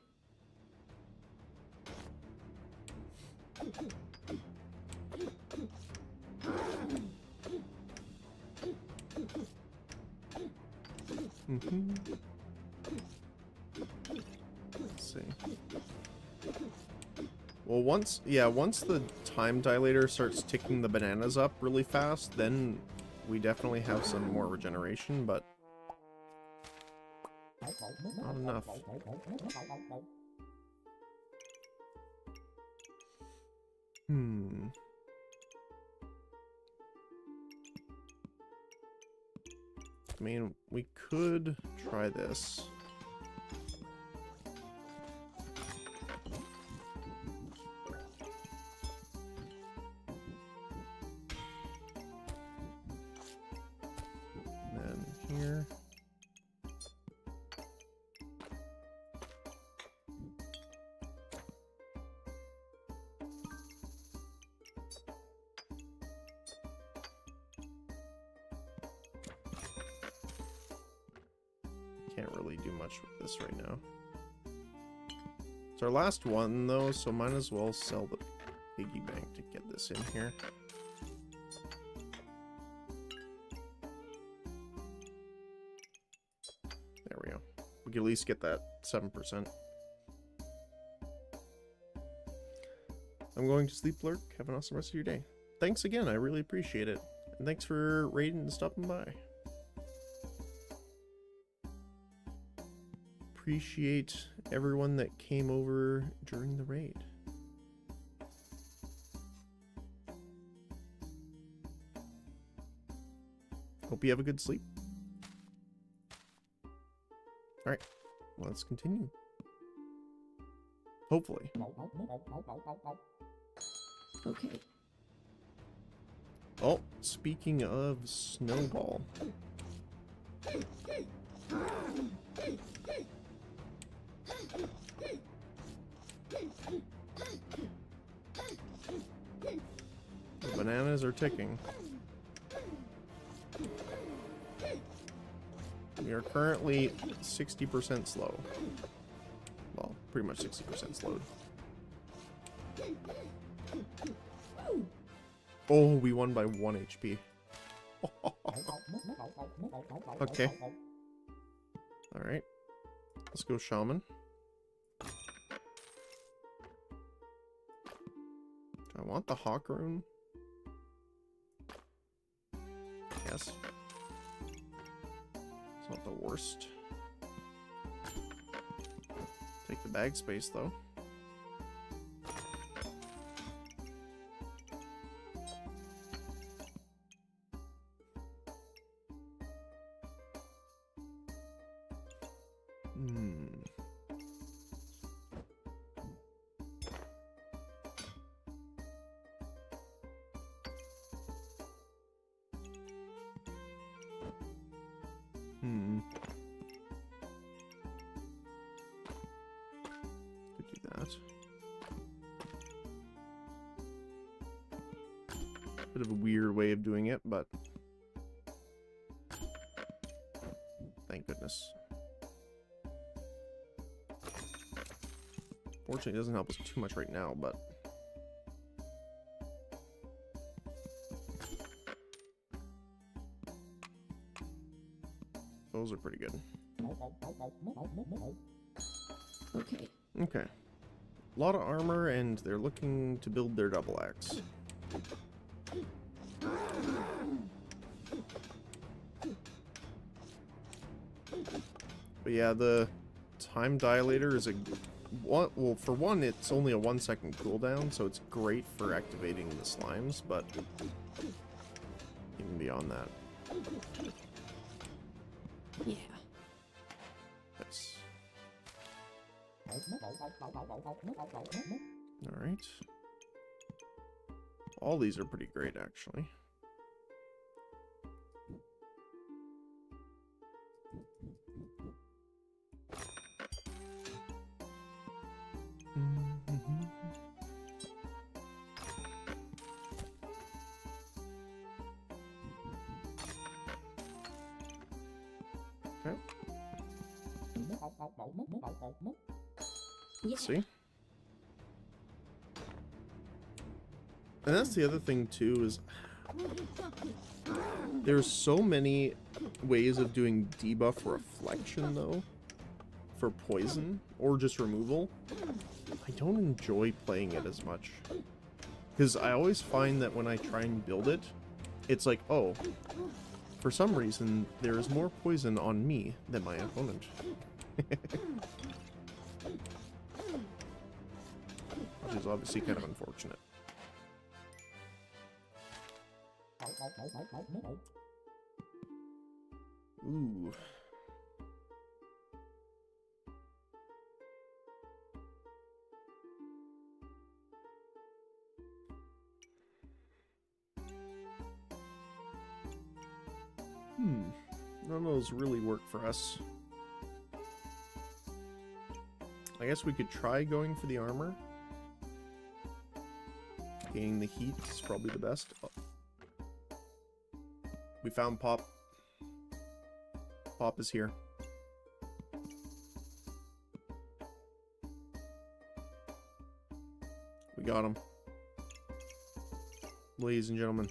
[SPEAKER 1] Let's see. Well, once the time dilator starts ticking the bananas up really fast, then we definitely have some more regeneration, but not enough. I mean, we could try this. And then here. Can't really do much with this right now. It's our last one though, so might as well sell the piggy bank to get this in here. There we go. We can at least get that 7%. I'm going to sleep, Lurk. Have an awesome rest of your day. Thanks again, I really appreciate it. And thanks for raiding and stopping by. Appreciate everyone that came over during the raid. Hope you have a good sleep. Alright, let's continue. Hopefully.
[SPEAKER 2] Okay.
[SPEAKER 1] Oh, speaking of Snowball. The bananas are ticking. We are currently 60% slow. Well, pretty much 60% slowed. Oh, we won by 1 HP. Okay. Alright. Let's go Shaman. Do I want the Hawk Rune? Yes. It's not the worst. Take the bag space though. Could do that. Bit of a weird way of doing it, but thank goodness. Fortunately, it doesn't help us too much right now, but those are pretty good.
[SPEAKER 2] Okay.
[SPEAKER 1] Okay. A lot of armor, and they're looking to build their double axe. But yeah, the time dilator is a one. Well, for one, it's only a 1 second cooldown, so it's great for activating the slimes. But even beyond that,
[SPEAKER 2] Yeah.
[SPEAKER 1] nice. Alright. All these are pretty great, actually. Okay.
[SPEAKER 2] Yeah.
[SPEAKER 1] See? And that's the other thing too, is there's so many ways of doing debuff reflection though for poison or just removal. I don't enjoy playing it as much because I always find that when I try and build it, it's like, oh, for some reason there is more poison on me than my opponent. Which is obviously kind of unfortunate. Ooh. None of those really work for us. I guess we could try going for the armor. Gaining the heat is probably the best. Oh. We found Pop. Pop is here. We got him. Ladies and gentlemen.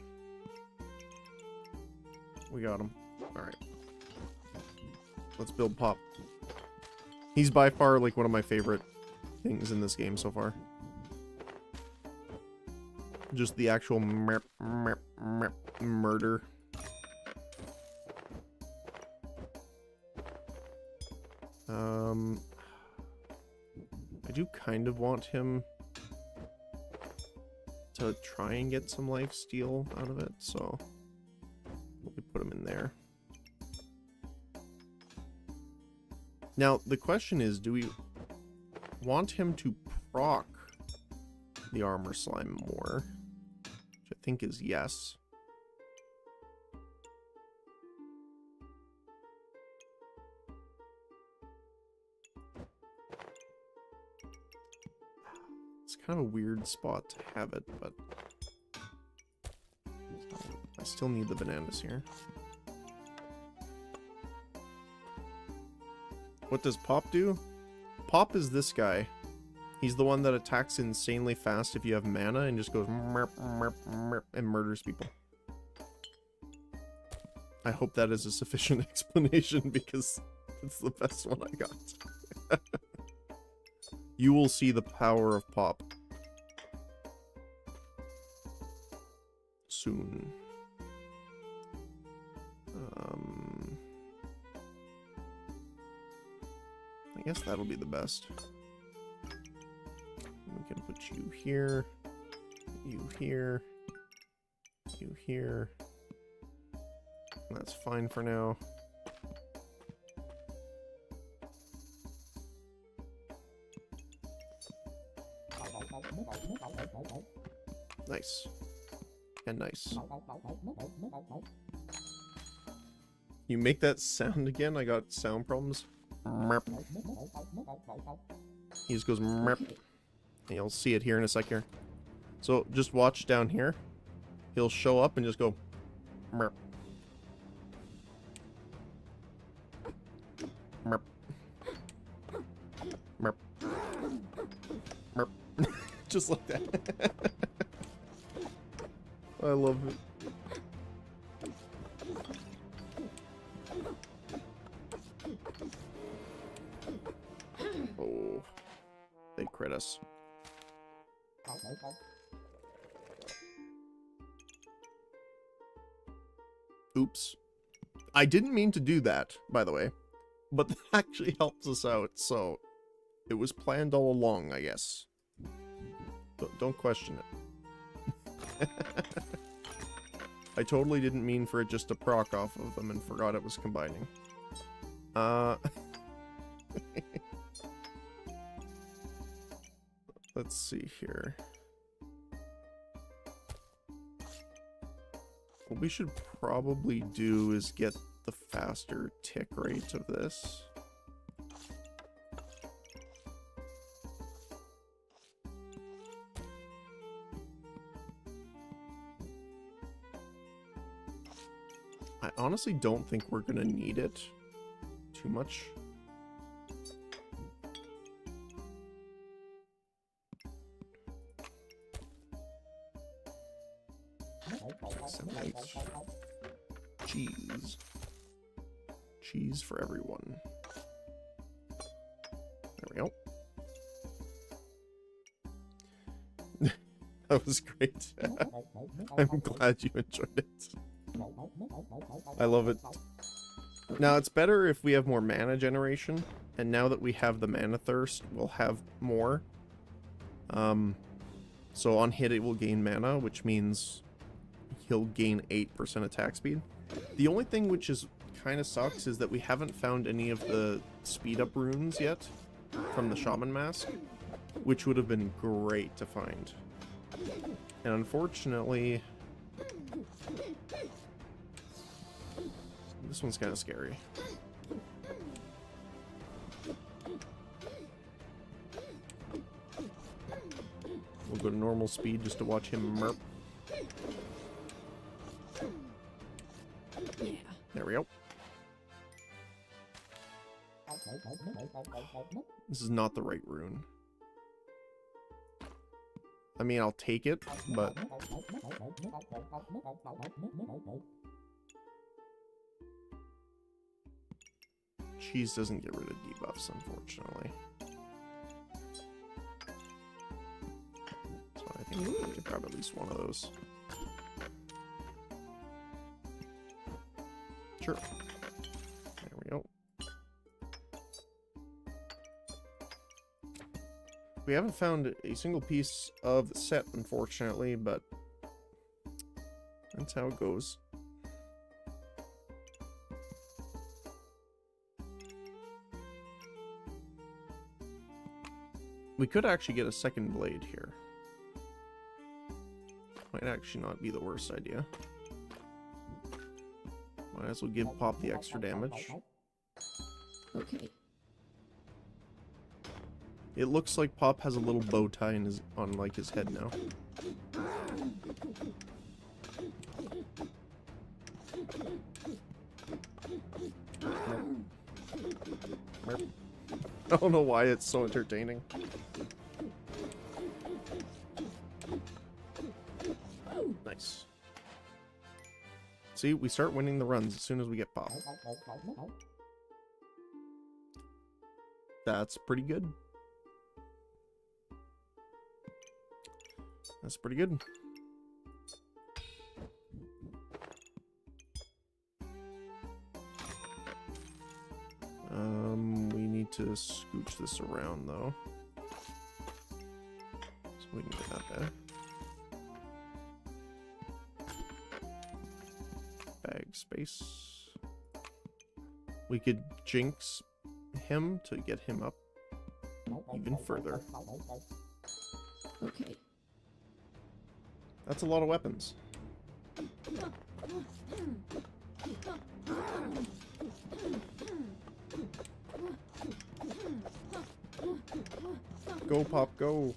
[SPEAKER 1] We got him. Alright. Let's build Pop. He's by far like one of my favorite things in this game so far. Just the actual murder. I do kind of want him to try and get some life steal out of it, so we put him in there. Now, the question is, do we want him to proc the armor slime more? Which I think is yes. It's kind of a weird spot to have it, but I still need the bananas here. What does Pop do? Pop is this guy. He's the one that attacks insanely fast if you have mana and just goes merp, merp, merp, and murders people. I hope that is a sufficient explanation because it's the best one I got. You will see the power of Pop soon. I guess that'll be the best. We can put you here, you here, you here. That's fine for now. Nice. And nice. You make that sound again? I got sound problems. Merp. He just goes merp. And you'll see it here in a sec here. So just watch down here. He'll show up and just go merp. Merp. Merp. Merp. Just like that. I love it. Oh, they crit us. Oops. I didn't mean to do that, by the way, but that actually helps us out, so it was planned all along, I guess. Don't question it. I totally didn't mean for it just to proc off of them and forgot it was combining. Let's see here. What we should probably do is get the faster tick rate of this. I honestly don't think we're gonna need it too much. Cheese. Cheese for everyone. There we go. That was great. I'm glad you enjoyed it. I love it. Now, it's better if we have more mana generation, and now that we have the Mana Thirst, we'll have more. So on hit, it will gain mana, which means he'll gain 8% attack speed. The only thing which is kind of sucks is that we haven't found any of the speed up runes yet from the Shaman Mask, which would have been great to find. And unfortunately, this one's kind of scary. We'll go to normal speed just to watch him merp.
[SPEAKER 2] Yeah.
[SPEAKER 1] There we go. This is not the right rune. I mean, I'll take it, but... Cheese doesn't get rid of debuffs, unfortunately. So I think we could grab at least one of those. Sure. There we go. We haven't found a single piece of the set, unfortunately, but that's how it goes. We could actually get a second blade here. Might actually not be the worst idea. Might as well give Pop the extra damage.
[SPEAKER 2] Okay.
[SPEAKER 1] It looks like Pop has a little bow tie in his, on like his head now. I don't know why it's so entertaining. Nice. See, we start winning the runs as soon as we get Pop. That's pretty good. That's pretty good. We need to scooch this around though, so we can get that there. Bag space. We could jinx him to get him up even further.
[SPEAKER 2] Okay.
[SPEAKER 1] That's a lot of weapons. Go, Pop, go.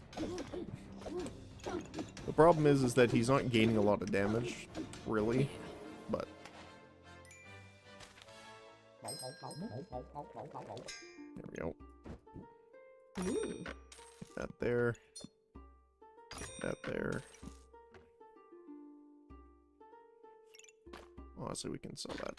[SPEAKER 1] The problem is that he's not gaining a lot of damage, really, but... There we go.
[SPEAKER 2] Ooh.
[SPEAKER 1] That there. That there. Honestly, we can sell that.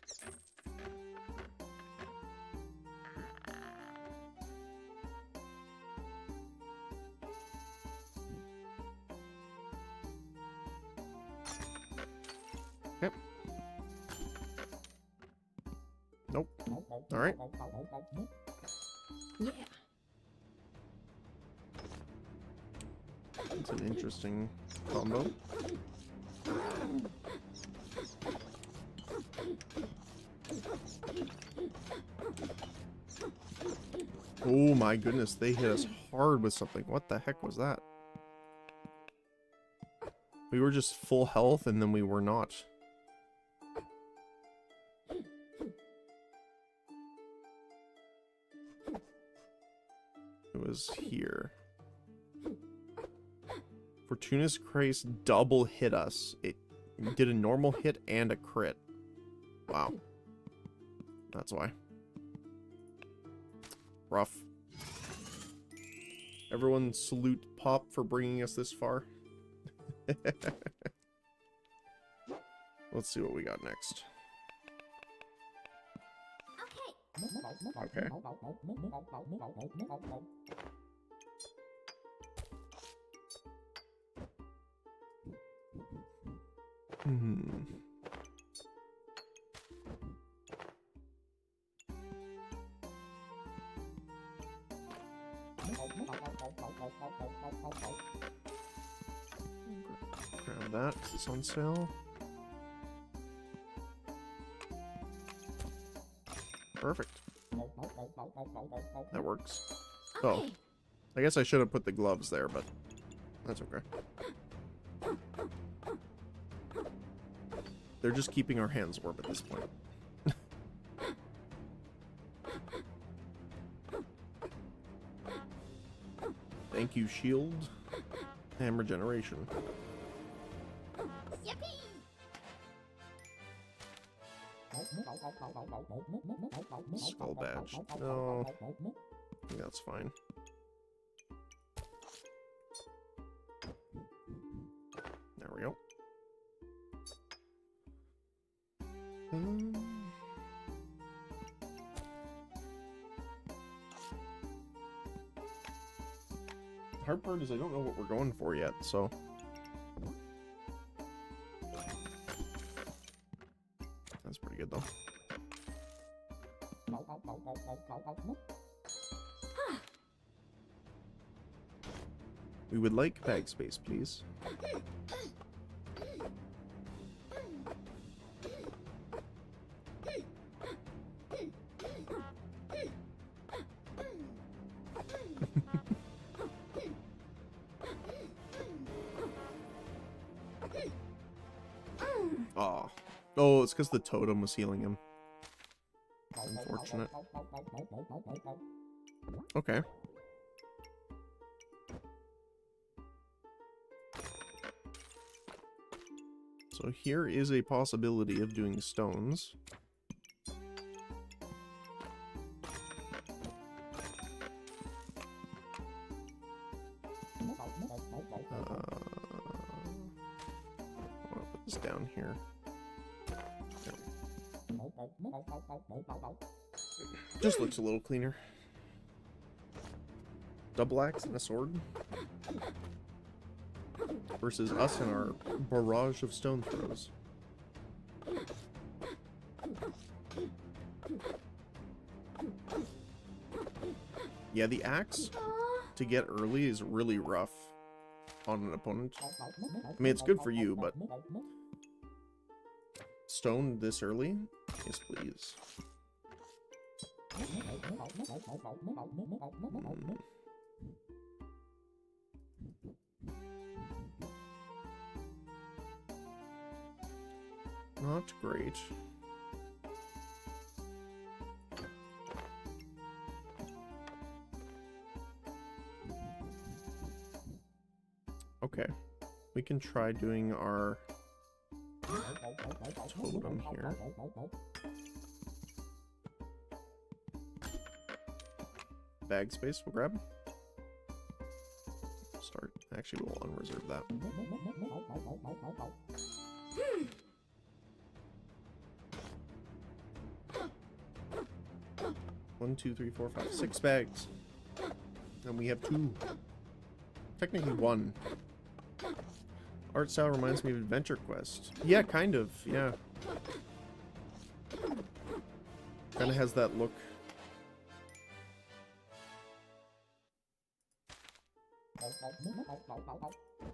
[SPEAKER 1] Yep. Nope. Alright.
[SPEAKER 2] Yeah.
[SPEAKER 1] It's an interesting combo. Oh my goodness, they hit us hard with something. What the heck was that? We were just full health and then we were not. It was here. Fortuna's Christ double hit us. It did a normal hit and a crit. Wow. That's why. Rough. Everyone salute Pop for bringing us this far. Let's see what we got next. Okay. Grab that, 'cause it's on sale. Perfect. That works. Oh, I guess I should have put the gloves there, but that's okay. They're just keeping our hands warm at this point. Thank you, shield. And regeneration. Skull badge. No. I think that's fine. There we go. The hard part is I don't know what we're going for yet, so... That's pretty good, though. We would like bag space, please. Aw. Oh, it's because the totem was healing him. Unfortunate. Okay. So here is a possibility of doing stones. I'll put this down here. Just looks a little cleaner. Double axe and a sword. Versus us and our barrage of stone throws. Yeah, the axe to get early is really rough on an opponent. I mean, it's good for you, but stone this early? Yes, please. Not great. Okay. We can try doing our totem here. Bag space we'll grab. Start. Actually, we'll unreserve that. 1, 2, 3, 4, 5, 6 bags. And we have 2. Technically 1. Art style reminds me of Adventure Quest. Yeah, kind of. Yeah. Kind of has that look.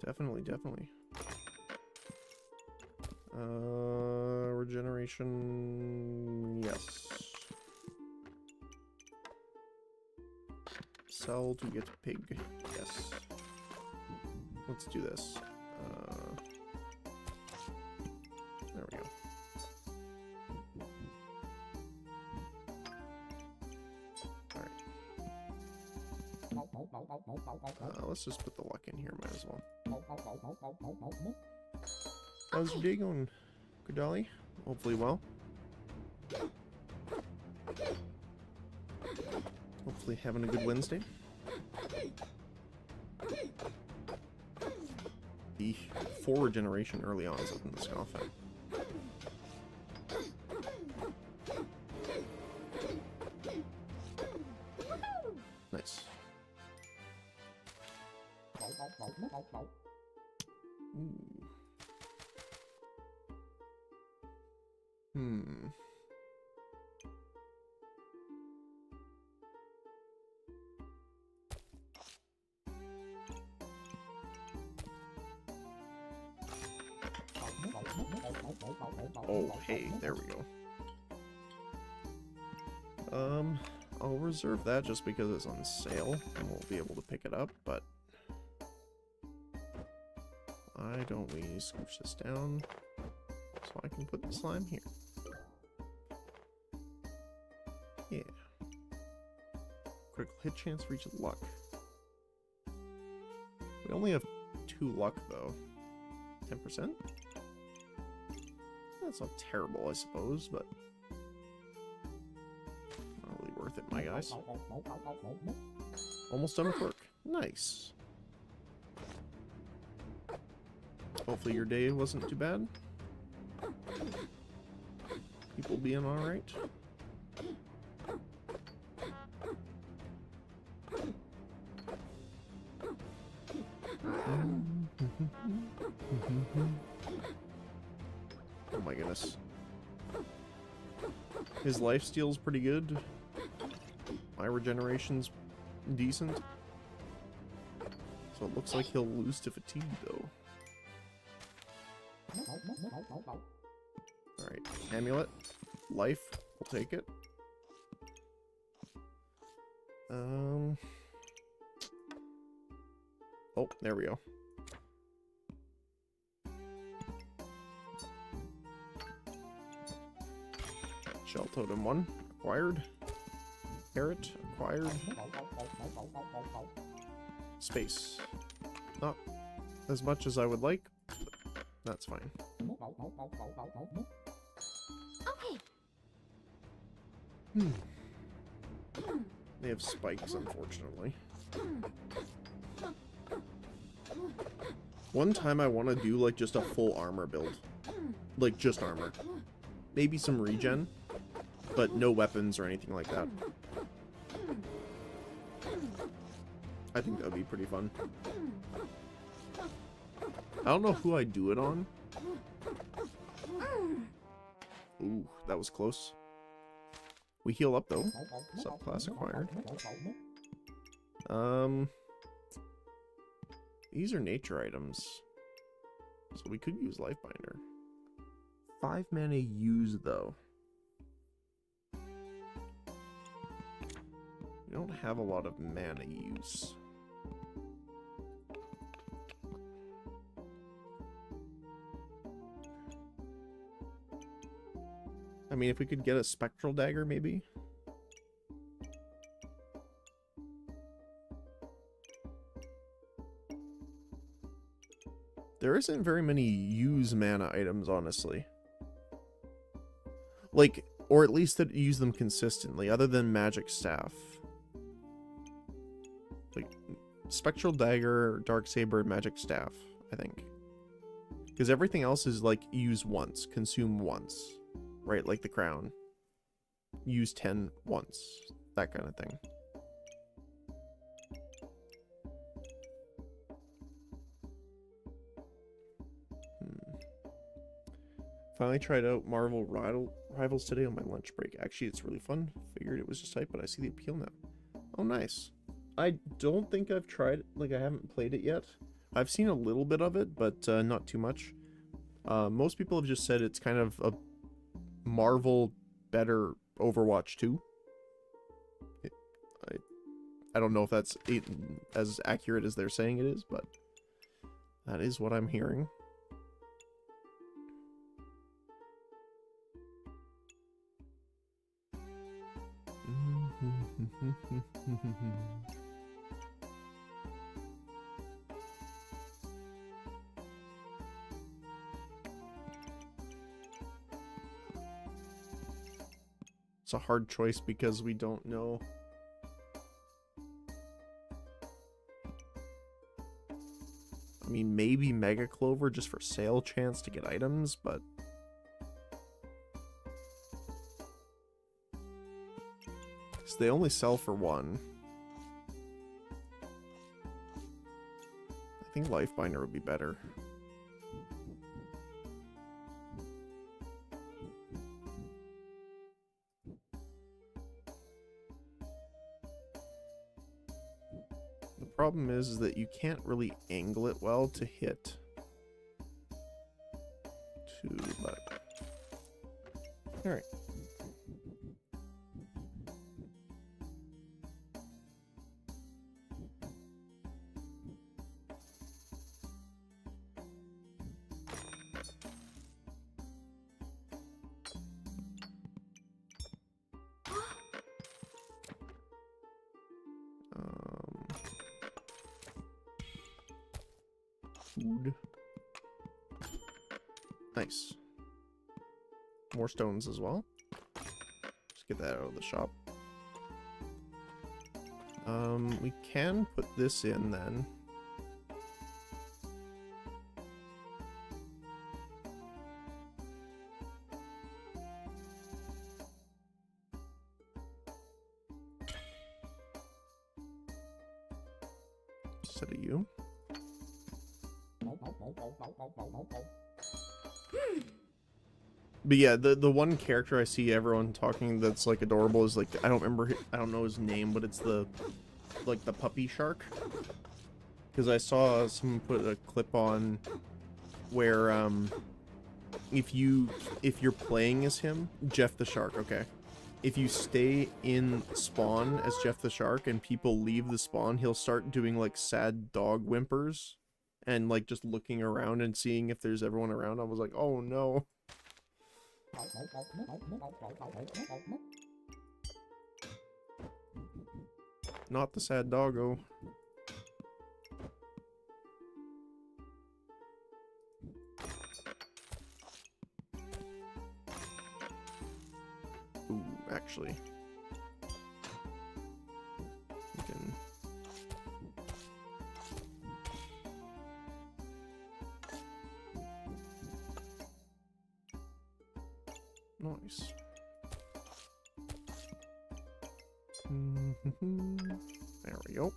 [SPEAKER 1] Definitely, definitely. Regeneration... Yes. sell to get pig. Yes. Let's do this. There we go. Alright. Let's just put the luck in here, might as well. How's your day going, Kodali? Hopefully well. Hopefully having a good Wednesday. The 4 regeneration early on is something to scoff at. Nice. Ooh. Oh, hey, there we go. I'll reserve that just because it's on sale and we'll be able to pick it up, but why don't we scooch this down so I can put the slime here? Yeah. Critical hit chance, reach of luck. We only have 2 luck though. 10%? That's not terrible, I suppose, but not really worth it, my guys. Almost done with work. Nice. Hopefully your day wasn't too bad. People being alright. Oh my goodness. His lifesteal's pretty good. My regeneration's decent. So it looks like he'll lose to fatigue though. Alright, amulet. Life, we'll take it. Oh, there we go. Shell Totem 1, acquired. Carrot, acquired. Space. Not as much as I would like, but that's fine.
[SPEAKER 2] Okay.
[SPEAKER 1] They have spikes, unfortunately. One time I want to do like just a full armor build. Like just armor. Maybe some regen, but no weapons or anything like that. I think that would be pretty fun. I don't know who I'd do it on. Ooh, that was close. We heal up though. Subclass acquired. These are nature items. So we could use Lifebinder. 5 mana use though. We don't have a lot of mana use. I mean, if we could get a Spectral Dagger, maybe? There isn't very many use mana items, honestly. Like, or at least that use them consistently, other than Magic Staff. Like, Spectral Dagger, Darksaber, Magic Staff, I think. Because everything else is, like, use once, consume once. Right, like the crown. Use 10 once. That kind of thing. Finally tried out Marvel Rivals today on my lunch break. Actually, it's really fun. Figured it was just hype, but I see the appeal now. Oh, nice. I don't think I've tried it. Like, I haven't played it yet. I've seen a little bit of it, but not too much. Most people have just said it's kind of a Marvel better Overwatch 2. I don't know if that's as accurate as they're saying it is, but that is what I'm hearing. It's a hard choice because we don't know. I mean, maybe Mega Clover just for sale chance to get items, but so they only sell for one. I think Life Binder would be better. The problem is that you can't really angle it well to hit two, but all right. Food. Nice. More stones as well. Just get that out of the shop. We can put this in then. Instead of you. But yeah, the one character I see everyone talking that's like adorable is like, I don't know his name, but it's the like the puppy shark. Because I saw someone put a clip on where if you're playing as him, Jeff the Shark, okay. If you stay in spawn as Jeff the Shark and people leave the spawn, he'll start doing like sad dog whimpers and like just looking around and seeing if there's everyone around. I was like, oh no. Not the sad doggo. Ooh, actually. We can... Nice. There we go.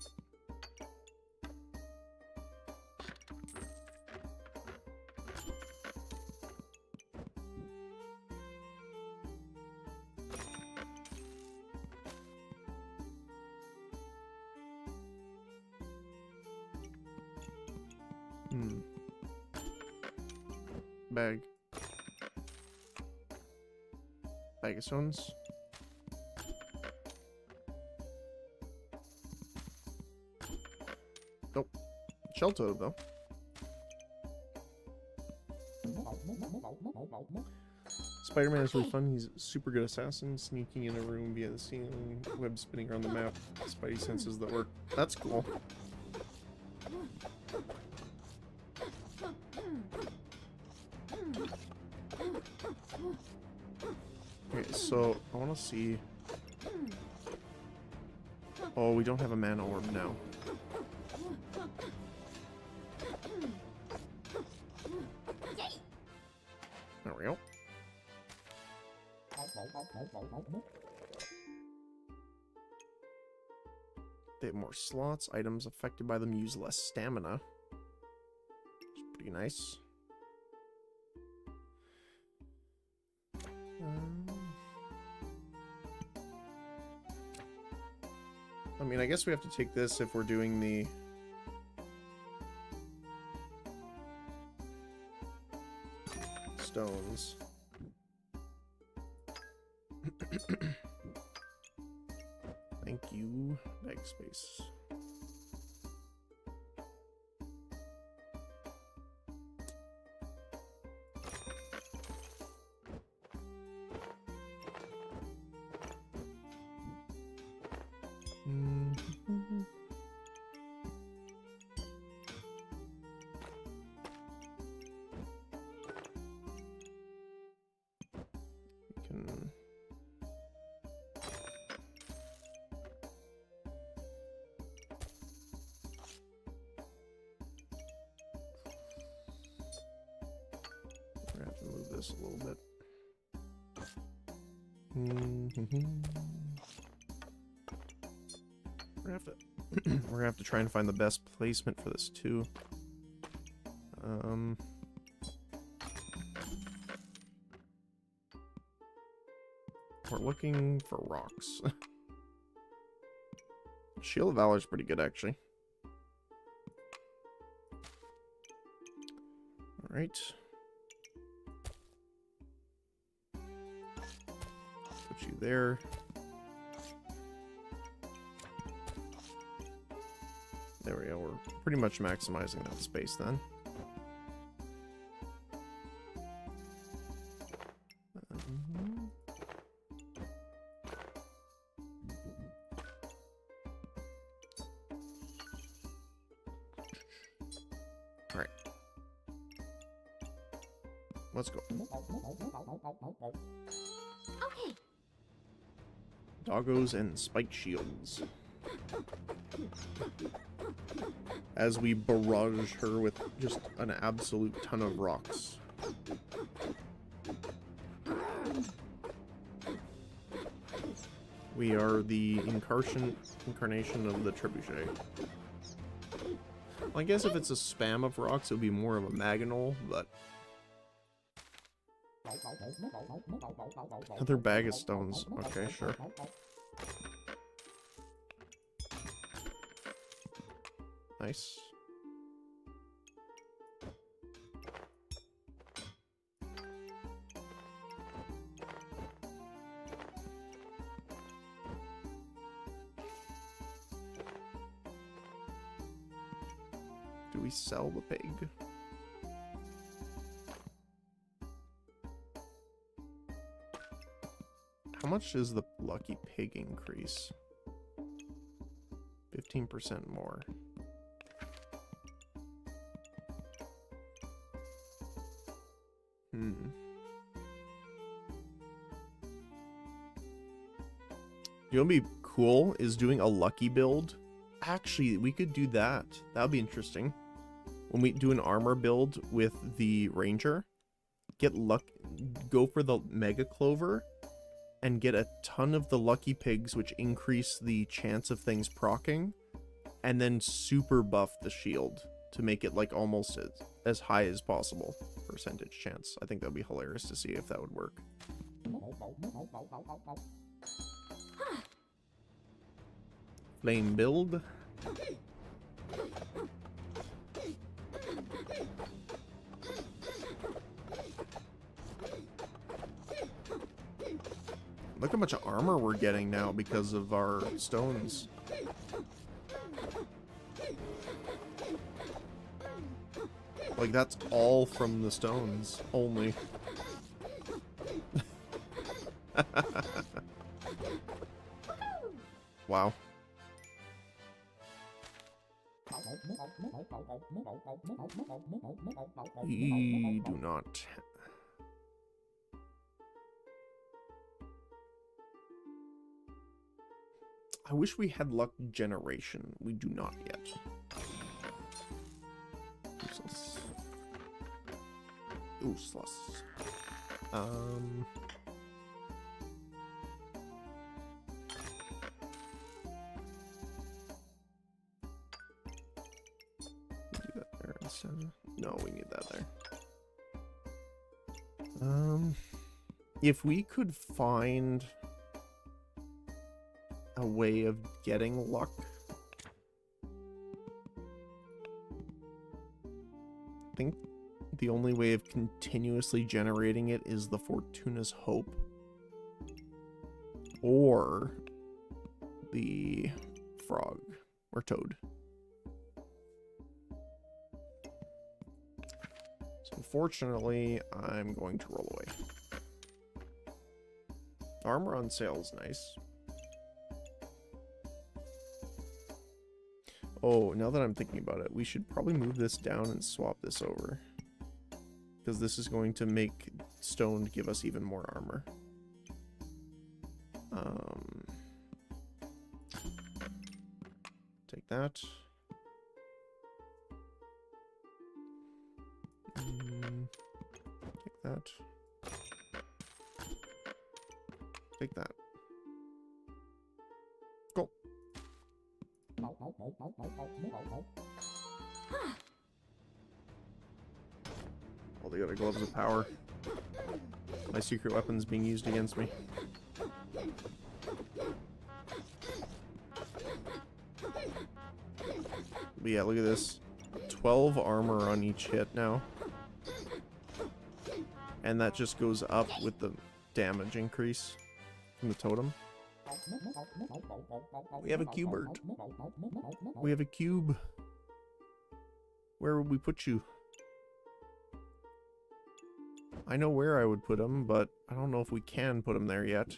[SPEAKER 1] Bag. Bag of stones. Nope. Shell toad though. Spider-Man is really fun. He's a super good assassin, sneaking in a room via the ceiling, web spinning around the map, spidey senses that work. That's cool. Okay, so I want to see. Oh, we don't have a mana orb now. There we go. They have more slots. Items affected by them use less stamina. It's pretty nice. I mean, I guess we have to take this if we're doing the... stones. Thank you. 2 bag space. Can we're gonna have to move this a little bit. We're gonna have to try and find the best placement for this too. We're looking for rocks. Shield of Valor is pretty good, actually. All right. Put you there. There we go. We're pretty much maximizing that space then. All right. Let's go.
[SPEAKER 2] Okay.
[SPEAKER 1] Doggos and spike shields. As we barrage her with just an absolute ton of rocks. We are the incarnation of the trebuchet. Well, I guess if it's a spam of rocks, it would be more of a Maginol, but... Another bag of stones. Okay, sure. Nice. Do we sell the pig? How much is the lucky pig increase? 15% more. You know what'd be cool is doing a lucky build. Actually, we could do that. That would be interesting. When we do an armor build with the ranger, go for the mega clover and get a ton of the lucky pigs, which increase the chance of things proccing, and then super buff the shield to make it like almost as high as possible percentage chance. I think that'd be hilarious to see if that would work. Flame build. Look how much armor we're getting now because of our stones. Like, that's all from the stones only. Wow. We do not. I wish we had luck generation. We do not yet. Useless. Useless. Do that there instead. No, we need that there. If we could find a way of getting luck, I think the only way of continuously generating it is the Fortuna's Hope, or the frog or toad. So unfortunately, I'm going to roll away. Armor on sale is nice. Oh, now that I'm thinking about it, we should probably move this down and swap this over. Because this is going to make stone give us even more armor. Take that. Take that. Take that. Go. All the other gloves of power. My secret weapon's being used against me. But yeah, look at this. 12 armor on each hit now. And that just goes up with the damage increase from the totem. We have a cubert. We have a cube. Where would we put you? I know where I would put him, but I don't know if we can put him there yet.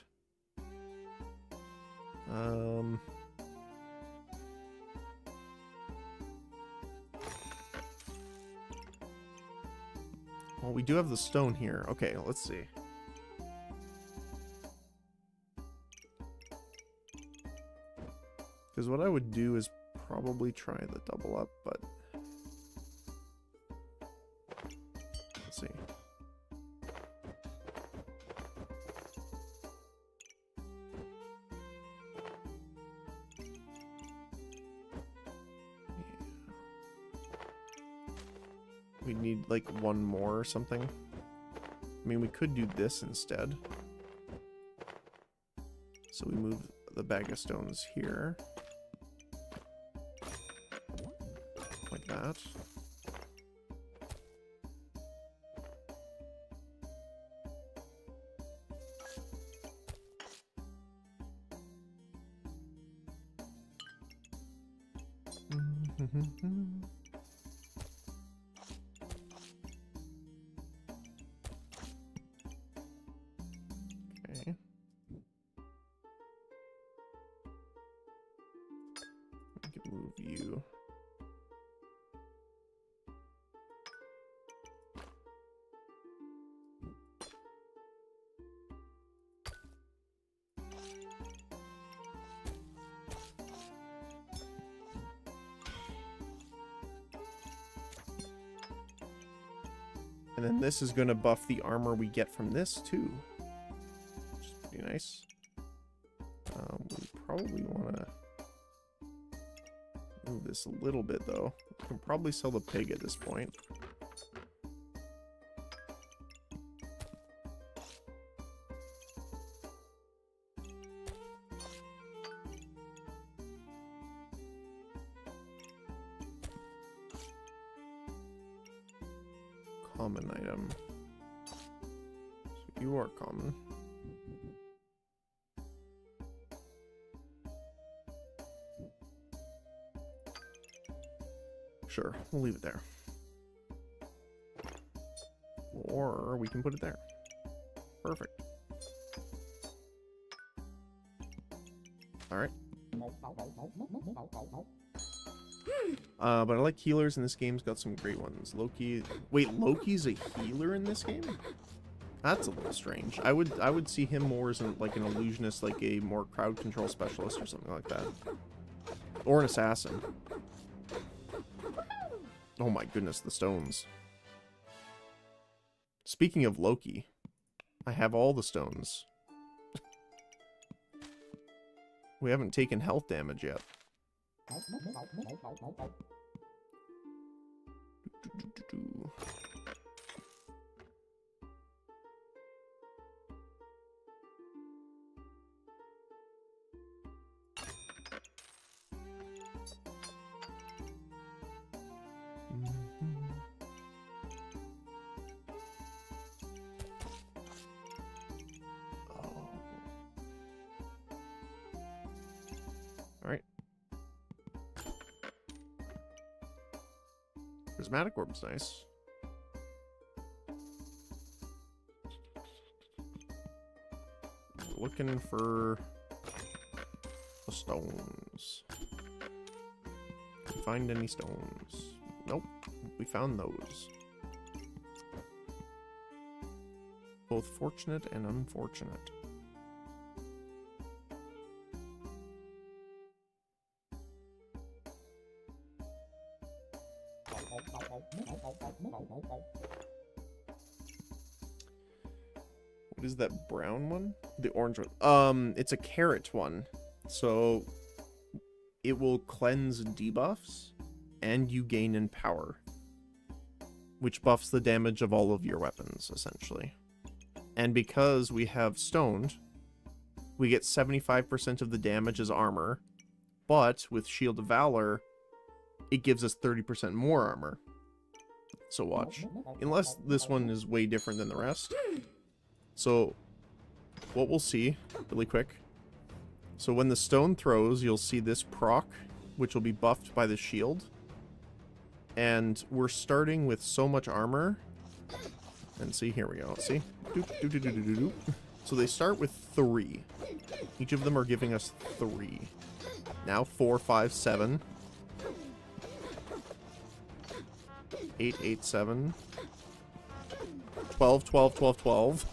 [SPEAKER 1] Well, we do have the stone here. Okay, let's see. Because what I would do is probably try the double up, but... Let's see. We need like one more or something. I mean, we could do this instead. So we move the bag of stones here. Like that. Okay. We can move you. And then this is going to buff the armor we get from this too. Which is pretty nice. We probably want to move this a little bit though. We can probably sell the pig at this point. Common item. So you are common. Sure, we'll leave it there. Or we can put it there. Perfect. Alright. But I like healers in this game. It's got some great ones. Loki. Wait, Loki's a healer in this game? That's a little strange. I would see him more as like an illusionist, like a more crowd control specialist or something like that. Or an assassin. Oh my goodness, the stones. Speaking of Loki, I have all the stones. We haven't taken health damage yet. Prismatic orb's nice. Looking for the stones. Can we find any stones? Nope. We found those. Both fortunate and unfortunate. What is that brown one? The orange one. It's a carrot one. So it will cleanse debuffs and you gain in power, which buffs the damage of all of your weapons, essentially. And because we have stoned, we get 75% of the damage as armor, but with Shield of Valor, it gives us 30% more armor. So watch. Unless this one is way different than the rest. So, what we'll see, really quick. So when the stone throws, you'll see this proc, which will be buffed by the shield. And we're starting with so much armor. And see, here we go. See? Doop, doop, doop, doop, doop, doop. So they start with 3. Each of them are giving us 3. Now 4, 5, 7. 8, 8, 7. 12, 12, 12, 12.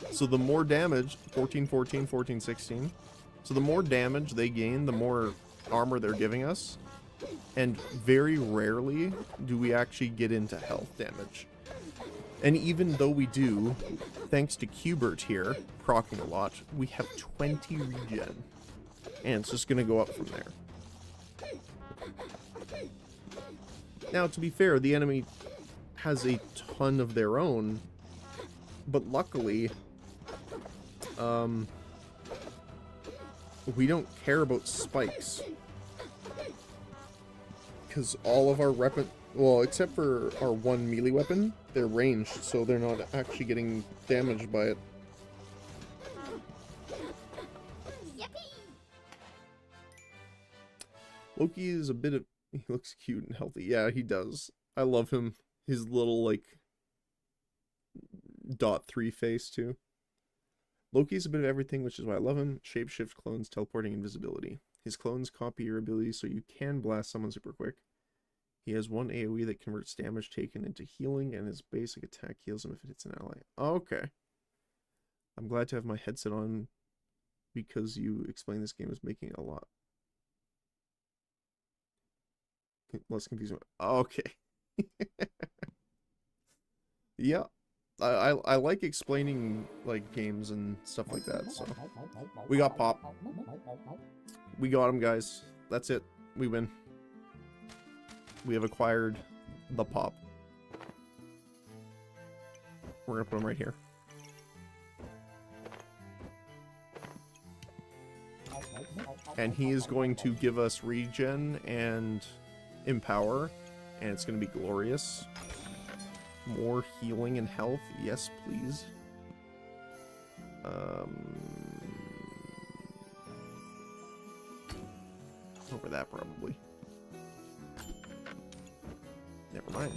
[SPEAKER 1] So the more damage, 14, 14, 14, 16. So the more damage they gain, the more armor they're giving us. And very rarely do we actually get into health damage. And even though we do, thanks to Qbert here, proccing a lot, we have 20 regen. And it's just going to go up from there. Now, to be fair, the enemy has a ton of their own. But luckily, we don't care about spikes. Because all of our weapon, well, except for our one melee weapon, they're ranged, so they're not actually getting damaged by it. Loki is a bit of, he looks cute and healthy. Yeah, he does. I love him. His little, like, .3 face, too. Loki's a bit of everything, which is why I love him. Shapeshift, clones, teleporting, invisibility. His clones copy your abilities, so you can blast someone super quick. He has one AoE that converts damage taken into healing, and his basic attack heals him if it hits an ally. Okay. I'm glad to have my headset on, because you explained this game is making it a lot less confusing. Okay. Yeah. I like explaining, like, games and stuff like that, so. We got Pop. We got him, guys. That's it. We win. We have acquired the Pop. We're gonna put him right here. And he is going to give us regen and empower, and it's gonna be glorious. More healing and health, yes please. Over that probably. Never mind.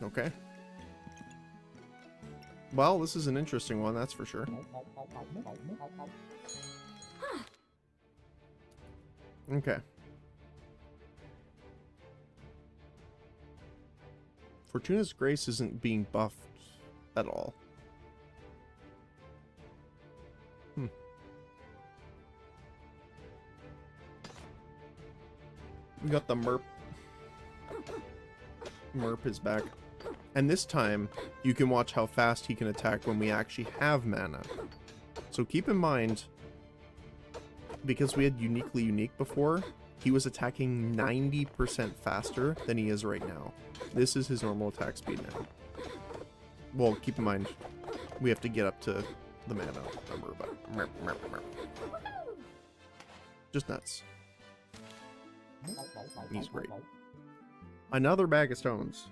[SPEAKER 1] Okay. Well, this is an interesting one, that's for sure. Okay. Fortuna's Grace isn't being buffed at all. We got the Merp. Merp is back. And this time, you can watch how fast he can attack when we actually have mana. So keep in mind, because we had uniquely unique before, he was attacking 90% faster than he is right now. This is his normal attack speed now. Well, keep in mind, we have to get up to the mana number, but merp, merp, merp. Just nuts. He's great. Another bag of stones.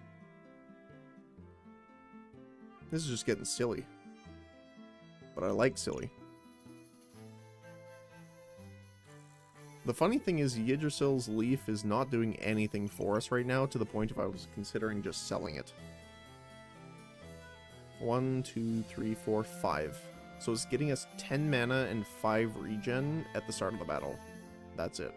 [SPEAKER 1] This is just getting silly. But I like silly. The funny thing is Yggdrasil's leaf is not doing anything for us right now, to the point of I was considering just selling it. 1, 2, 3, 4, 5. So it's getting us 10 mana and 5 regen at the start of the battle. That's it.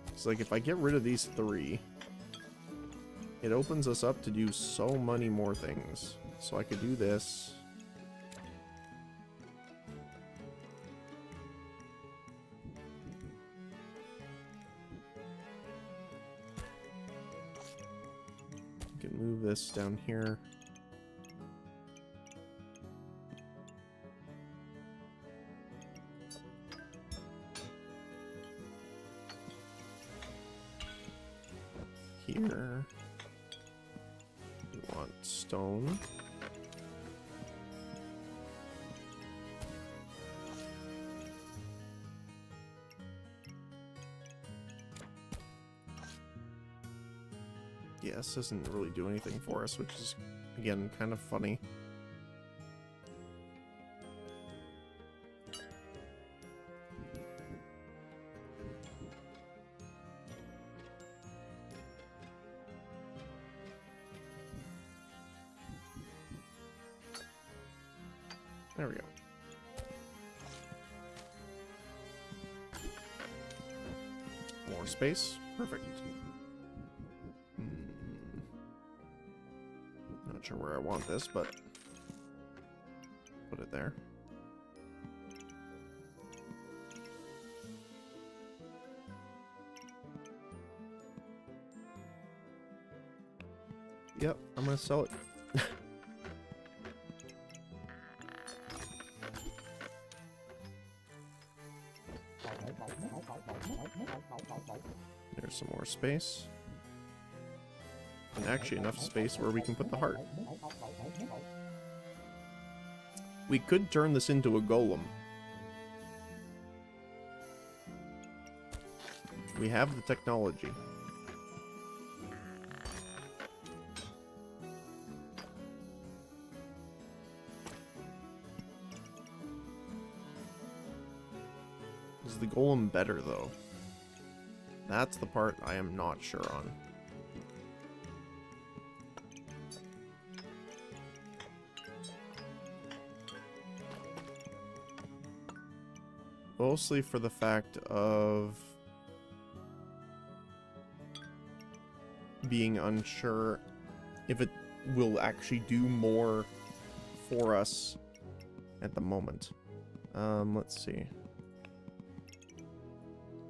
[SPEAKER 1] It's like if I get rid of these 3, it opens us up to do so many more things. So I could do this. I can move this down here. Here. We want stone. Yeah, this doesn't really do anything for us, which is, again, kind of funny. There we go. More space. Perfect. Not sure where I want this, but put it there. Yep, I'm gonna sell it. There's some more space. And actually enough space where we can put the heart. We could turn this into a golem. We have the technology. Is the golem better, though? That's the part I am not sure on. Mostly for the fact of being unsure if it will actually do more for us at the moment. Let's see.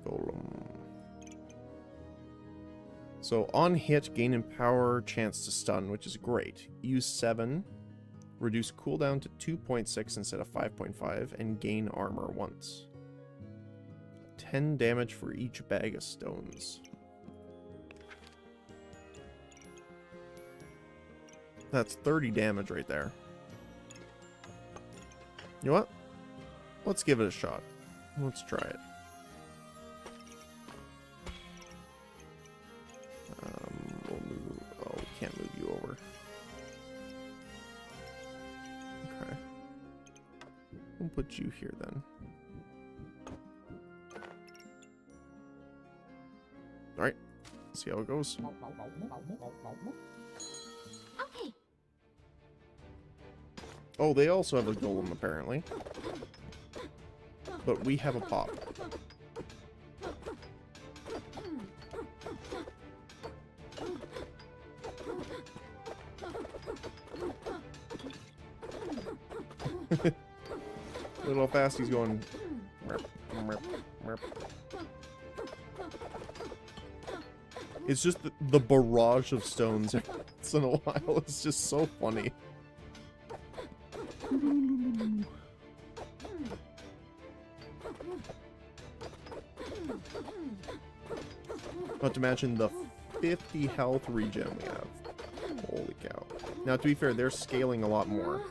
[SPEAKER 1] Golem. So on hit, gain in power, chance to stun, which is great. Use 7, reduce cooldown to 2.6 instead of 5.5, and gain armor once. 10 damage for each bag of stones. That's 30 damage right there. You know what? Let's give it a shot. Let's try it. We'll move. Oh, we can't move you over. Okay. We'll put you here then. Alright. See how it goes.
[SPEAKER 2] Okay.
[SPEAKER 1] Oh, they also have a golem apparently. But we have a pop. Look how fast he's going. Merp, merp, merp. It's just the barrage of stones once in a while. It's just so funny. Not to mention the 50 health regen we have. Holy cow. Now, to be fair, they're scaling a lot more.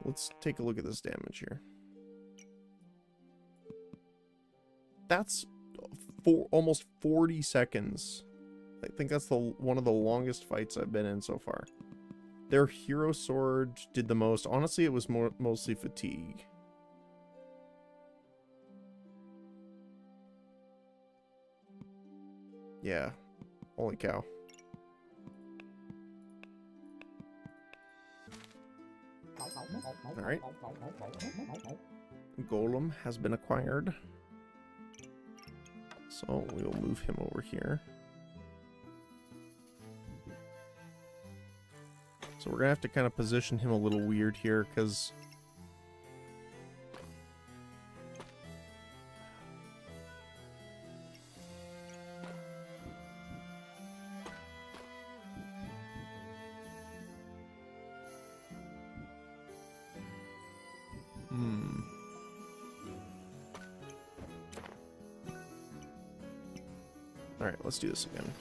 [SPEAKER 1] Let's take a look at this damage here. That's for almost 40 seconds I think that's one of the longest fights I've been in so far. Their hero sword did the most. Honestly, it was mostly fatigue. Yeah. Holy cow. Alright. Golem has been acquired. So we'll move him over here. So we're gonna have to kind of position him a little weird here, because Alright, let's do this again.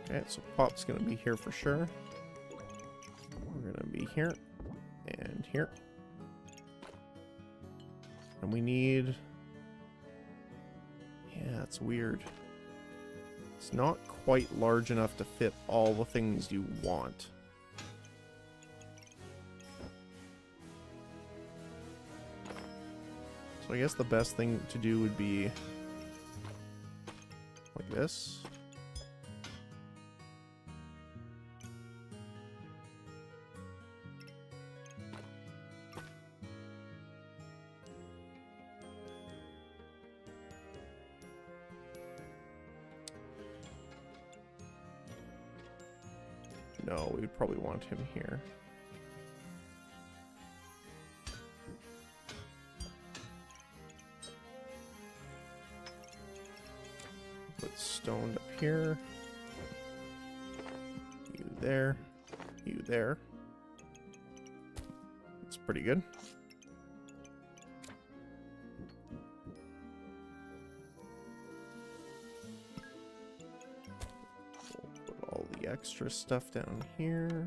[SPEAKER 1] Okay, so Pop's gonna be here for sure. We're gonna be here and here. And we need... Yeah, it's weird. It's not quite large enough to fit all the things you want. So I guess the best thing to do would be like this. No, we'd probably want him here. Put stoned up here. You there. You there. That's pretty good. Extra stuff down here.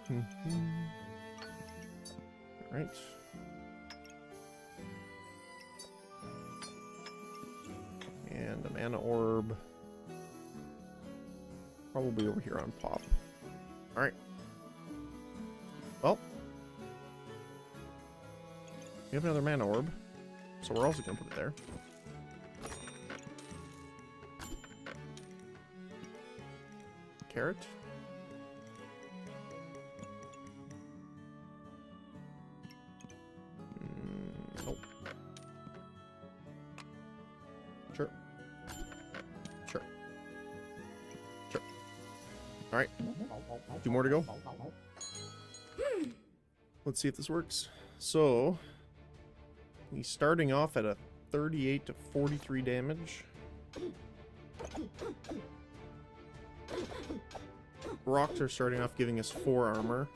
[SPEAKER 1] All right. And a mana orb. Probably over here on Pop. Alright. Well. We have another mana orb. So we're also going to put it there. Carrot. Nope. Sure. Sure. Sure. Alright. 2 more to go. Let's see if this works. So, he's starting off at a 38 to 43 damage. Rocks are starting off giving us 4 armor.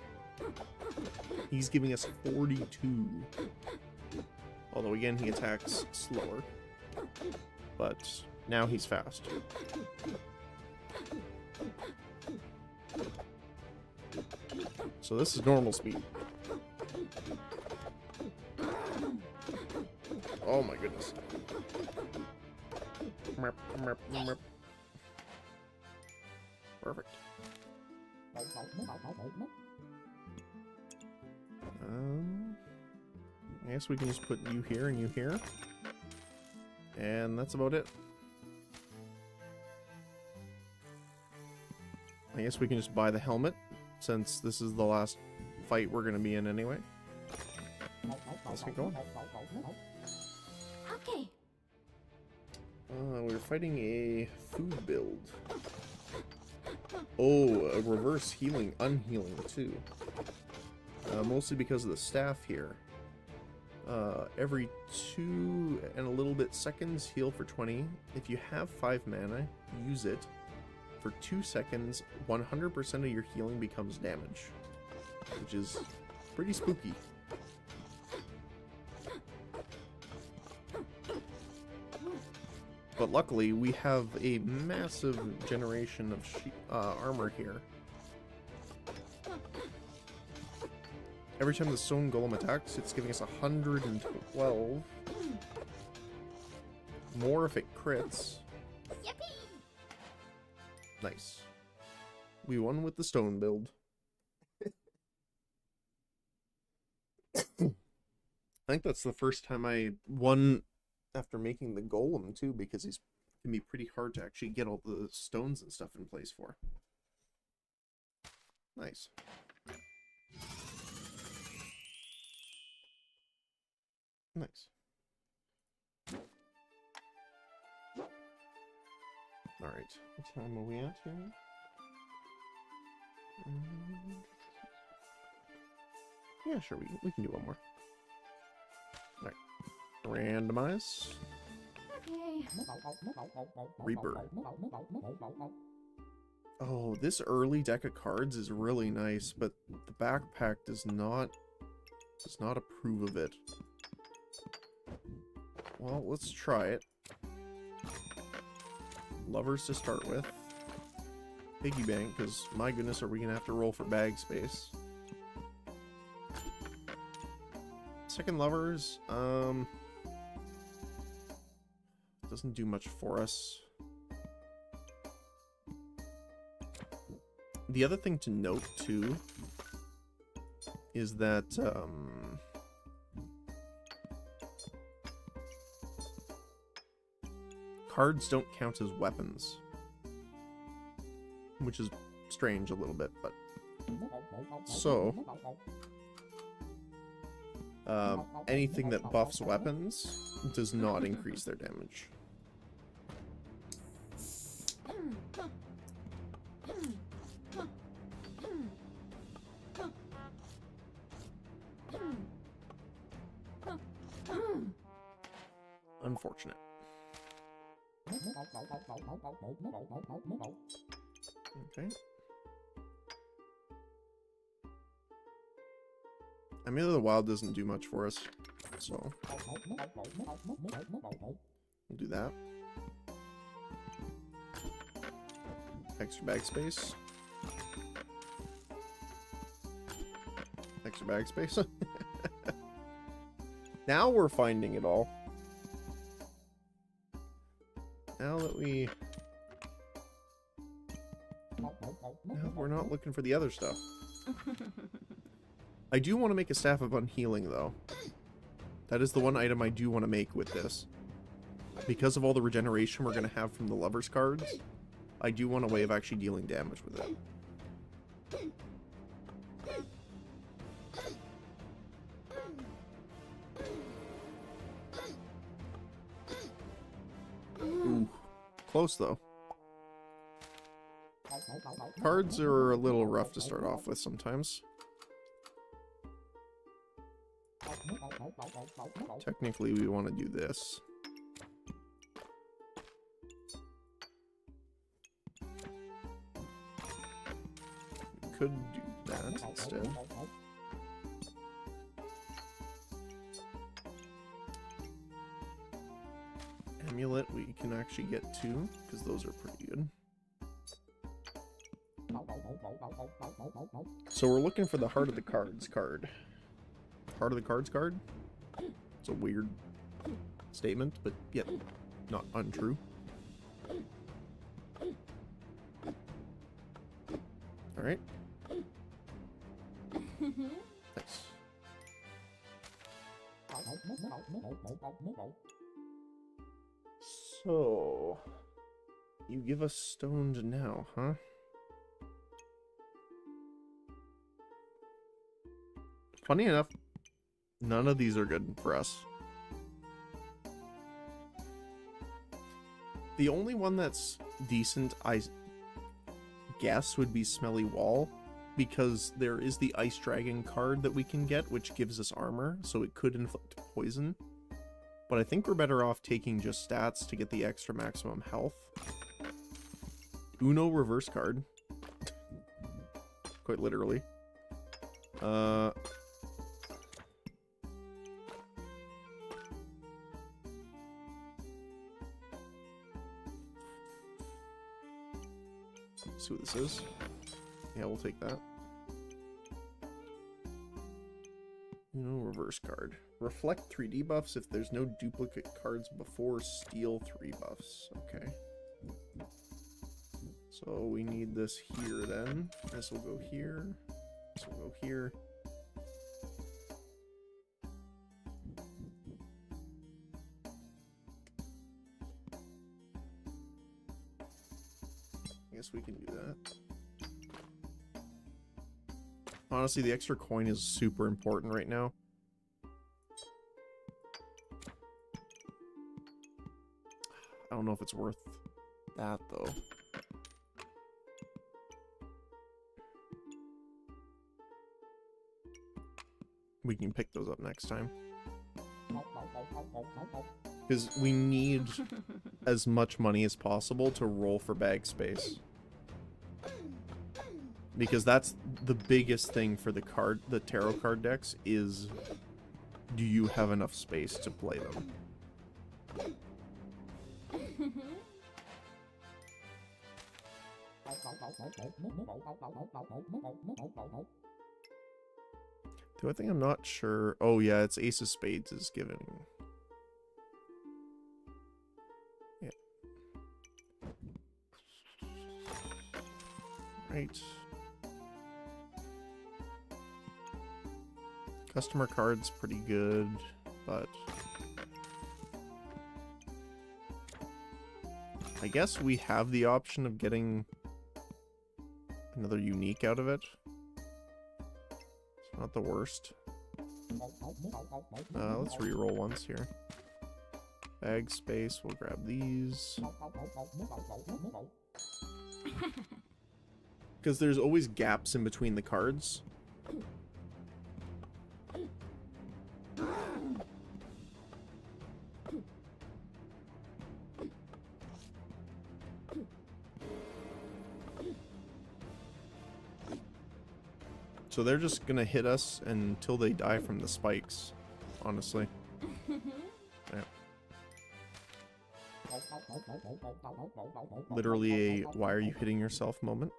[SPEAKER 1] He's giving us 42. Although again, he attacks slower. But now he's fast. So this is normal speed. Oh my goodness. Perfect. I guess we can just put you here and you here. And that's about it. I guess we can just buy the helmet, since this is the last fight we're going to be in anyway. Let's get going.
[SPEAKER 2] Okay.
[SPEAKER 1] We're fighting a food build. Oh, a reverse healing, unhealing too. Mostly because of the staff here. Every 2 and a little bit seconds, heal for 20. If you have 5 mana, use it. For 2 seconds, 100% of your healing becomes damage, which is pretty spooky. But luckily, we have a massive generation of armor here. Every time the stone golem attacks, it's giving us 112. More if it crits. Nice. We won with the stone build. I think that's the first time I won after making the golem too, because he's can be pretty hard to actually get all the stones and stuff in place for. Nice. Nice. Alright, what time are we at here? Yeah, sure, we can do one more. Alright. Randomize.
[SPEAKER 2] Okay.
[SPEAKER 1] Reaper. Oh, this early deck of cards is really nice, but the backpack does not approve of it. Well, let's try it. Lovers to start with. Piggy bank, because my goodness, are we gonna have to roll for bag space? Second lovers, doesn't do much for us. The other thing to note too is that cards don't count as weapons, which is strange a little bit, but so anything that buffs weapons does not increase their damage. Unfortunate. Okay. Amulet of the Wild doesn't do much for us, so we'll do that. Extra bag space. Extra bag space. Now we're finding it all. Now that we're not looking for the other stuff. I do want to make a Staff of Unhealing, though. That is the one item I do want to make with this. Because of all the regeneration we're going to have from the Lovers cards, I do want a way of actually dealing damage with it. Ooh, close though. Cards are a little rough to start off with sometimes. Technically, we want to do this. We could do that instead. Amulet, we can actually get 2, because those are pretty good. So we're looking for the Heart of the Cards card. Heart of the Cards card? It's a weird statement, but yet not untrue. Alright. Nice. So, you give us stoned now, huh? Funny enough, none of these are good for us. The only one that's decent, I guess, would be Smelly Wall, because there is the Ice Dragon card that we can get, which gives us armor, so it could inflict poison. But I think we're better off taking just stats to get the extra maximum health. Uno reverse card. Quite literally. Let's see what this is. Yeah, we'll take that. No reverse card. Reflect 3 debuffs if there's no duplicate cards before steal 3 buffs. Okay. So we need this here then. This will go here. This will go here. I guess we can do that. Honestly, the extra coin is super important right now. I don't know if it's worth that, though. We can pick those up next time. Because we need as much money as possible to roll for bag space. Because that's the biggest thing for the tarot card decks is, do you have enough space to play them? The other thing I'm not sure. Oh yeah, it's Ace of Spades is giving. Yeah. Right. Customer card's pretty good, but I guess we have the option of getting another unique out of it. It's not the worst. Let's re-roll once here. Bag space, we'll grab these. Because there's always gaps in between the cards. So they're just gonna hit us until they die from the spikes, honestly. Yeah. Literally a why are you hitting yourself moment.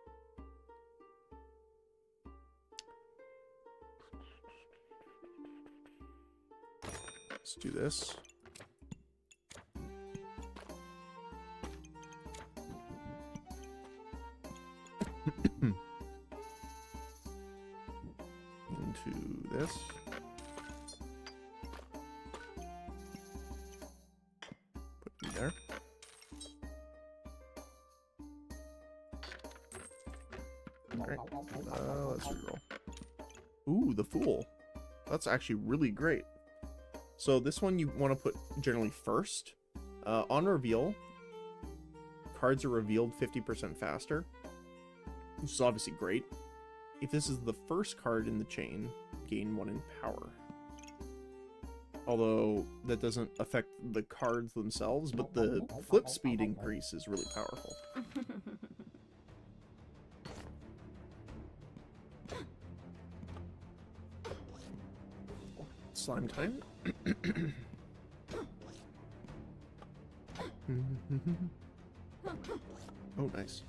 [SPEAKER 1] Let's do this. Into this. Put you there. Alright, let's reroll. Ooh, the Fool. That's actually really great. So this one you want to put generally first. On reveal, cards are revealed 50% faster, which is obviously great. If this is the first card in the chain, gain 1 in power. Although that doesn't affect the cards themselves, but the flip speed increase is really powerful. Slime time. Oh, nice.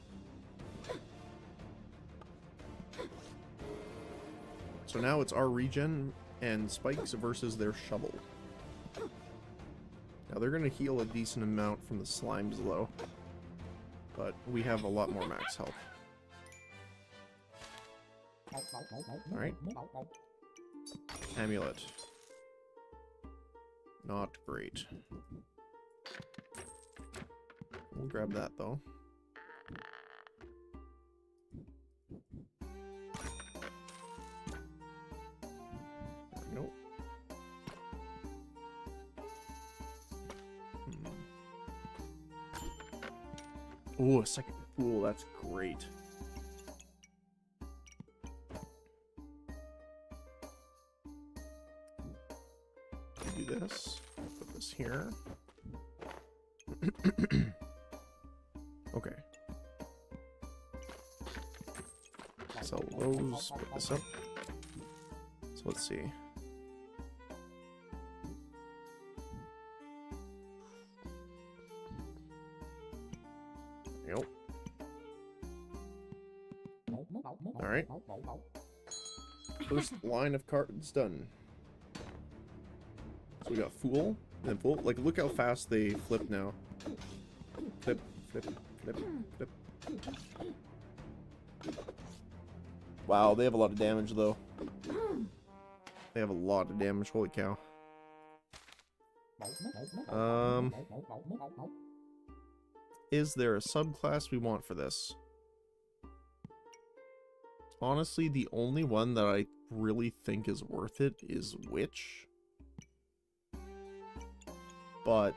[SPEAKER 1] So now it's our regen and spikes versus their shovel. Now they're going to heal a decent amount from the slimes though, but we have a lot more max health. Alright. Amulet. Not great. We'll grab that though. Nope. Oh, a second Fool, that's great. Do this. Put this here. Okay. Sell those, put this up. So let's see. There you go. Alright. First line of cards done. So we got Fool, and Fool. Like, look how fast they flip now. Flip, flip, flip, flip. Wow, they have a lot of damage, though. They have a lot of damage, holy cow. Is there a subclass we want for this? Honestly, the only one that I really think is worth it is Witch. But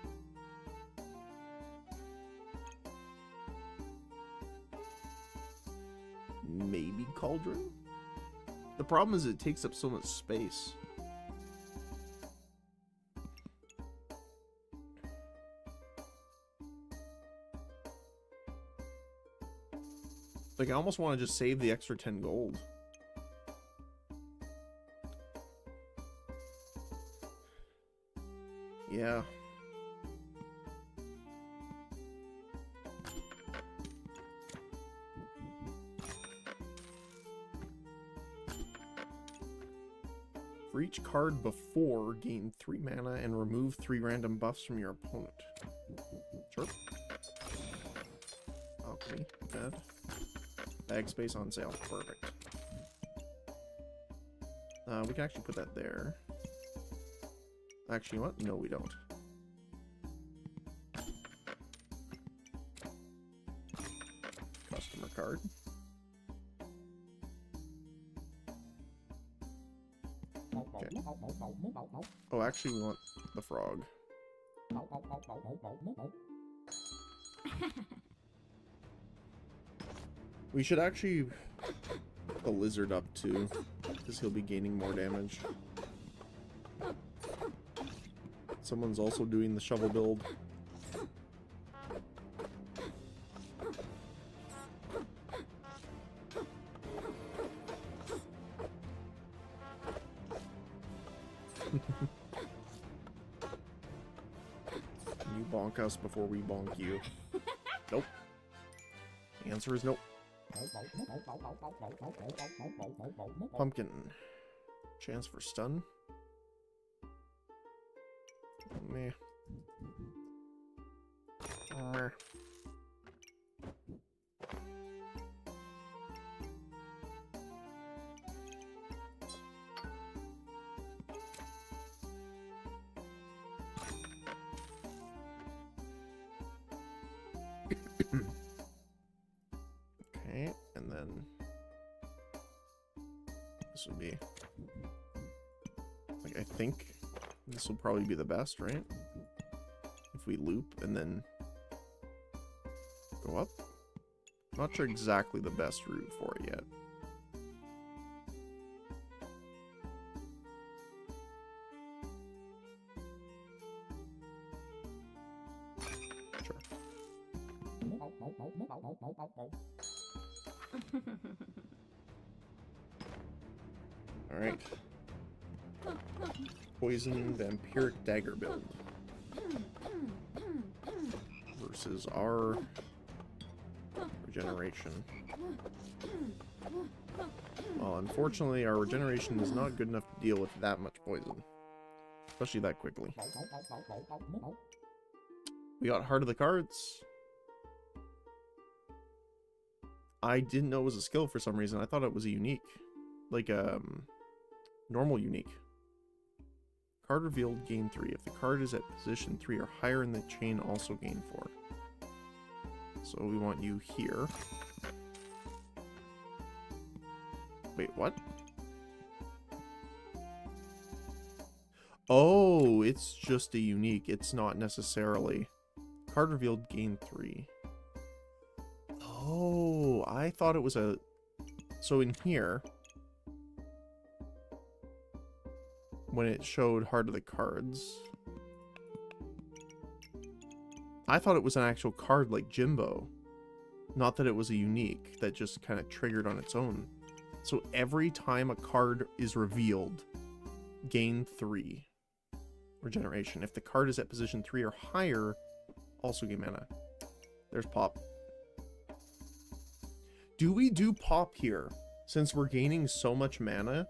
[SPEAKER 1] maybe Cauldron? The problem is it takes up so much space. Like, I almost want to just save the extra 10 gold. Yeah. For each card before, gain 3 mana and remove 3 random buffs from your opponent. Sure. Alchemy, bad. Bag space on sale. Perfect. We can actually put that there. Actually, what? No, we don't. Customer card. Okay. Oh, actually, we want the frog. We should actually put the lizard up too, because he'll be gaining more damage. Someone's also doing the shovel build. You bonk us before we bonk you. Nope. The answer is nope. Pumpkin. Chance for stun. Meh. Meh. Okay, and then this would be, like, I think this will probably be the best, right? If we loop and then go up. Not sure exactly the best route for it yet. Sure. Alright. Poison Vampiric Dagger build. Versus our regeneration. Well, unfortunately, our regeneration is not good enough to deal with that much poison. Especially that quickly. We got Heart of the Cards. I didn't know it was a skill for some reason. I thought it was a unique. Like, normal unique. Card revealed, gain 3. If the card is at position 3 or higher in the chain, also gain 4. So we want you here. Wait, what? Oh, it's just a unique. It's not necessarily. Card revealed, gain 3. Oh, I thought it was a... So in here, when it showed Heart of the Cards, I thought it was an actual card like Jimbo. Not that it was a unique that just kind of triggered on its own. So every time a card is revealed, gain 3 regeneration. If the card is at position 3 or higher, also gain mana. There's Pop. Do we do Pop here? Since we're gaining so much mana?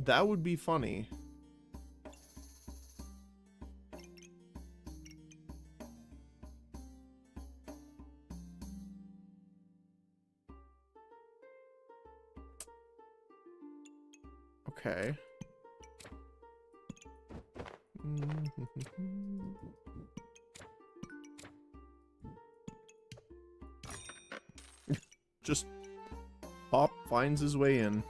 [SPEAKER 1] That would be funny. Okay. Just Pop finds his way in.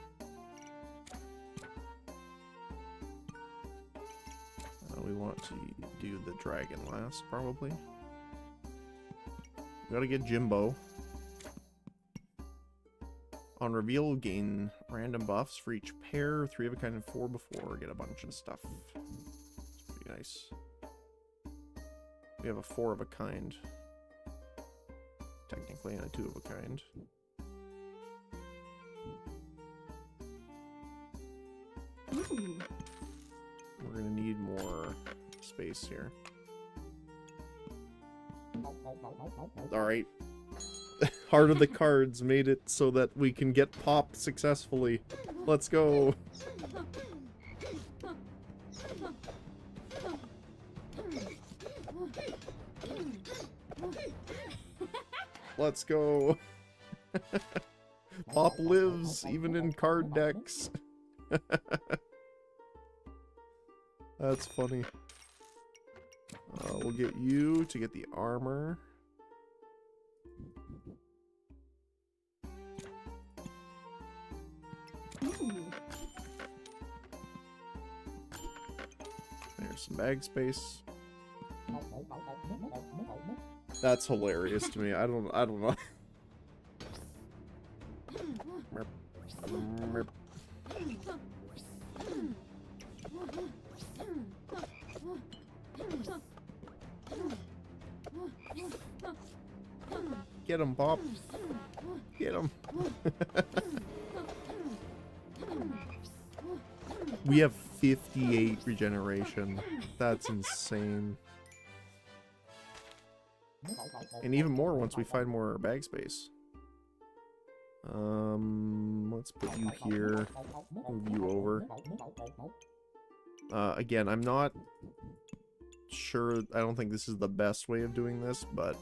[SPEAKER 1] We want to do the dragon last, probably. We gotta get Jimbo. On reveal, gain random buffs for each pair, 3 of a kind and 4 before. Get a bunch of stuff. It's pretty nice. We have a 4 of a kind. Technically, and a 2 of a kind.
[SPEAKER 2] Ooh.
[SPEAKER 1] We're gonna need more space here. Alright. Heart of the Cards made it so that we can get Pop successfully. Let's go. Let's go. Pop lives even in card decks. That's funny. We'll get you to get the armor.
[SPEAKER 2] Ooh.
[SPEAKER 1] There's some bag space. That's hilarious to me. I don't know. Merp. Merp. Get him, Pop. Get him. We have 58 regeneration. That's insane. And even more once we find more bag space. Let's put you here. Move you over. Again, I'm not sure. I don't think this is the best way of doing this, but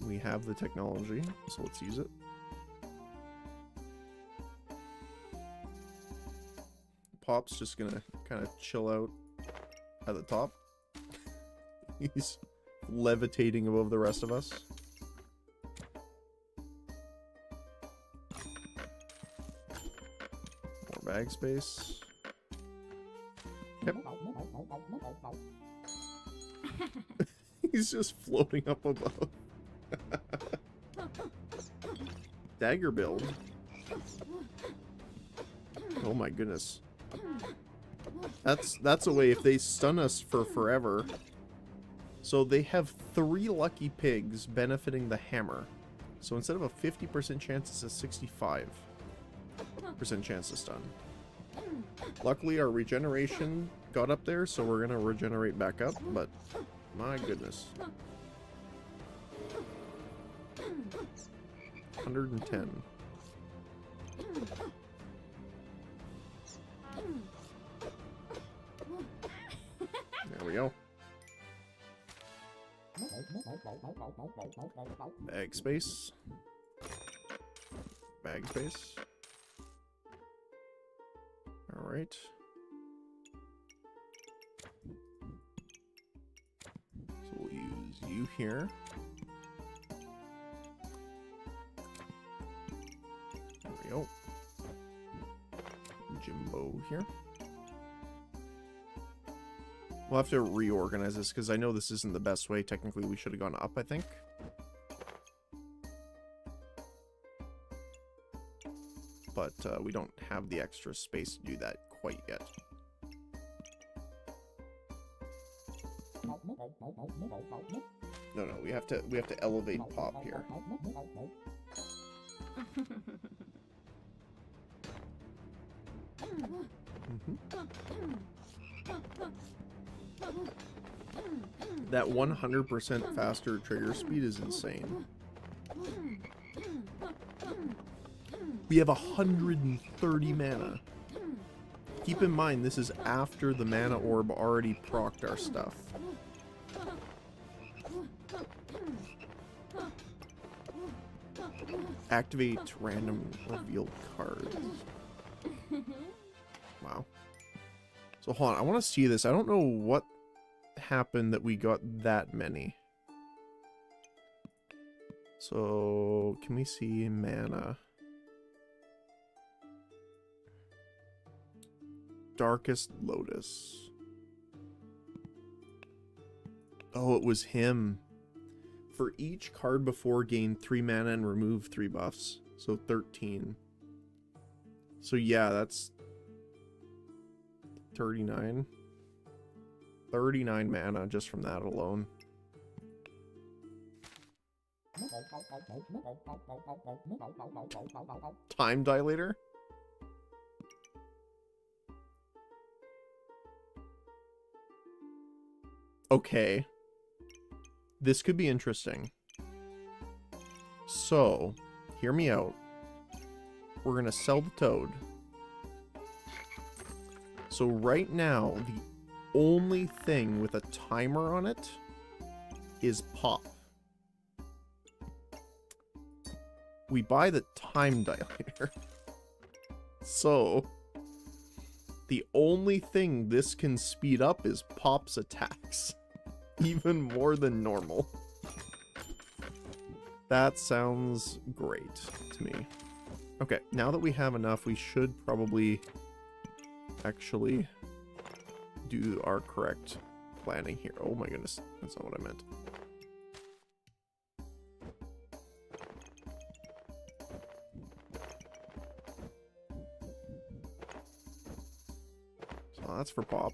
[SPEAKER 1] we have the technology, so let's use it. Pop's just gonna kind of chill out at the top. He's levitating above the rest of us. More bag space. Yep. He's just floating up above. Dagger build. Oh my goodness. That's a way if they stun us for forever. So they have 3 lucky pigs benefiting the hammer. So instead of a 50% chance, it's a 65% chance to stun. Luckily our regeneration got up there, so we're gonna regenerate back up, but my goodness. 110. There we go. Bag space. Bag space. Alright. So we'll use you here. There we go. Jimbo here. We'll have to reorganize this because I know this isn't the best way. Technically, we should have gone up, I think. but we don't have the extra space to do that quite yet. No, we have to elevate Pop here. That 100% faster trigger speed is insane. We have 130 mana. Keep in mind, this is after the mana orb already procced our stuff. Activate random revealed card. Wow. So hold on, I want to see this. I don't know what happened that we got that many. So, can we see mana? Darkest Lotus. Oh, it was him. For each card before, gain 3 mana and remove 3 buffs. So 13. So yeah, that's 39. 39 mana just from that alone. Time Dilator? Okay. This could be interesting. So, hear me out. We're gonna sell the Toad. So right now, the only thing with a timer on it is Pop. We buy the Time Dilator. So, the only thing this can speed up is Pop's attacks. Even more than normal. That sounds great to me. Okay, now that we have enough, we should probably actually do our correct planning here. Oh my goodness, that's not what I meant. So that's for Pop.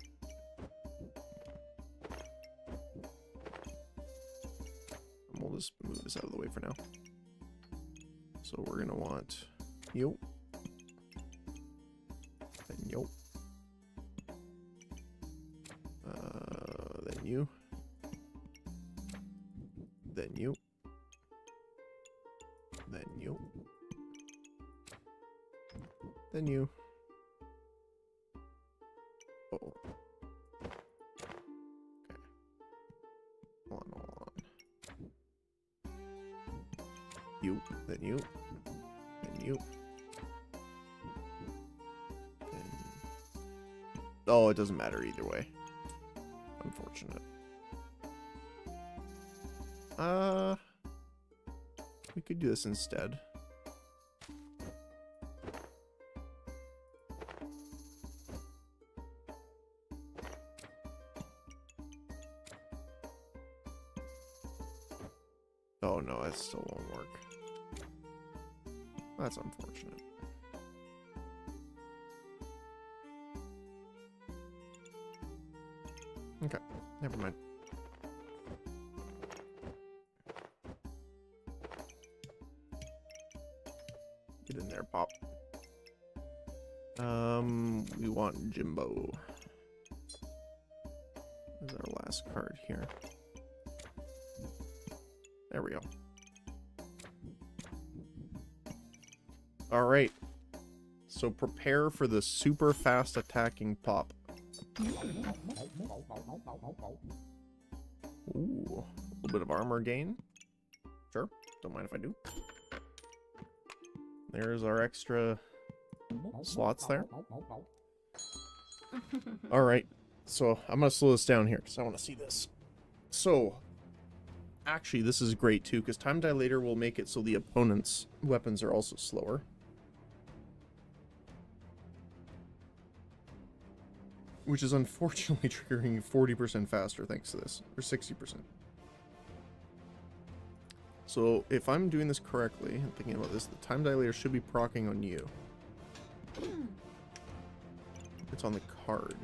[SPEAKER 1] And we'll just move this out of the way for now. So we're gonna want you. Then you. Then you. Then you. Then you. Then you. Oh. Okay. Hold on. You. Then you. Then you. Then... Oh, it doesn't matter either way. Unfortunate. We could do this instead. Oh no, that still won't work. That's unfortunate. Okay, never mind. Get in there, Pop. We want Jimbo. This is our last card here. There we go. All right. So prepare for the super fast attacking Pop. Ooh, a little bit of armor gain. Sure, don't mind if I do. There's our extra slots there. All right, so I'm gonna slow this down here because I want to see this. So, actually, this is great too because Time Dilator will make it so the opponent's weapons are also slower. Which is unfortunately triggering 40% faster thanks to this, or 60%. So if I'm doing this correctly, and thinking about this, the Time Dilator should be proccing on you. what's on the card.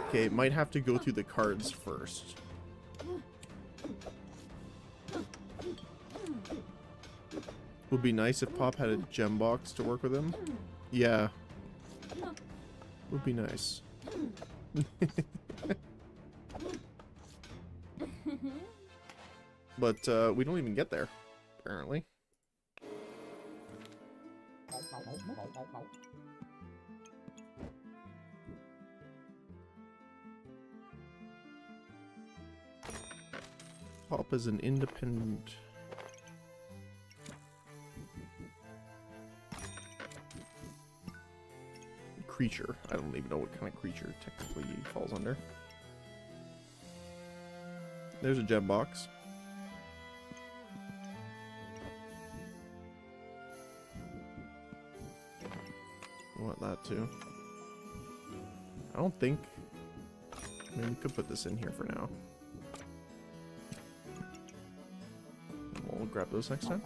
[SPEAKER 1] Okay, it might have to go through the cards first. Would be nice if Pop had a gem box to work with him. Yeah. Would be nice. But we don't even get there, apparently. Pop is an independent creature. I don't even know what kind of creature technically he falls under. There's a gem box. I want that too. I don't think... I mean, we could put this in here for now. We'll grab those next time.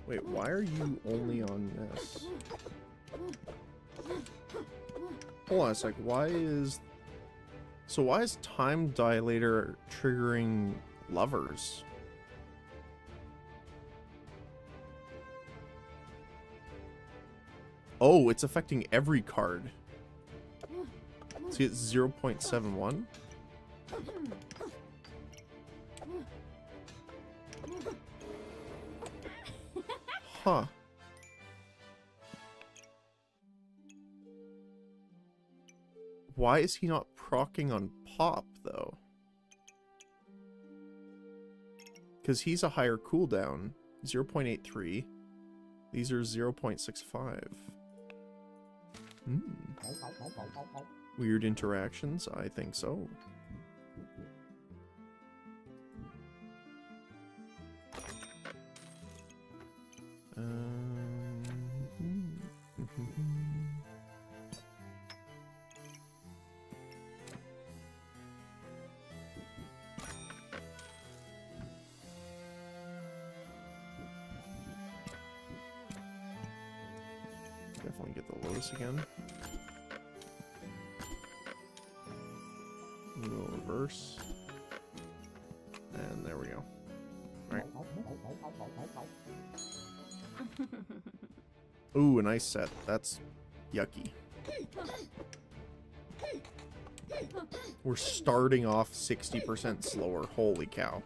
[SPEAKER 1] Wait, why are you only on this? Hold on a sec, why is... So why is Time Dilator triggering lovers? Oh, it's affecting every card. So it's 0.71? Huh. Why is he not proccing on Pop, though? Because he's a higher cooldown. 0.83. These are 0.65. Weird interactions? I think so. Definitely get the Lotus again. We'll reverse. And there we go. Alright. Ooh, a nice set. That's yucky. We're starting off 60% slower. Holy cow.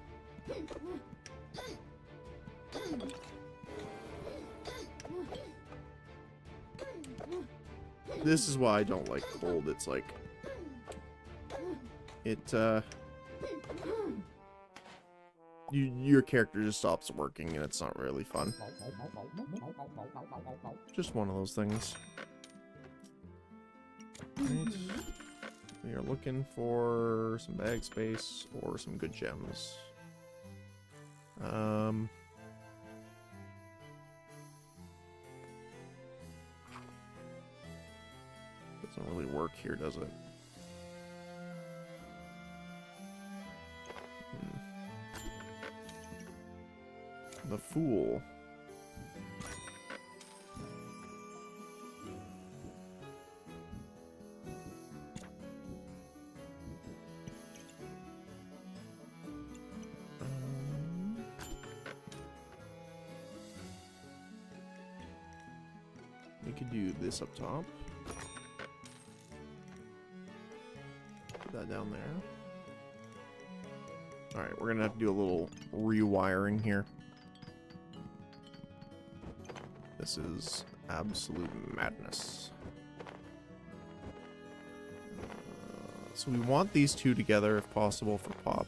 [SPEAKER 1] This is why I don't like cold. It's like... your character just stops working and it's not really fun. Just one of those things. Right. We are looking for some bag space or some good gems. Doesn't really work here, does it? The Fool. We could do this up top. Put that down there. Alright, we're gonna have to do a little rewiring here. This is absolute madness. So we want these two together if possible for Pop.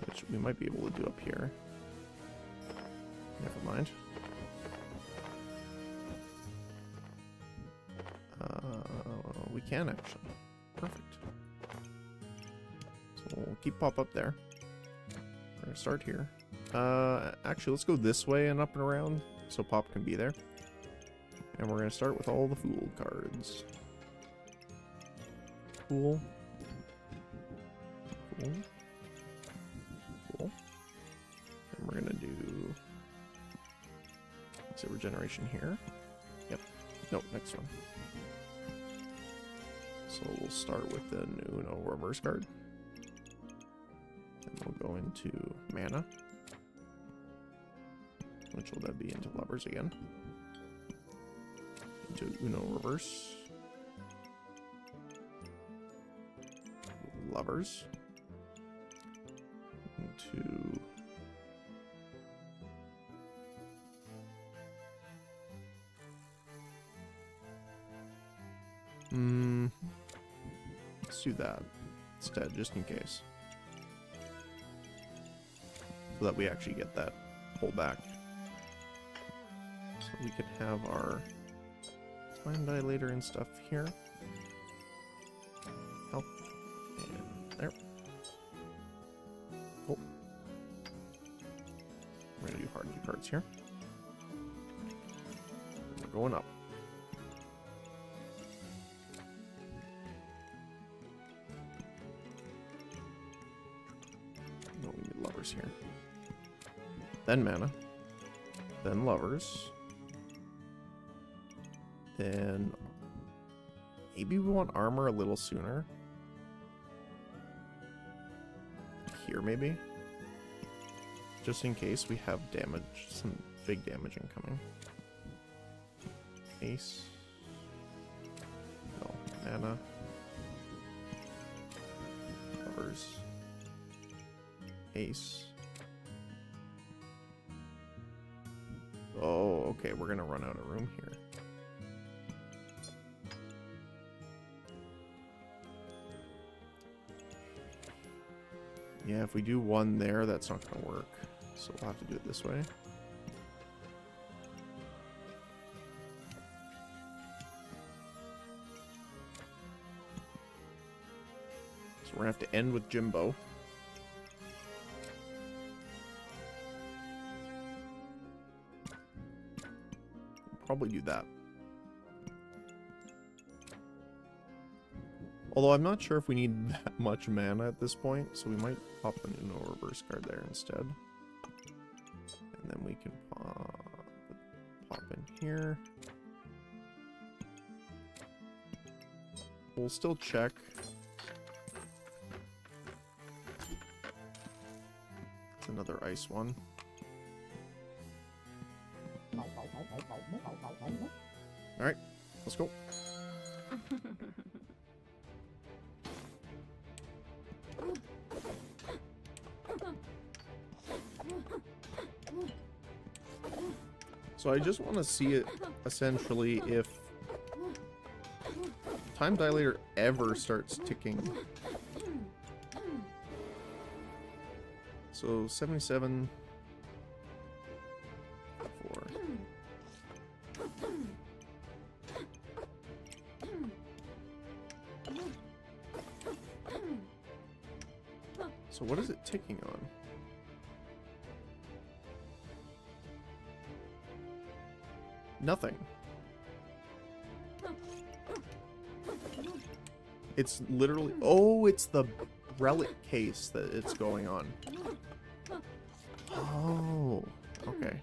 [SPEAKER 1] Which we might be able to do up here. Never mind. We can actually. Perfect. So we'll keep Pop up there. We're gonna start here. Actually, let's go this way and up and around so Pop can be there. And we're going to start with all the Fool cards. Cool. Cool. Cool. And we're going to do... Is it regeneration here? Yep. Nope, next one. So we'll start with the Uno reverse card. And we'll go into mana. Which will then be into Lovers again. Into Uno reverse. Lovers. Into... Let's do that instead, just in case. So that we actually get that pullback. So we could have our time dilator and stuff here. Help. And there. Cool. We're gonna do hard key cards here. And we're going up. No, we need Lovers here. Then mana. Then Lovers. Then maybe we want armor a little sooner. Here, maybe. Just in case we have damage, some big damage incoming. Ace. No, mana. Lovers. Ace. Oh, okay, we're gonna run out of room here. Yeah, if we do one there, that's not gonna work. So we'll have to do it this way. So we're gonna have to end with Jimbo. Probably do that. Although I'm not sure if we need that much mana at this point, so we might pop an Uno reverse card there instead. And then we can pop in here. We'll still check. It's another ice one. Alright, let's go. So I just want to see it, essentially, if time dilator ever starts ticking. So 77... 4. So what is it ticking on? Nothing. It's literally... Oh, it's the relic case that it's going on. Oh, okay.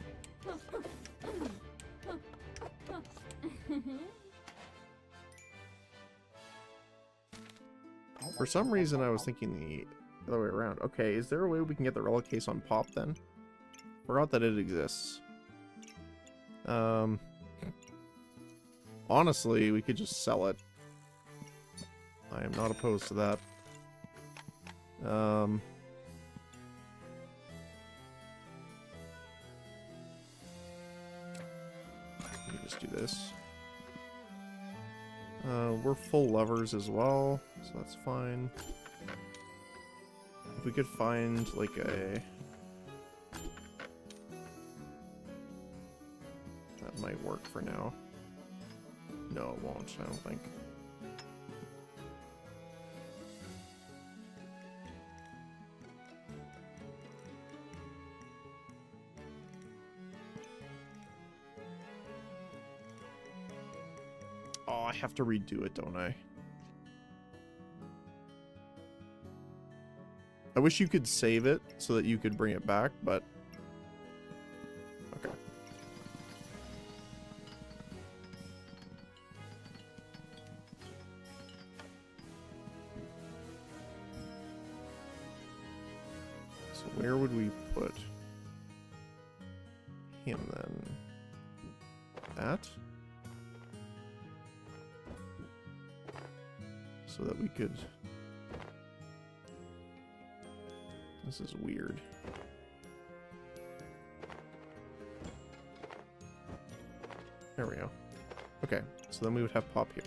[SPEAKER 1] For some reason, I was thinking the other way around. Okay, is there a way we can get the relic case on pop then? Forgot that it exists. Honestly, we could just sell it. I am not opposed to that. Let me just do this. We're full Lovers as well, so that's fine. If we could find, like, a... That might work for now. No, it won't, I don't think. Oh, I have to redo it, don't I? I wish you could save it so that you could bring it back, but... Okay. So where would we put him then? That? So that we could... This is weird. There we go. Okay, so then we would have Pop here.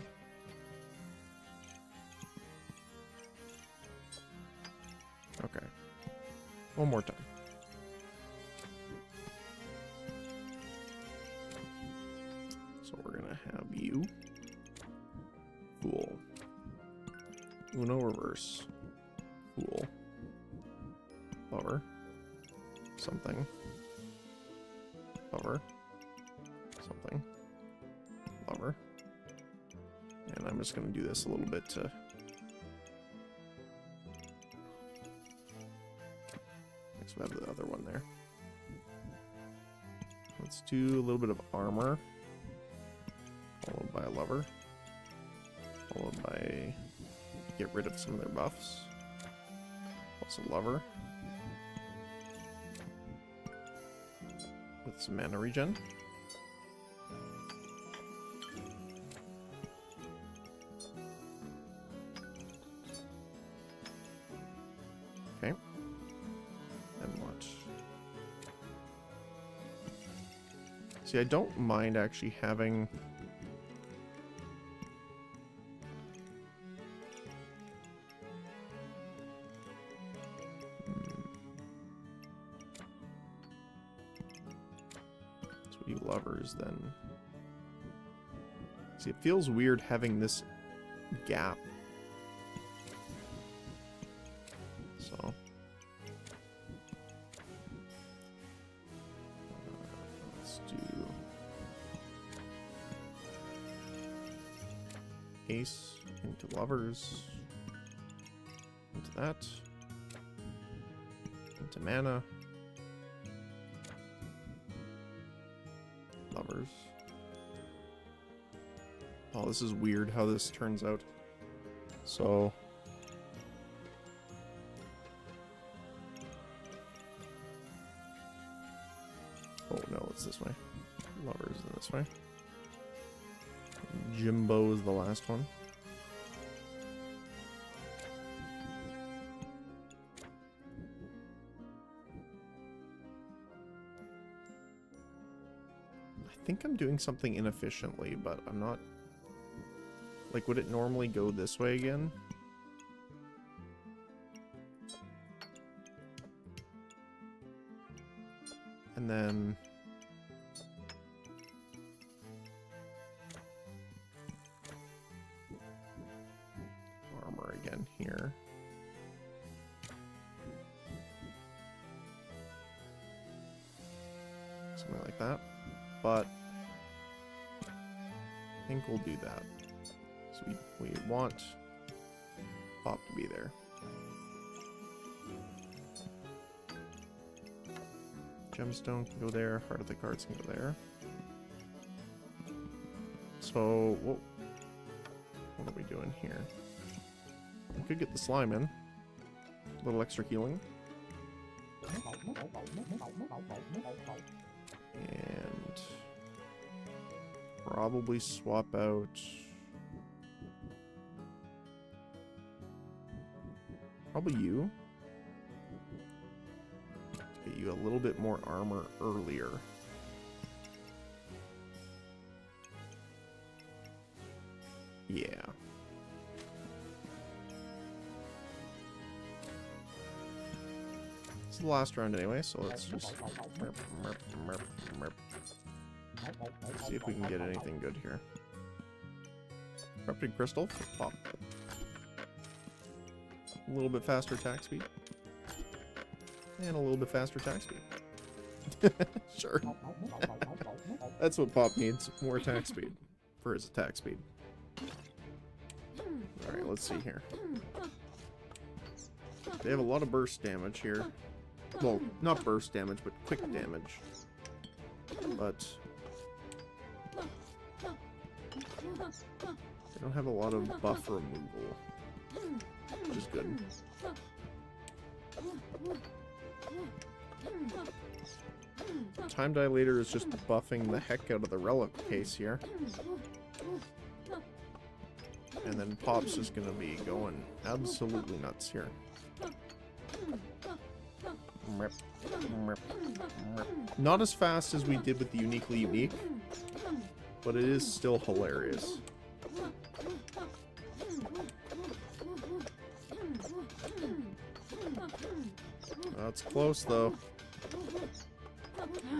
[SPEAKER 1] Okay. One more time. So we're gonna have you. Fool. Uno reverse. Fool. Lover. Something. Lover. Something. Lover. And I'm just going to do this a little bit to... Next we have the other one there. Let's do a little bit of armor. Followed by a lover. Followed by... Get rid of some of their buffs. Plus a lover. With some mana regen. Okay. And what? See, I don't mind actually having... Lovers then. See, it feels weird having this gap. So let's do Ace into Lovers, into that, into Mana. Lovers. Oh, this is weird how this turns out. So... Oh no, it's this way. Lovers in this way. Jimbo is the last one. I think I'm doing something inefficiently, but I'm not... Like, would it normally go this way again? And then... Armor again here. Something like that. But I think we'll do that. So we want Pop to be there. Gemstone can go there. Heart of the Cards can go there. So what are we doing here? We could get the slime in. A little extra healing. And probably swap out probably you to get you a little bit more armor earlier. Yeah. It's the last round anyway, so let's just see if we can get anything good here. Corrupted Crystal for Pop. A little bit faster attack speed. And a little bit faster attack speed. Sure. That's what Pop needs, more attack speed for his attack speed. Alright, let's see here. They have a lot of burst damage here. Well, not burst damage, but quick damage. But they don't have a lot of buff removal, which is good. Time Dilator is just buffing the heck out of the relic case here. And then Pop's just gonna be going absolutely nuts here. Not as fast as we did with the Uniquely Unique, but it is still hilarious. That's close though.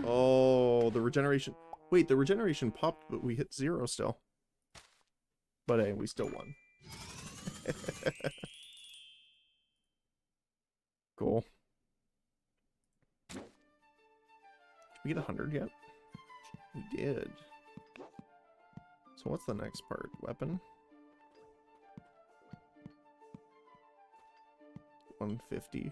[SPEAKER 1] Oh, the regeneration. Wait, the regeneration popped, but we hit 0 still. But hey, we still won. Cool. Did we get 100 yet? We did. So what's the next part? Weapon? 150.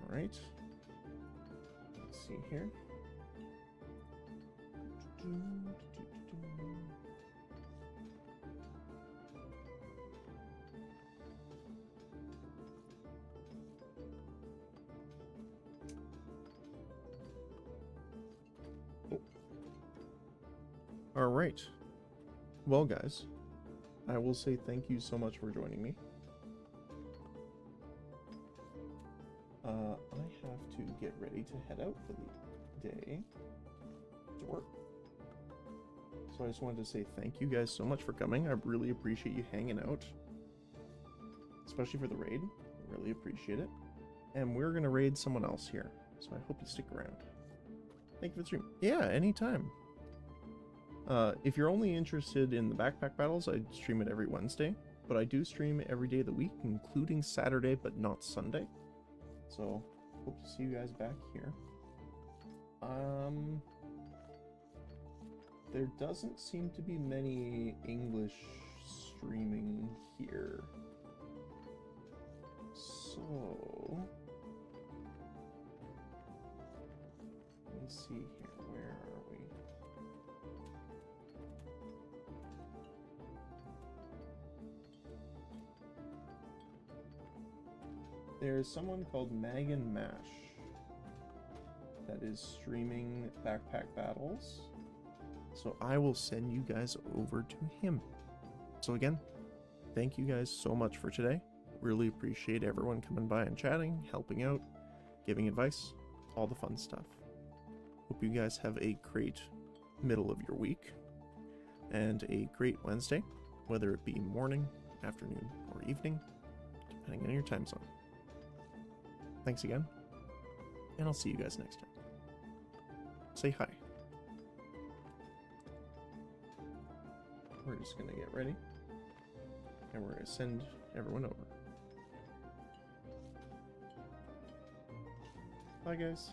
[SPEAKER 1] Alright. Let's see here. Alright. Well, guys, I will say thank you so much for joining me. I have to get ready to head out for the day to work. So I just wanted to say thank you guys so much for coming. I really appreciate you hanging out. Especially for the raid. Really appreciate it. And we're going to raid someone else here. So I hope you stick around. Thank you for the stream. Yeah, anytime. If you're only interested in the backpack battles, I stream it every Wednesday. But I do stream every day of the week, including Saturday, but not Sunday. So, hope to see you guys back here. There doesn't seem to be many English streaming here. So, let me see here. Where are we? There's someone called Megan Mash that is streaming backpack battles. So I will send you guys over to him. So again, thank you guys so much for today. Really appreciate everyone coming by and chatting, helping out, giving advice, all the fun stuff. Hope you guys have a great middle of your week and a great Wednesday, whether it be morning, afternoon, or evening, depending on your time zone. Thanks again, and I'll see you guys next time. Say hi. We're just gonna get ready, and we're gonna send everyone over. Bye, guys.